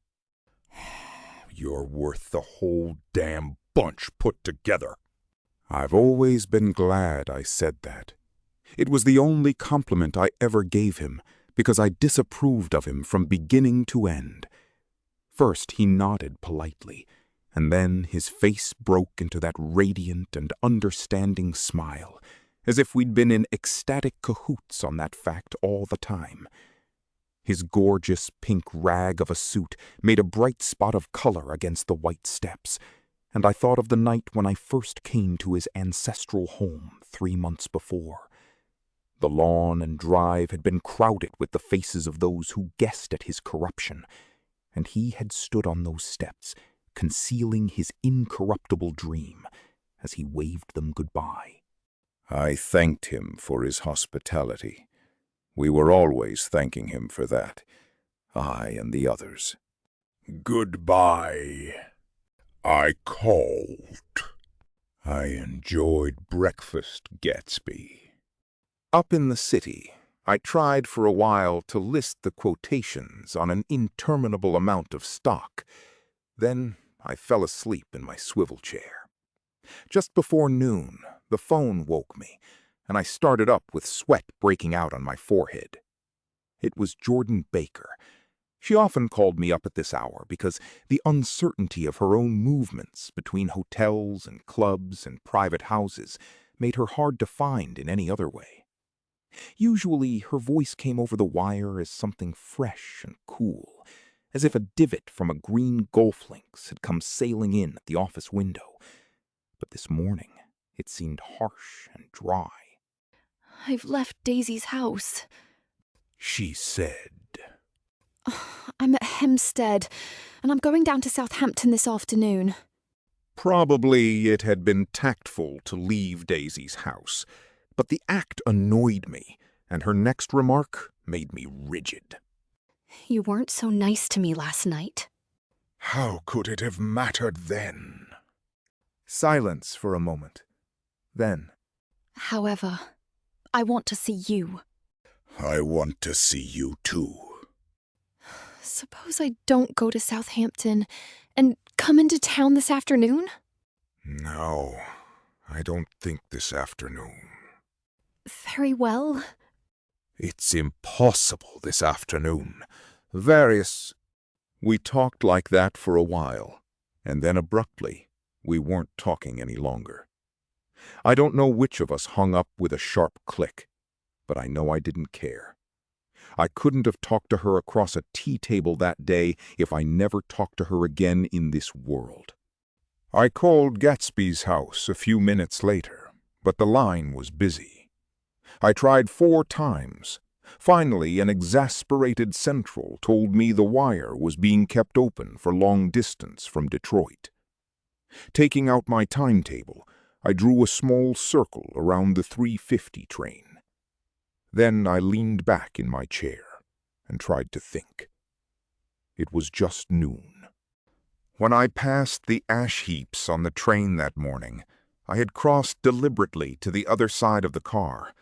"You're worth the whole damn bunch put together." I've always been glad I said that. It was the only compliment I ever gave him, because I disapproved of him from beginning to end. First he nodded politely, and then his face broke into that radiant and understanding smile, as if we'd been in ecstatic cahoots on that fact all the time. His gorgeous pink rag of a suit made a bright spot of color against the white steps, and I thought of the night when I first came to his ancestral home 3 months before. The lawn and drive had been crowded with the faces of those who guessed at his corruption, and he had stood on those steps, concealing his incorruptible dream as he waved them goodbye. I thanked him for his hospitality. We were always thanking him for that, I and the others. "Goodbye," I called. I enjoyed breakfast, Gatsby. Up in the city, I tried for a while to list the quotations on an interminable amount of stock. Then I fell asleep in my swivel chair. Just before noon, the phone woke me, and I started up with sweat breaking out on my forehead. It was Jordan Baker. She often called me up at this hour because the uncertainty of her own movements between hotels and clubs and private houses made her hard to find in any other way. Usually, her voice came over the wire as something fresh and cool, as if a divot from a green golf links had come sailing in at the office window. But this morning, it seemed harsh and dry. I've left Daisy's house. She said. I'm at Hempstead, and I'm going down to Southampton this afternoon. Probably it had been tactful to leave Daisy's house, but the act annoyed me, and her next remark made me rigid. You weren't so nice to me last night. How could it have mattered then? Silence for a moment. Then, However, I want to see you. I want to see you too. Suppose I don't go to Southampton and come into town this afternoon? No, I don't think this afternoon. Very well. it's impossible this afternoon. We talked like that for a while, and then abruptly, we weren't talking any longer. I don't know which of us hung up with a sharp click, but I know I didn't care. I couldn't have talked to her across a tea table that day if I never talked to her again in this world. I called Gatsby's house a few minutes later, but the line was busy. I tried 4 times. Finally, an exasperated central told me the wire was being kept open for long distance from Detroit. Taking out my timetable, I drew a small circle around the 3:50 train. Then I leaned back in my chair and tried to think. It was just noon. When I passed the ash heaps on the train that morning, I had crossed deliberately to the other side of the car.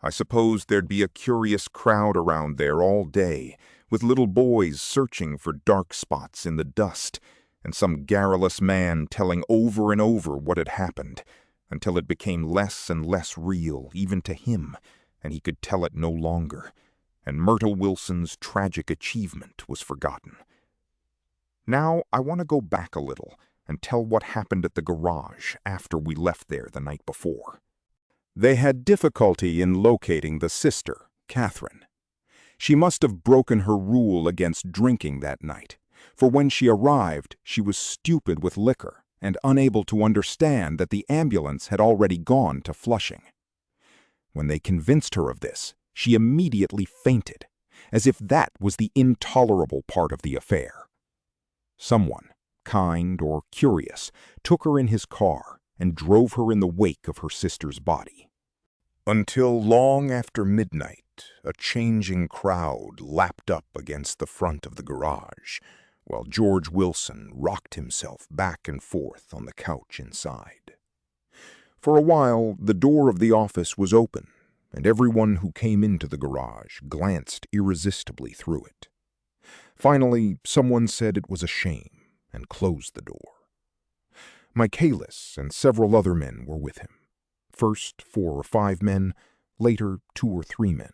I supposed there'd be a curious crowd around there all day, with little boys searching for dark spots in the dust, and some garrulous man telling over and over what had happened, until it became less and less real, even to him, and he could tell it no longer, and Myrtle Wilson's tragic achievement was forgotten. Now I want to go back a little and tell what happened at the garage after we left there the night before. They had difficulty in locating the sister, Catherine. She must have broken her rule against drinking that night, for when she arrived, she was stupid with liquor and unable to understand that the ambulance had already gone to Flushing. When they convinced her of this, she immediately fainted, as if that was the intolerable part of the affair. Someone, kind or curious, took her in his car and drove her in the wake of her sister's body. Until long after midnight, a changing crowd lapped up against the front of the garage, while George Wilson rocked himself back and forth on the couch inside. For a while, the door of the office was open, and everyone who came into the garage glanced irresistibly through it. Finally, someone said it was a shame and closed the door. Michaelis and several other men were with him. First 4 or 5 men, later 2 or 3 men.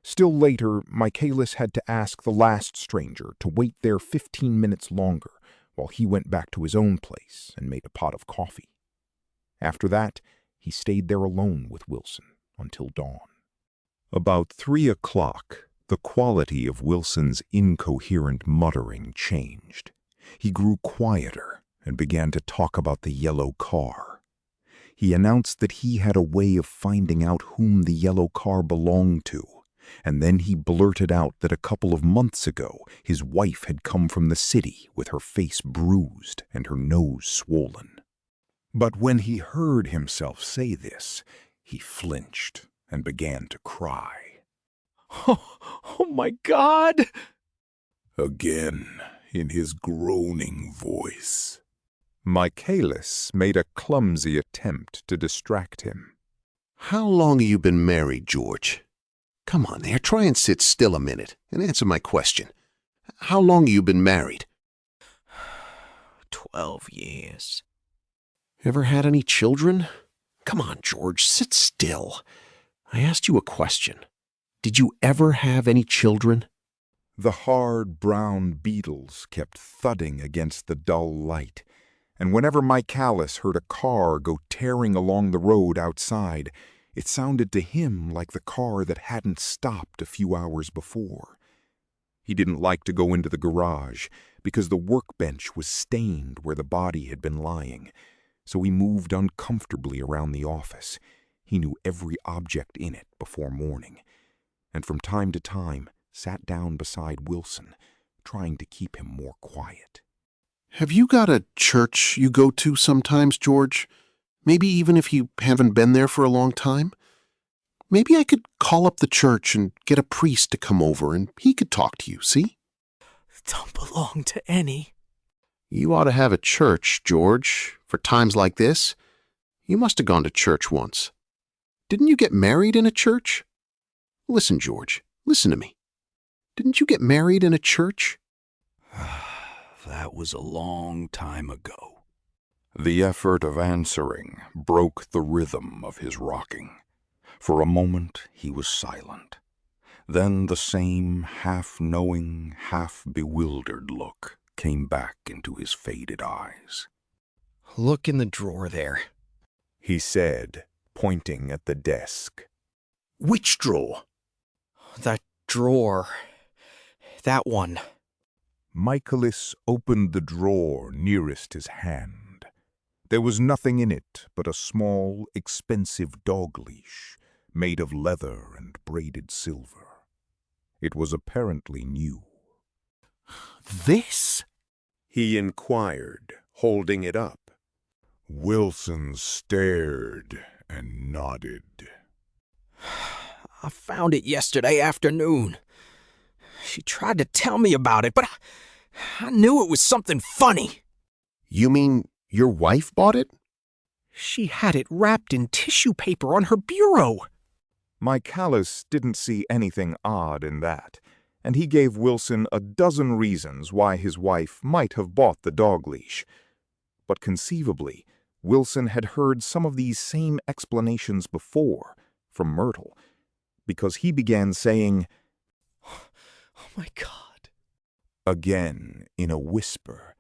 Still later, Michaelis had to ask the last stranger to wait there 15 minutes longer while he went back to his own place and made a pot of coffee. After that, he stayed there alone with Wilson until dawn. About 3 o'clock, the quality of Wilson's incoherent muttering changed. He grew quieter and began to talk about the yellow car. He announced that he had a way of finding out whom the yellow car belonged to, and then he blurted out that a couple of months ago his wife had come from the city with her face bruised and her nose swollen. But when he heard himself say this, he flinched and began to cry. Oh my God! Again, in his groaning voice. Michaelis made a clumsy attempt to distract him. How long have you been married, George? Come on there, try and sit still a minute and answer my question. How long have you been married? 12 years. Ever had any children? Come on, George, sit still. I asked you a question. Did you ever have any children? The hard brown beetles kept thudding against the dull light, and whenever Michaelis heard a car go tearing along the road outside, it sounded to him like the car that hadn't stopped a few hours before. He didn't like to go into the garage because the workbench was stained where the body had been lying, so he moved uncomfortably around the office. He knew every object in it before morning, and from time to time sat down beside Wilson, trying to keep him more quiet. Have you got a church you go to sometimes, George? Maybe even if you haven't been there for a long time? Maybe I could call up the church and get a priest to come over and he could talk to you, see? Don't belong to any. You ought to have a church, George, for times like this. You must have gone to church once. Didn't you get married in a church? Listen, George, listen to me. Didn't you get married in a church? That was a long time ago. The effort of answering broke the rhythm of his rocking. For a moment he was silent. Then the same half-knowing, half-bewildered look came back into his faded eyes. Look in the drawer there, he said, pointing at the desk. Which drawer? That drawer. That one. Michaelis opened the drawer nearest his hand. There was nothing in it but a small, expensive dog leash made of leather and braided silver. It was apparently new. This? He inquired, holding it up. Wilson stared and nodded. I found it yesterday afternoon. She tried to tell me about it, but I knew it was something funny. You mean your wife bought it? She had it wrapped in tissue paper on her bureau. Michaelis didn't see anything odd in that, and he gave Wilson a dozen reasons why his wife might have bought the dog leash. But conceivably, Wilson had heard some of these same explanations before from Myrtle, because he began saying, "Oh my God," again in a whisper.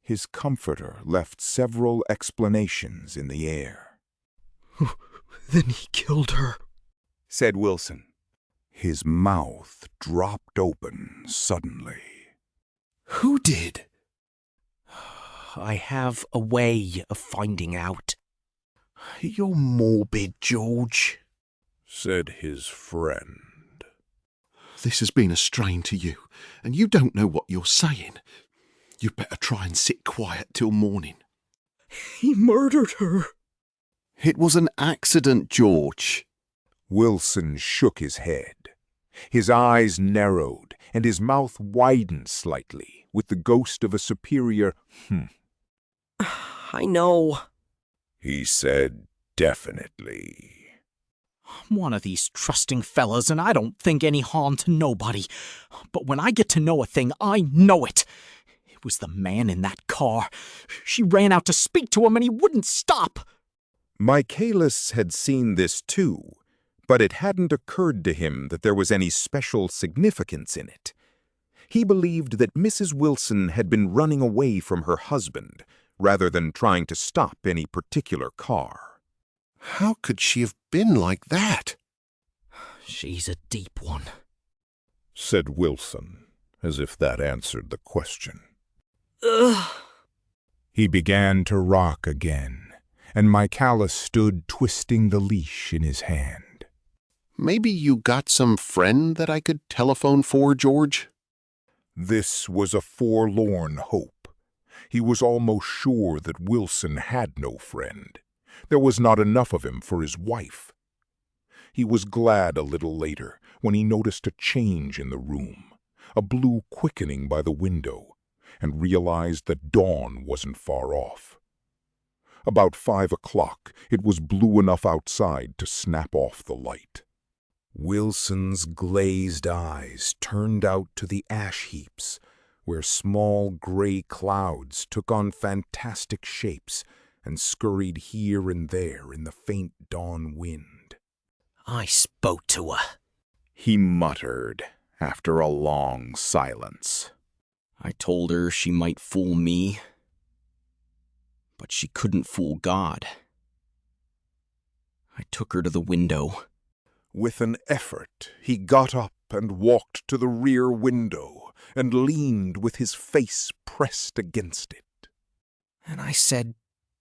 His comforter left several explanations in the air. "Then he killed her," said Wilson. His mouth dropped open suddenly. "Who did?" "I have a way of finding out." "You're morbid, George," said his friend. This has been a strain to you, and you don't know what you're saying. You'd better try and sit quiet till morning. He murdered her. It was an accident, George. Wilson shook his head. His eyes narrowed, and his mouth widened slightly, with the ghost of a superior I know. He said definitely. I'm one of these trusting fellas, and I don't think any harm to nobody. But when I get to know a thing, I know it. It was the man in that car. She ran out to speak to him, and he wouldn't stop. Michaelis had seen this too, but it hadn't occurred to him that there was any special significance in it. He believed that Mrs. Wilson had been running away from her husband, rather than trying to stop any particular car. How could she have been like that? She's a deep one, said Wilson, as if that answered the question. Ugh. He began to rock again, and Michaelis stood twisting the leash in his hand. Maybe you got some friend that I could telephone for, George? This was a forlorn hope. He was almost sure that Wilson had no friend. There was not enough of him for his wife. He was glad a little later when he noticed a change in the room, a blue quickening by the window, and realized that dawn wasn't far off. About 5 o'clock, it was blue enough outside to snap off the light. Wilson's glazed eyes turned out to the ash heaps, where small gray clouds took on fantastic shapes and scurried here and there in the faint dawn wind. I spoke to her, he muttered after a long silence. I told her she might fool me, but she couldn't fool God. I took her to the window. With an effort, he got up and walked to the rear window and leaned with his face pressed against it. And I said,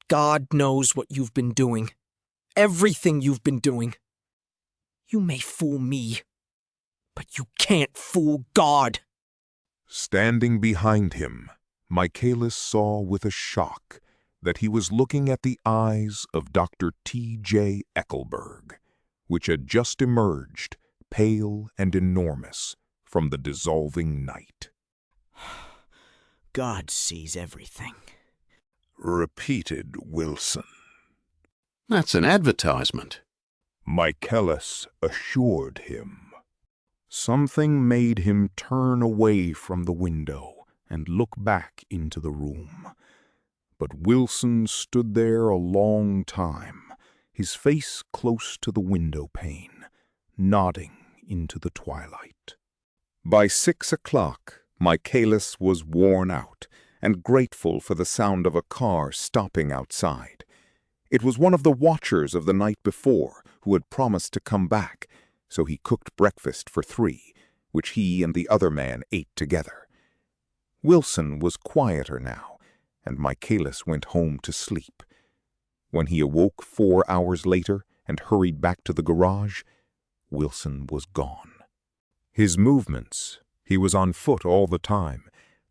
God knows what you've been doing. Everything you've been doing. You may fool me, but you can't fool God. Standing behind him, Michaelis saw with a shock that he was looking at the eyes of Dr. T.J. Eckelberg, which had just emerged, pale and enormous, from the dissolving night. God sees everything, repeated Wilson. That's an advertisement, Michaelis assured him. Something made him turn away from the window and look back into the room. But Wilson stood there a long time, his face close to the window pane, nodding into the twilight. By 6 o'clock, Michaelis was worn out and grateful for the sound of a car stopping outside. It was one of the watchers of the night before who had promised to come back, so he cooked breakfast for 3, which he and the other man ate together. Wilson was quieter now, and Michaelis went home to sleep. When he awoke 4 hours later and hurried back to the garage, Wilson was gone. His movements, he was on foot all the time,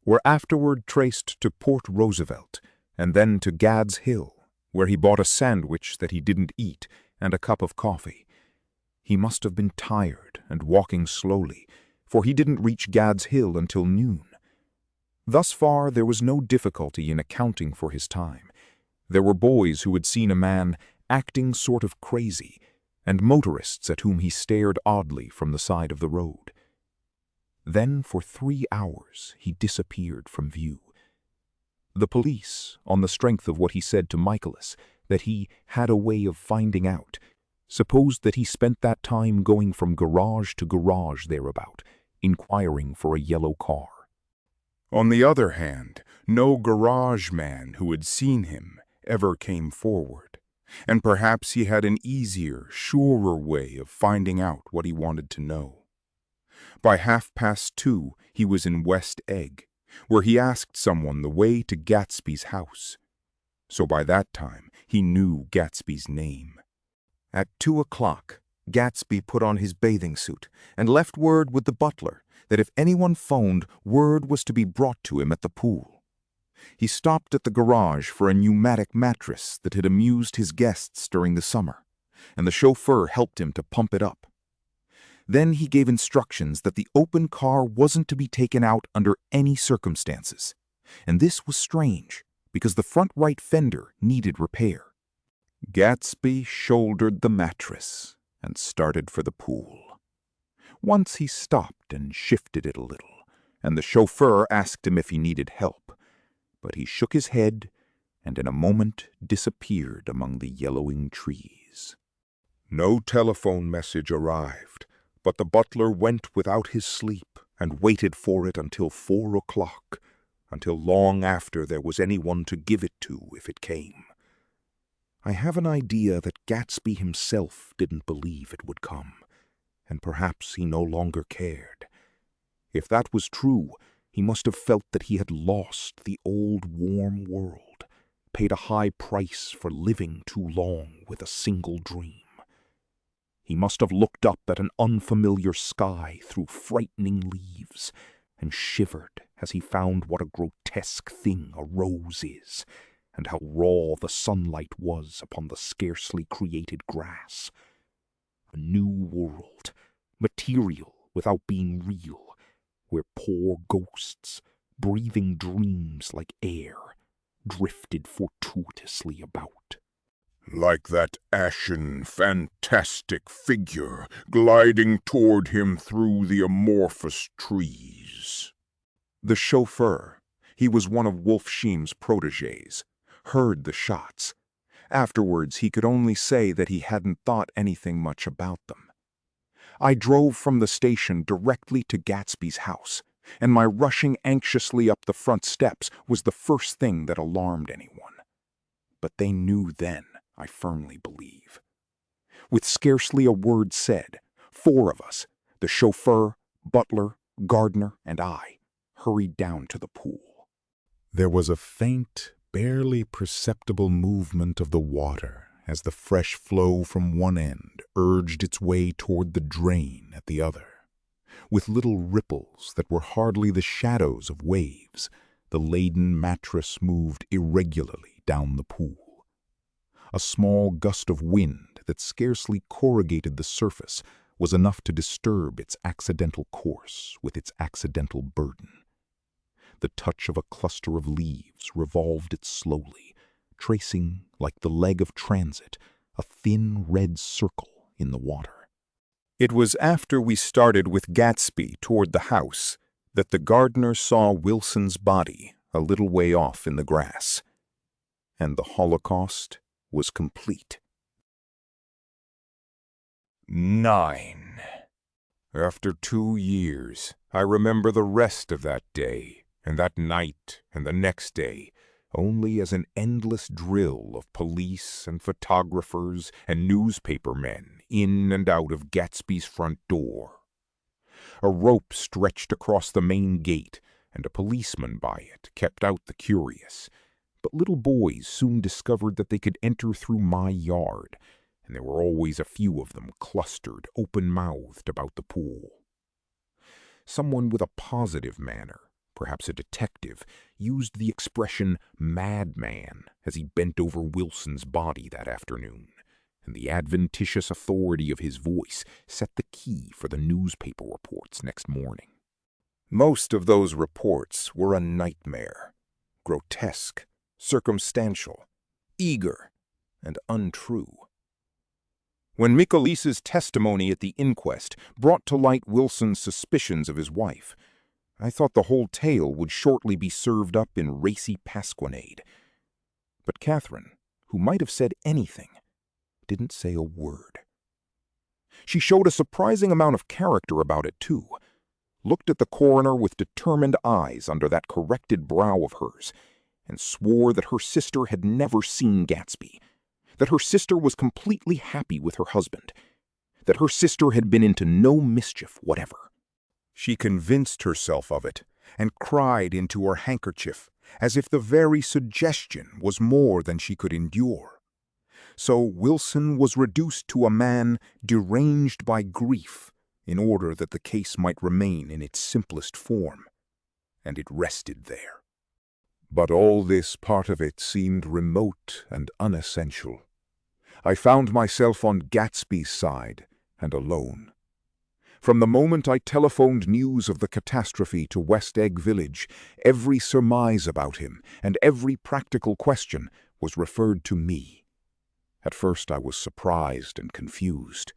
were afterward traced to Port Roosevelt and then to Gad's Hill, where he bought a sandwich that he didn't eat and a cup of coffee. He must have been tired and walking slowly, for he didn't reach Gad's Hill until noon. Thus far, there was no difficulty in accounting for his time. There were boys who had seen a man acting sort of crazy, and motorists at whom he stared oddly from the side of the road. Then, for 3 hours, he disappeared from view. The police, on the strength of what he said to Michaelis, that he had a way of finding out, supposed that he spent that time going from garage to garage thereabout, inquiring for a yellow car. On the other hand, no garage man who had seen him ever came forward, and perhaps he had an easier, surer way of finding out what he wanted to know. By 2:30, he was in West Egg, where he asked someone the way to Gatsby's house. So by that time, he knew Gatsby's name. At 2 o'clock, Gatsby put on his bathing suit and left word with the butler that if anyone phoned, word was to be brought to him at the pool. He stopped at the garage for a pneumatic mattress that had amused his guests during the summer, and the chauffeur helped him to pump it up. Then he gave instructions that the open car wasn't to be taken out under any circumstances, and this was strange because the front right fender needed repair. Gatsby shouldered the mattress and started for the pool. Once he stopped and shifted it a little, and the chauffeur asked him if he needed help, but he shook his head and in a moment disappeared among the yellowing trees. No telephone message arrived, but the butler went without his sleep and waited for it until 4 o'clock, until long after there was anyone to give it to if it came. I have an idea that Gatsby himself didn't believe it would come, and perhaps he no longer cared. If that was true, he must have felt that he had lost the old warm world, paid a high price for living too long with a single dream. He must have looked up at an unfamiliar sky through frightening leaves and shivered as he found what a grotesque thing a rose is, and how raw the sunlight was upon the scarcely created grass. A new world, material without being real, where poor ghosts, breathing dreams like air, drifted fortuitously about. Like that ashen, fantastic figure gliding toward him through the amorphous trees. The chauffeur, he was one of Wolfshiem's protégés, heard the shots. Afterwards, he could only say that he hadn't thought anything much about them. I drove from the station directly to Gatsby's house, and my rushing anxiously up the front steps was the first thing that alarmed anyone. But they knew then, I firmly believe. With scarcely a word said, 4 of us, the chauffeur, butler, gardener, and I, hurried down to the pool. There was a faint, barely perceptible movement of the water as the fresh flow from one end urged its way toward the drain at the other. With little ripples that were hardly the shadows of waves, the laden mattress moved irregularly down the pool. A small gust of wind that scarcely corrugated the surface was enough to disturb its accidental course with its accidental burden. The touch of a cluster of leaves revolved it slowly, tracing, like the leg of transit, a thin red circle in the water. It was after we started with Gatsby toward the house that the gardener saw Wilson's body a little way off in the grass. And the Holocaust was complete. 9. After 2 years, I remember the rest of that day, and that night, and the next day, only as an endless drill of police and photographers and newspaper men in and out of Gatsby's front door. A rope stretched across the main gate, and a policeman by it kept out the curious. But little boys soon discovered that they could enter through my yard, and there were always a few of them clustered, open-mouthed about the pool. Someone with a positive manner, perhaps a detective, used the expression madman as he bent over Wilson's body that afternoon, and the adventitious authority of his voice set the key for the newspaper reports next morning. Most of those reports were a nightmare, grotesque, circumstantial, eager, and untrue. When Michelice's testimony at the inquest brought to light Wilson's suspicions of his wife, I thought the whole tale would shortly be served up in racy pasquinade. But Catherine, who might have said anything, didn't say a word. She showed a surprising amount of character about it, too. Looked at the coroner with determined eyes under that corrected brow of hers, and swore that her sister had never seen Gatsby, that her sister was completely happy with her husband, that her sister had been into no mischief whatever. She convinced herself of it, and cried into her handkerchief, as if the very suggestion was more than she could endure. So Wilson was reduced to a man deranged by grief, in order that the case might remain in its simplest form, and it rested there. But all this part of it seemed remote and unessential. I found myself on Gatsby's side, and alone. From the moment I telephoned news of the catastrophe to West Egg Village, every surmise about him and every practical question was referred to me. At first I was surprised and confused.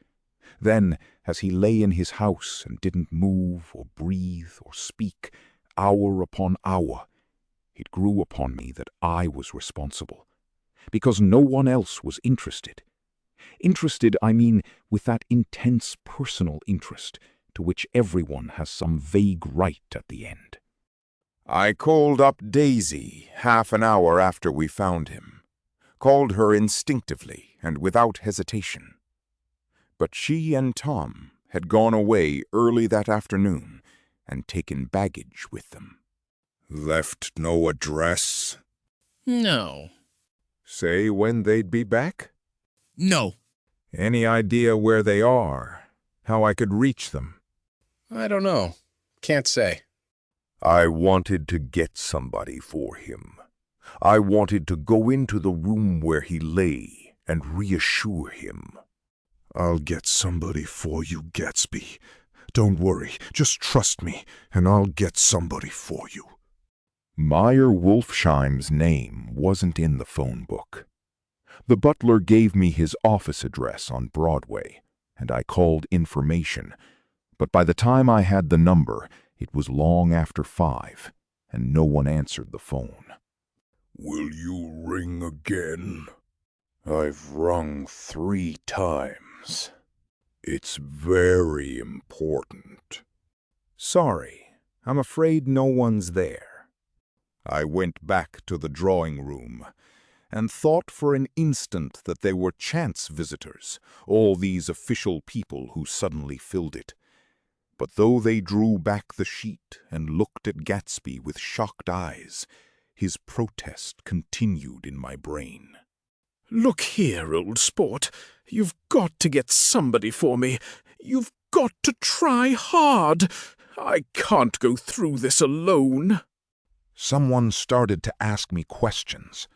Then, as he lay in his house and didn't move or breathe or speak, hour upon hour, it grew upon me that I was responsible, because no one else was interested. Interested, I mean, with that intense personal interest to which everyone has some vague right at the end. I called up Daisy half an hour after we found him. Called her instinctively and without hesitation. But she and Tom had gone away early that afternoon and taken baggage with them. Left no address? No. Say when they'd be back? No. Any idea where they are? How I could reach them? I don't know. Can't say. I wanted to get somebody for him. I wanted to go into the room where he lay and reassure him. I'll get somebody for you, Gatsby. Don't worry, just trust me, and I'll get somebody for you. Meyer Wolfshiem's name wasn't in the phone book. The butler gave me his office address on Broadway, and I called information, but by the time I had the number, it was long after 5, and no one answered the phone. "Will you ring again?" "I've rung 3 times. It's very important." "Sorry, I'm afraid no one's there." I went back to the drawing room and thought for an instant that they were chance visitors, all these official people who suddenly filled it. But though they drew back the sheet and looked at Gatsby with shocked eyes, his protest continued in my brain. "Look here, old sport. You've got to get somebody for me. You've got to try hard. I can't go through this alone." Someone started to ask me questions,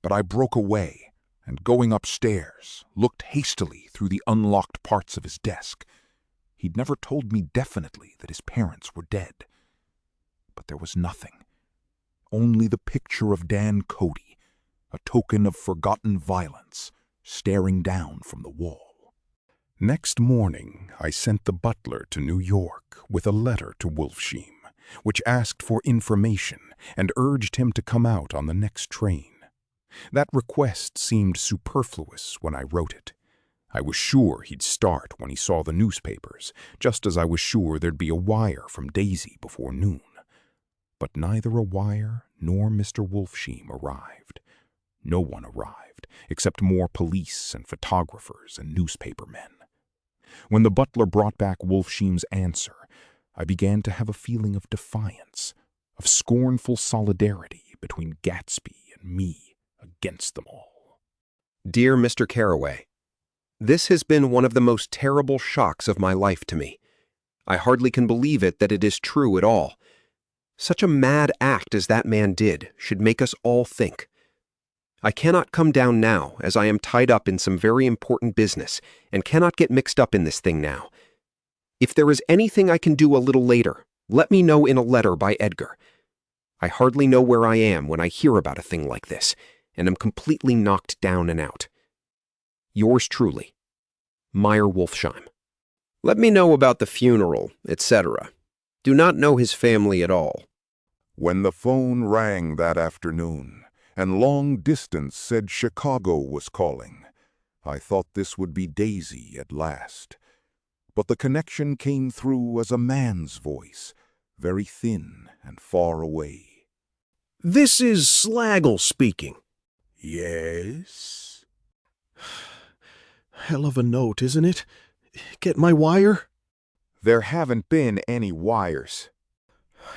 but I broke away and, going upstairs, looked hastily through the unlocked parts of his desk. He'd never told me definitely that his parents were dead. But there was nothing. Only the picture of Dan Cody, a token of forgotten violence, staring down from the wall. Next morning, I sent the butler to New York with a letter to Wolfshiem, which asked for information and urged him to come out on the next train. That request seemed superfluous when I wrote it. I was sure he'd start when he saw the newspapers, just as I was sure there'd be a wire from Daisy before noon. But neither a wire nor Mr. Wolfshiem arrived. No one arrived, except more police and photographers and newspapermen. When the butler brought back Wolfshiem's answer, I began to have a feeling of defiance, of scornful solidarity between Gatsby and me against them all. Dear Mr. Carraway, this has been one of the most terrible shocks of my life to me. I hardly can believe it that it is true at all. Such a mad act as that man did should make us all think. I cannot come down now, as I am tied up in some very important business, and cannot get mixed up in this thing now. If there is anything I can do a little later, let me know in a letter by Edgar. I hardly know where I am when I hear about a thing like this, and am completely knocked down and out. Yours truly, Meyer Wolfshiem. Let me know about the funeral, etc. Do not know his family at all. When the phone rang that afternoon, and long distance said Chicago was calling, I thought this would be Daisy at last. But the connection came through as a man's voice, very thin and far away. "This is Slaggle speaking." "Yes?" "Hell of a note, isn't it? Get my wire?" "There haven't been any wires."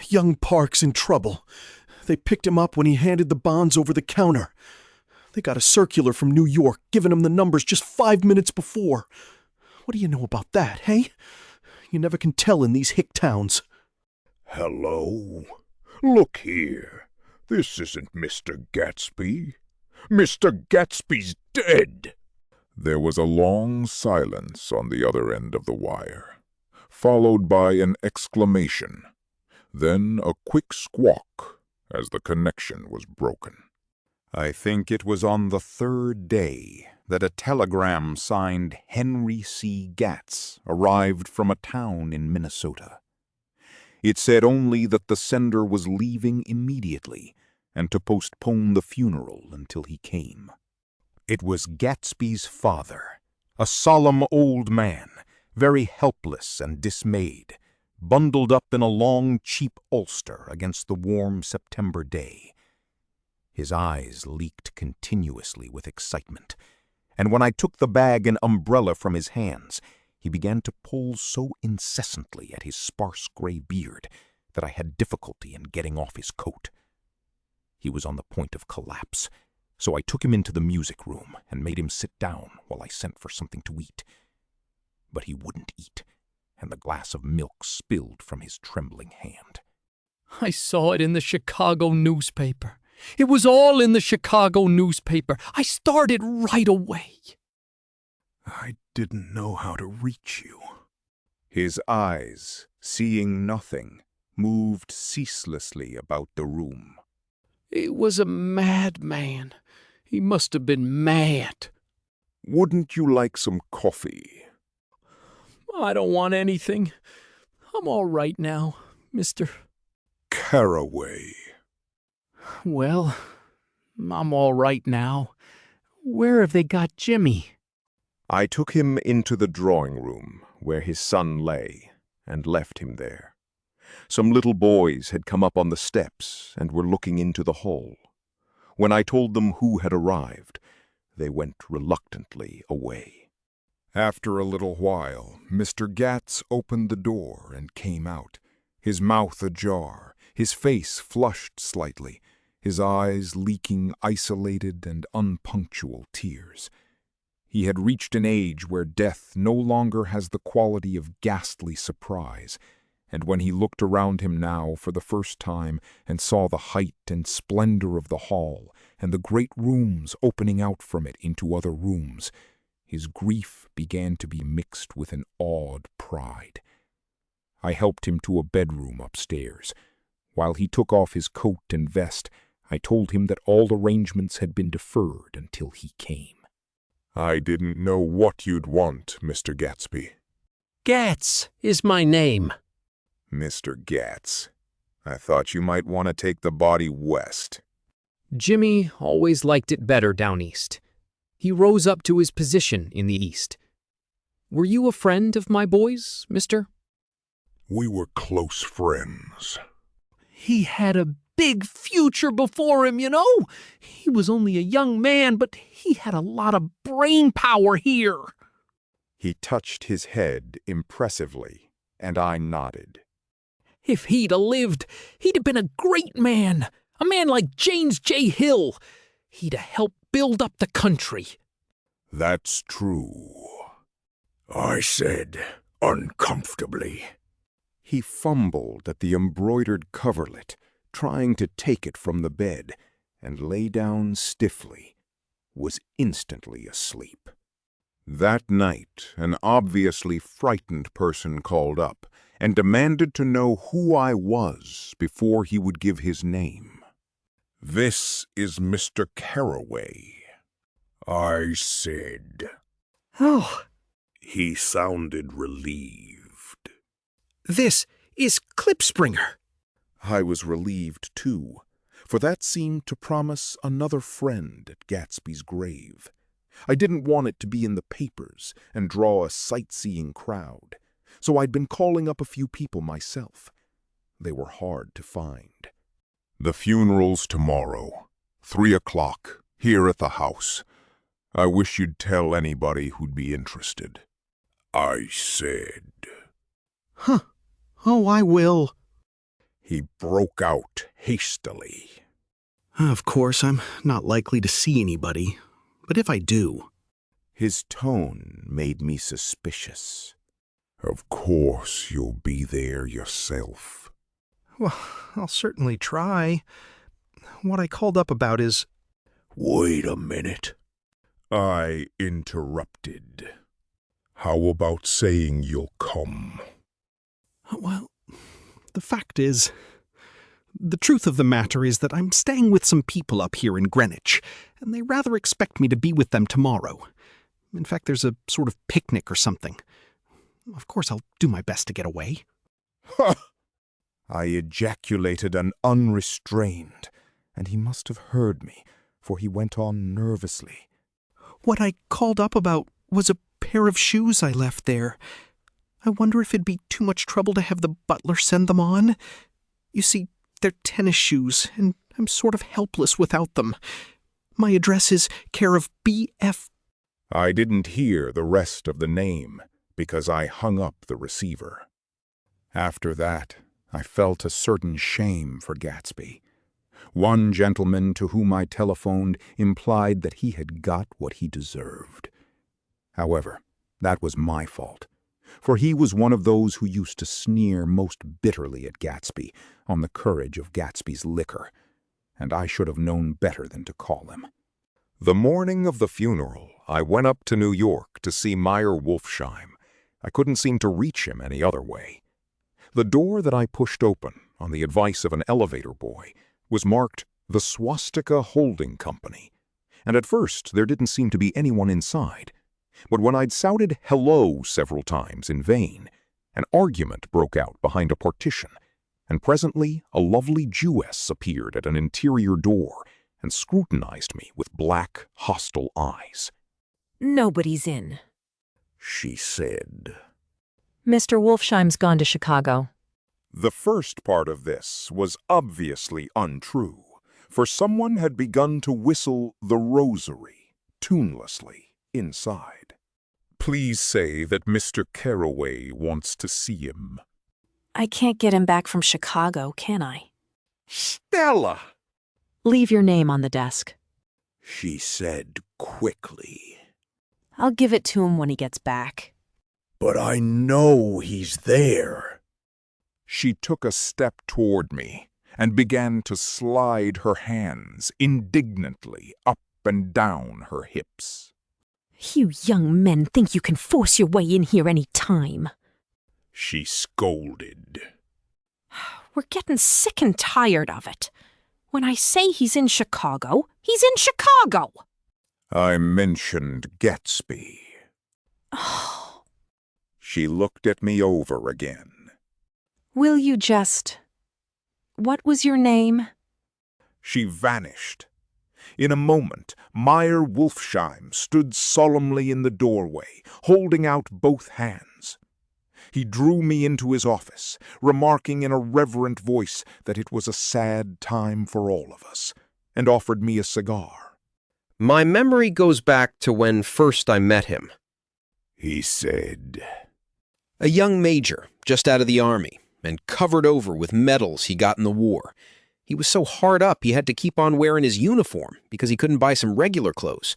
"Young Park's in trouble. They picked him up when he handed the bonds over the counter. They got a circular from New York giving him the numbers just 5 minutes before. What do you know about that, hey? You never can tell in these hick towns." "Hello? Look here. This isn't Mr. Gatsby. Mr. Gatsby's dead." There was a long silence on the other end of the wire, followed by an exclamation, then a quick squawk as the connection was broken. I think it was on the 3rd day that a telegram signed Henry C. Gatz arrived from a town in Minnesota. It said only that the sender was leaving immediately and to postpone the funeral until he came. It was Gatsby's father, a solemn old man, very helpless and dismayed, bundled up in a long, cheap ulster against the warm September day. His eyes leaked continuously with excitement, and when I took the bag and umbrella from his hands, he began to pull so incessantly at his sparse gray beard that I had difficulty in getting off his coat. He was on the point of collapse, so I took him into the music room and made him sit down while I sent for something to eat. But he wouldn't eat, and the glass of milk spilled from his trembling hand. "I saw it in the Chicago newspaper. It was all in the Chicago newspaper. I started right away." "I didn't know how to reach you." His eyes, seeing nothing, moved ceaselessly about the room. He was a madman. He must have been mad. Wouldn't you like some coffee? I don't want anything. I'm all right now, Mr. Carraway. Well, I'm all right now. Where have they got Jimmy? I took him into the drawing room where his son lay and left him there. Some little boys had come up on the steps and were looking into the hall. When I told them who had arrived, they went reluctantly away. After a little while, Mr. Gats opened the door and came out, his mouth ajar, his face flushed slightly, his eyes leaking isolated and unpunctual tears. He had reached an age where death no longer has the quality of ghastly surprise, and when he looked around him now for the first time and saw the height and splendor of the hall and the great rooms opening out from it into other rooms, his grief began to be mixed with an awed pride. I helped him to a bedroom upstairs. While he took off his coat and vest, I told him that all arrangements had been deferred until he came. I didn't know what you'd want, Mr. Gatsby. Gats is my name. Mr. Gats, I thought you might want to take the body west. Jimmy always liked it better down east. He rose up to his position in the east. Were you a friend of my boy's, mister? We were close friends. He had a big future before him, you know. He was only a young man, but he had a lot of brain power here. He touched his head impressively, and I nodded. If he'd a lived, he'd have been a great man, a man like James J. Hill. He'd a helped build up the country. That's true. I said uncomfortably. He fumbled at the embroidered coverlet, trying to take it from the bed, and lay down stiffly, was instantly asleep. That night, an obviously frightened person called up and demanded to know who I was before he would give his name. This is Mr. Carraway. I said. Oh. He sounded relieved. This is Klipspringer. I was relieved, too, for that seemed to promise another friend at Gatsby's grave. I didn't want it to be in the papers and draw a sightseeing crowd, so I'd been calling up a few people myself. They were hard to find. The funeral's tomorrow, 3 o'clock, here at the house. I wish you'd tell anybody who'd be interested. I said. Huh. Oh, I will. He broke out hastily. Of course, I'm not likely to see anybody, but if I do... His tone made me suspicious. Of course you'll be there yourself. Well, I'll certainly try. What I called up about is... Wait a minute. I interrupted. How about saying you'll come? Well, the fact is... The truth of the matter is that I'm staying with some people up here in Greenwich, and they rather expect me to be with them tomorrow. In fact, there's a sort of picnic or something. Of course, I'll do my best to get away. Ha! I ejaculated an unrestrained, and he must have heard me, for he went on nervously. What I called up about was a pair of shoes I left there. I wonder if it'd be too much trouble to have the butler send them on. You see, they're tennis shoes, and I'm sort of helpless without them. My address is care of B.F. I didn't hear the rest of the name, because I hung up the receiver. After that, I felt a certain shame for Gatsby. One gentleman to whom I telephoned implied that he had got what he deserved. However, that was my fault, for he was one of those who used to sneer most bitterly at Gatsby on the courage of Gatsby's liquor, and I should have known better than to call him. The morning of the funeral, I went up to New York to see Meyer Wolfshiem. I couldn't seem to reach him any other way. The door that I pushed open, on the advice of an elevator boy, was marked, the Swastika Holding Company, and at first there didn't seem to be anyone inside. But when I'd shouted hello several times in vain, an argument broke out behind a partition, and presently a lovely Jewess appeared at an interior door and scrutinized me with black, hostile eyes. "Nobody's in," she said. "Mr. Wolfshiem's gone to Chicago." The first part of this was obviously untrue, for someone had begun to whistle the rosary tunelessly inside. Please say that Mr. Carroway wants to see him. "I can't get him back from Chicago, can I?" Stella! "Leave your name on the desk," she said quickly. "I'll give it to him when he gets back." "But I know he's there." She took a step toward me and began to slide her hands indignantly up and down her hips. "You young men think you can force your way in here any time," she scolded. "We're getting sick and tired of it. When I say he's in Chicago, he's in Chicago." I mentioned Gatsby. Oh. She looked at me over again. "Will you just... What was your name?" She vanished. In a moment, Meyer Wolfshiem stood solemnly in the doorway, holding out both hands. He drew me into his office, remarking in a reverent voice that it was a sad time for all of us, and offered me a cigar. My memory goes back to when first I met him. He said. A young major, just out of the army, and covered over with medals he got in the war. He was so hard up he had to keep on wearing his uniform because he couldn't buy some regular clothes.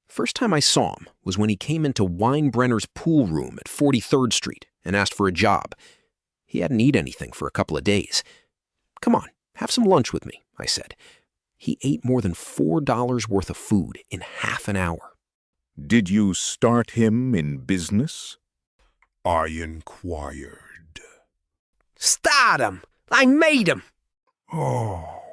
First time I saw him was when he came into Weinbrenner's pool room at 43rd Street and asked for a job. He hadn't eaten anything for a couple of days. "Come on, have some lunch with me," I said. He ate more than $4 worth of food in half an hour. "Did you start him in business?" I inquired. "Start him! I made him!" "Oh."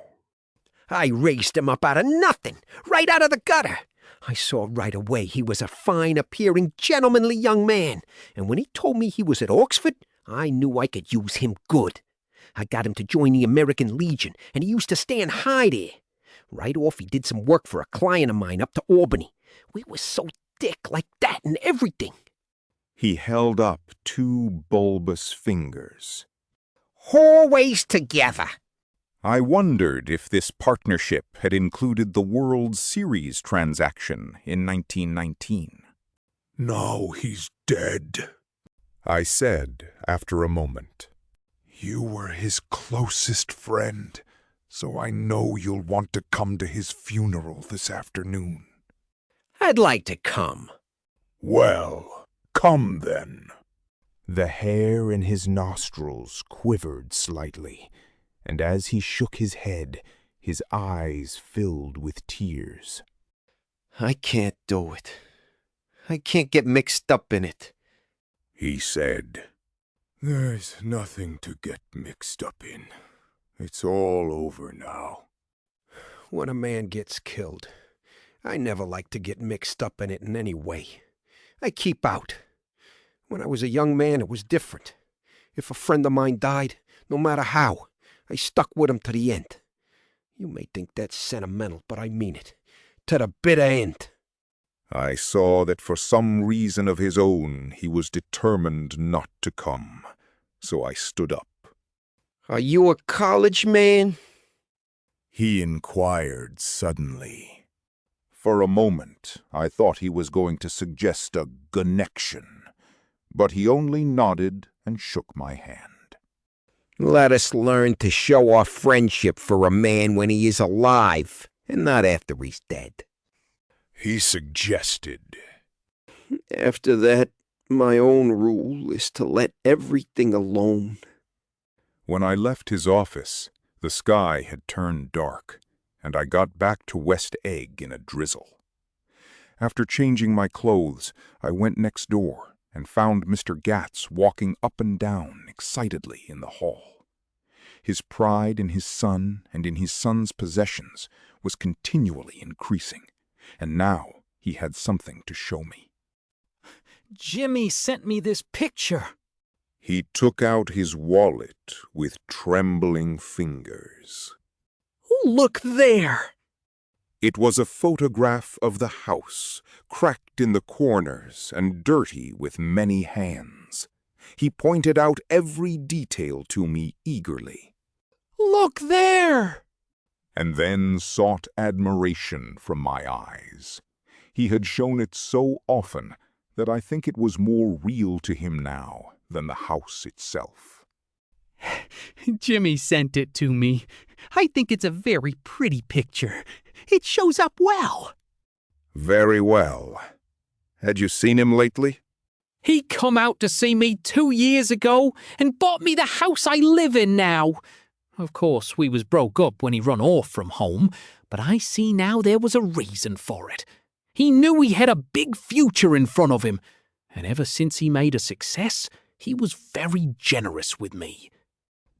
"I raised him up out of nothing, right out of the gutter. I saw right away he was a fine-appearing, gentlemanly young man, and when he told me he was at Oxford, I knew I could use him good. I got him to join the American Legion, and he used to stand high there. Right off, he did some work for a client of mine up to Albany. We were so thick like that and everything." He held up 2 bulbous fingers. "Always together." I wondered if this partnership had included the World Series transaction in 1919. "Now he's dead," I said after a moment. "You were his closest friend, so I know you'll want to come to his funeral this afternoon." "I'd like to come." "Well, come then." The hair in his nostrils quivered slightly, and as he shook his head, his eyes filled with tears. "I can't do it. I can't get mixed up in it," he said. "There's nothing to get mixed up in. It's all over now." When a man gets killed, I never like to get mixed up in it in any way. I keep out. When I was a young man, it was different. If a friend of mine died, no matter how, I stuck with him to the end. You may think that's sentimental, but I mean it. To the bitter end. I saw that for some reason of his own he was determined not to come, so I stood up. "Are you a college man?" he inquired suddenly. For a moment I thought he was going to suggest a connection, but he only nodded and shook my hand. "Let us learn to show our friendship for a man when he is alive, and not after he's dead," he suggested. "After that, my own rule is to let everything alone." When I left his office, the sky had turned dark, and I got back to West Egg in a drizzle. After changing my clothes, I went next door and found Mr. Gatz walking up and down excitedly in the hall. His pride in his son and in his son's possessions was continually increasing, and now he had something to show me. Jimmy sent me this picture. He took out his wallet with trembling fingers. Look there! It was a photograph of the house, cracked in the corners and dirty with many hands. He pointed out every detail to me eagerly. Look there! And then sought admiration from my eyes. He had shown it so often that I think it was more real to him now than the house itself. Jimmy sent it to me. I think it's a very pretty picture. It shows up well. Very well. Had you seen him lately? He come out to see me 2 years ago and bought me the house I live in now. Of course, we was broke up when he run off from home, but I see now there was a reason for it. He knew he had a big future in front of him, and ever since he made a success, he was very generous with me.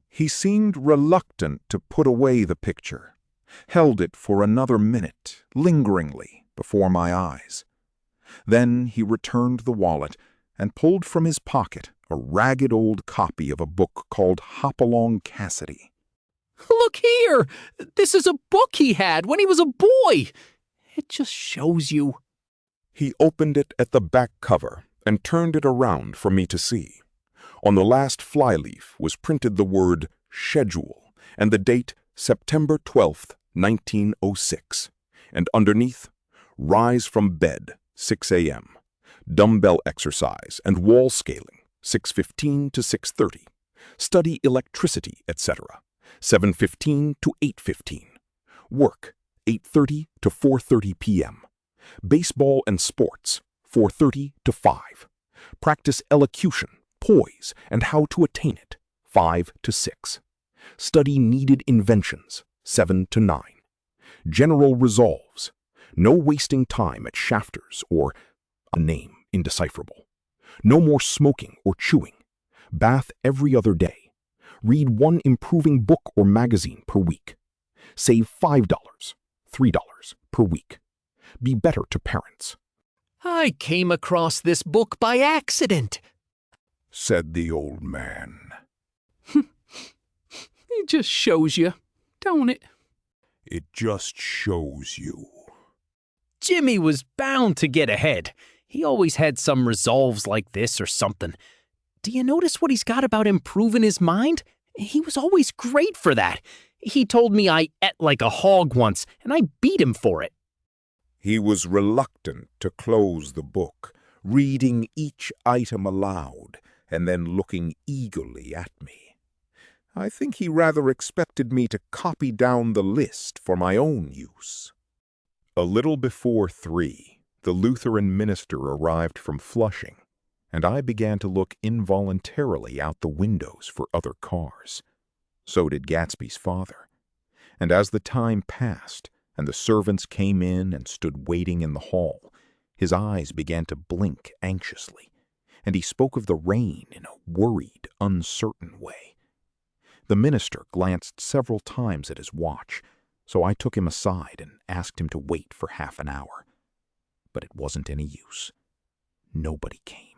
He seemed reluctant to put away the picture, held it for another minute, lingeringly, before my eyes. Then he returned the wallet and pulled from his pocket a ragged old copy of a book called Hopalong Cassidy. Look here! This is a book he had when he was a boy. It just shows you. He opened it at the back cover and turned it around for me to see. On the last flyleaf was printed the word schedule and the date September 12th, 1906, and underneath, rise from bed, 6 a.m., dumbbell exercise and wall scaling, 6:15 to 6:30, study electricity, etc., 7:15 to 8:15, work, 8:30 to 4:30 p.m., baseball and sports, 4:30 to 5, practice elocution, poise, and how to attain it, 5 to 6, study needed inventions, 7 to 9, general resolves, no wasting time at shafters or a name indecipherable, no more smoking or chewing, bath every other day, read one improving book or magazine per week, save $5, $3 per week, be better to parents. I came across this book by accident, said the old man. It just shows you, don't it? It just shows you. Jimmy was bound to get ahead. He always had some resolves like this or something. Do you notice what he's got about improving his mind? He was always great for that. He told me I ate like a hog once, and I beat him for it. He was reluctant to close the book, reading each item aloud, and then looking eagerly at me. I think he rather expected me to copy down the list for my own use. A little before 3, the Lutheran minister arrived from Flushing, and I began to look involuntarily out the windows for other cars. So did Gatsby's father. And as the time passed, and the servants came in and stood waiting in the hall, his eyes began to blink anxiously, and he spoke of the rain in a worried, uncertain way. The minister glanced several times at his watch, so I took him aside and asked him to wait for half an hour. But it wasn't any use. Nobody came.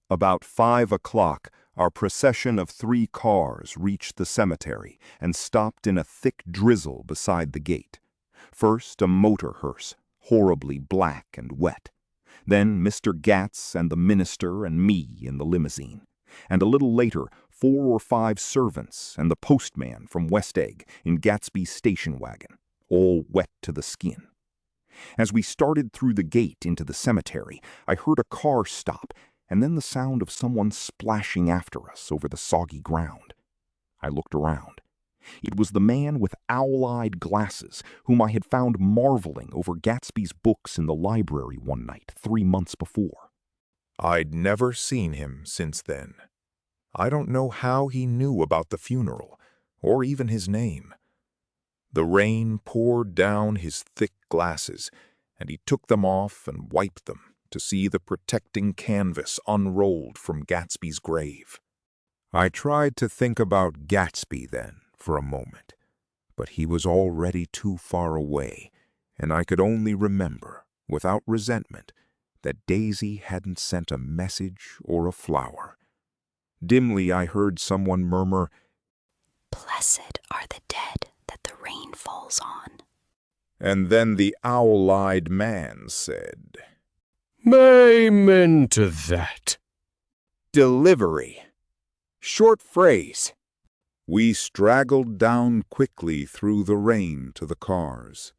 About 5 o'clock, our procession of 3 cars reached the cemetery and stopped in a thick drizzle beside the gate. First, a motor hearse, horribly black and wet. Then Mr. Gatz and the minister and me in the limousine. And a little later, 4 or 5 servants and the postman from West Egg in Gatsby's station wagon, all wet to the skin. As we started through the gate into the cemetery, I heard a car stop, and then the sound of someone splashing after us over the soggy ground. I looked around. It was the man with owl-eyed glasses whom I had found marveling over Gatsby's books in the library one night 3 months before. I'd never seen him since then. I don't know how he knew about the funeral, or even his name. The rain poured down his thick glasses, and he took them off and wiped them to see the protecting canvas unrolled from Gatsby's grave. I tried to think about Gatsby then for a moment, but he was already too far away, and I could only remember, without resentment, that Daisy hadn't sent a message or a flower. Dimly I heard someone murmur, "Blessed are the dead that the rain falls on." And then the owl-eyed man said, "Amen to that." Delivery. Short phrase. We straggled down quickly through the rain to the cars.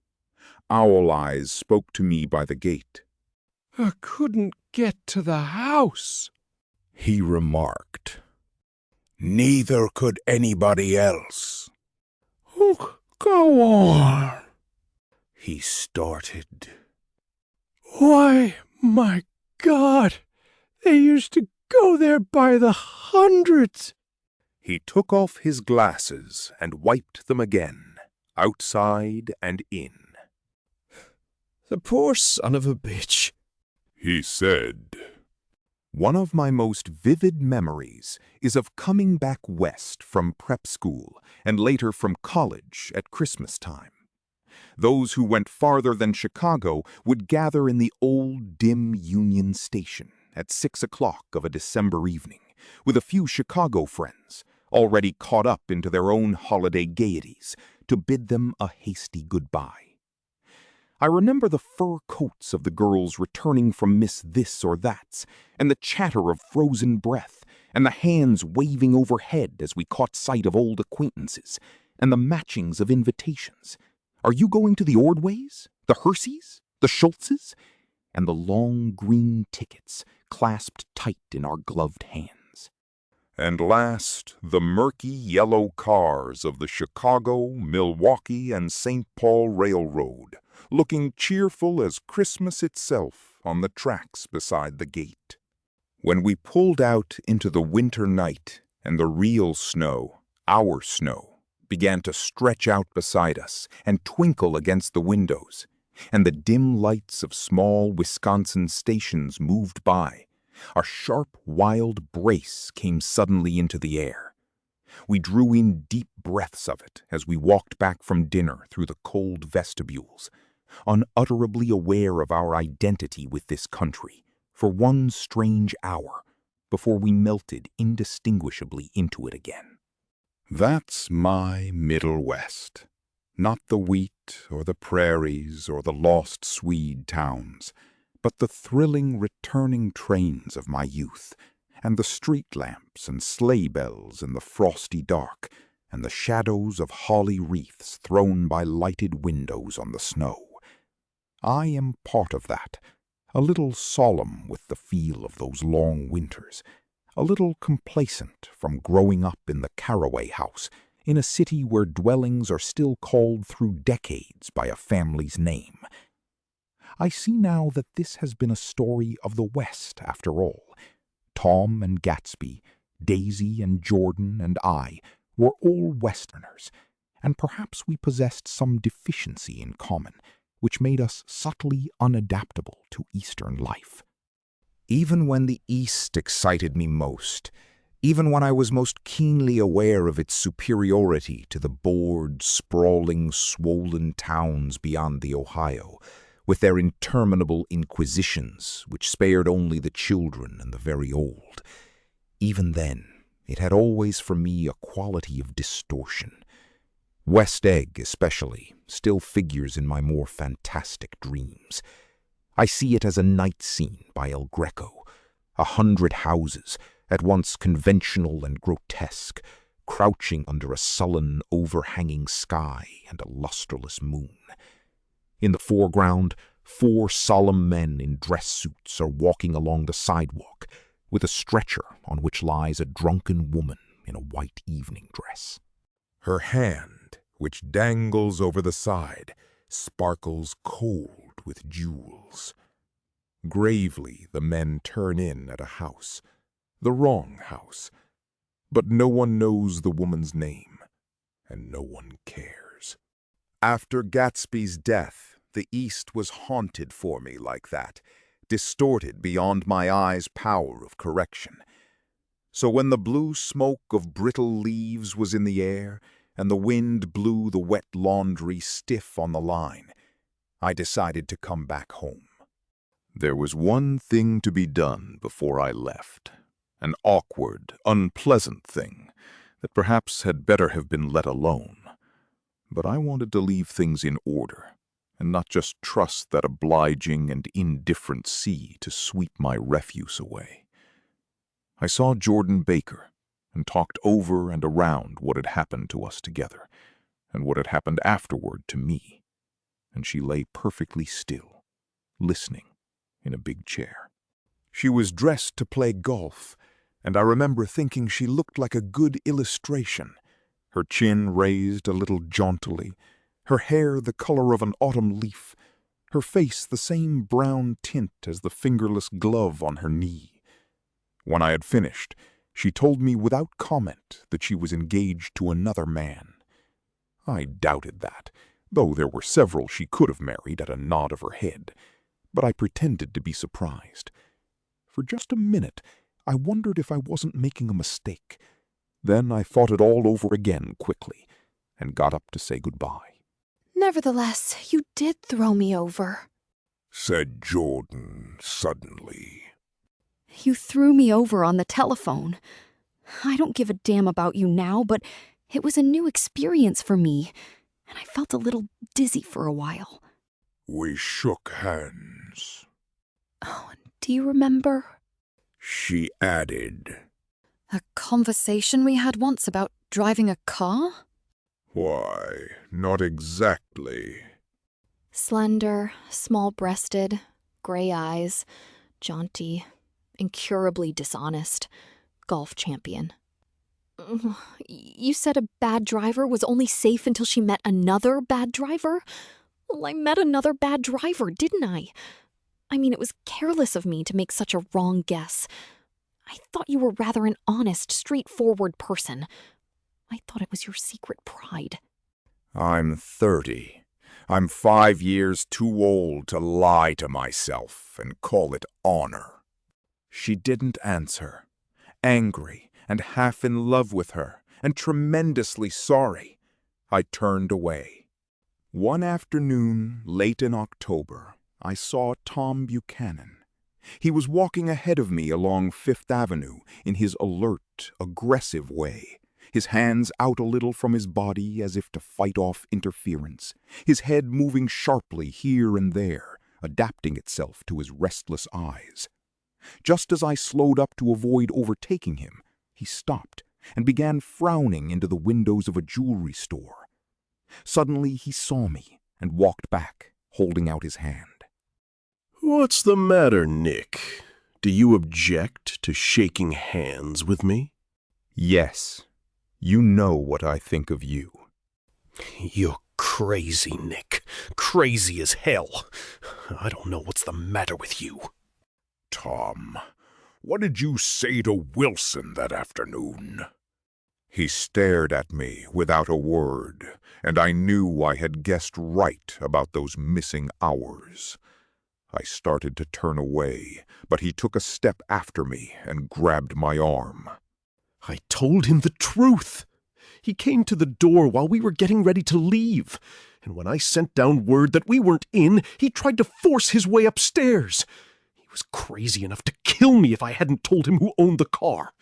Owl Eyes spoke to me by the gate. "I couldn't get to the house," he remarked. "Neither could anybody else." "Oh, go on," he started. "Why, my God, they used to go there by the hundreds." He took off his glasses and wiped them again, outside and in. "The poor son of a bitch," he said. One of my most vivid memories is of coming back west from prep school and later from college at Christmas time. Those who went farther than Chicago would gather in the old dim Union Station at 6 o'clock of a December evening with a few Chicago friends, already caught up into their own holiday gaieties, to bid them a hasty goodbye. I remember the fur coats of the girls returning from Miss This or That's, and the chatter of frozen breath, and the hands waving overhead as we caught sight of old acquaintances, and the matchings of invitations. Are you going to the Ordways, the Herseys, the Schultzes? And the long green tickets clasped tight in our gloved hands. And last, the murky yellow cars of the Chicago, Milwaukee, and St. Paul Railroad, looking cheerful as Christmas itself on the tracks beside the gate. When we pulled out into the winter night and the real snow, our snow, began to stretch out beside us and twinkle against the windows, and the dim lights of small Wisconsin stations moved by, a sharp, wild brace came suddenly into the air. We drew in deep breaths of it as we walked back from dinner through the cold vestibules, unutterably aware of our identity with this country for one strange hour before we melted indistinguishably into it again. That's my Middle West. Not the wheat or the prairies or the lost Swede towns, but the thrilling returning trains of my youth, and the street lamps and sleigh bells in the frosty dark, and the shadows of holly wreaths thrown by lighted windows on the snow. I am part of that, a little solemn with the feel of those long winters, a little complacent from growing up in the Caraway House, in a city where dwellings are still called through decades by a family's name. I see now that this has been a story of the West after all. Tom and Gatsby, Daisy and Jordan and I were all Westerners, and perhaps we possessed some deficiency in common, which made us subtly unadaptable to Eastern life. Even when the East excited me most, even when I was most keenly aware of its superiority to the bored, sprawling, swollen towns beyond the Ohio, with their interminable inquisitions, which spared only the children and the very old, even then it had always for me a quality of distortion. West Egg, especially, still figures in my more fantastic dreams. I see it as a night scene by El Greco, 100 houses, at once conventional and grotesque, crouching under a sullen, overhanging sky and a lustreless moon. In the foreground, 4 solemn men in dress suits are walking along the sidewalk, with a stretcher on which lies a drunken woman in a white evening dress. Her hand, which dangles over the side, sparkles cold with jewels. Gravely the men turn in at a house, the wrong house, but no one knows the woman's name, and no one cares. After Gatsby's death, the East was haunted for me like that, distorted beyond my eyes' power of correction. So when the blue smoke of brittle leaves was in the air, and the wind blew the wet laundry stiff on the line, I decided to come back home. There was one thing to be done before I left, an awkward, unpleasant thing that perhaps had better have been let alone. But I wanted to leave things in order, and not just trust that obliging and indifferent sea to sweep my refuse away. I saw Jordan Baker and talked over and around what had happened to us together, and what had happened afterward to me, and she lay perfectly still, listening in a big chair. She was dressed to play golf, and I remember thinking she looked like a good illustration, her chin raised a little jauntily, her hair the color of an autumn leaf, her face the same brown tint as the fingerless glove on her knee. When I had finished, she told me without comment that she was engaged to another man. I doubted that, though there were several she could have married at a nod of her head, but I pretended to be surprised. For just a minute, I wondered if I wasn't making a mistake. Then I thought it all over again quickly, and got up to say goodbye. Nevertheless, you did throw me over, said Jordan suddenly. You threw me over on the telephone. I don't give a damn about you now, but it was a new experience for me, and I felt a little dizzy for a while. We shook hands. Oh, do you remember? She added. A conversation we had once about driving a car? Why, not exactly. Slender, small-breasted, gray eyes, jaunty, incurably dishonest, golf champion. You said a bad driver was only safe until she met another bad driver? Well, I met another bad driver, didn't I? I mean, it was careless of me to make such a wrong guess. I thought you were rather an honest, straightforward person. I thought it was your secret pride. I'm 30. I'm 5 years too old to lie to myself and call it honor. She didn't answer. Angry and half in love with her, and tremendously sorry, I turned away. One afternoon, late in October, I saw Tom Buchanan. He was walking ahead of me along Fifth Avenue in his alert, aggressive way, his hands out a little from his body as if to fight off interference, his head moving sharply here and there, adapting itself to his restless eyes. Just as I slowed up to avoid overtaking him, he stopped and began frowning into the windows of a jewelry store. Suddenly he saw me and walked back, holding out his hand. What's the matter, Nick? Do you object to shaking hands with me? Yes. You know what I think of you. You're crazy, Nick. Crazy as hell. I don't know what's the matter with you. Tom, what did you say to Wilson that afternoon? He stared at me without a word, and I knew I had guessed right about those missing hours. I started to turn away, but he took a step after me and grabbed my arm. I told him the truth. He came to the door while we were getting ready to leave, and when I sent down word that we weren't in, he tried to force his way upstairs. He was crazy enough to kill me if I hadn't told him who owned the car.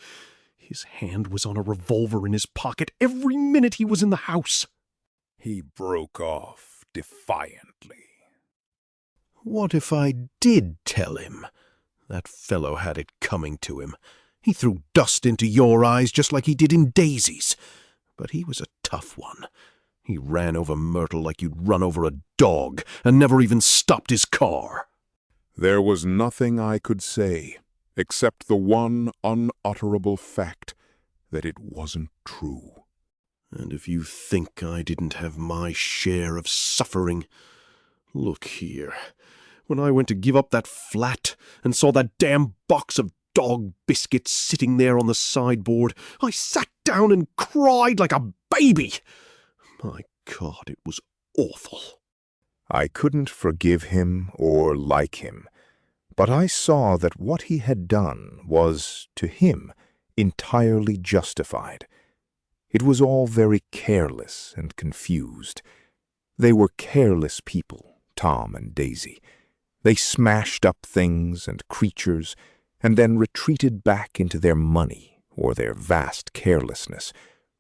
His hand was on a revolver in his pocket every minute he was in the house. He broke off defiantly. What if I did tell him? That fellow had it coming to him. He threw dust into your eyes just like he did in Daisy's. But he was a tough one. He ran over Myrtle like you'd run over a dog and never even stopped his car. There was nothing I could say, except the one unutterable fact that it wasn't true. And if you think I didn't have my share of suffering, look here. When I went to give up that flat and saw that damn box of dog biscuits sitting there on the sideboard, I sat down and cried like a baby. My God, it was awful. I couldn't forgive him or like him, but I saw that what he had done was, to him, entirely justified. It was all very careless and confused. They were careless people, Tom and Daisy. They smashed up things and creatures, and then retreated back into their money or their vast carelessness,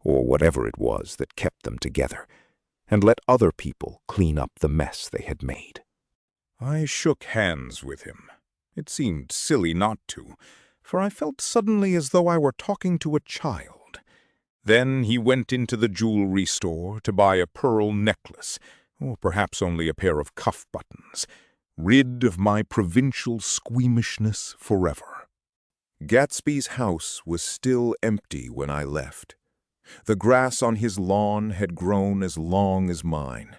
or whatever it was that kept them together, and let other people clean up the mess they had made. I shook hands with him. It seemed silly not to, for I felt suddenly as though I were talking to a child. Then he went into the jewelry store to buy a pearl necklace, or perhaps only a pair of cuff buttons, rid of my provincial squeamishness forever. Gatsby's house was still empty when I left. The grass on his lawn had grown as long as mine.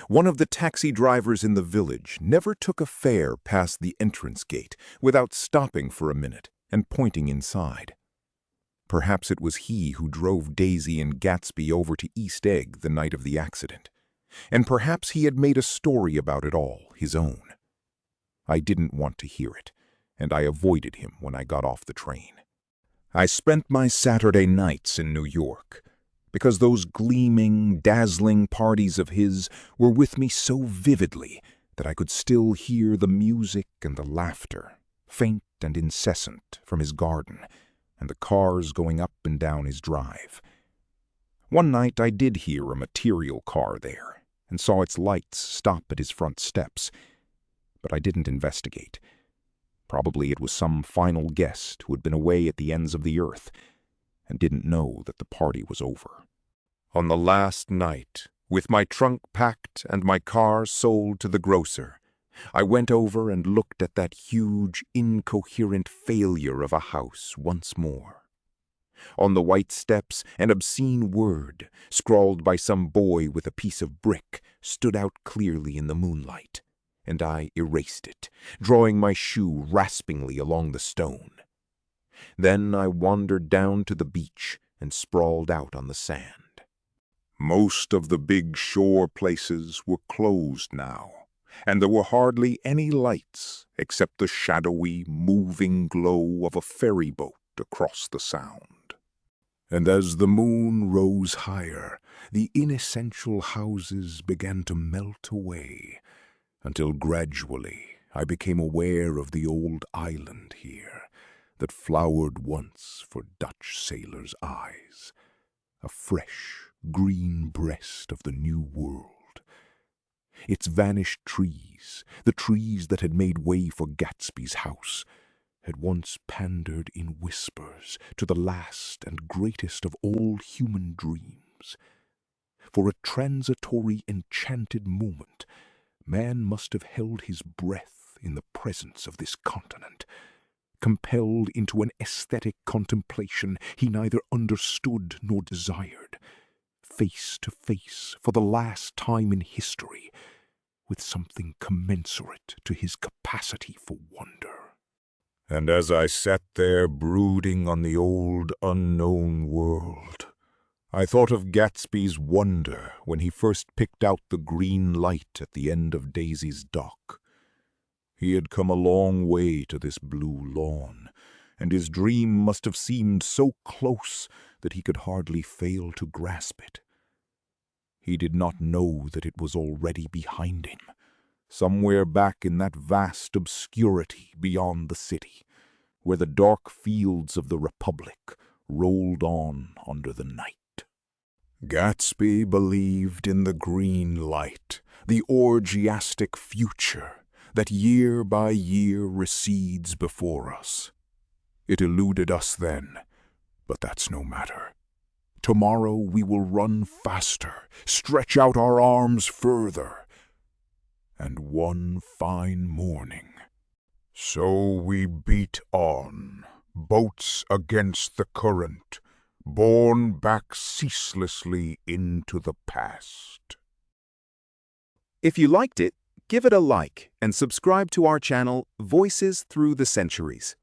One of the taxi drivers in the village never took a fare past the entrance gate without stopping for a minute and pointing inside. Perhaps it was he who drove Daisy and Gatsby over to East Egg the night of the accident, and perhaps he had made a story about it all his own. I didn't want to hear it, and I avoided him when I got off the train. I spent my Saturday nights in New York, because those gleaming, dazzling parties of his were with me so vividly that I could still hear the music and the laughter, faint and incessant, from his garden, and the cars going up and down his drive. One night I did hear a material car there, and saw its lights stop at his front steps, but I didn't investigate. Probably it was some final guest who had been away at the ends of the earth, and didn't know that the party was over. On the last night, with my trunk packed and my car sold to the grocer, I went over and looked at that huge, incoherent failure of a house once more. On the white steps, an obscene word, scrawled by some boy with a piece of brick, stood out clearly in the moonlight, and I erased it, drawing my shoe raspingly along the stone. Then I wandered down to the beach and sprawled out on the sand. Most of the big shore places were closed now, and there were hardly any lights except the shadowy, moving glow of a ferry boat across the sound. And as the moon rose higher, the inessential houses began to melt away, until gradually I became aware of the old island here that flowered once for Dutch sailors' eyes, a fresh, green breast of the New World. Its vanished trees, the trees that had made way for Gatsby's house, had once pandered in whispers to the last and greatest of all human dreams. For a transitory, enchanted moment, man must have held his breath in the presence of this continent, compelled into an aesthetic contemplation he neither understood nor desired, face to face for the last time in history with something commensurate to his capacity for wonder. And as I sat there brooding on the old unknown world, I thought of Gatsby's wonder when he first picked out the green light at the end of Daisy's dock. He had come a long way to this blue lawn, and his dream must have seemed so close that he could hardly fail to grasp it. He did not know that it was already behind him, somewhere back in that vast obscurity beyond the city, where the dark fields of the Republic rolled on under the night. Gatsby believed in the green light, the orgiastic future that year by year recedes before us. It eluded us then, but that's no matter. Tomorrow we will run faster, stretch out our arms further. And one fine morning, so we beat on, boats against the current, borne back ceaselessly into the past. If you liked it, give it a like and subscribe to our channel, Voices Through the Centuries.